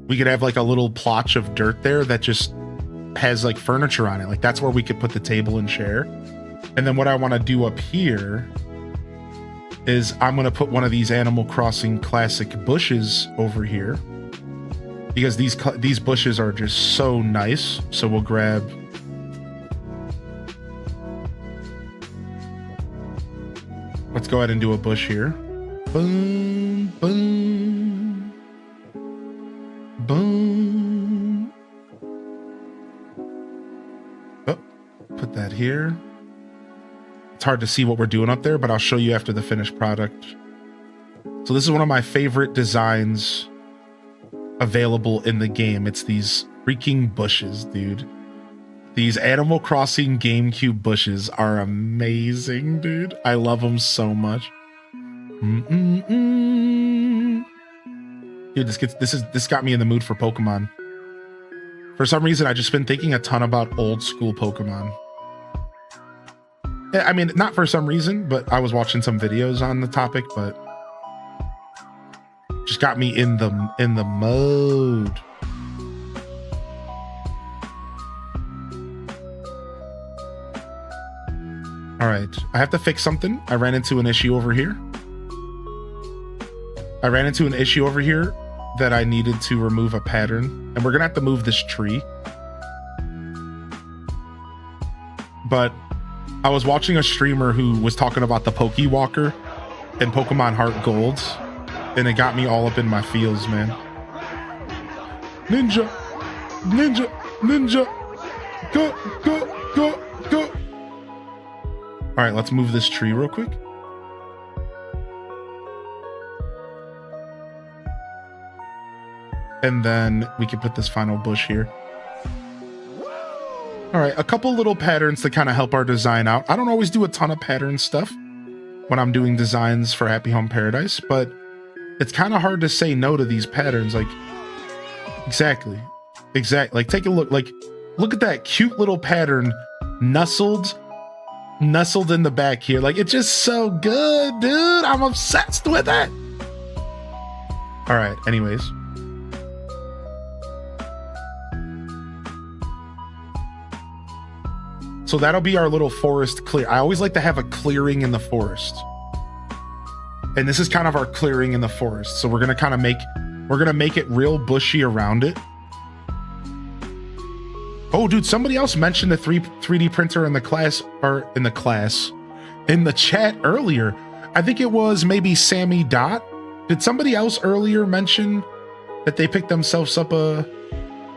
We could have like a little plotch of dirt there that just has like furniture on it. Like that's where we could put the table and chair. And then what I want to do up here is I'm going to put one of these Animal Crossing classic bushes over here, because these bushes are just so nice. So we'll grab, let's go ahead and do a bush here. Boom, boom, boom. Oh, put that here. It's hard to see what we're doing up there, but I'll show you after the finished product. So this is one of my favorite designs available in the game. It's these freaking bushes, dude. These Animal Crossing GameCube bushes are amazing, dude. I love them so much. Dude, this got me in the mood for Pokemon. For some reason, I just been thinking a ton about old school Pokemon. I mean, not for some reason, but I was watching some videos on the topic, but just got me in the mode. All right, I have to fix something. I ran into an issue over here. That I needed to remove a pattern, and we're gonna have to move this tree. But I was watching a streamer who was talking about the Pokewalker and Pokemon Heart Gold, and it got me all up in my feels, man. Ninja, ninja, ninja, go, go, go, go. All right, let's move this tree real quick. And then we can put this final bush here. All right, a couple little patterns to kind of help our design out. I don't always do a ton of pattern stuff, when I'm doing designs for Happy Home Paradise, but it's kind of hard to say no to these patterns. Like, exactly. Like, take a look. Like, look at that cute little pattern nestled in the back here. Like, it's just so good, dude. I'm obsessed with it. All right, anyways. So that'll be our little forest clear. I always like to have a clearing in the forest. And this is kind of our clearing in the forest. So we're gonna kind of make it real bushy around it. Oh, dude, somebody else mentioned the 3D printer in the class, or in the chat earlier. I think it was maybe Sammy Dot. Did somebody else earlier mention that they picked themselves up a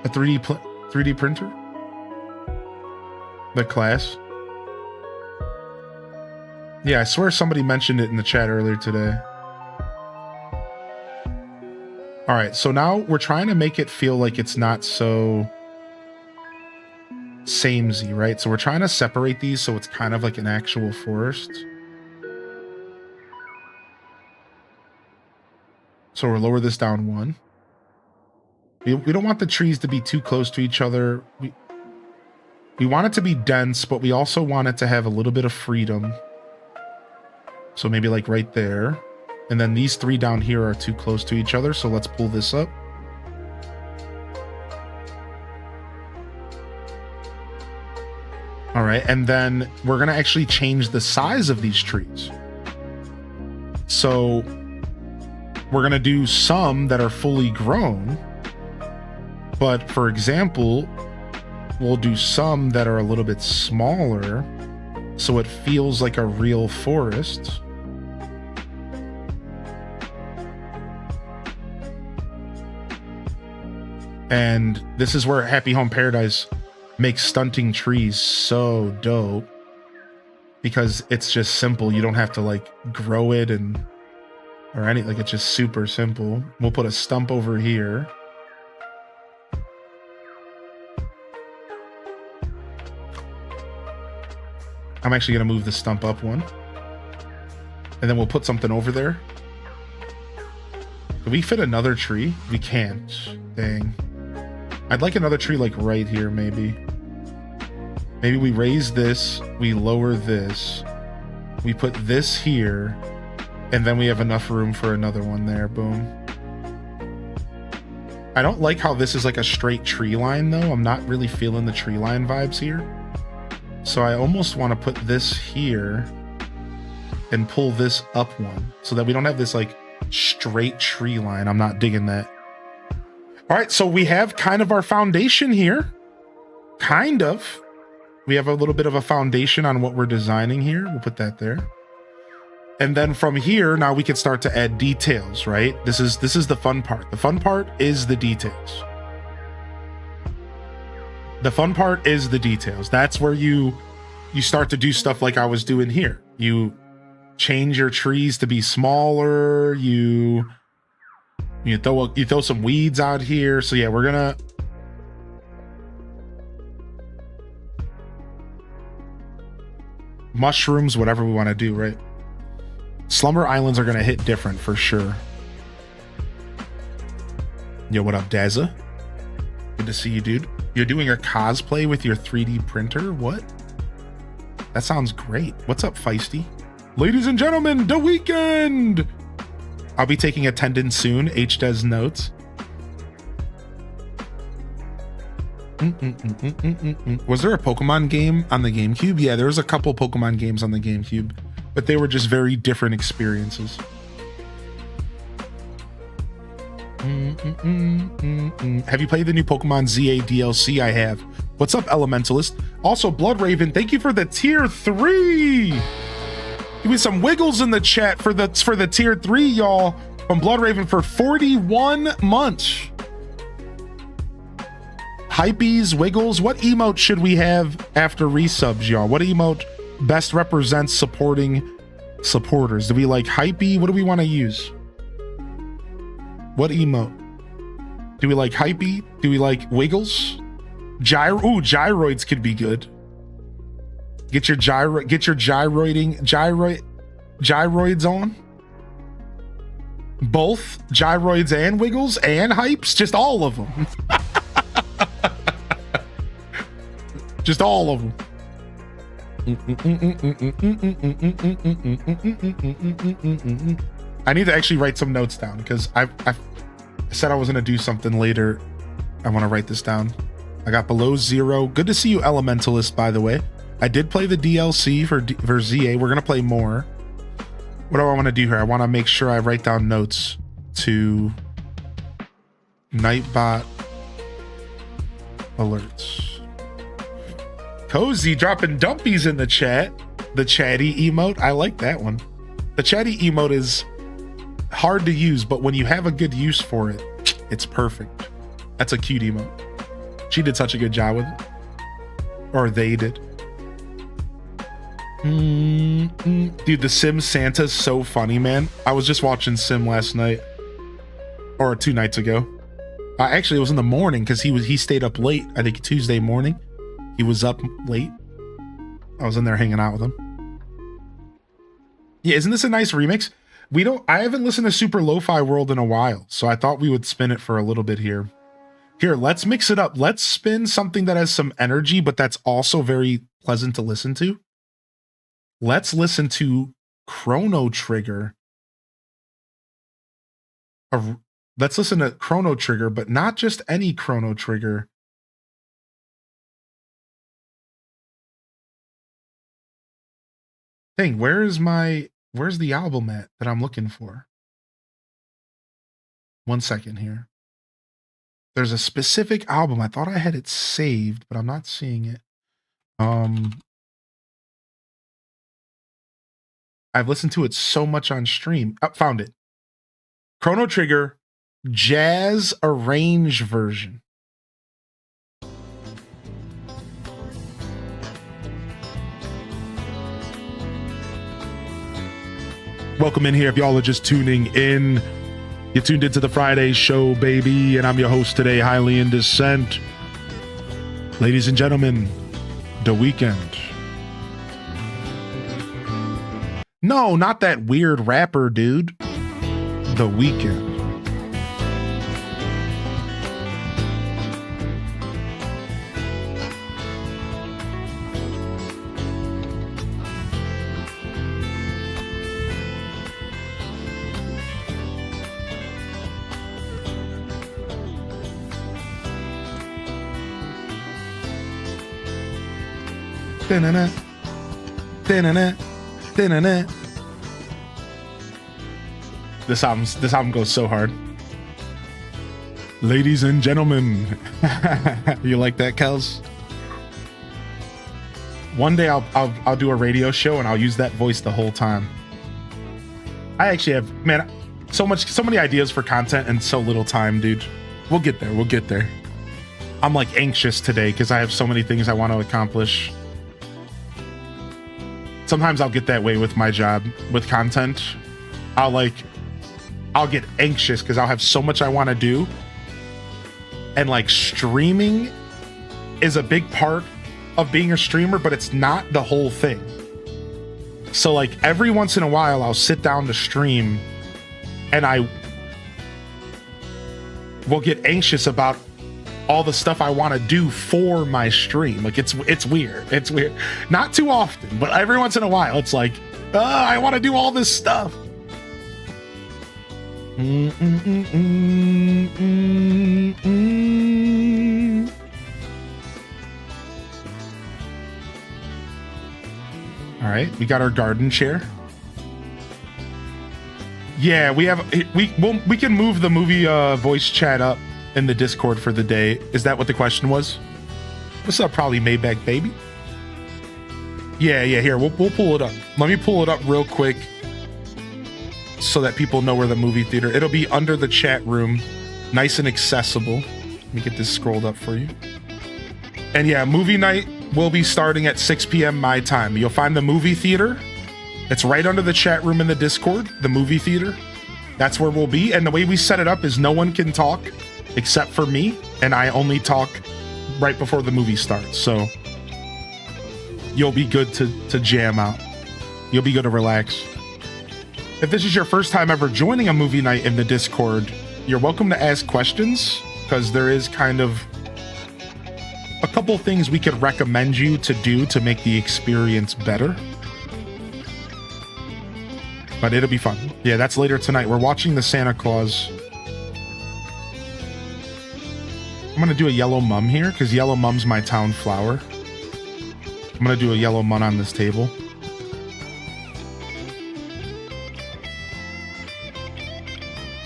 3D printer? The class? Yeah, I swear somebody mentioned it in the chat earlier today. All right, so now we're trying to make it feel like it's not so samey, right? So we're trying to separate these so it's kind of like an actual forest. So we'll lower this down 1. We don't want the trees to be too close to each other. We want it to be dense, but we also want it to have a little bit of freedom. So maybe like right there. And then these 3 down here are too close to each other. So let's pull this up. All right. And then we're going to actually change the size of these trees. So we're going to do some that are fully grown. But for example, we'll do some that are a little bit smaller, so it feels like a real forest. And this is where Happy Home Paradise makes stunting trees so dope, because it's just simple. You don't have to like grow it or anything. Like, it's just super simple. We'll put a stump over here. I'm actually going to move the stump up 1. And then we'll put something over there. Can we fit another tree? We can't. Dang. I'd like another tree like right here, maybe. Maybe we raise this, we lower this, we put this here, and then we have enough room for another one there. Boom. I don't like how this is like a straight tree line, though. I'm not really feeling the tree line vibes here. So I almost want to put this here and pull this up 1 so that we don't have this like straight tree line. I'm not digging that. All right, so we have kind of our foundation here. Kind of. We have a little bit of a foundation on what we're designing here. We'll put that there. And then from here, now we can start to add details, right? This is the fun part. The fun part is the details. The fun part is the details. That's where you start to do stuff like I was doing here. You change your trees to be smaller. You throw some weeds out here. So yeah, we're gonna mushrooms, whatever we want to do, right? Slumber Islands are gonna hit different for sure. Yo, what up, Dazza? Good to see you, dude. You're doing a cosplay with your 3D printer? What? That sounds great. What's up, Feisty? Ladies and gentlemen, the weekend! I'll be taking attendance soon. H does notes. Was there a Pokemon game on the GameCube? Yeah, there was a couple Pokemon games on the GameCube, but they were just very different experiences. Have you played the new Pokemon ZA DLC? I have. What's up, Elementalist? Also, Bloodraven, thank you for the tier 3. Give me some wiggles in the chat for the tier 3, y'all. From Bloodraven for 41 months. Hypees, wiggles. What emote should we have after resubs, y'all? What emote best represents supporting supporters? Do we like hypey? What do we want to use? What emote? Do we like hypey? Do we like wiggles? Gyroids could be good. Get your gyroiding gyroids on? Both gyroids and wiggles and hypes? Just all of them. Just all of them. I need to actually write some notes down because I said I was going to do something later. I want to write this down. I got below zero. Good to see you, Elementalist, by the way. I did play the DLC for ZA. We're going to play more. What do I want to do here? I want to make sure I write down notes to Nightbot alerts. Cozy dropping dumpies in the chat. The chatty emote. I like that one. The chatty emote is hard to use, but when you have a good use for it, it's perfect. That's a cute emote. She did such a good job with it. Or they did. Dude, the Sim Santa's so funny, man. I was just watching Sim last night. Or 2 nights ago. Actually, it was in the morning because he stayed up late. I think Tuesday morning. He was up late. I was in there hanging out with him. Yeah, isn't this a nice remix? I haven't listened to Super Lo-Fi World in a while, so I thought we would spin it for a little bit here. Here, let's mix it up. Let's spin something that has some energy, but that's also very pleasant to listen to. Let's listen to Chrono Trigger. Let's listen to Chrono Trigger, but not just any Chrono Trigger. Dang, where's the album at that I'm looking for? 1 second here. There's a specific album. I thought I had it saved, but I'm not seeing it. I've listened to it so much on stream. Oh, found it. Chrono Trigger Jazz Arrange version. Welcome in here if y'all are just tuning in. You tuned into the Friday show, baby, and I'm your host today, HylianDescent. Ladies and gentlemen, The Weeknd. No, not that weird rapper dude. The Weeknd. Da-na-na. Da-na-na. Da-na-na. This album goes so hard. Ladies and gentlemen. You like that, Kels? One day I'll do a radio show and I'll use that voice the whole time. I actually have, man, so many ideas for content and so little time, dude. We'll get there. I'm like anxious today because I have so many things I want to accomplish. Sometimes I'll get that way with my job, with content. I'll get anxious because I'll have so much I want to do. And like streaming is a big part of being a streamer, but it's not the whole thing. So like every once in a while I'll sit down to stream and I will get anxious about all the stuff I want to do for my stream. Like it's weird. It's weird. Not too often, but every once in a while it's like, I want to do all this stuff. All right, we got our garden chair. Yeah, we can move the movie voice chat up in the Discord for the day. Is that what the question was? What's up, probably Maybach baby? Yeah, here, we'll pull it up. Let me pull it up real quick so that people know where the movie theater. It'll be under the chat room, nice and accessible. Let me get this scrolled up for you. And yeah, movie night will be starting at 6 p.m. my time. You'll find the movie theater. It's right under the chat room in the Discord, the movie theater. That's where we'll be. And the way we set it up is no one can talk except for me, and I only talk right before the movie starts. So you'll be good to jam out. You'll be good to relax. If this is your first time ever joining a movie night in the Discord, you're welcome to ask questions, because there is kind of a couple things we could recommend you to do to make the experience better. But it'll be fun. Yeah, that's later tonight. We're watching the Santa Claus. I'm gonna do a yellow mum here, because yellow mum's my town flower. I'm gonna do a yellow mun on this table.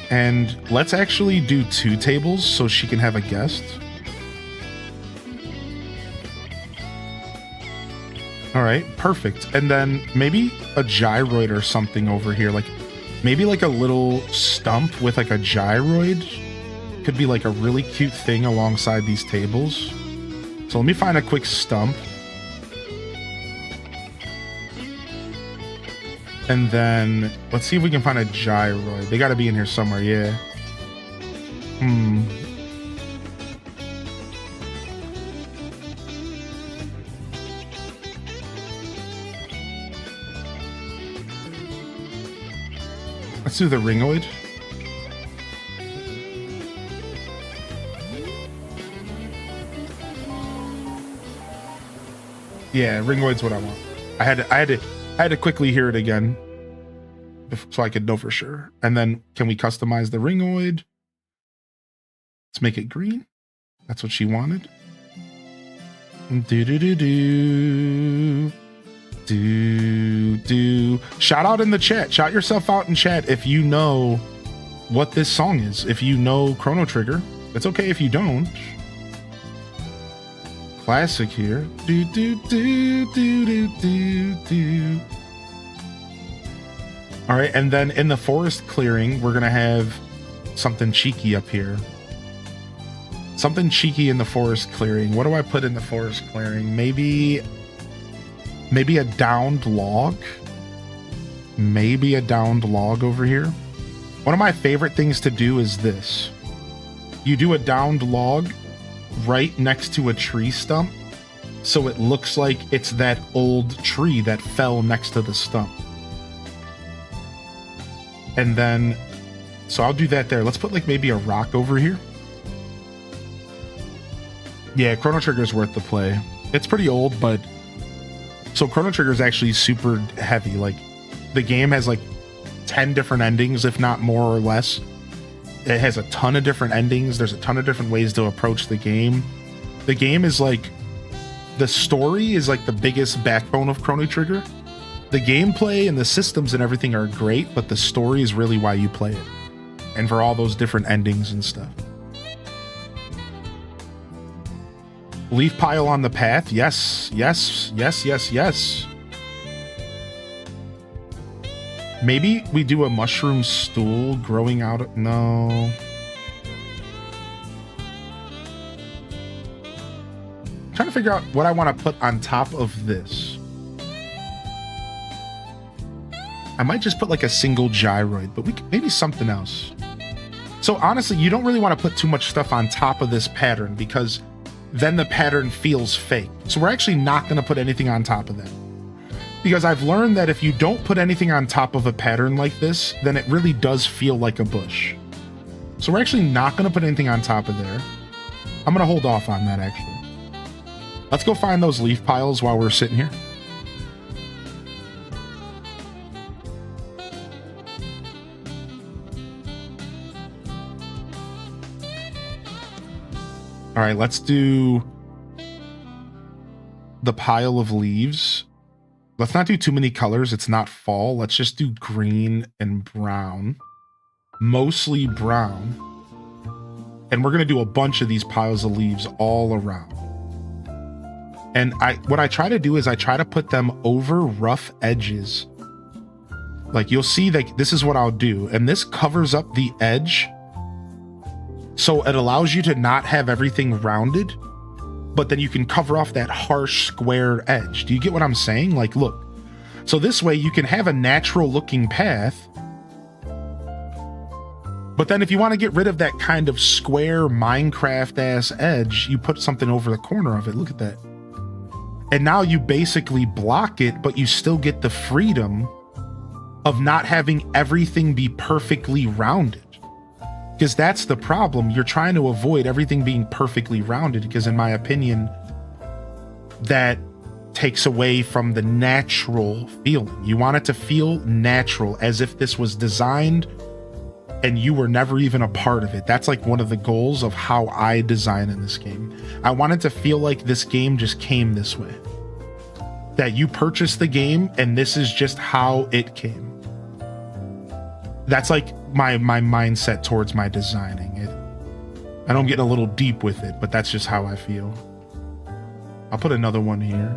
And let's actually do 2 tables so she can have a guest. All right, perfect. And then maybe a gyroid or something over here. Like maybe like a little stump with like a gyroid. Could be like a really cute thing alongside these tables. So let me find a quick stump. And then let's see if we can find a gyroid. They got to be in here somewhere, yeah. Let's do the ringoid. Yeah, ringoid's what I want. I had to quickly hear it again so I could know for sure. And then can we customize the ringoid? Let's make it green. That's what she wanted. Do. Shout out in the chat. Shout yourself out in chat if you know what this song is. If you know Chrono Trigger. It's okay if you don't. Classic here. All right, and then in the forest clearing, we're gonna have something cheeky up here. Something cheeky in the forest clearing. What do I put in the forest clearing? Maybe a downed log. Maybe a downed log over here. One of my favorite things to do is this. You do a downed log right next to a tree stump, so it looks like it's that old tree that fell next to the stump. And then, so I'll do that there. Let's put like maybe a rock over here. Yeah, Chrono Trigger is worth the play. It's pretty old, but so Chrono Trigger is actually super heavy. Like the game has like 10 different endings, if not more or less. It has a ton of different endings. There's a ton of different ways to approach the game. The game is like, the story is like the biggest backbone of Chrono Trigger. The gameplay and the systems and everything are great, but the story is really why you play it. And for all those different endings and stuff. Leaf pile on the path. Yes. Maybe we do a mushroom stool growing out of... No. I'm trying to figure out what I want to put on top of this. I might just put like a single gyroid, but we could, maybe something else. So honestly, you don't really want to put too much stuff on top of this pattern because then the pattern feels fake. So we're actually not going to put anything on top of that. Because I've learned that if you don't put anything on top of a pattern like this, then it really does feel like a bush. So we're actually not going to put anything on top of there. I'm going to hold off on that actually. Let's go find those leaf piles while we're sitting here. All right, let's do the pile of leaves. Let's not do too many colors. It's not fall. Let's just do green and brown. Mostly brown. And we're going to do a bunch of these piles of leaves all around. And what I try to do is I try to put them over rough edges. Like you'll see that this is what I'll do. And this covers up the edge. So it allows you to not have everything rounded, but then you can cover off that harsh square edge. Do you get what I'm saying? Like, look. So this way you can have a natural looking path. But then if you want to get rid of that kind of square Minecraft ass edge, you put something over the corner of it. Look at that. And now you basically block it, but you still get the freedom of not having everything be perfectly rounded. Because that's the problem. You're trying to avoid everything being perfectly rounded, because in my opinion, that takes away from the natural feeling. You want it to feel natural, as if this was designed and you were never even a part of it. That's like one of the goals of how I design in this game. I want it to feel like this game just came this way. That you purchased the game and this is just how it came. That's like my mindset towards my designing it. I know I'm getting a little deep with it, but that's just how I feel. I'll put another one here.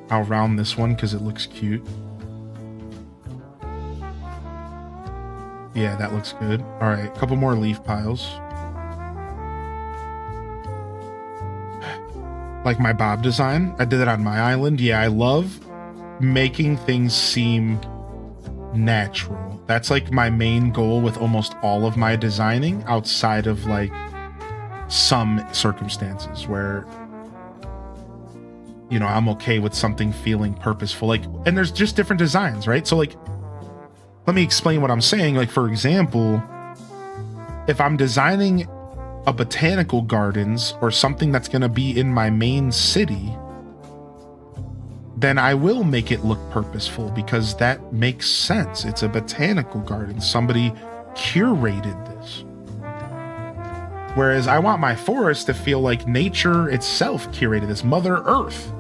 I'll round this one because it looks cute. Yeah, that looks good. All right, a couple more leaf piles. Like my Bob design, I did it on my island. Yeah, I love making things seem natural. That's like my main goal with almost all of my designing, outside of like some circumstances where, you know, I'm okay with something feeling purposeful. Like, and there's just different designs, right? So like, let me explain what I'm saying. Like, for example, if I'm designing a botanical gardens or something that's going to be in my main city, then I will make it look purposeful because that makes sense. It's a botanical garden. Somebody curated this. Whereas I want my forest to feel like nature itself curated this. Mother Earth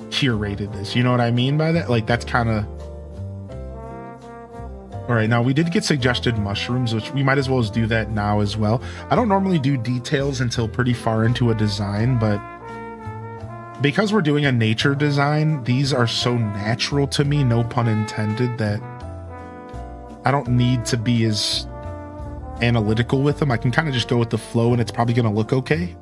curated this. You know what I mean by that? Like, that's kind of... All right, now we did get suggested mushrooms, which we might as well as do that now as well. I don't normally do details until pretty far into a design, but because we're doing a nature design, these are so natural to me, no pun intended, that I don't need to be as analytical with them. I can kind of just go with the flow and it's probably going to look okay.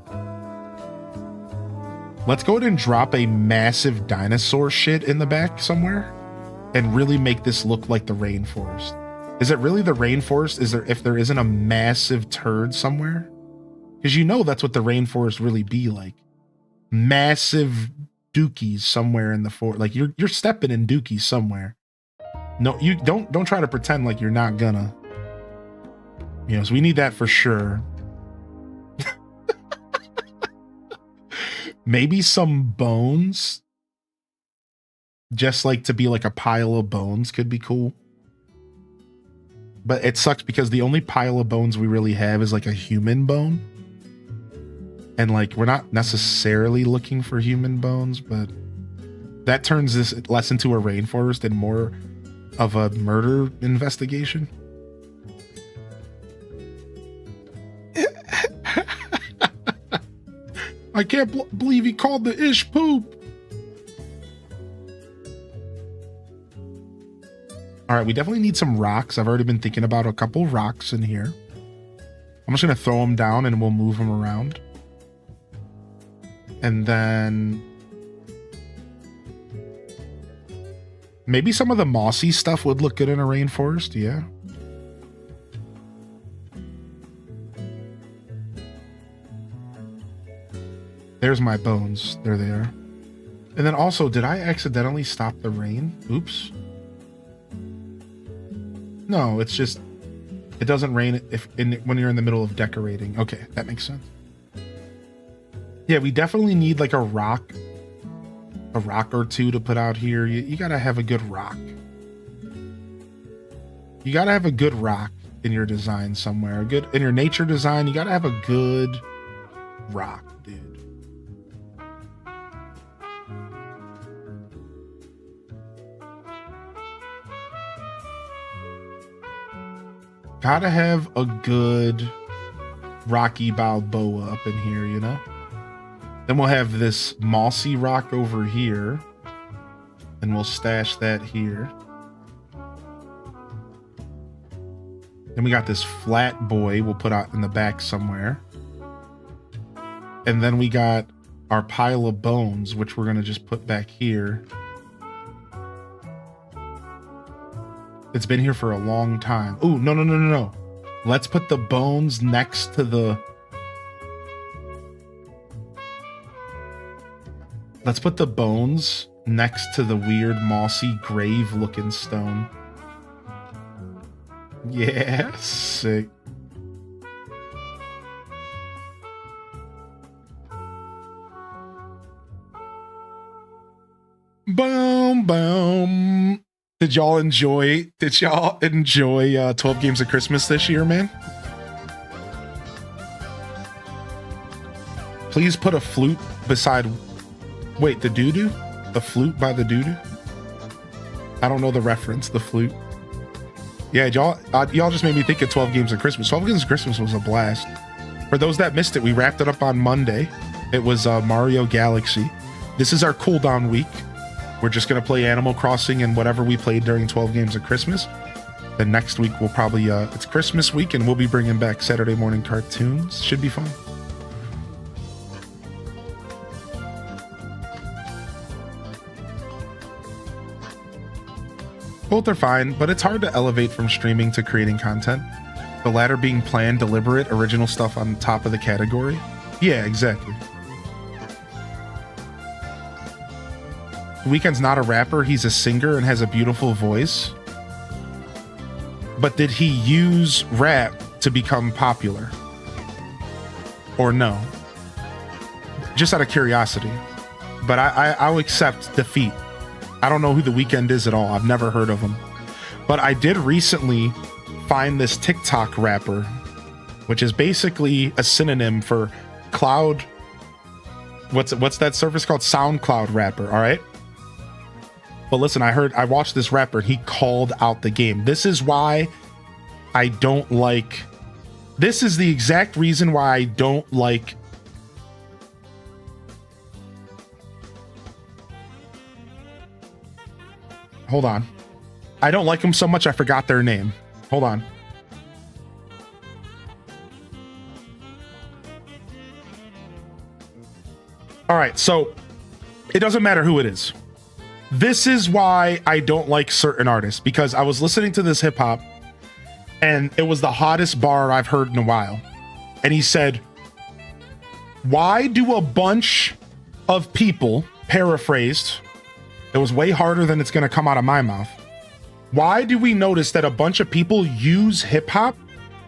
Let's go ahead and drop a massive dinosaur shit in the back somewhere and really make this look like the rainforest. Is it really the rainforest? Is there, if there isn't a massive turd somewhere? Because you know that's what the rainforest really be like. Massive dookies somewhere in the forest. Like you're stepping in dookies somewhere. No, you don't try to pretend like you're not gonna. You know, so we need that for sure. Maybe some bones. Just like to be like a pile of bones could be cool. But it sucks because the only pile of bones we really have is like a human bone. And like, we're not necessarily looking for human bones, but that turns this less into a rainforest and more of a murder investigation. I can't believe he called the ish poop. All right, we definitely need some rocks. I've already been thinking about a couple rocks in here. I'm just going to throw them down and we'll move them around. And then maybe some of the mossy stuff would look good in a rainforest. Yeah. There's my bones. There they are. And then also, did I accidentally stop the rain? Oops. No, it's just, it doesn't rain when you're in the middle of decorating. Okay, that makes sense. Yeah, we definitely need like a rock or two to put out here. You gotta have a good rock. You gotta have a good rock in your design somewhere. In your nature design, you gotta have a good rock, dude. Gotta have a good Rocky Balboa up in here, you know? Then we'll have this mossy rock over here. And we'll stash that here. Then we got this flat boy we'll put out in the back somewhere. And then we got our pile of bones, which we're going to just put back here. It's been here for a long time. Oh, no. Let's put the bones next to the... Let's put the bones next to the weird mossy grave looking stone. Yeah, sick. Boom, boom. Did y'all enjoy 12 Games of Christmas this year, man? Please put a flute beside, wait, the doo-doo? The flute by the doo-doo? I don't know the reference, the flute. Yeah, y'all just made me think of 12 Games of Christmas. 12 Games of Christmas was a blast. For those that missed it, we wrapped it up on Monday. It was Mario Galaxy. This is our cooldown week. We're just going to play Animal Crossing and whatever we played during 12 Games of Christmas. Then next week, we'll probably, it's Christmas week, and we'll be bringing back Saturday morning cartoons. Should be fun. Both are fine, but it's hard to elevate from streaming to creating content. The latter being planned, deliberate, original stuff on top of the category. Yeah, exactly. Weeknd's not a rapper, he's a singer and has a beautiful voice. But did he use rap to become popular? Or no? Just out of curiosity. But I'll accept defeat. I don't know who The Weeknd is at all. I've never heard of him. But I did recently find this TikTok rapper, which is basically a synonym for cloud. What's that service called? SoundCloud rapper, all right? But listen, I watched this rapper and he called out the game. This is why I don't like, this is the exact reason why I don't like hold on. I don't like them so much I forgot their name. Hold on. All right, so it doesn't matter who it is. This is why I don't like certain artists, because I was listening to this hip hop and it was the hottest bar I've heard in a while. And he said, why do a bunch of people, paraphrased, it was way harder than it's going to come out of my mouth. Why do we notice that a bunch of people use hip hop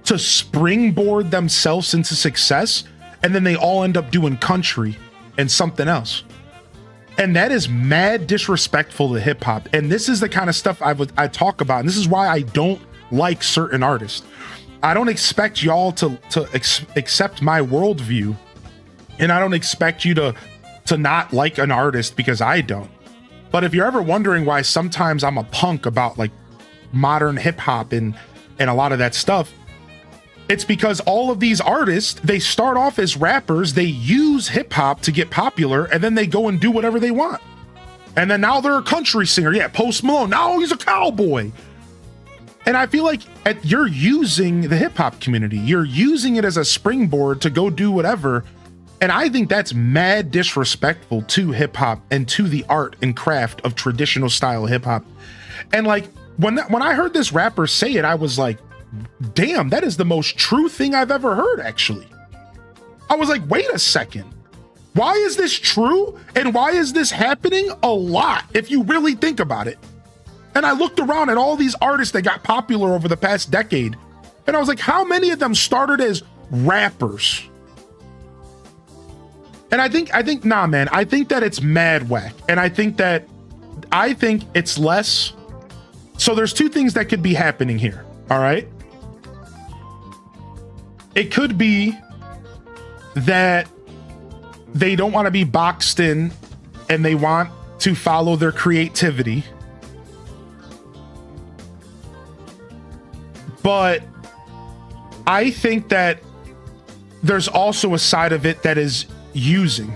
to springboard themselves into success, and then they all end up doing country and something else? And that is mad disrespectful to hip hop. And this is the kind of stuff I talk about. And this is why I don't like certain artists. I don't expect y'all to accept my worldview. And I don't expect you to not like an artist because I don't. But if you're ever wondering why sometimes I'm a punk about like modern hip hop and a lot of that stuff, it's because all of these artists, they start off as rappers, they use hip hop to get popular, and then they go and do whatever they want. And then now they're a country singer. Yeah, Post Malone, now he's a cowboy. And I feel like you're using the hip hop community. You're using it as a springboard to go do whatever. And I think that's mad disrespectful to hip hop and to the art and craft of traditional style hip hop. And like when I heard this rapper say it, I was like, damn, that is the most true thing I've ever heard, actually. I was like, wait a second. Why is this true? And why is this happening a lot, if you really think about it? And I looked around at all these artists that got popular over the past decade, and I was like, how many of them started as rappers? And I think, nah, man, I think that it's mad whack. And I think it's less. So there's two things that could be happening here. All right. It could be that they don't want to be boxed in and they want to follow their creativity. But I think that there's also a side of it that is using.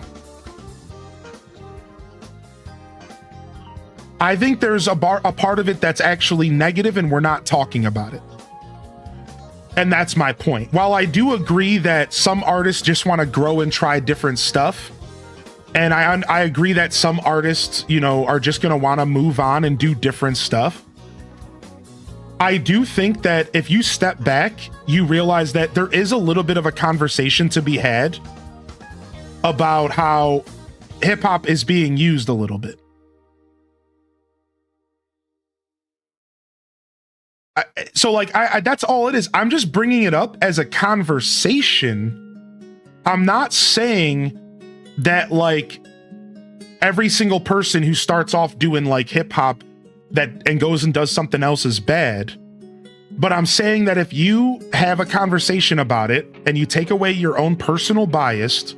I think there's a part of it that's actually negative and we're not talking about it. And that's my point. While I do agree that some artists just want to grow and try different stuff, and I agree that some artists, you know, are just going to want to move on and do different stuff, I do think that if you step back, you realize that there is a little bit of a conversation to be had about how hip hop is being used a little bit. So like, that's all it is. I'm just bringing it up as a conversation. I'm not saying that like every single person who starts off doing like hip hop and goes and does something else is bad. But I'm saying that if you have a conversation about it and you take away your own personal bias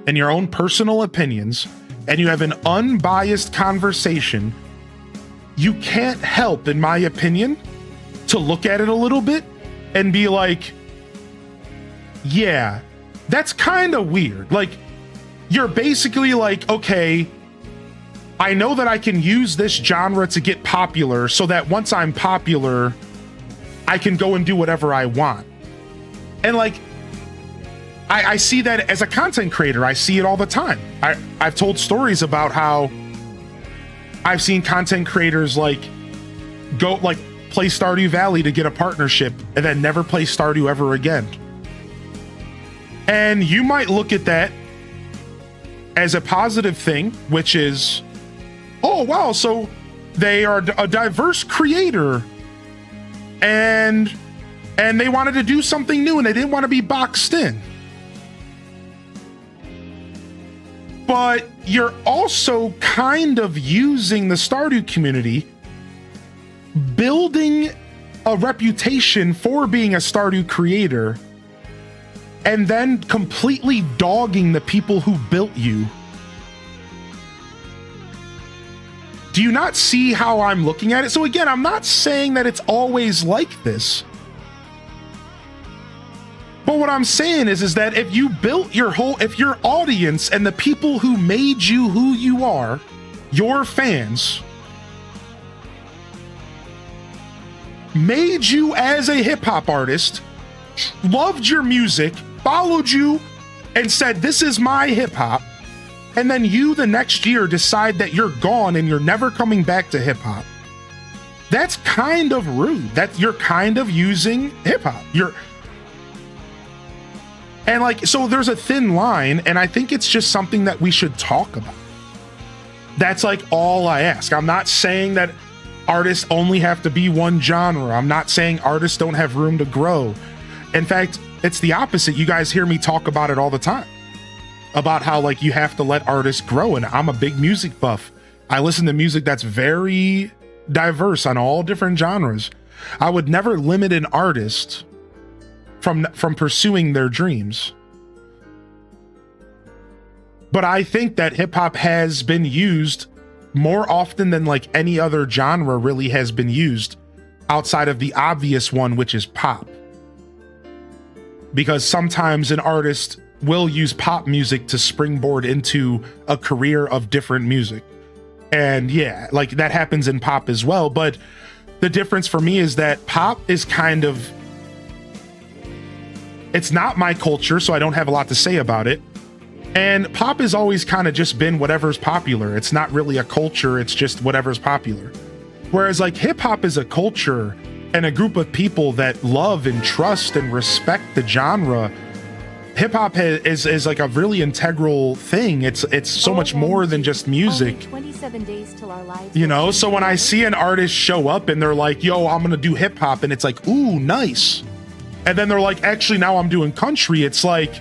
and your own personal opinions and you have an unbiased conversation, you can't help, in my opinion, to look at it a little bit and be like, yeah, that's kind of weird. Like, you're basically like, okay, I know that I can use this genre to get popular so that once I'm popular, I can go and do whatever I want. And like, I see that as a content creator. I see it all the time. I've told stories about how I've seen content creators like go like play Stardew Valley to get a partnership and then never play Stardew ever again. And you might look at that as a positive thing, which is, oh wow, so they are a diverse creator and they wanted to do something new and they didn't want to be boxed in. But you're also kind of using the Stardew community, building a reputation for being a Stardew creator, and then completely dogging the people who built you. Do you not see how I'm looking at it? So again, I'm not saying that it's always like this. But what I'm saying is that if you built if your audience and the people who made you who you are, your fans, made you as a hip hop artist, loved your music, followed you, and said, this is my hip hop, and then you the next year decide that you're gone and you're never coming back to hip hop, that's kind of rude. That you're kind of using hip hop. And like, so there's a thin line, and I think it's just something that we should talk about. That's like all I ask. I'm not saying that artists only have to be one genre. I'm not saying artists don't have room to grow. In fact, it's the opposite. You guys hear me talk about it all the time, about how like you have to let artists grow. And I'm a big music buff. I listen to music that's very diverse on all different genres. I would never limit an artist from pursuing their dreams. But I think that hip hop has been used more often than like any other genre really has been used, outside of the obvious one, which is pop. Because sometimes an artist will use pop music to springboard into a career of different music. And yeah, like that happens in pop as well. But the difference for me is that pop is kind of, it's not my culture, so I don't have a lot to say about it. And pop has always kind of just been whatever's popular. It's not really a culture, it's just whatever's popular. Whereas like hip hop is a culture and a group of people that love and trust and respect the genre. Hip hop is like a really integral thing. It's so much more than just music. 27 days till our lives, you know, so when I see an artist show up and they're like, yo, I'm gonna do hip hop, and it's like, ooh, nice. And then they're like, actually, now I'm doing country. It's like,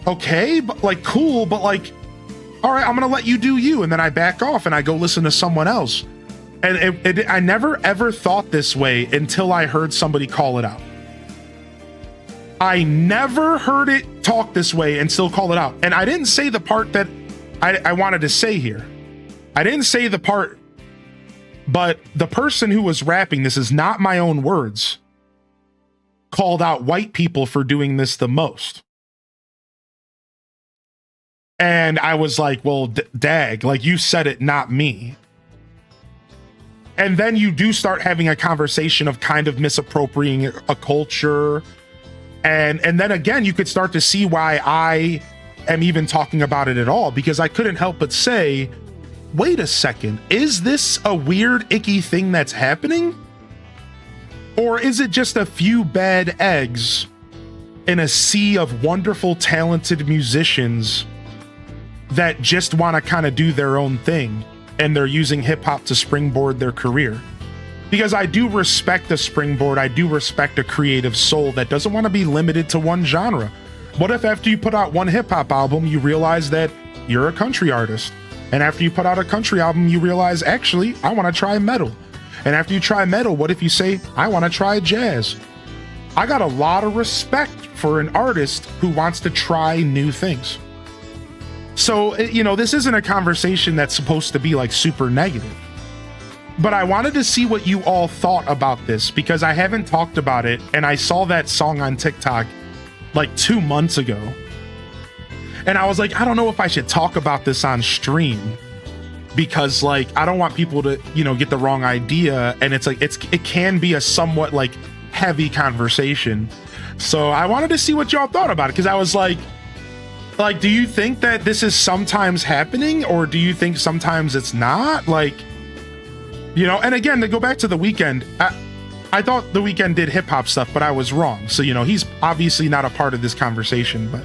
okay, but like, cool, but like, all right, I'm gonna let you do you. And then I back off and I go listen to someone else. And I never ever thought this way until I heard somebody call it out. I never heard it talk this way and still call it out. And I didn't say the part that I wanted to say here. I didn't say the part, but the person who was rapping, this is not my own words, called out white people for doing this the most. And I was like, well, dag, like you said it, not me. And then you do start having a conversation of kind of misappropriating a culture. And then again, you could start to see why I am even talking about it at all, because I couldn't help but say, wait a second, is this a weird, icky thing that's happening? Or is it just a few bad eggs in a sea of wonderful, talented musicians that just want to kind of do their own thing and they're using hip hop to springboard their career. Because I do respect a springboard, I do respect a creative soul that doesn't want to be limited to one genre. What if after you put out one hip hop album, you realize that you're a country artist? And after you put out a country album, you realize, actually, I want to try metal. And after you try metal, what if you say, I want to try jazz? I got a lot of respect for an artist who wants to try new things. So, you know, this isn't a conversation that's supposed to be like super negative. But I wanted to see what you all thought about this because I haven't talked about it. And I saw that song on TikTok like 2 months ago. And I was like, I don't know if I should talk about this on stream because like, I don't want people to, you know, get the wrong idea. And it's like, it can be a somewhat like heavy conversation. So I wanted to see what y'all thought about it. Cause I was like, do you think that this is sometimes happening or do you think sometimes it's not? Like, you know, and again, to go back to The Weeknd, I thought The Weeknd did hip hop stuff, but I was wrong. So, you know, he's obviously not a part of this conversation, but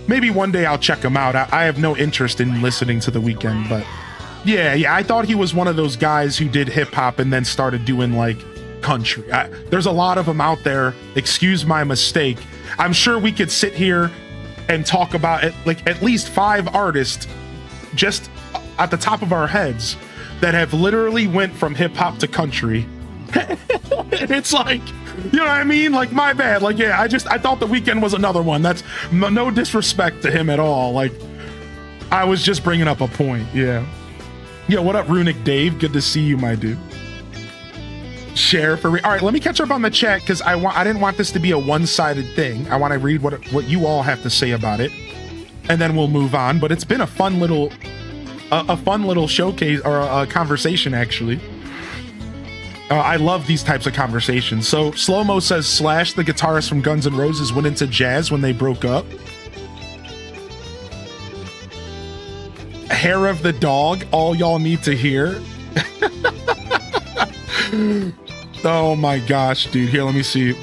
maybe one day I'll check him out. I have no interest in listening to The Weeknd, but yeah, I thought he was one of those guys who did hip hop and then started doing like country. There's a lot of them out there. Excuse my mistake. I'm sure we could sit here and talk about it, like at least 5 artists just at the top of our heads that have literally went from hip hop to country. It's like, you know what I mean? Like, my bad. Like, yeah, I thought The Weeknd was another one. That's no disrespect to him at all. Like, I was just bringing up a point. Yeah. Yo, what up, Runic Dave? Good to see you, my dude. Share for all right, let me catch up on the chat because I didn't want this to be a one-sided thing. I want to read what you all have to say about it, and then we'll move on. But it's been a fun little showcase or a conversation actually. I love these types of conversations. So Slow-Mo says Slash, the guitarist from Guns N' Roses, went into jazz when they broke up. Hair of the Dog, all y'all need to hear. Oh my gosh, dude. Here, let me see.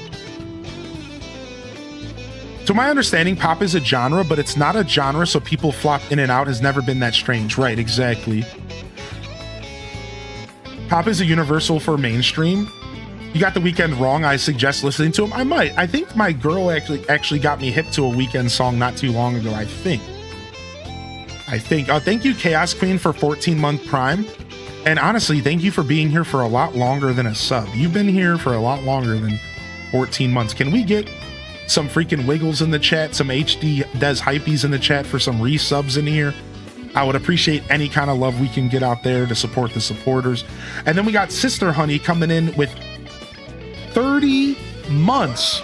To my understanding, pop is a genre, but it's not a genre, so people flop in and out has never been that strange. Right, exactly. Pop is a universal for mainstream. You got The Weeknd wrong. I suggest listening to him. I might. I think my girl actually got me hip to a Weeknd song not too long ago, I think. Thank you, Chaos Queen, for 14-month Prime. And honestly, thank you for being here for a lot longer than a sub. You've been here for a lot longer than 14 months. Can we get some freaking wiggles in the chat, some HD Des Hypees in the chat for some resubs in here? I would appreciate any kind of love we can get out there to support the supporters. And then we got Sister Honey coming in with 30 months.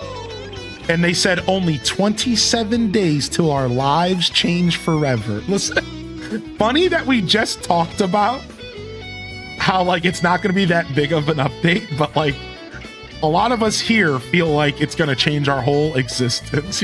And they said only 27 days till our lives change forever. Listen, funny that we just talked about how like it's not going to be that big of an update, but like a lot of us here feel like it's going to change our whole existence.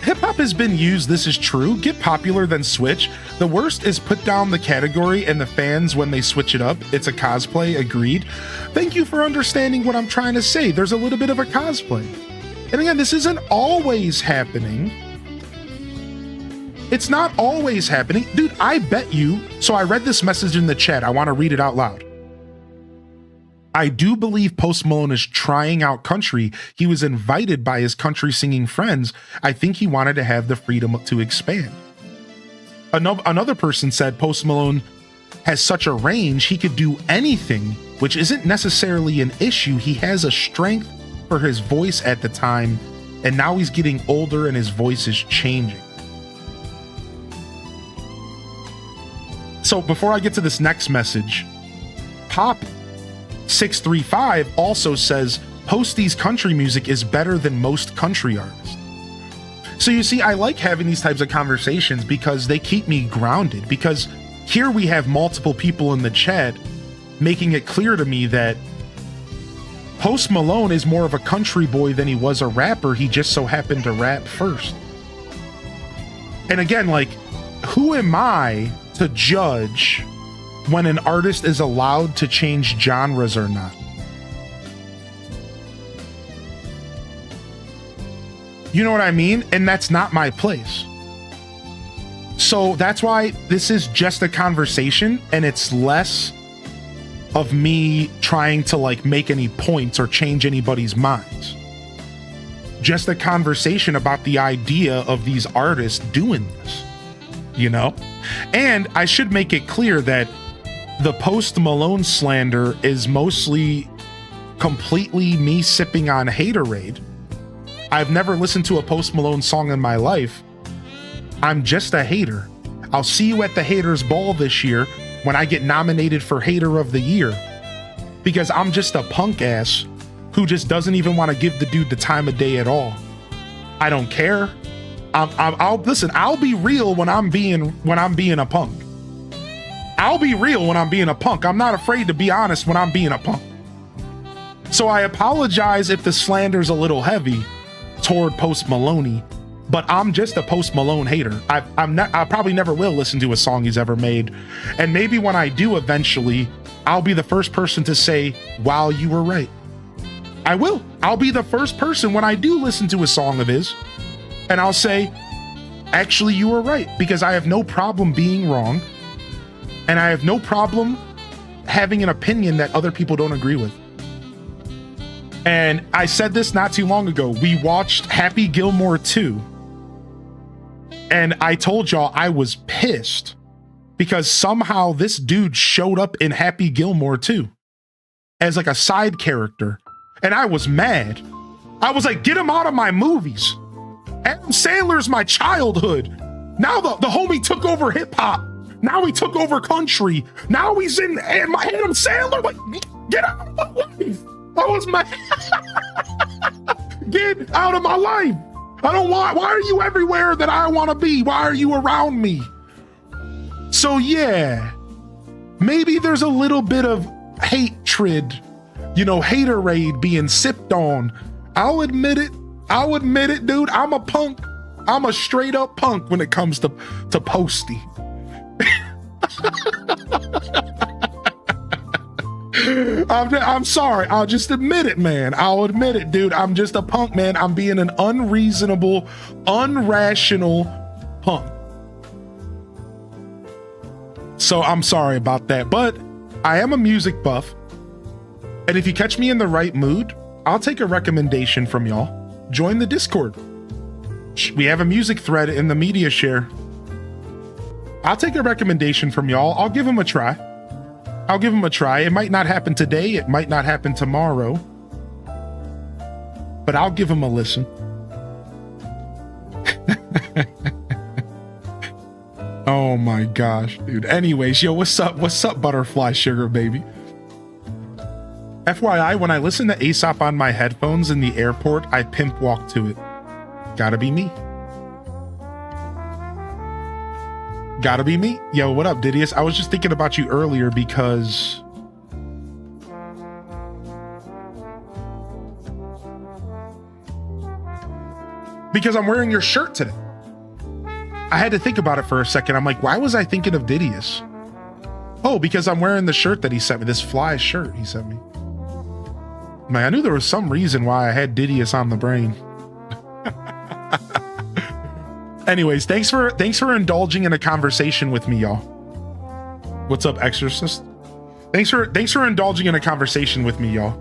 Hip-hop has been used, this is true. Get popular, then switch. The worst is put down the category and the fans when they switch it up. It's a cosplay, agreed. Thank you for understanding what I'm trying to say. There's a little bit of a cosplay. And again, this isn't always happening. It's not always happening. Dude, I bet you. So I read this message in the chat. I want to read it out loud. I do believe Post Malone is trying out country. He was invited by his country singing friends. I think he wanted to have the freedom to expand. Another person said Post Malone has such a range, he could do anything, which isn't necessarily an issue. He has a strength for his voice at the time, and now he's getting older and his voice is changing. So before I get to this next message, Pop 635 also says Posty's country music is better than most country artists. So you see, I like having these types of conversations because they keep me grounded, because here we have multiple people in the chat making it clear to me that Post Malone is more of a country boy than he was a rapper. He just so happened to rap first. And again, like, who am I to judge when an artist is allowed to change genres or not? You know what I mean? And that's not my place. So that's why this is just a conversation, and it's less of me trying to like make any points or change anybody's minds. Just a conversation about the idea of these artists doing this, you know? And I should make it clear that the Post Malone slander is mostly completely me sipping on haterade. I've never listened to a Post Malone song in my life. I'm just a hater. I'll see you at the Haters Ball this year when I get nominated for Hater of the Year, because I'm just a punk ass who just doesn't even want to give the dude the time of day at all. I don't care. I'll listen. I'll be real when I'm being a punk. I'll be real when I'm being a punk. I'm not afraid to be honest when I'm being a punk. So I apologize if the slander's a little heavy toward Post Maloney, but I'm just a Post Malone hater. I probably never will listen to a song he's ever made, and maybe when I do eventually, I'll be the first person to say, "Wow, you were right." I will. I'll be the first person when I do listen to a song of his, and I'll say, "Actually, you were right," because I have no problem being wrong, and I have no problem having an opinion that other people don't agree with. And I said this not too long ago. We watched Happy Gilmore 2. And I told y'all I was pissed because somehow this dude showed up in Happy Gilmore 2 as like a side character. And I was mad. I was like, get him out of my movies. Adam Sandler's my childhood. Now the homie took over hip hop. Now he took over country. Now he's in my Adam Sandler. Like, get out of my life. I was mad. Get out of my life. I don't want, why are you everywhere that I want to be? Why are you around me? So yeah, maybe there's a little bit of hatred, you know, haterade being sipped on. I'll admit it, dude. I'm a punk. I'm a straight up punk when it comes to Posty. I'm sorry. I'll just admit it, man. I'll admit it, dude. I'm just a punk, man. I'm being an unreasonable, unrational punk. So I'm sorry about that, but I am a music buff. And if you catch me in the right mood, I'll take a recommendation from y'all. Join the Discord. We have a music thread in the media share. I'll take a recommendation from y'all. I'll give them a try. It might not happen today. It might not happen tomorrow. But I'll give him a listen. Oh my gosh, dude. Anyways, yo, what's up? What's up, butterfly sugar baby? FYI, when I listen to Aesop on my headphones in the airport, I pimp walk to it. Gotta be me. Gotta be me. Yo, what up, Didius? I was just thinking about you earlier because I'm wearing your shirt today. I had to think about it for a second. I'm like, why was I thinking of Didius? Oh, because I'm wearing the shirt that he sent me, this fly shirt he sent me. Man, I knew there was some reason why I had Didius on the brain. Anyways, thanks for indulging in a conversation with me, y'all. What's up, Exorcist? Thanks for indulging in a conversation with me, y'all.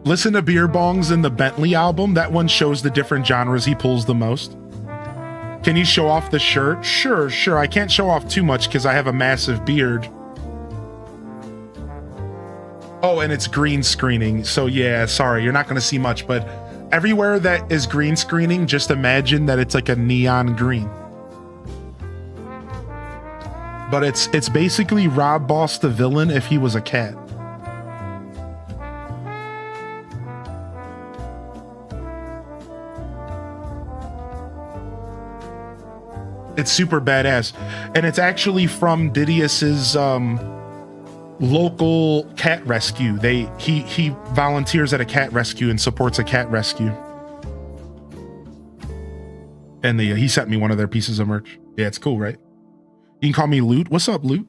Listen to Beer Bongs in the Bentley album. That one shows the different genres he pulls the most. Can you show off the shirt? Sure. I can't show off too much because I have a massive beard. Oh, and it's green screening. So yeah, sorry, you're not going to see much, but everywhere that is green screening, just imagine that it's like a neon green. But it's basically Rob Boss the villain if he was a cat. It's super badass. And it's actually from Didius's local cat rescue. He volunteers at a cat rescue and supports a cat rescue. And he sent me one of their pieces of merch. Yeah, it's cool, right? You can call me Loot. What's up, Loot?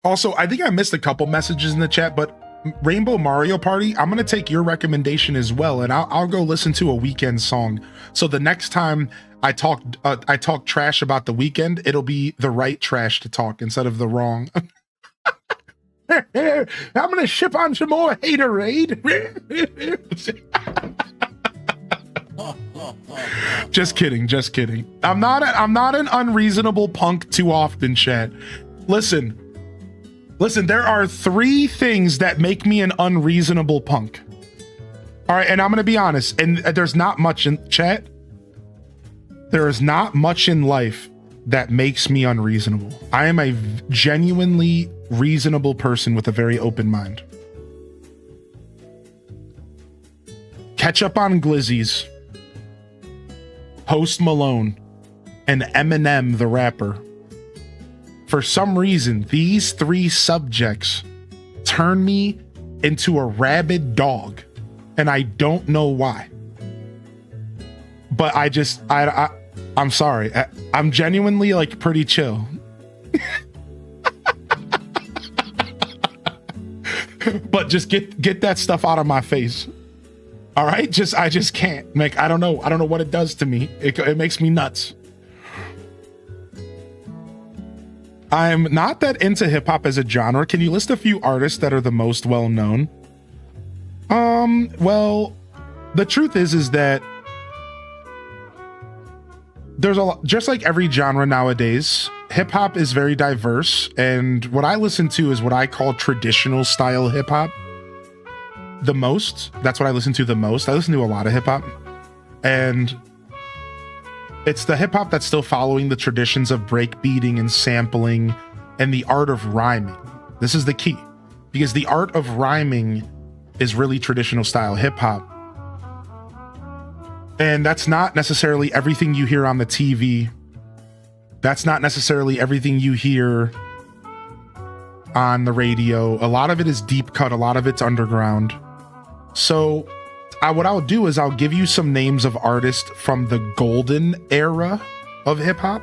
Also, I think I missed a couple messages in the chat, but Rainbow Mario Party, I'm gonna take your recommendation as well, and I'll go listen to a Weeknd song. So the next time I talk trash about the Weeknd, it'll be the right trash to talk instead of the wrong. I'm gonna ship on some more haterade. Just kidding, just kidding. I'm not an unreasonable punk too often, chat. Listen, there are 3 things that make me an unreasonable punk. All right, and I'm gonna be honest, and there's not much in chat. There is not much in life that makes me unreasonable. I am a genuinely reasonable person with a very open mind. Ketchup on Glizzies, Post Malone, and Eminem the rapper. For some reason, these 3 subjects turn me into a rabid dog, and I don't know why. But I'm sorry. I'm genuinely like pretty chill. But just get that stuff out of my face. All right? I just can't. Like, I don't know what it does to me. It makes me nuts. I'm not that into hip hop as a genre. Can you list a few artists that are the most well known? Well, the truth is that there's a lot, just like every genre nowadays, hip hop is very diverse, and what I listen to is what I call traditional style hip hop. The most. That's what I listen to the most. I listen to a lot of hip hop, and it's the hip hop that's still following the traditions of breakbeating and sampling and the art of rhyming. This is the key, because the art of rhyming is really traditional style hip hop. And that's not necessarily everything you hear on the TV. That's not necessarily everything you hear on the radio. A lot of it is deep cut. A lot of it's underground. So what I'll do is I'll give you some names of artists from the golden era of hip hop,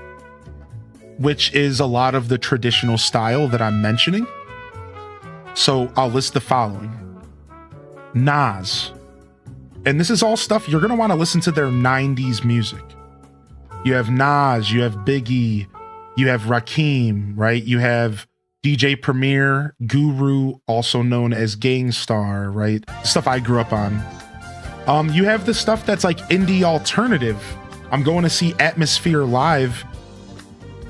which is a lot of the traditional style that I'm mentioning. So I'll list the following. Nas. And this is all stuff you're going to want to listen to their 90s music. You have Nas, you have Biggie, you have Rakim, right? You have DJ Premier, Guru, also known as Gangstar, right? Stuff I grew up on. You have the stuff that's like indie alternative. I'm going to see Atmosphere live,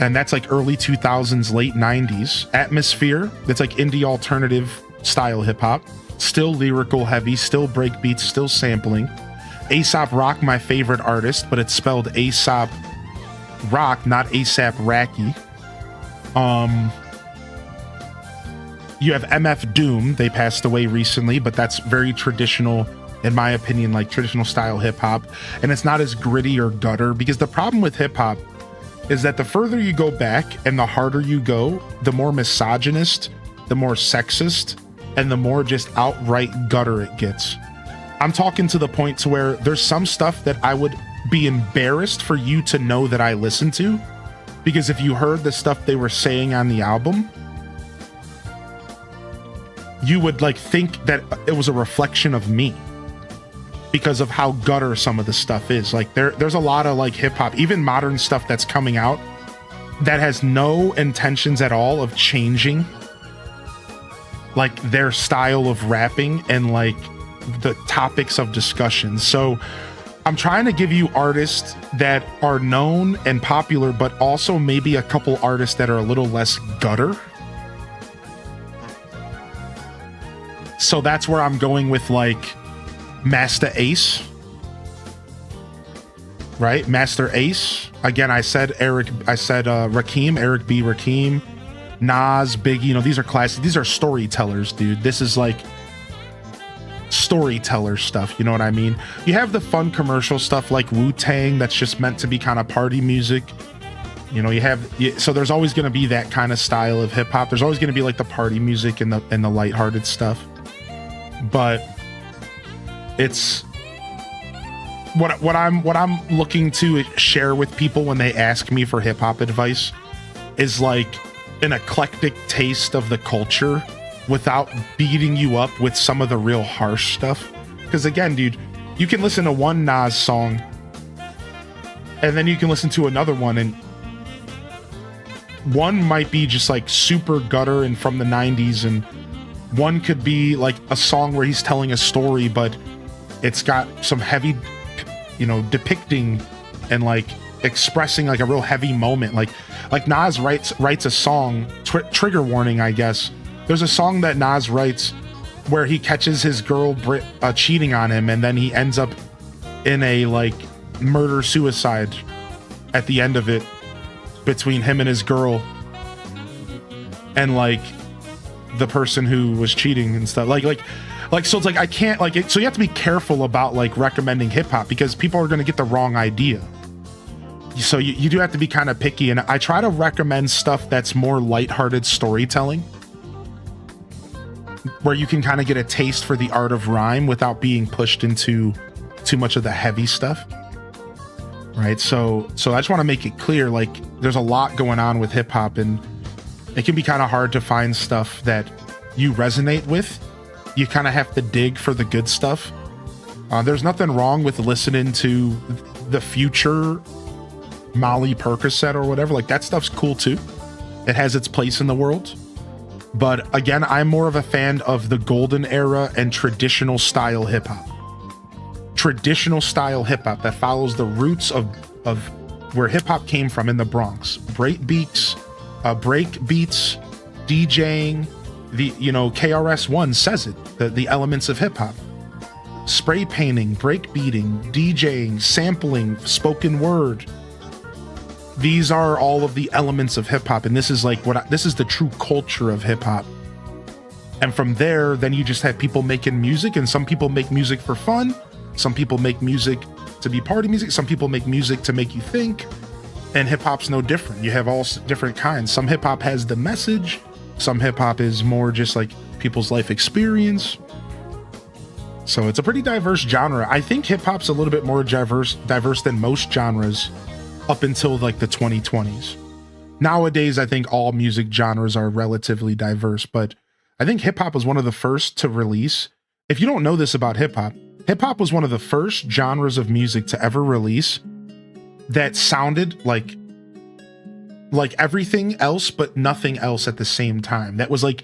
and that's like early 2000s, late 90s. Atmosphere, that's like indie alternative style hip hop. Still lyrical heavy, still breakbeats, still sampling. A$AP Rock, my favorite artist, but it's spelled A$AP Rock, not A$AP Racky. You have MF Doom. They passed away recently, but that's very traditional, in my opinion, like traditional style hip hop. And it's not as gritty or gutter, because the problem with hip hop is that the further you go back and the harder you go, the more misogynist, the more sexist, and the more just outright gutter it gets. I'm talking to the point to where there's some stuff that I would be embarrassed for you to know that I listen to, because if you heard the stuff they were saying on the album, you would like think that it was a reflection of me because of how gutter some of the stuff is. Like there's a lot of like hip hop, even modern stuff that's coming out that has no intentions at all of changing like their style of rapping and like the topics of discussion. So I'm trying to give you artists that are known and popular, but also maybe a couple artists that are a little less gutter. So that's where I'm going with like Master Ace, right? Master Ace. Again, I said Rakim, Eric B. Rakim, Nas, Biggie, you know, these are classics. These are storytellers, dude. This is like storyteller stuff, you know what I mean? You have the fun commercial stuff like Wu-Tang that's just meant to be kind of party music. You know, so there's always going to be that kind of style of hip hop. There's always going to be like the party music and the lighthearted stuff. But it's what I'm looking to share with people when they ask me for hip hop advice is like an eclectic taste of the culture without beating you up with some of the real harsh stuff. Because again, dude, you can listen to one Nas song and then you can listen to another one, and one might be just like super gutter and from the 90s, and one could be like a song where he's telling a story, but it's got some heavy, you know, depicting and like expressing like a real heavy moment. Like Nas writes a song, trigger warning, I guess. There's a song that Nas writes where he catches his girl cheating on him, and then he ends up in a like murder-suicide at the end of it between him and his girl and like the person who was cheating and stuff. Like so it's like I can't like it, so you have to be careful about like recommending hip-hop because people are going to get the wrong idea. So you do have to be kind of picky, and I try to recommend stuff that's more lighthearted storytelling, where you can kind of get a taste for the art of rhyme without being pushed into too much of the heavy stuff. Right? So I just want to make it clear, like there's a lot going on with hip hop, and it can be kind of hard to find stuff that you resonate with. You kind of have to dig for the good stuff. There's nothing wrong with listening to the Future Molly Percocet or whatever. Like that stuff's cool too. It has its place in the world. But again, I'm more of a fan of the golden era and traditional style hip hop. Traditional style hip hop that follows the roots of where hip hop came from in the Bronx. Break beats, DJing, KRS-One says it, the elements of hip hop. Spray painting, break beating, DJing, sampling, spoken word. These are all of the elements of hip hop, and this is like this is the true culture of hip hop. And from there, then you just have people making music, and some people make music for fun. Some people make music to be party music. Some people make music to make you think. And hip hop's no different. You have all different kinds. Some hip hop has the message. Some hip hop is more just like people's life experience. So it's a pretty diverse genre. I think hip hop's a little bit more diverse than most genres up until like the 2020s. Nowadays, I think all music genres are relatively diverse, but I think hip hop was one of the first to release. If you don't know this about hip hop was one of the first genres of music to ever release that sounded like everything else, but nothing else at the same time. That was like,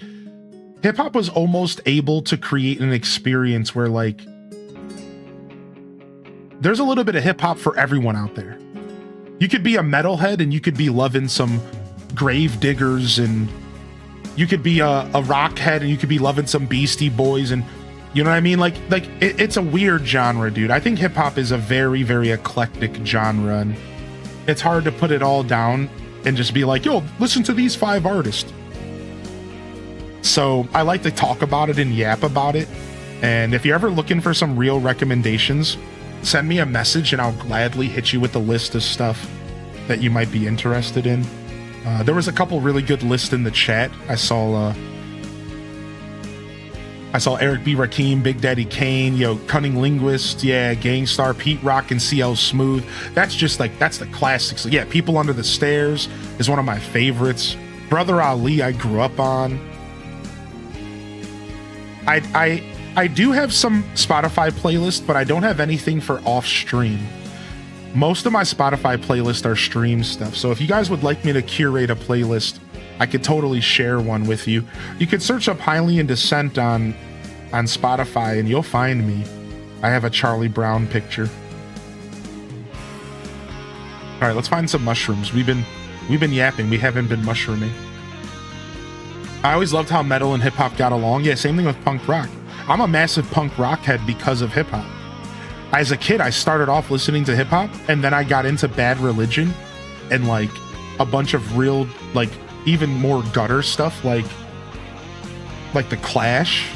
hip hop was almost able to create an experience where like, there's a little bit of hip hop for everyone out there. You could be a metalhead and you could be loving some Grave Diggers, and you could be a rock head and you could be loving some Beastie Boys, and you know what I mean? Like it's a weird genre, dude. I think hip hop is a very, very eclectic genre, and it's hard to put it all down and just be like, yo, listen to these 5 artists. So I like to talk about it and yap about it. And if you're ever looking for some real recommendations, send me a message and I'll gladly hit you with a list of stuff that you might be interested in. There was a couple really good lists in the chat. I saw Eric B. Rakim, Big Daddy Kane, Cunning Linguist, Gangstar, Pete Rock, and CL Smooth. That's just like, that's the classics. Yeah, People Under the Stairs is one of my favorites. Brother Ali, I grew up on. I do have some Spotify playlists, but I don't have anything for off stream. Most of my Spotify playlists are stream stuff. So if you guys would like me to curate a playlist, I could totally share one with you. You could search up HylianDescent on Spotify and you'll find me. I have a Charlie Brown picture. All right, let's find some mushrooms. We've been yapping. We haven't been mushrooming. I always loved how metal and hip hop got along. Yeah, same thing with punk rock. I'm a massive punk rock head because of hip hop. As a kid, I started off listening to hip hop, and then I got into Bad Religion and like a bunch of real, like even more gutter stuff, like The Clash,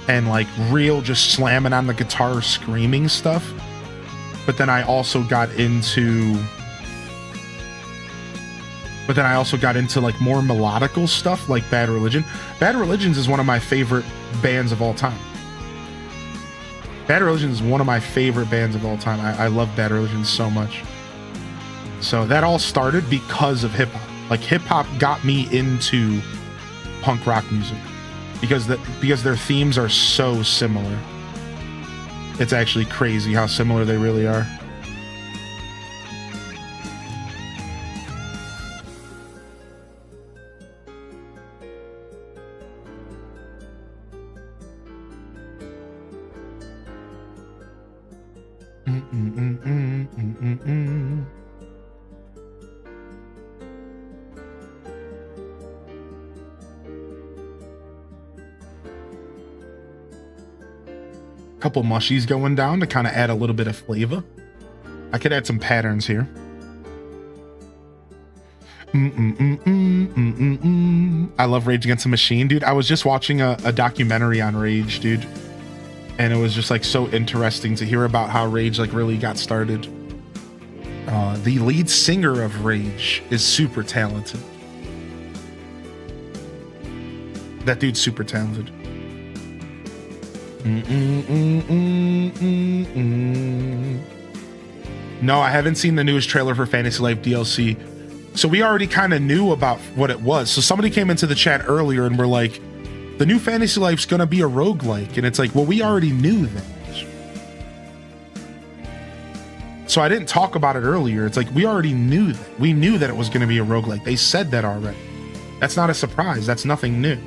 and like real just slamming on the guitar, screaming stuff. But then I also got into like more melodical stuff like Bad Religion. Bad Religions is one of my favorite bands of all time. Bad Religion is one of my favorite bands of all time. I love Bad Religion so much. So that all started because of hip hop. Like hip hop got me into punk rock music. because their themes are so similar. It's actually crazy how similar they really are. Couple mushies going down to kind of add a little bit of flavor. I could add some patterns here. I love Rage Against the Machine, dude. I was just watching a documentary on Rage, dude, and it was just like so interesting to hear about how Rage like really got started. The lead singer of Rage is super talented. That dude's super talented. No, I haven't seen the newest trailer for Fantasy Life DLC. So we already kind of knew about what it was. So somebody came into the chat earlier and were like, the new Fantasy Life's gonna be a roguelike. And it's like, well, we already knew that. So I didn't talk about it earlier. It's like, we already knew that. We knew that it was gonna be a roguelike. They said that already. That's not a surprise. That's nothing new.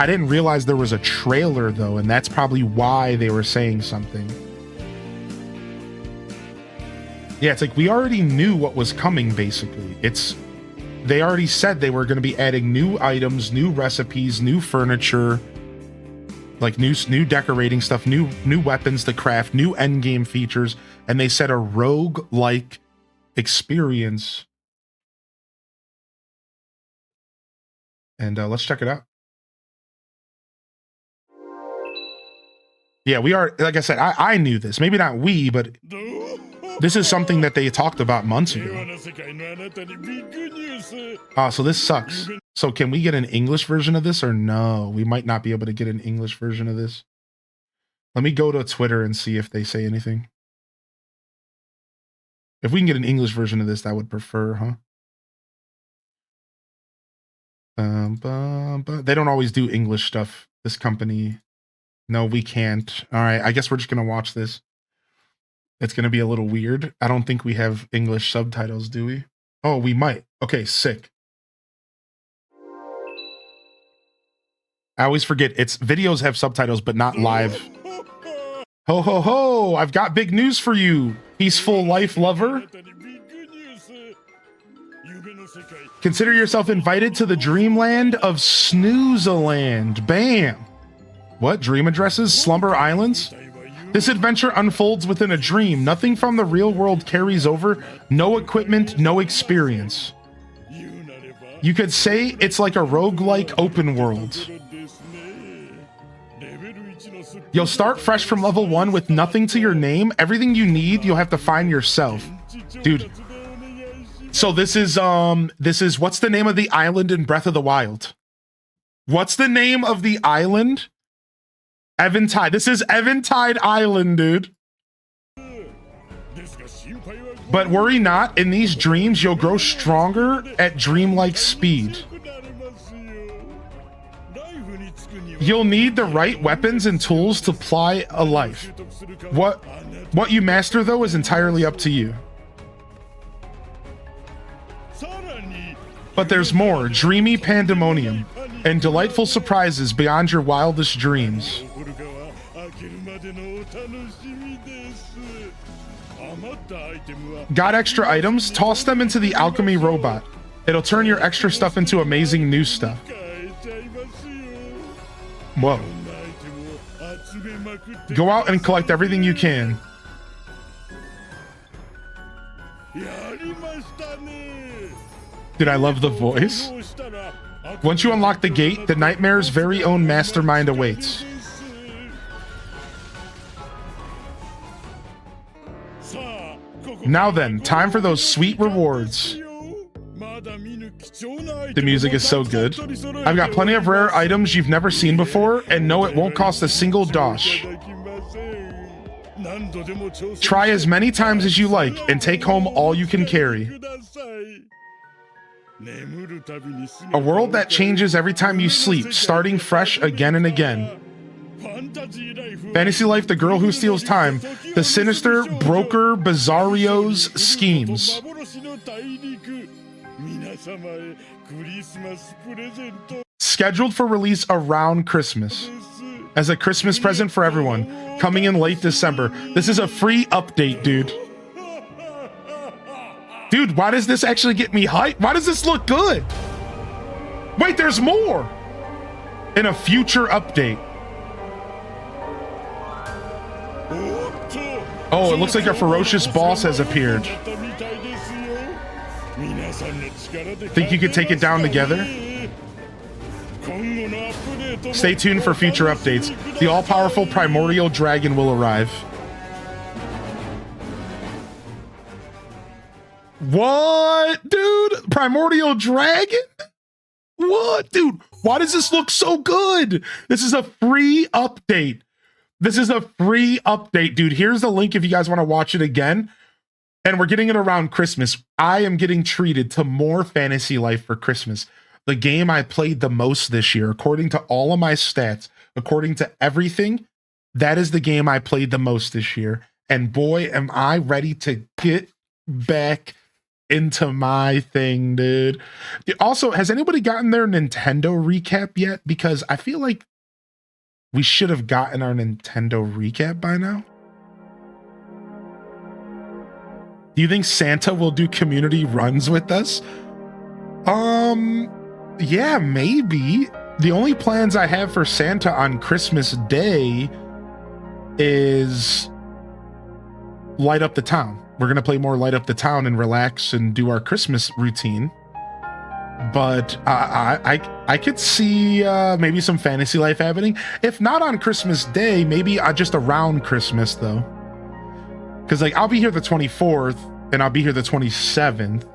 I didn't realize there was a trailer though, and that's probably why they were saying something. Yeah, it's like we already knew what was coming, basically. They already said they were going to be adding new items, new recipes, new furniture, like new decorating stuff, new weapons to craft, new endgame features, and they said a rogue-like experience. And let's check it out. Yeah, we are, like I said, I knew this. Maybe not we, but this is something that they talked about months ago. So this sucks. So can we get an English version of this or no? We might not be able to get an English version of this. Let me go to Twitter and see if they say anything. If we can get an English version of this, I would prefer, huh? They don't always do English stuff, this company. No, we can't. All right, I guess we're just going to watch this. It's going to be a little weird. I don't think we have English subtitles, do we? Oh, we might. Okay, sick. I always forget. Videos have subtitles, but not live. Ho, ho, ho. I've got big news for you, peaceful life lover. Consider yourself invited to the dreamland of Snoozeland. Bam. What? Dream addresses? Slumber Islands? This adventure unfolds within a dream. Nothing from the real world carries over. No equipment, no experience. You could say it's like a roguelike open world. You'll start fresh from level 1 with nothing to your name. Everything you need, you'll have to find yourself. Dude. So this is what's the name of the island in Breath of the Wild? What's the name of the island? Eventide. This is Eventide Island, dude. But worry not, in these dreams, you'll grow stronger at dreamlike speed. You'll need the right weapons and tools to ply a life. What you master, though, is entirely up to you. But there's more. Dreamy pandemonium and delightful surprises beyond your wildest dreams. Got extra items? Toss them into the alchemy robot. It'll turn your extra stuff into amazing new stuff. Whoa. Go out and collect everything you can. Dude, I love the voice. Once you unlock the gate, the nightmare's very own mastermind awaits. Now then, time for those sweet rewards. The music is so good. I've got plenty of rare items you've never seen before, and no, it won't cost a single dosh. Try as many times as you like, and take home all you can carry. A world that changes every time you sleep, starting fresh again and again. Fantasy Life, the girl who steals time, the sinister broker Bizarrio's schemes. Scheduled for release around Christmas. As a Christmas present for everyone. Coming in late December. This is a free update, dude. Dude, why does this actually get me hyped? Why does this look good? Wait, there's more! In a future update. Oh, it looks like a ferocious boss has appeared. Think you could take it down together? Stay tuned for future updates. The all-powerful primordial dragon will arrive. What, dude? Primordial dragon? What, dude? Why does this look so good? This is a free update. This is a free update, dude. Here's the link if you guys want to watch it again. And we're getting it around Christmas. I am getting treated to more Fantasy Life for Christmas. The game I played the most this year, according to all of my stats, according to everything, that is the game I played the most this year. And boy, am I ready to get back into my thing, dude. Also, has anybody gotten their Nintendo recap yet? Because I feel like we should have gotten our Nintendo recap by now. Do you think Santa will do community runs with us? Yeah, maybe. The only plans I have for Santa on Christmas Day is light up the town. We're going to play more light up the town and relax and do our Christmas routine. But I could see maybe some Fantasy Life happening. If not on Christmas Day, maybe just around Christmas though. Because like I'll be here the 24th and I'll be here the 27th.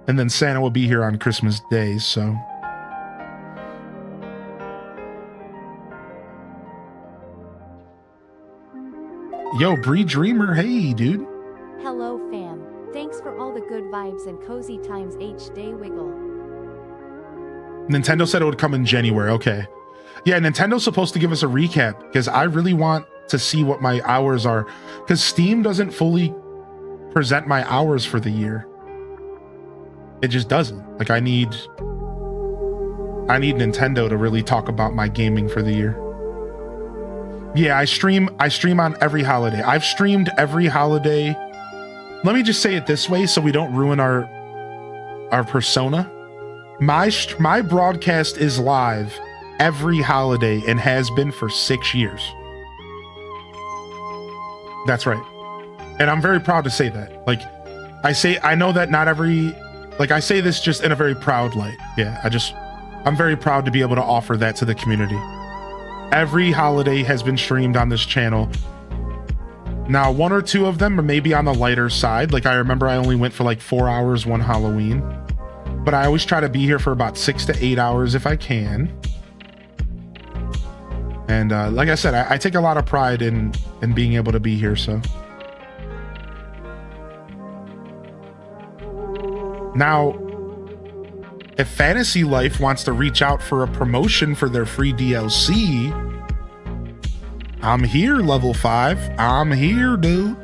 And then Santa will be here on Christmas Day, so. Yo, Bree Dreamer, hey, dude. Hello, fam. Thanks for all the good vibes and cozy times H Day Wiggle. Nintendo said it would come in January, okay. Yeah, Nintendo's supposed to give us a recap, because I really want to see what my hours are. Because Steam doesn't fully present my hours for the year. It just doesn't. Like I need Nintendo to really talk about my gaming for the year. Yeah, I stream on every holiday. I've streamed every holiday. Let me just say it this way so we don't ruin our persona. My broadcast is live every holiday and has been for 6 years. That's right. And I'm very proud to say that. Like I know that not every, like I say this just in a very proud light. Yeah, I'm very proud to be able to offer that to the community. Every holiday has been streamed on this channel. Now, 1 or 2 of them are maybe on the lighter side. Like I remember I only went for like 4 hours one Halloween, but I always try to be here for about 6 to 8 hours if I can. And like I said, I take a lot of pride in being able to be here, so. Now, if Fantasy Life wants to reach out for a promotion for their free DLC, I'm here, level 5. I'm here, dude.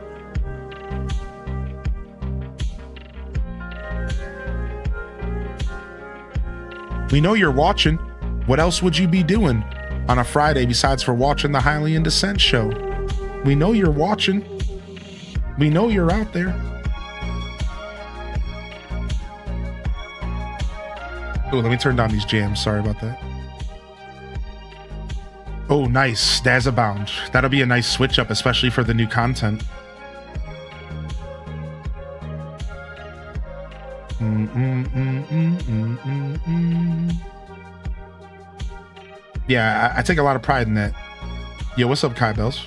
We know you're watching. What else would you be doing on a Friday besides for watching the HylianDescent show? We know you're watching. We know you're out there. Oh, let me turn down these jams. Sorry about that. Oh, nice. Dazabound. That'll be a nice switch up, especially for the new content. Yeah, I take a lot of pride in that. Yo, what's up, Kai Bells?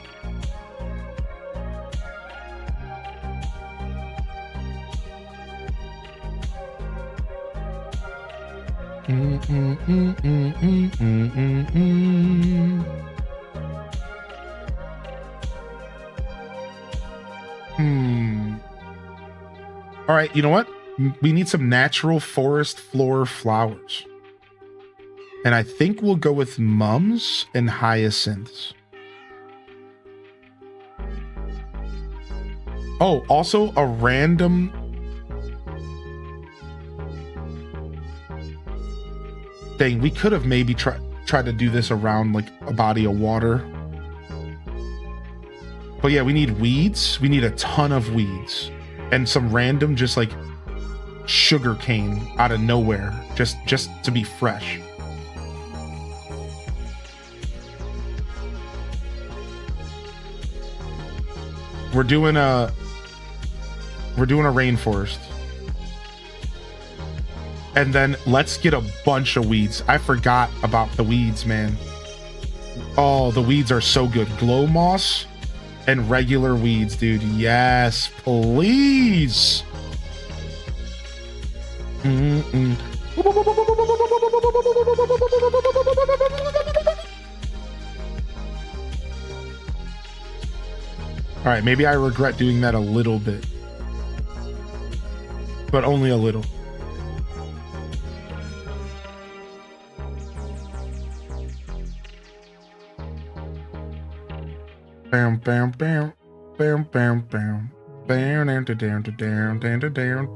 All right, you know what? We need some natural forest floor flowers. And I think we'll go with mums and hyacinths. Oh, also a random... Dang, we could have maybe tried to do this around like a body of water. But yeah, we need weeds. We need a ton of weeds. And some random just like sugar cane out of nowhere. Just to be fresh. We're doing a rainforest. And then let's get a bunch of weeds. I forgot about the weeds, man. Oh, the weeds are so good. Glow moss and regular weeds, dude. Yes, please. All right, maybe I regret doing that a little bit, but only a little. Bam, bam, bam, bam, bam, bam, bam, down, down, down, down, down, down,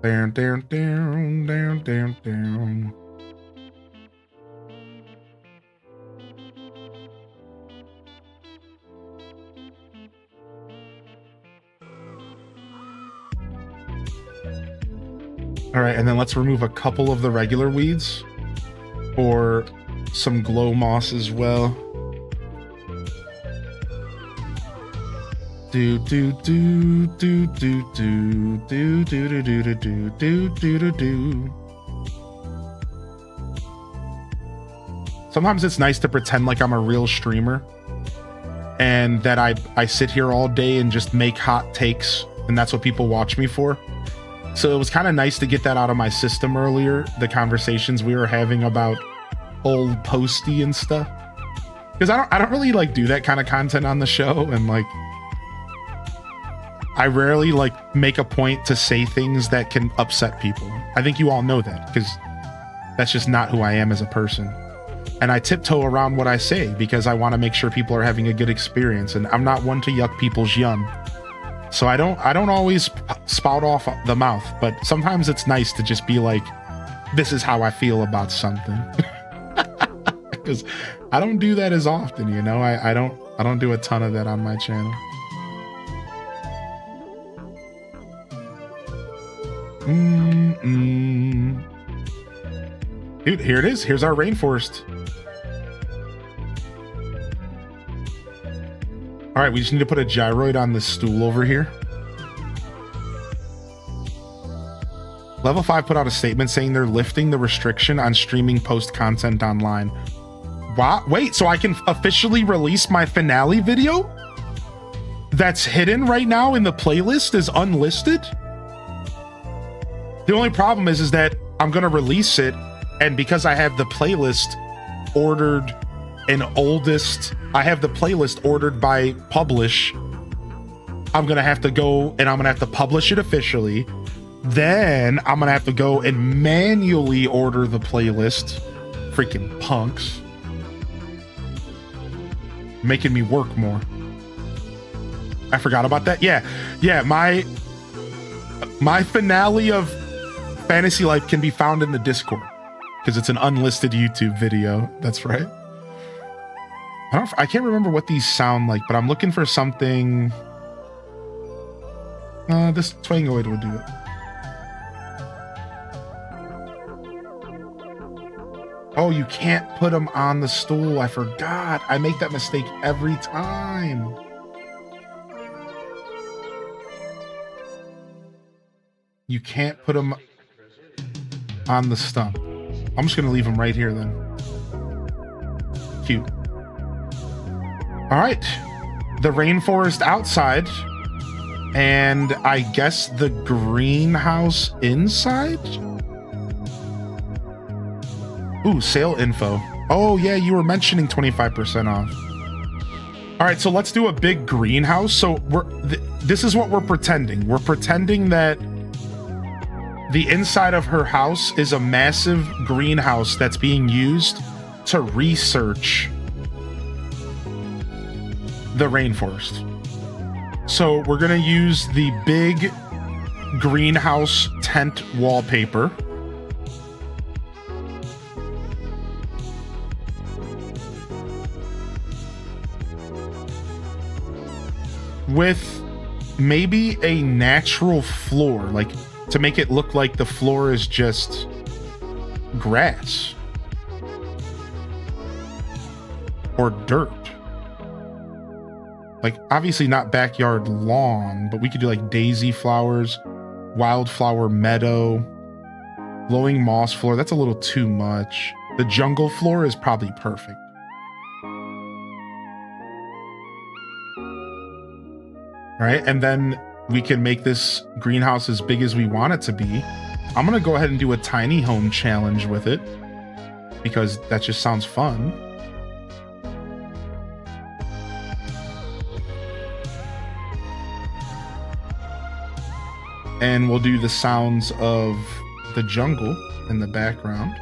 down, down, down, down, down, down. All right, and then let's remove a couple of the regular weeds or some glow moss as well. Do do do do do do do do do do do do do do do. Sometimes it's nice to pretend like I'm a real streamer and that I sit here all day and just make hot takes, and that's what people watch me for. So it was kind of nice to get that out of my system earlier, the conversations we were having about old Posty and stuff. Because I don't really like do that kind of content on the show, and like I rarely like make a point to say things that can upset people. I think you all know that because that's just not who I am as a person. And I tiptoe around what I say because I want to make sure people are having a good experience, and I'm not one to yuck people's yum. So I don't always spout off the mouth, but sometimes it's nice to just be like, this is how I feel about something. Because I don't do that as often, you know. I don't do a ton of that on my channel. Dude, here it is. Here's our rainforest. All right, we just need to put a gyroid on this stool over here. Level 5 put out a statement saying they're lifting the restriction on streaming post content online. Wow, wait, so I can officially release my finale video? That's hidden right now in the playlist is unlisted? The only problem is that I'm gonna release it, and because I have the playlist ordered in oldest, I have the playlist ordered by publish, I'm gonna have to go and I'm gonna have to publish it officially. Then I'm gonna have to go and manually order the playlist. Freaking punks. Making me work more. I forgot about that. Yeah, my finale of Fantasy Life can be found in the Discord because it's an unlisted YouTube video. That's right. I can't remember what these sound like, but I'm looking for something. This twangoid would do it. Oh, you can't put them on the stool. I forgot. I make that mistake every time. You can't put them on the stump. I'm just going to leave them right here then. Cute. All right. The rainforest outside. And I guess the greenhouse inside? Ooh, sale info. Oh, yeah, you were mentioning 25% off. All right, so let's do a big greenhouse. So this is what we're pretending. We're pretending that the inside of her house is a massive greenhouse that's being used to research the rainforest. So we're gonna use the big greenhouse tent wallpaper. With maybe a natural floor, like to make it look like the floor is just grass or dirt. Like obviously not backyard lawn, but we could do like daisy flowers, wildflower meadow, glowing moss floor. That's a little too much. The jungle floor is probably perfect. All right, and then we can make this greenhouse as big as we want it to be. I'm gonna go ahead and do a tiny home challenge with it because that just sounds fun. And we'll do the sounds of the jungle in the background,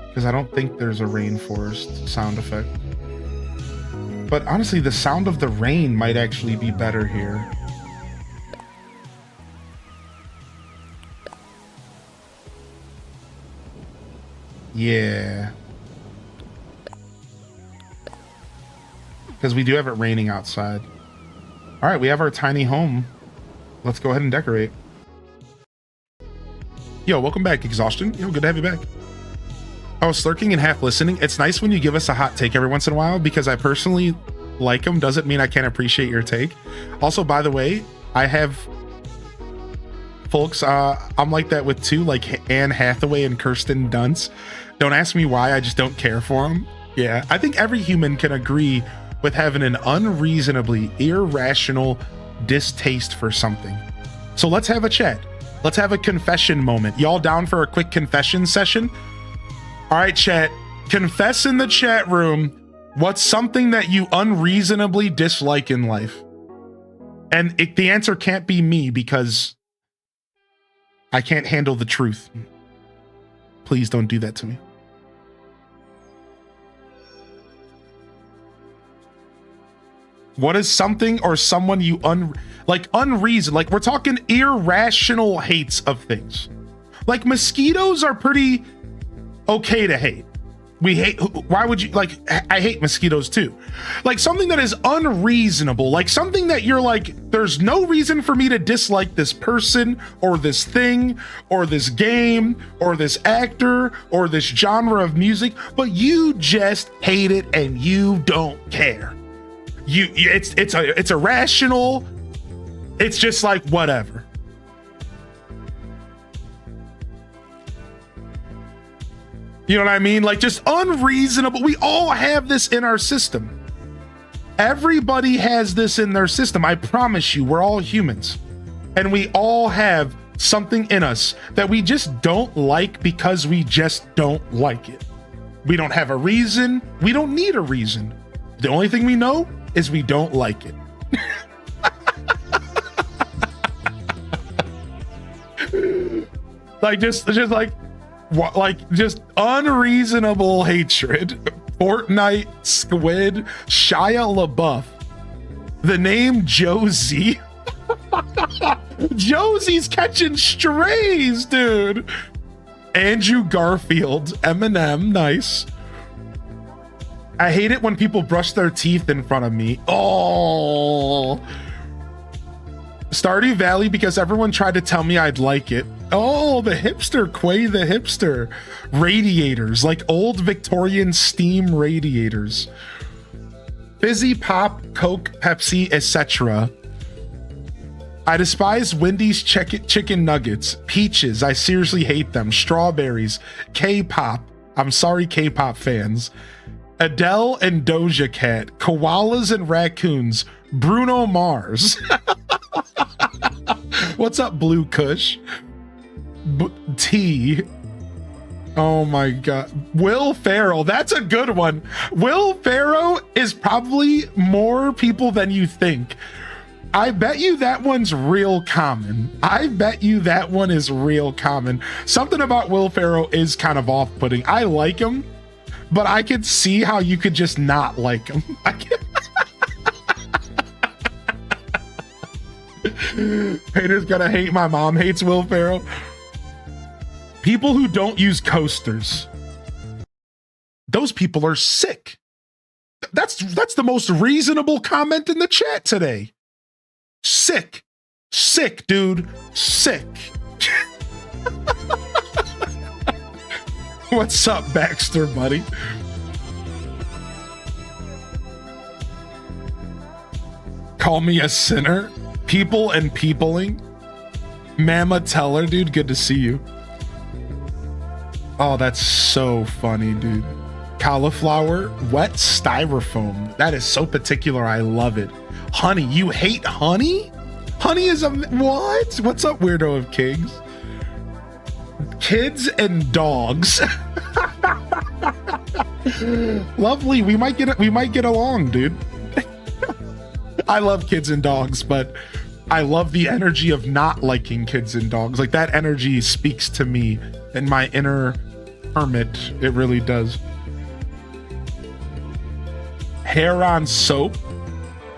because I don't think there's a rainforest sound effect. But honestly, the sound of the rain might actually be better here. Yeah. Because we do have it raining outside. All right, we have our tiny home. Let's go ahead and decorate. Yo, welcome back, Exhaustion. Yo, good to have you back. I was lurking and half listening. It's nice when you give us a hot take every once in a while because I personally like them. Doesn't mean I can't appreciate your take. Also, by the way, I have folks, I'm like that with two, like Anne Hathaway and Kirsten Dunst. Don't ask me why, I just don't care for them. Yeah, I think every human can agree with having an unreasonably irrational distaste for something. So let's have a chat. Let's have a confession moment. Y'all down for a quick confession session? All right, chat. Confess in the chat room what's something that you unreasonably dislike in life. And the answer can't be me because I can't handle the truth. Please don't do that to me. What is something or someone you unreason? Like we're talking irrational hates of things. Like mosquitoes are pretty okay to hate. We hate, why would you, like, I hate mosquitoes too. Like something that is unreasonable, like something that you're like, there's no reason for me to dislike this person or this thing or this game or this actor or this genre of music, but you just hate it and you don't care. It's irrational. It's just like whatever. You know what I mean? Like just unreasonable. We all have this in our system. Everybody has this in their system. I promise you, we're all humans. And we all have something in us that we just don't like because we just don't like it. We don't have a reason. We don't need a reason. The only thing we know is we don't like it. Like just like what, like just unreasonable hatred. Fortnite, Squid, Shia LaBeouf, the name Josie. Josie's catching strays, dude. Andrew Garfield, Eminem, nice. I hate it when people brush their teeth in front of me. Oh. Stardew Valley because everyone tried to tell me I'd like it. Oh, the hipster, Quay the hipster. Radiators, like old Victorian steam radiators. Fizzy Pop, Coke, Pepsi, etc. I despise Wendy's chicken nuggets. Peaches, I seriously hate them. Strawberries, K-pop. I'm sorry, K-pop fans. Adele and Doja Cat, koalas and raccoons, Bruno Mars. What's up, Blue Kush? T. Oh my god. Will Ferrell, that's a good one. Will Ferrell is probably more people than you think. I bet you that one's real common. I bet you that one is real common. Something about Will Ferrell is kind of off-putting. I like him, but I could see how you could just not like him. Haters gonna hate. My mom hates Will Ferrell. People who don't use coasters. Those people are sick. That's the most reasonable comment in the chat today. Sick. Sick, dude. Sick. What's up, Baxter, buddy? Call me a sinner? People and peopling? Mama Teller, dude, good to see you. Oh, that's so funny, dude. Cauliflower, wet styrofoam. That is so particular. I love it. Honey, you hate honey? Honey is a what? What's up, weirdo of kings? Kids and dogs. Lovely. We might get along, dude. I love kids and dogs, but I love the energy of not liking kids and dogs. Like that energy speaks to me and my inner hermit. It really does. Hair on soap.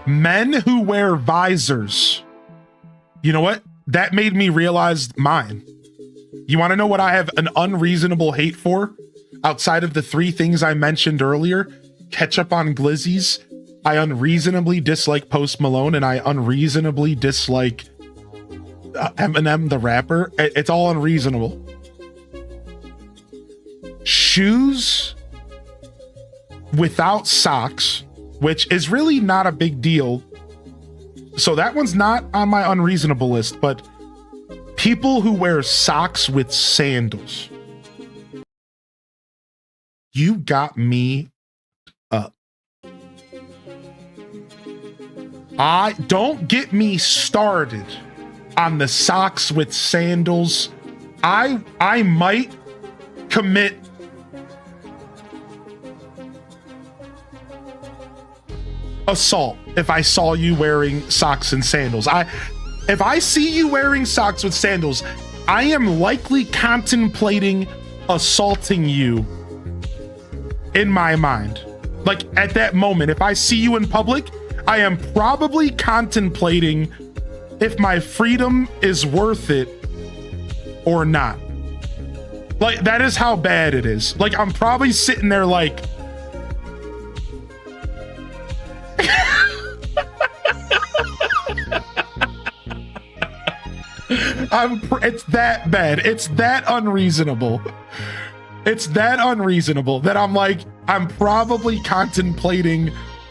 Men who wear visors. You know what? That made me realize mine. You want to know what I have an unreasonable hate for? Outside of the 3 things I mentioned earlier, ketchup on glizzies, I unreasonably dislike Post Malone, and I unreasonably dislike Eminem the rapper. It's all unreasonable. Shoes without socks, which is really not a big deal. So that one's not on my unreasonable list, but people who wear socks with sandals. You got me up. Don't get me started on the socks with sandals. I might commit assault if I saw you wearing socks and sandals. If I see you wearing socks with sandals, I am likely contemplating assaulting you in my mind. Like at that moment, if I see you in public, I am probably contemplating if my freedom is worth it or not. Like that is how bad it is. Like I'm probably sitting there like, it's that bad. It's that unreasonable. It's that unreasonable that I'm like, I'm probably contemplating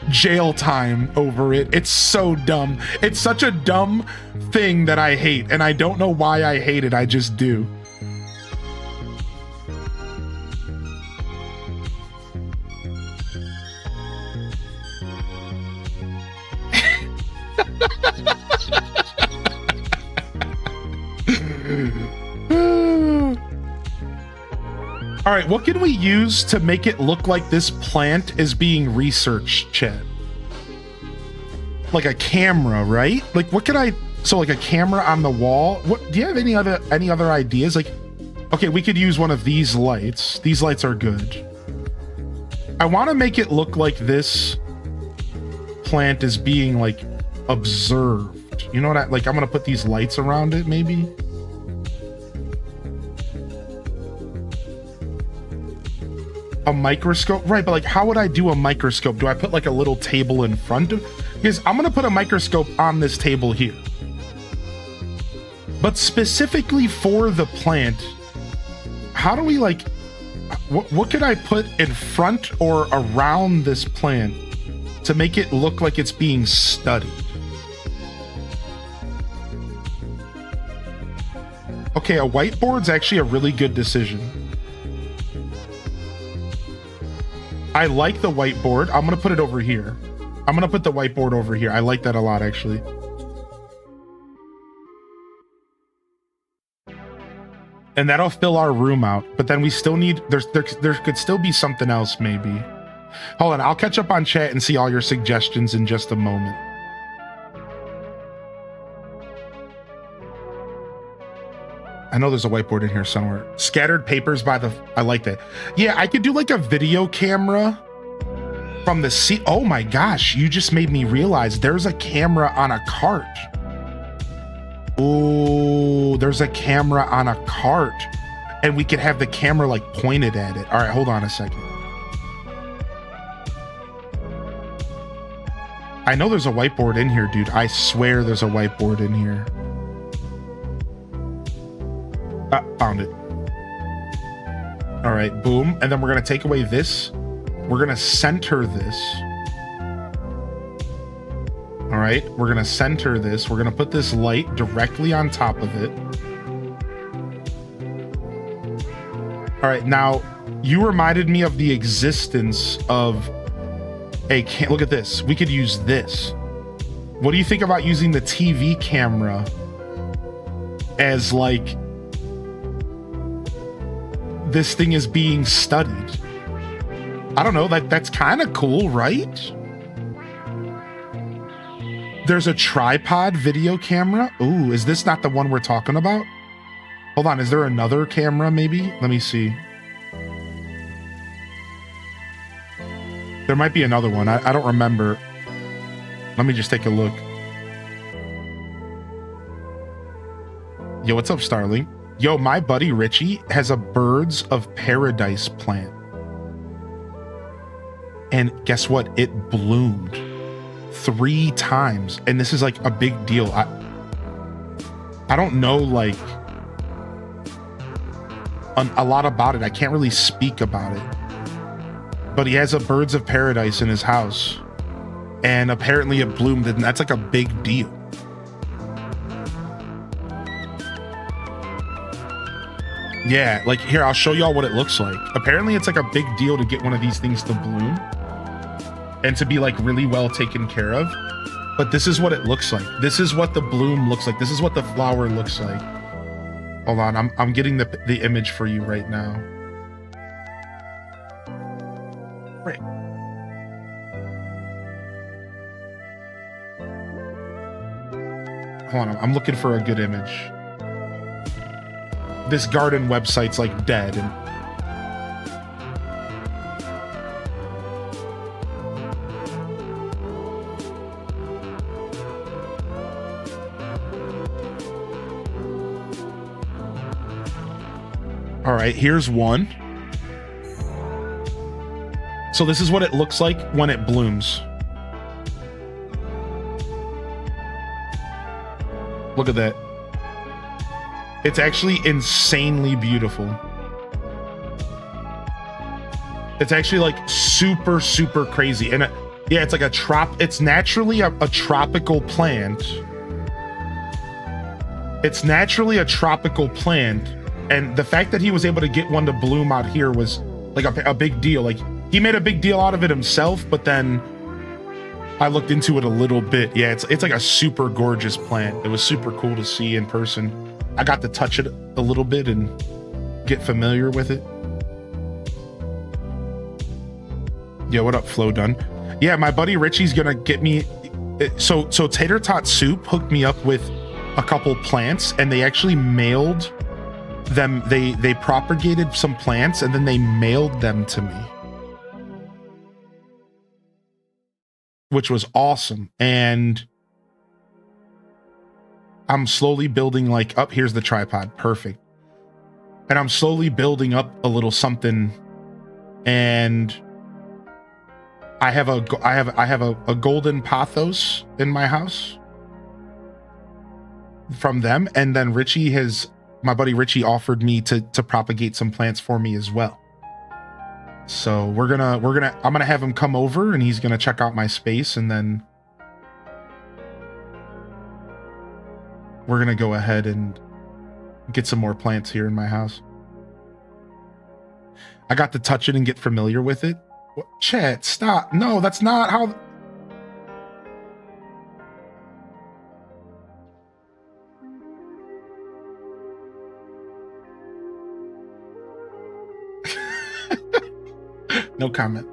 jail time over it. It's so dumb. It's such a dumb thing that I hate, and I don't know why I hate it. I just do. All right, what can we use to make it look like this plant is being researched, chat? Like a camera, right? Like what can I, so like a camera on the wall? What do you have any other ideas? Like, okay, we could use one of these lights. These lights are good. I want to make it look like this plant is being like observed. You know what I'm gonna put these lights around it maybe. A microscope, right? But like, how would I do a microscope? Do I put like a little table in front of? Because I'm gonna put a microscope on this table here. But specifically for the plant, how do we like? What could I put in front or around this plant to make it look like it's being studied? Okay, a whiteboard's actually a really good decision. I like the whiteboard. I'm gonna put it over here. I'm gonna put the whiteboard over here. I like that a lot, actually. And that'll fill our room out. But then we still need, there could still be something else maybe. Hold on, I'll catch up on chat and see all your suggestions in just a moment. I know there's a whiteboard in here somewhere. Scattered papers by the, I like that. Yeah, I could do like a video camera from the seat. Oh my gosh, you just made me realize there's a camera on a cart. Oh, there's a camera on a cart. And we could have the camera like pointed at it. All right, hold on a second. I know there's a whiteboard in here, dude. I swear there's a whiteboard in here. Found it. All right, boom. And then we're gonna take away this. We're gonna center this. All right, we're gonna center this. We're gonna put this light directly on top of it. All right, now you reminded me of the existence of a look at this. We could use this. What do you think about using the TV camera as like this thing is being studied? I don't know, that's kind of cool, right? There's a tripod video camera. Ooh, is this not the one we're talking about? Hold on, is there another camera maybe? Let me see. There might be another one. I don't remember. Let me just take a look. Yo, what's up, Starling? Yo, my buddy Richie has a birds of paradise plant. And guess what? It bloomed 3 times. And this is like a big deal. I don't know like a lot about it. I can't really speak about it. But he has a birds of paradise in his house. And apparently it bloomed, and that's like a big deal. Yeah, like here, I'll show y'all what it looks like. Apparently it's like a big deal to get one of these things to bloom and to be like really well taken care of. But this is what it looks like. This is what the bloom looks like. This is what the flower looks like. Hold on, I'm getting the image for you right now. Right. Hold on, I'm looking for a good image. This garden website's like dead and all right, here's one. So this is what it looks like when it blooms. Look at that. It's actually insanely beautiful. It's actually like super, super crazy. And yeah, it's like it's naturally a tropical plant. It's naturally a tropical plant. And the fact that he was able to get one to bloom out here was like a big deal. Like he made a big deal out of it himself, but then I looked into it a little bit. Yeah, it's like a super gorgeous plant. It was super cool to see in person. I got to touch it a little bit and get familiar with it. Yeah, what up, Flo Dunn? Yeah, my buddy Richie's gonna get me. So Tater Tot Soup hooked me up with a couple plants, and they actually mailed them. They propagated some plants, and then they mailed them to me, which was awesome. And I'm slowly building like up. Here's the tripod. Perfect. And I'm slowly building up a little something. And I have a golden pothos in my house from them. And then my buddy Richie offered me to propagate some plants for me as well. So I'm gonna have him come over and he's gonna check out my space, and then we're gonna go ahead and get some more plants here in my house. I got to touch it and get familiar with it. What? Chat, stop. No, that's not how. No comment.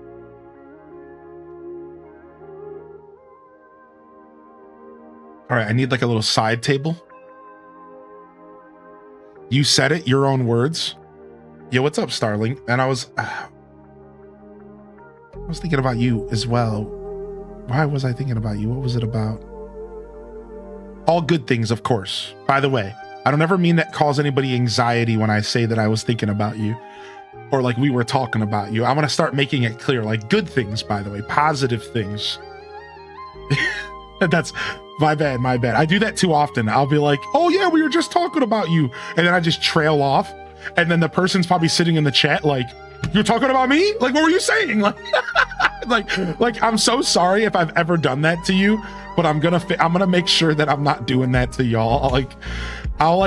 All right, I need like a little side table. You said it, your own words. Yo, what's up, Starling? And I was thinking about you as well. Why was I thinking about you? What was it about? All good things, of course. By the way, I don't ever mean that cause anybody anxiety when I say that I was thinking about you or like we were talking about you. I want to start making it clear, like good things, by the way, positive things. That's my bad. I do that too often. I'll be like, oh yeah, we were just talking about you. And then I just trail off. And then the person's probably sitting in the chat like, you're talking about me? Like, what were you saying? Like, I'm so sorry if I've ever done that to you, but I'm gonna make sure that I'm not doing that to y'all. I'll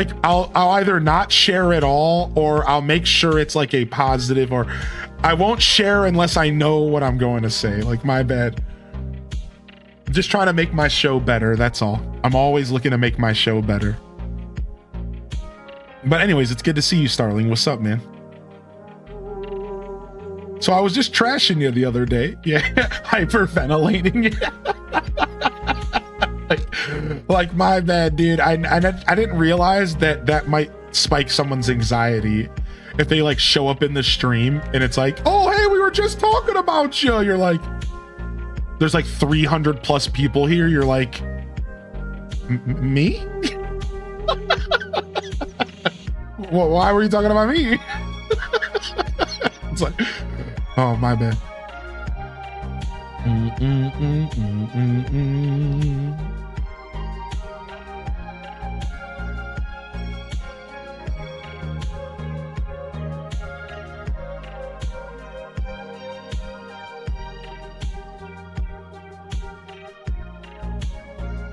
either not share at all, or I'll make sure it's like a positive, or I won't share unless I know what I'm going to say. Like, my bad. I'm just trying to make my show better. That's all. I'm always looking to make my show better. But anyways, it's good to see you, Starling. What's up, man? So I was just trashing you the other day. Yeah, hyperventilating. like my bad, dude. I didn't realize that might spike someone's anxiety if they like show up in the stream and it's like, oh, hey, we were just talking about you. You're like, there's like 300 plus people here. You're like, me? Well, why were you talking about me? It's like, oh, my bad.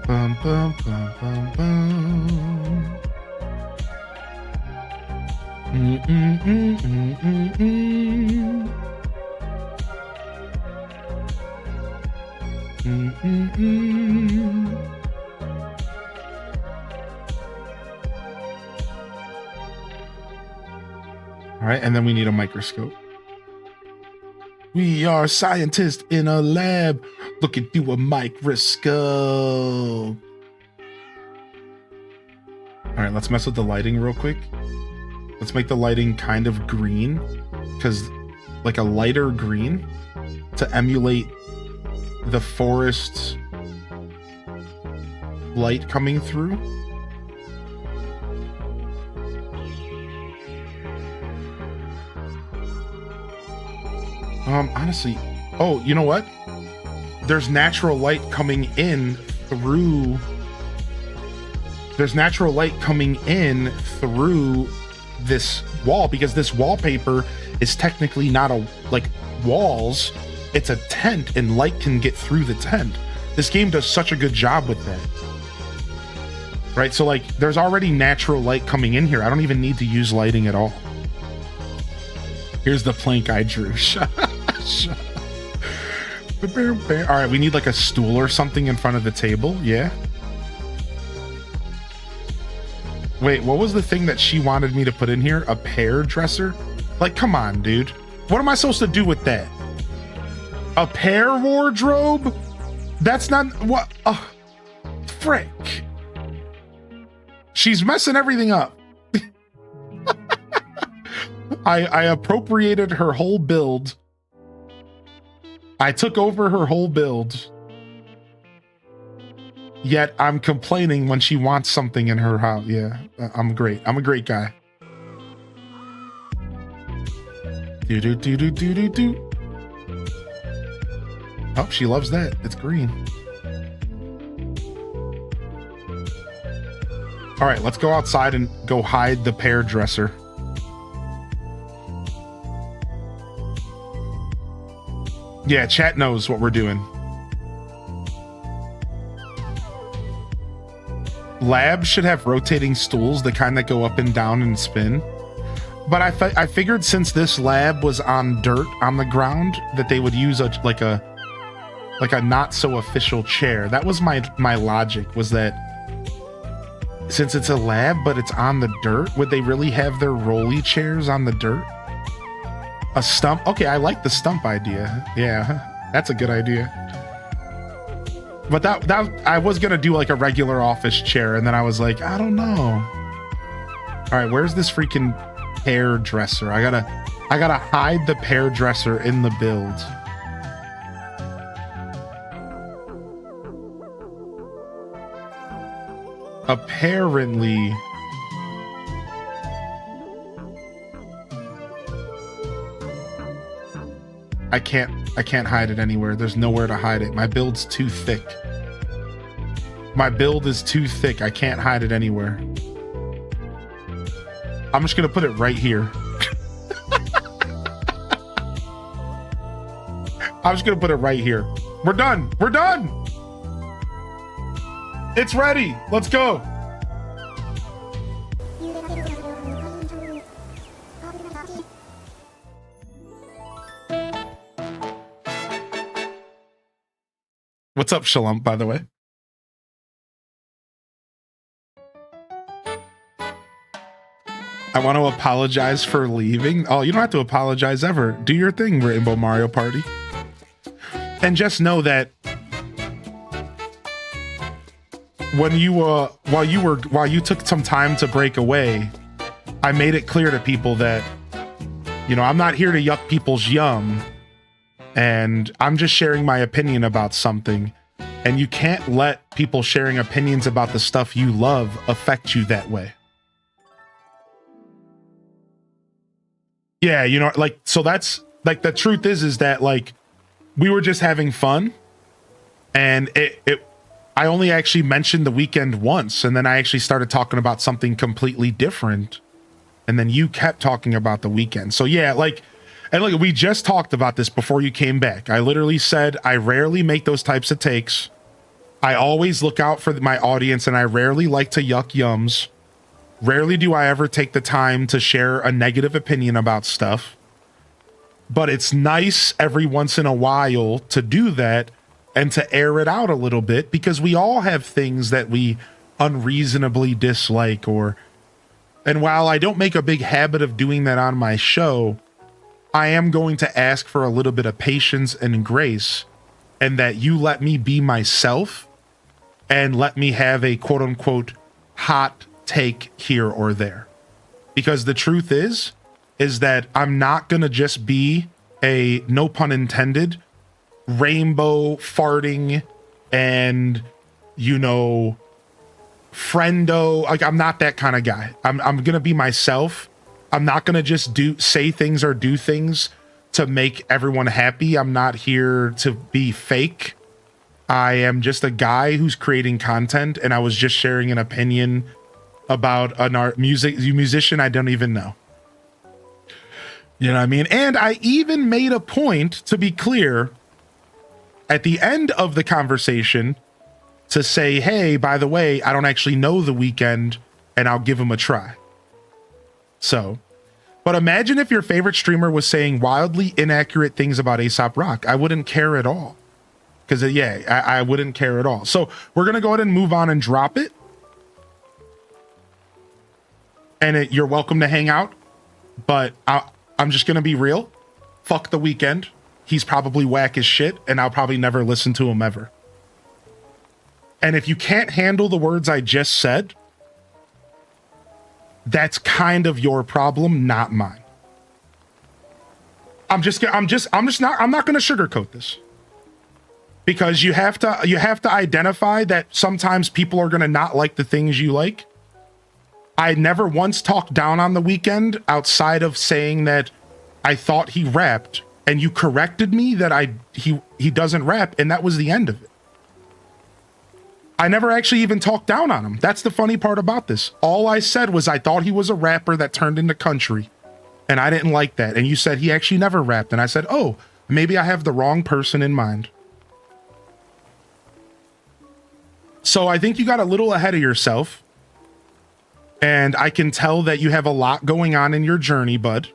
Bum, bum, bum, bum, bum. All right, and then we need a microscope. We are scientists in a lab looking through a microscope. All right, let's mess with the lighting real quick. Let's make the lighting kind of green, because like a lighter green to emulate the forest light coming through. Honestly, oh, you know what? There's natural light coming in through. There's natural light coming in through this wall, because this wallpaper is technically not a like walls. It's a tent, and light can get through the tent. This game does such a good job with that. Right? So like there's already natural light coming in here. I don't even need to use lighting at all. Here's the plank I drew. All right, we need like a stool or something in front of the table. Yeah. Wait, what was the thing that she wanted me to put in here? A pear dresser? Like, come on, dude. What am I supposed to do with that? A pear wardrobe? That's not what. Frick. She's messing everything up. I appropriated her whole build. I took over her whole build. Yet I'm complaining when she wants something in her house. Yeah, I'm great. I'm a great guy. Do. Oh, she loves that. It's green. All right, let's go outside and go hide the pear dresser. Yeah, chat knows what we're doing. Labs should have rotating stools, the kind that go up and down and spin. But I figured since this lab was on dirt on the ground, that they would use a not so official chair. That was my logic, was that since it's a lab but it's on the dirt, would they really have their rolly chairs on the dirt? A stump? Okay, I like the stump idea. Yeah, that's a good idea. But that I was gonna do like a regular office chair, and then I was like, I don't know. All right, where's this freaking hairdresser? I gotta hide the hairdresser in the build. Apparently, I can't hide it anywhere. There's nowhere to hide it. My build's too thick. My build is too thick. I can't hide it anywhere. I'm just gonna put it right here. I'm just gonna put it right here. We're done. We're done. It's ready. Let's go. What's up, Shalom, by the way? I want to apologize for leaving. Oh, you don't have to apologize ever. Do your thing, Rainbow Mario Party. And just know that when you while you took some time to break away, I made it clear to people that, you know, I'm not here to yuck people's yum, and I'm just sharing my opinion about something. And you can't let people sharing opinions about the stuff you love affect you that way. Yeah, you know, like, so that's like, the truth is that like we were just having fun, and I only actually mentioned the weekend once, and then I actually started talking about something completely different, and then you kept talking about the weekend. So yeah, like, and look, we just talked about this before you came back. I literally said I rarely make those types of takes. I always look out for my audience, and I rarely like to yuck yums. Rarely do I ever take the time to share a negative opinion about stuff. But it's nice every once in a while to do that and to air it out a little bit, because we all have things that we unreasonably dislike, and while I don't make a big habit of doing that on my show, I am going to ask for a little bit of patience and grace, and that you let me be myself and let me have a quote unquote hot take here or there. Because the truth is that I'm not going to just be a, no pun intended, rainbow farting and, you know, friendo. Like, I'm not that kind of guy. I'm going to be myself. I'm not going to just say things or do things to make everyone happy. I'm not here to be fake. I am just a guy who's creating content, and I was just sharing an opinion about a musician I don't even know. You know what I mean? And I even made a point, to be clear, at the end of the conversation to say, hey, by the way, I don't actually know The Weeknd, and I'll give him a try. So, but imagine if your favorite streamer was saying wildly inaccurate things about A$AP Rock. I wouldn't care at all. Because, yeah, I wouldn't care at all. So we're going to go ahead and move on and drop it. And you're welcome to hang out. But I'm just going to be real. Fuck The Weeknd. He's probably whack as shit, and I'll probably never listen to him ever. And if you can't handle the words I just said, that's kind of your problem, not mine. I'm not going to sugarcoat this. Because you have to identify that sometimes people are going to not like the things you like. I never once talked down on The Weeknd outside of saying that I thought he rapped, and you corrected me that he doesn't rap, and that was the end of it. I never actually even talked down on him. That's the funny part about this. All I said was I thought he was a rapper that turned into country, and I didn't like that. And you said he actually never rapped, and I said, oh, maybe I have the wrong person in mind. So I think you got a little ahead of yourself, and I can tell that you have a lot going on in your journey, bud.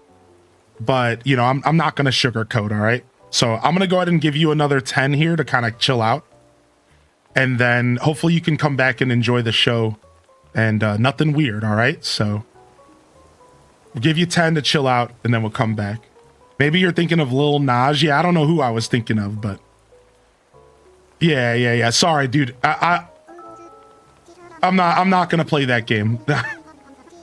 But, you know, I'm not going to sugarcoat, all right? So I'm going to go ahead and give you another 10 here to kind of chill out. And then hopefully you can come back and enjoy the show and nothing weird, all right? So we'll give you 10 to chill out, and then we'll come back. Maybe you're thinking of Lil Nas. Yeah, I don't know who I was thinking of, but yeah. Sorry, dude. I'm not gonna play that game.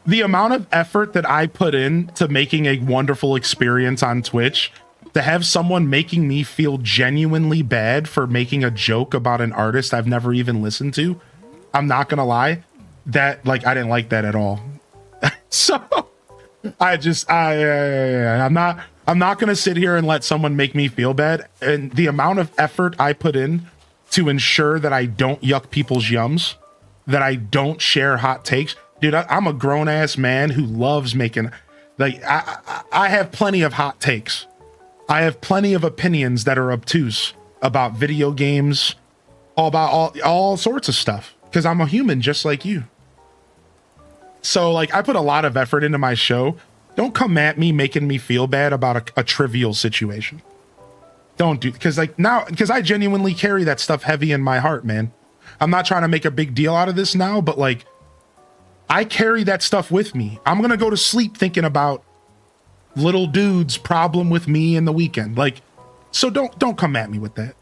the amount of effort that I put in to making a wonderful experience on Twitch, to have someone making me feel genuinely bad for making a joke about an artist I've never even listened to, I'm not gonna lie, that like I didn't like that at all. So I'm not gonna sit here and let someone make me feel bad. And the amount of effort I put in to ensure that I don't yuck people's yums, that I don't share hot takes. Dude, I'm a grown ass man who loves making, like, I have plenty of hot takes. I have plenty of opinions that are obtuse about video games, all sorts of stuff, because I'm a human just like you. So like, I put a lot of effort into my show. Don't come at me making me feel bad about a trivial situation. Don't do, because like now, because I genuinely carry that stuff heavy in my heart, man. I'm not trying to make a big deal out of this now, but like, I carry that stuff with me. I'm gonna go to sleep thinking about little dude's problem with me in the weekend. Like, so don't come at me with that.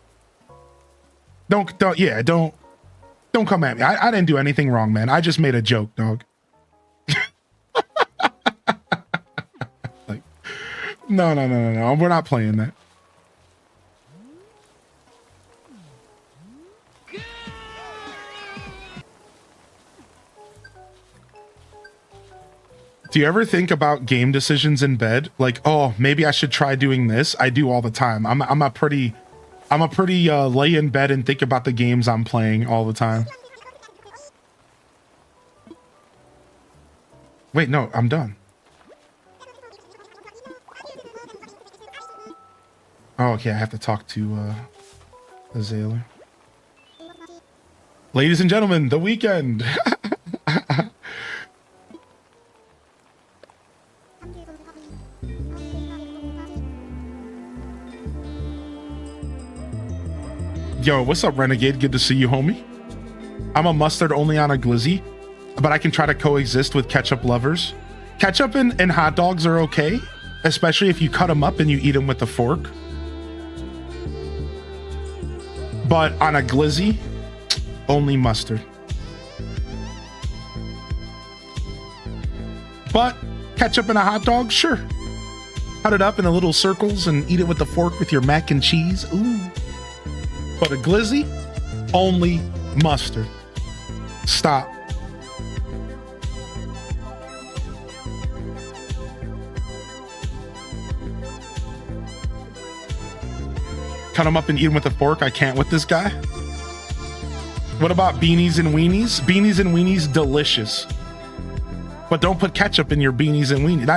Don't come at me. I didn't do anything wrong, man. I just made a joke, dog. Like, no. We're not playing that. Do you ever think about game decisions in bed? Like, oh, maybe I should try doing this. I do all the time. I'm a pretty lay in bed and think about the games I'm playing all the time. Wait, no, I'm done. Oh, okay, I have to talk to Azalea. Ladies and gentlemen, the weekend. Yo, what's up, Renegade? Good to see you, homie. I'm a mustard only on a glizzy, but I can try to coexist with ketchup lovers. Ketchup and hot dogs are okay, especially if you cut them up and you eat them with a fork. But on a glizzy, only mustard. But ketchup and a hot dog, sure. Cut it up in the little circles and eat it with a fork with your mac and cheese. Ooh. But a glizzy, only mustard. Stop. Cut them up and eat them with a fork. I can't with this guy. What about beanies and weenies? Beanies and weenies, delicious. But don't put ketchup in your beanies and weenies.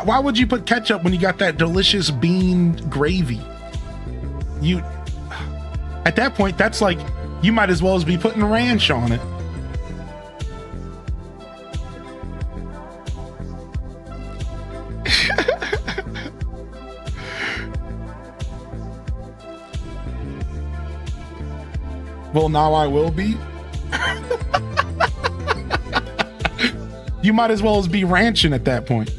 Why would you put ketchup when you got that delicious bean gravy? At that point, that's like, you might as well as be putting ranch on it. Well, now I will be. You might as well as be ranching at that point.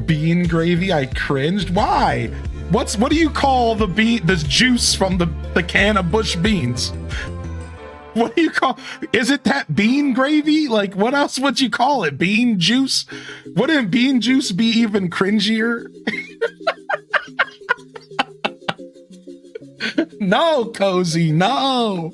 Bean gravy, I cringed. Why? What do you call the juice from the can of bush beans? What do you call? Is it that bean gravy? Like, what else would you call it? Bean juice? Wouldn't bean juice be even cringier? No, Cozy, no.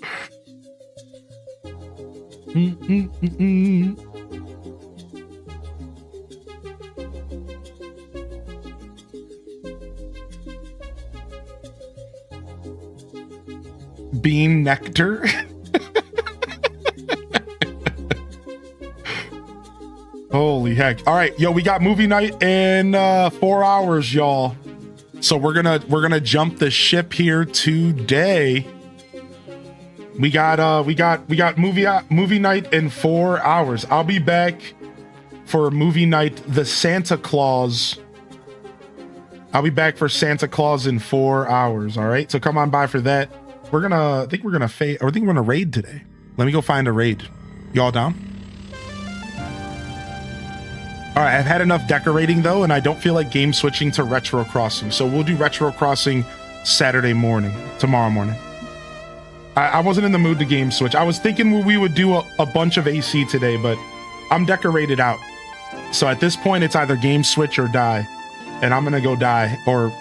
Bean nectar. Holy heck. All right, yo, we got movie night in 4 hours, y'all. So we're gonna jump the ship here today. We got movie night in 4 hours. I'll be back for movie night, the Santa Claus. I'll be back for Santa Claus in 4 hours. All right, so come on by for that. I think we're gonna raid today. Let me go find a raid. Y'all down? All right, I've had enough decorating though, and I don't feel like game switching to Retro Crossing. So we'll do Retro Crossing tomorrow morning. I wasn't in the mood to game switch. I was thinking we would do a bunch of AC today, but I'm decorated out. So at this point, it's either game switch or die. And I'm gonna go die or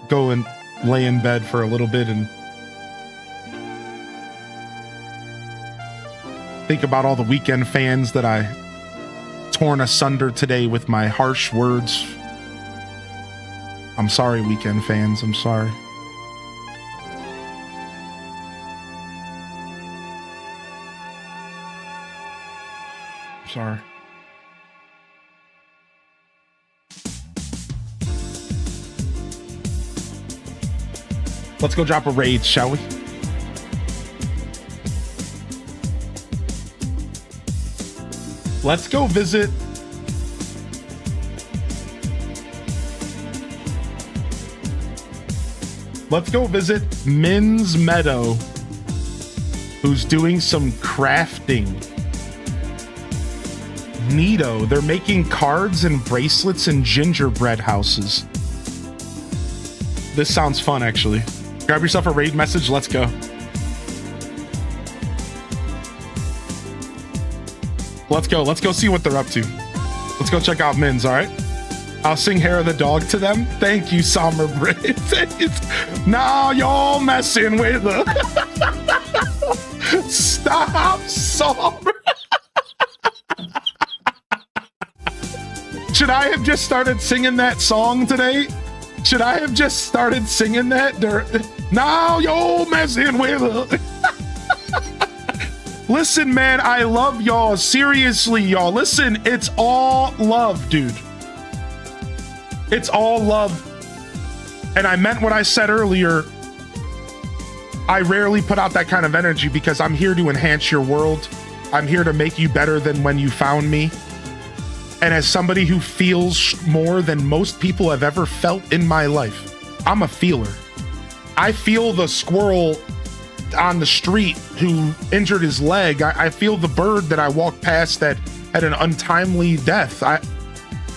go and lay in bed for a little bit and think about all the weekend fans that I torn asunder today with my harsh words. I'm sorry, weekend fans. I'm sorry. Sorry. Let's go drop a raid, shall we? Let's go visit. Let's go visit Min's Meadow, who's doing some crafting. Neato, they're making cards and bracelets and gingerbread houses. This sounds fun, actually. Grab yourself a raid message, let's go. Let's go see what they're up to. Let's go check out Min's, all right? I'll sing Hair of the Dog to them. Thank you, Summer Bridge. Now you're messing with her. Stop, Summer. Should I have just started singing that song today? Should I have just started singing that? Now you're messing with her. Listen, man, I love y'all. Seriously, y'all. Listen, it's all love, dude. It's all love. And I meant what I said earlier. I rarely put out that kind of energy because I'm here to enhance your world. I'm here to make you better than when you found me. And as somebody who feels more than most people have ever felt in my life, I'm a feeler. I feel the squirrel on the street who injured his leg. I feel the bird that I walked past that had an untimely death. I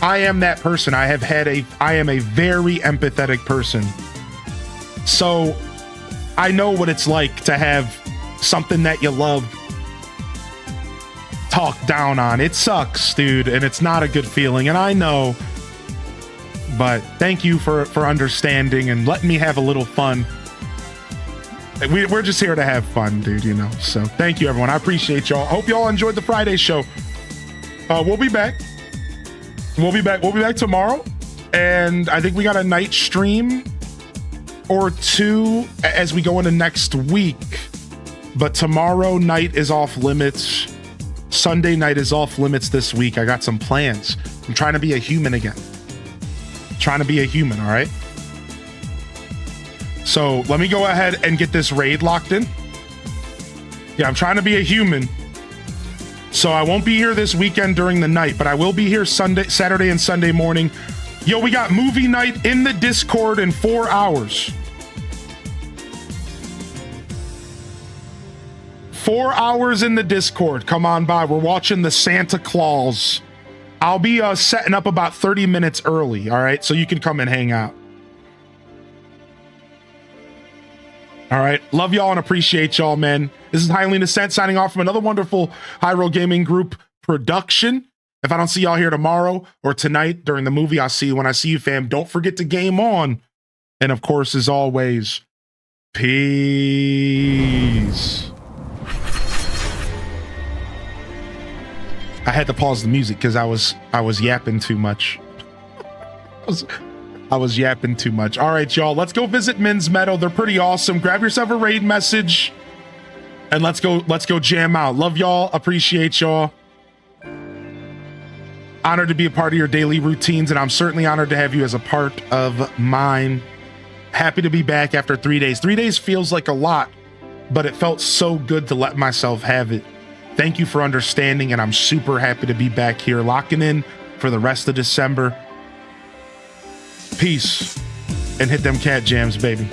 am that person. I am a very empathetic person. So I know what it's like to have something that you love talked down on. It sucks, dude, and it's not a good feeling, and I know. But thank you for understanding and letting me have a little fun. We're just here to have fun, dude, you know. So thank you, everyone. I appreciate y'all. I hope y'all enjoyed the Friday show. We'll be back. We'll be back tomorrow. And I think we got a night stream or two as we go into next week. But tomorrow night is off limits. Sunday night is off limits this week. I got some plans. I'm trying to be a human again. Trying to be a human, all right? So let me go ahead and get this raid locked in. Yeah, I'm trying to be a human. So I won't be here this weekend during the night, but I will be here Saturday and Sunday morning. Yo, we got movie night in the Discord in 4 hours. 4 hours in the Discord. Come on by. We're watching the Santa Claus. I'll be setting up about 30 minutes early, all right? So you can come and hang out. All right. Love y'all and appreciate y'all, man. This is HylianDescent signing off from another wonderful Hyro Gaming Group production. If I don't see y'all here tomorrow or tonight during the movie, I'll see you when I see you, fam. Don't forget to game on. And of course, as always, peace. I had to pause the music because I was yapping too much. I was yapping too much. All right, y'all. Let's go visit Min's Meadow. They're pretty awesome. Grab yourself a raid message and let's go jam out. Love y'all. Appreciate y'all. Honored to be a part of your daily routines, and I'm certainly honored to have you as a part of mine. Happy to be back after 3 days. 3 days feels like a lot, but it felt so good to let myself have it. Thank you for understanding, and I'm super happy to be back here locking in for the rest of December. Peace, and hit them cat jams, baby.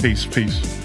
Peace, peace.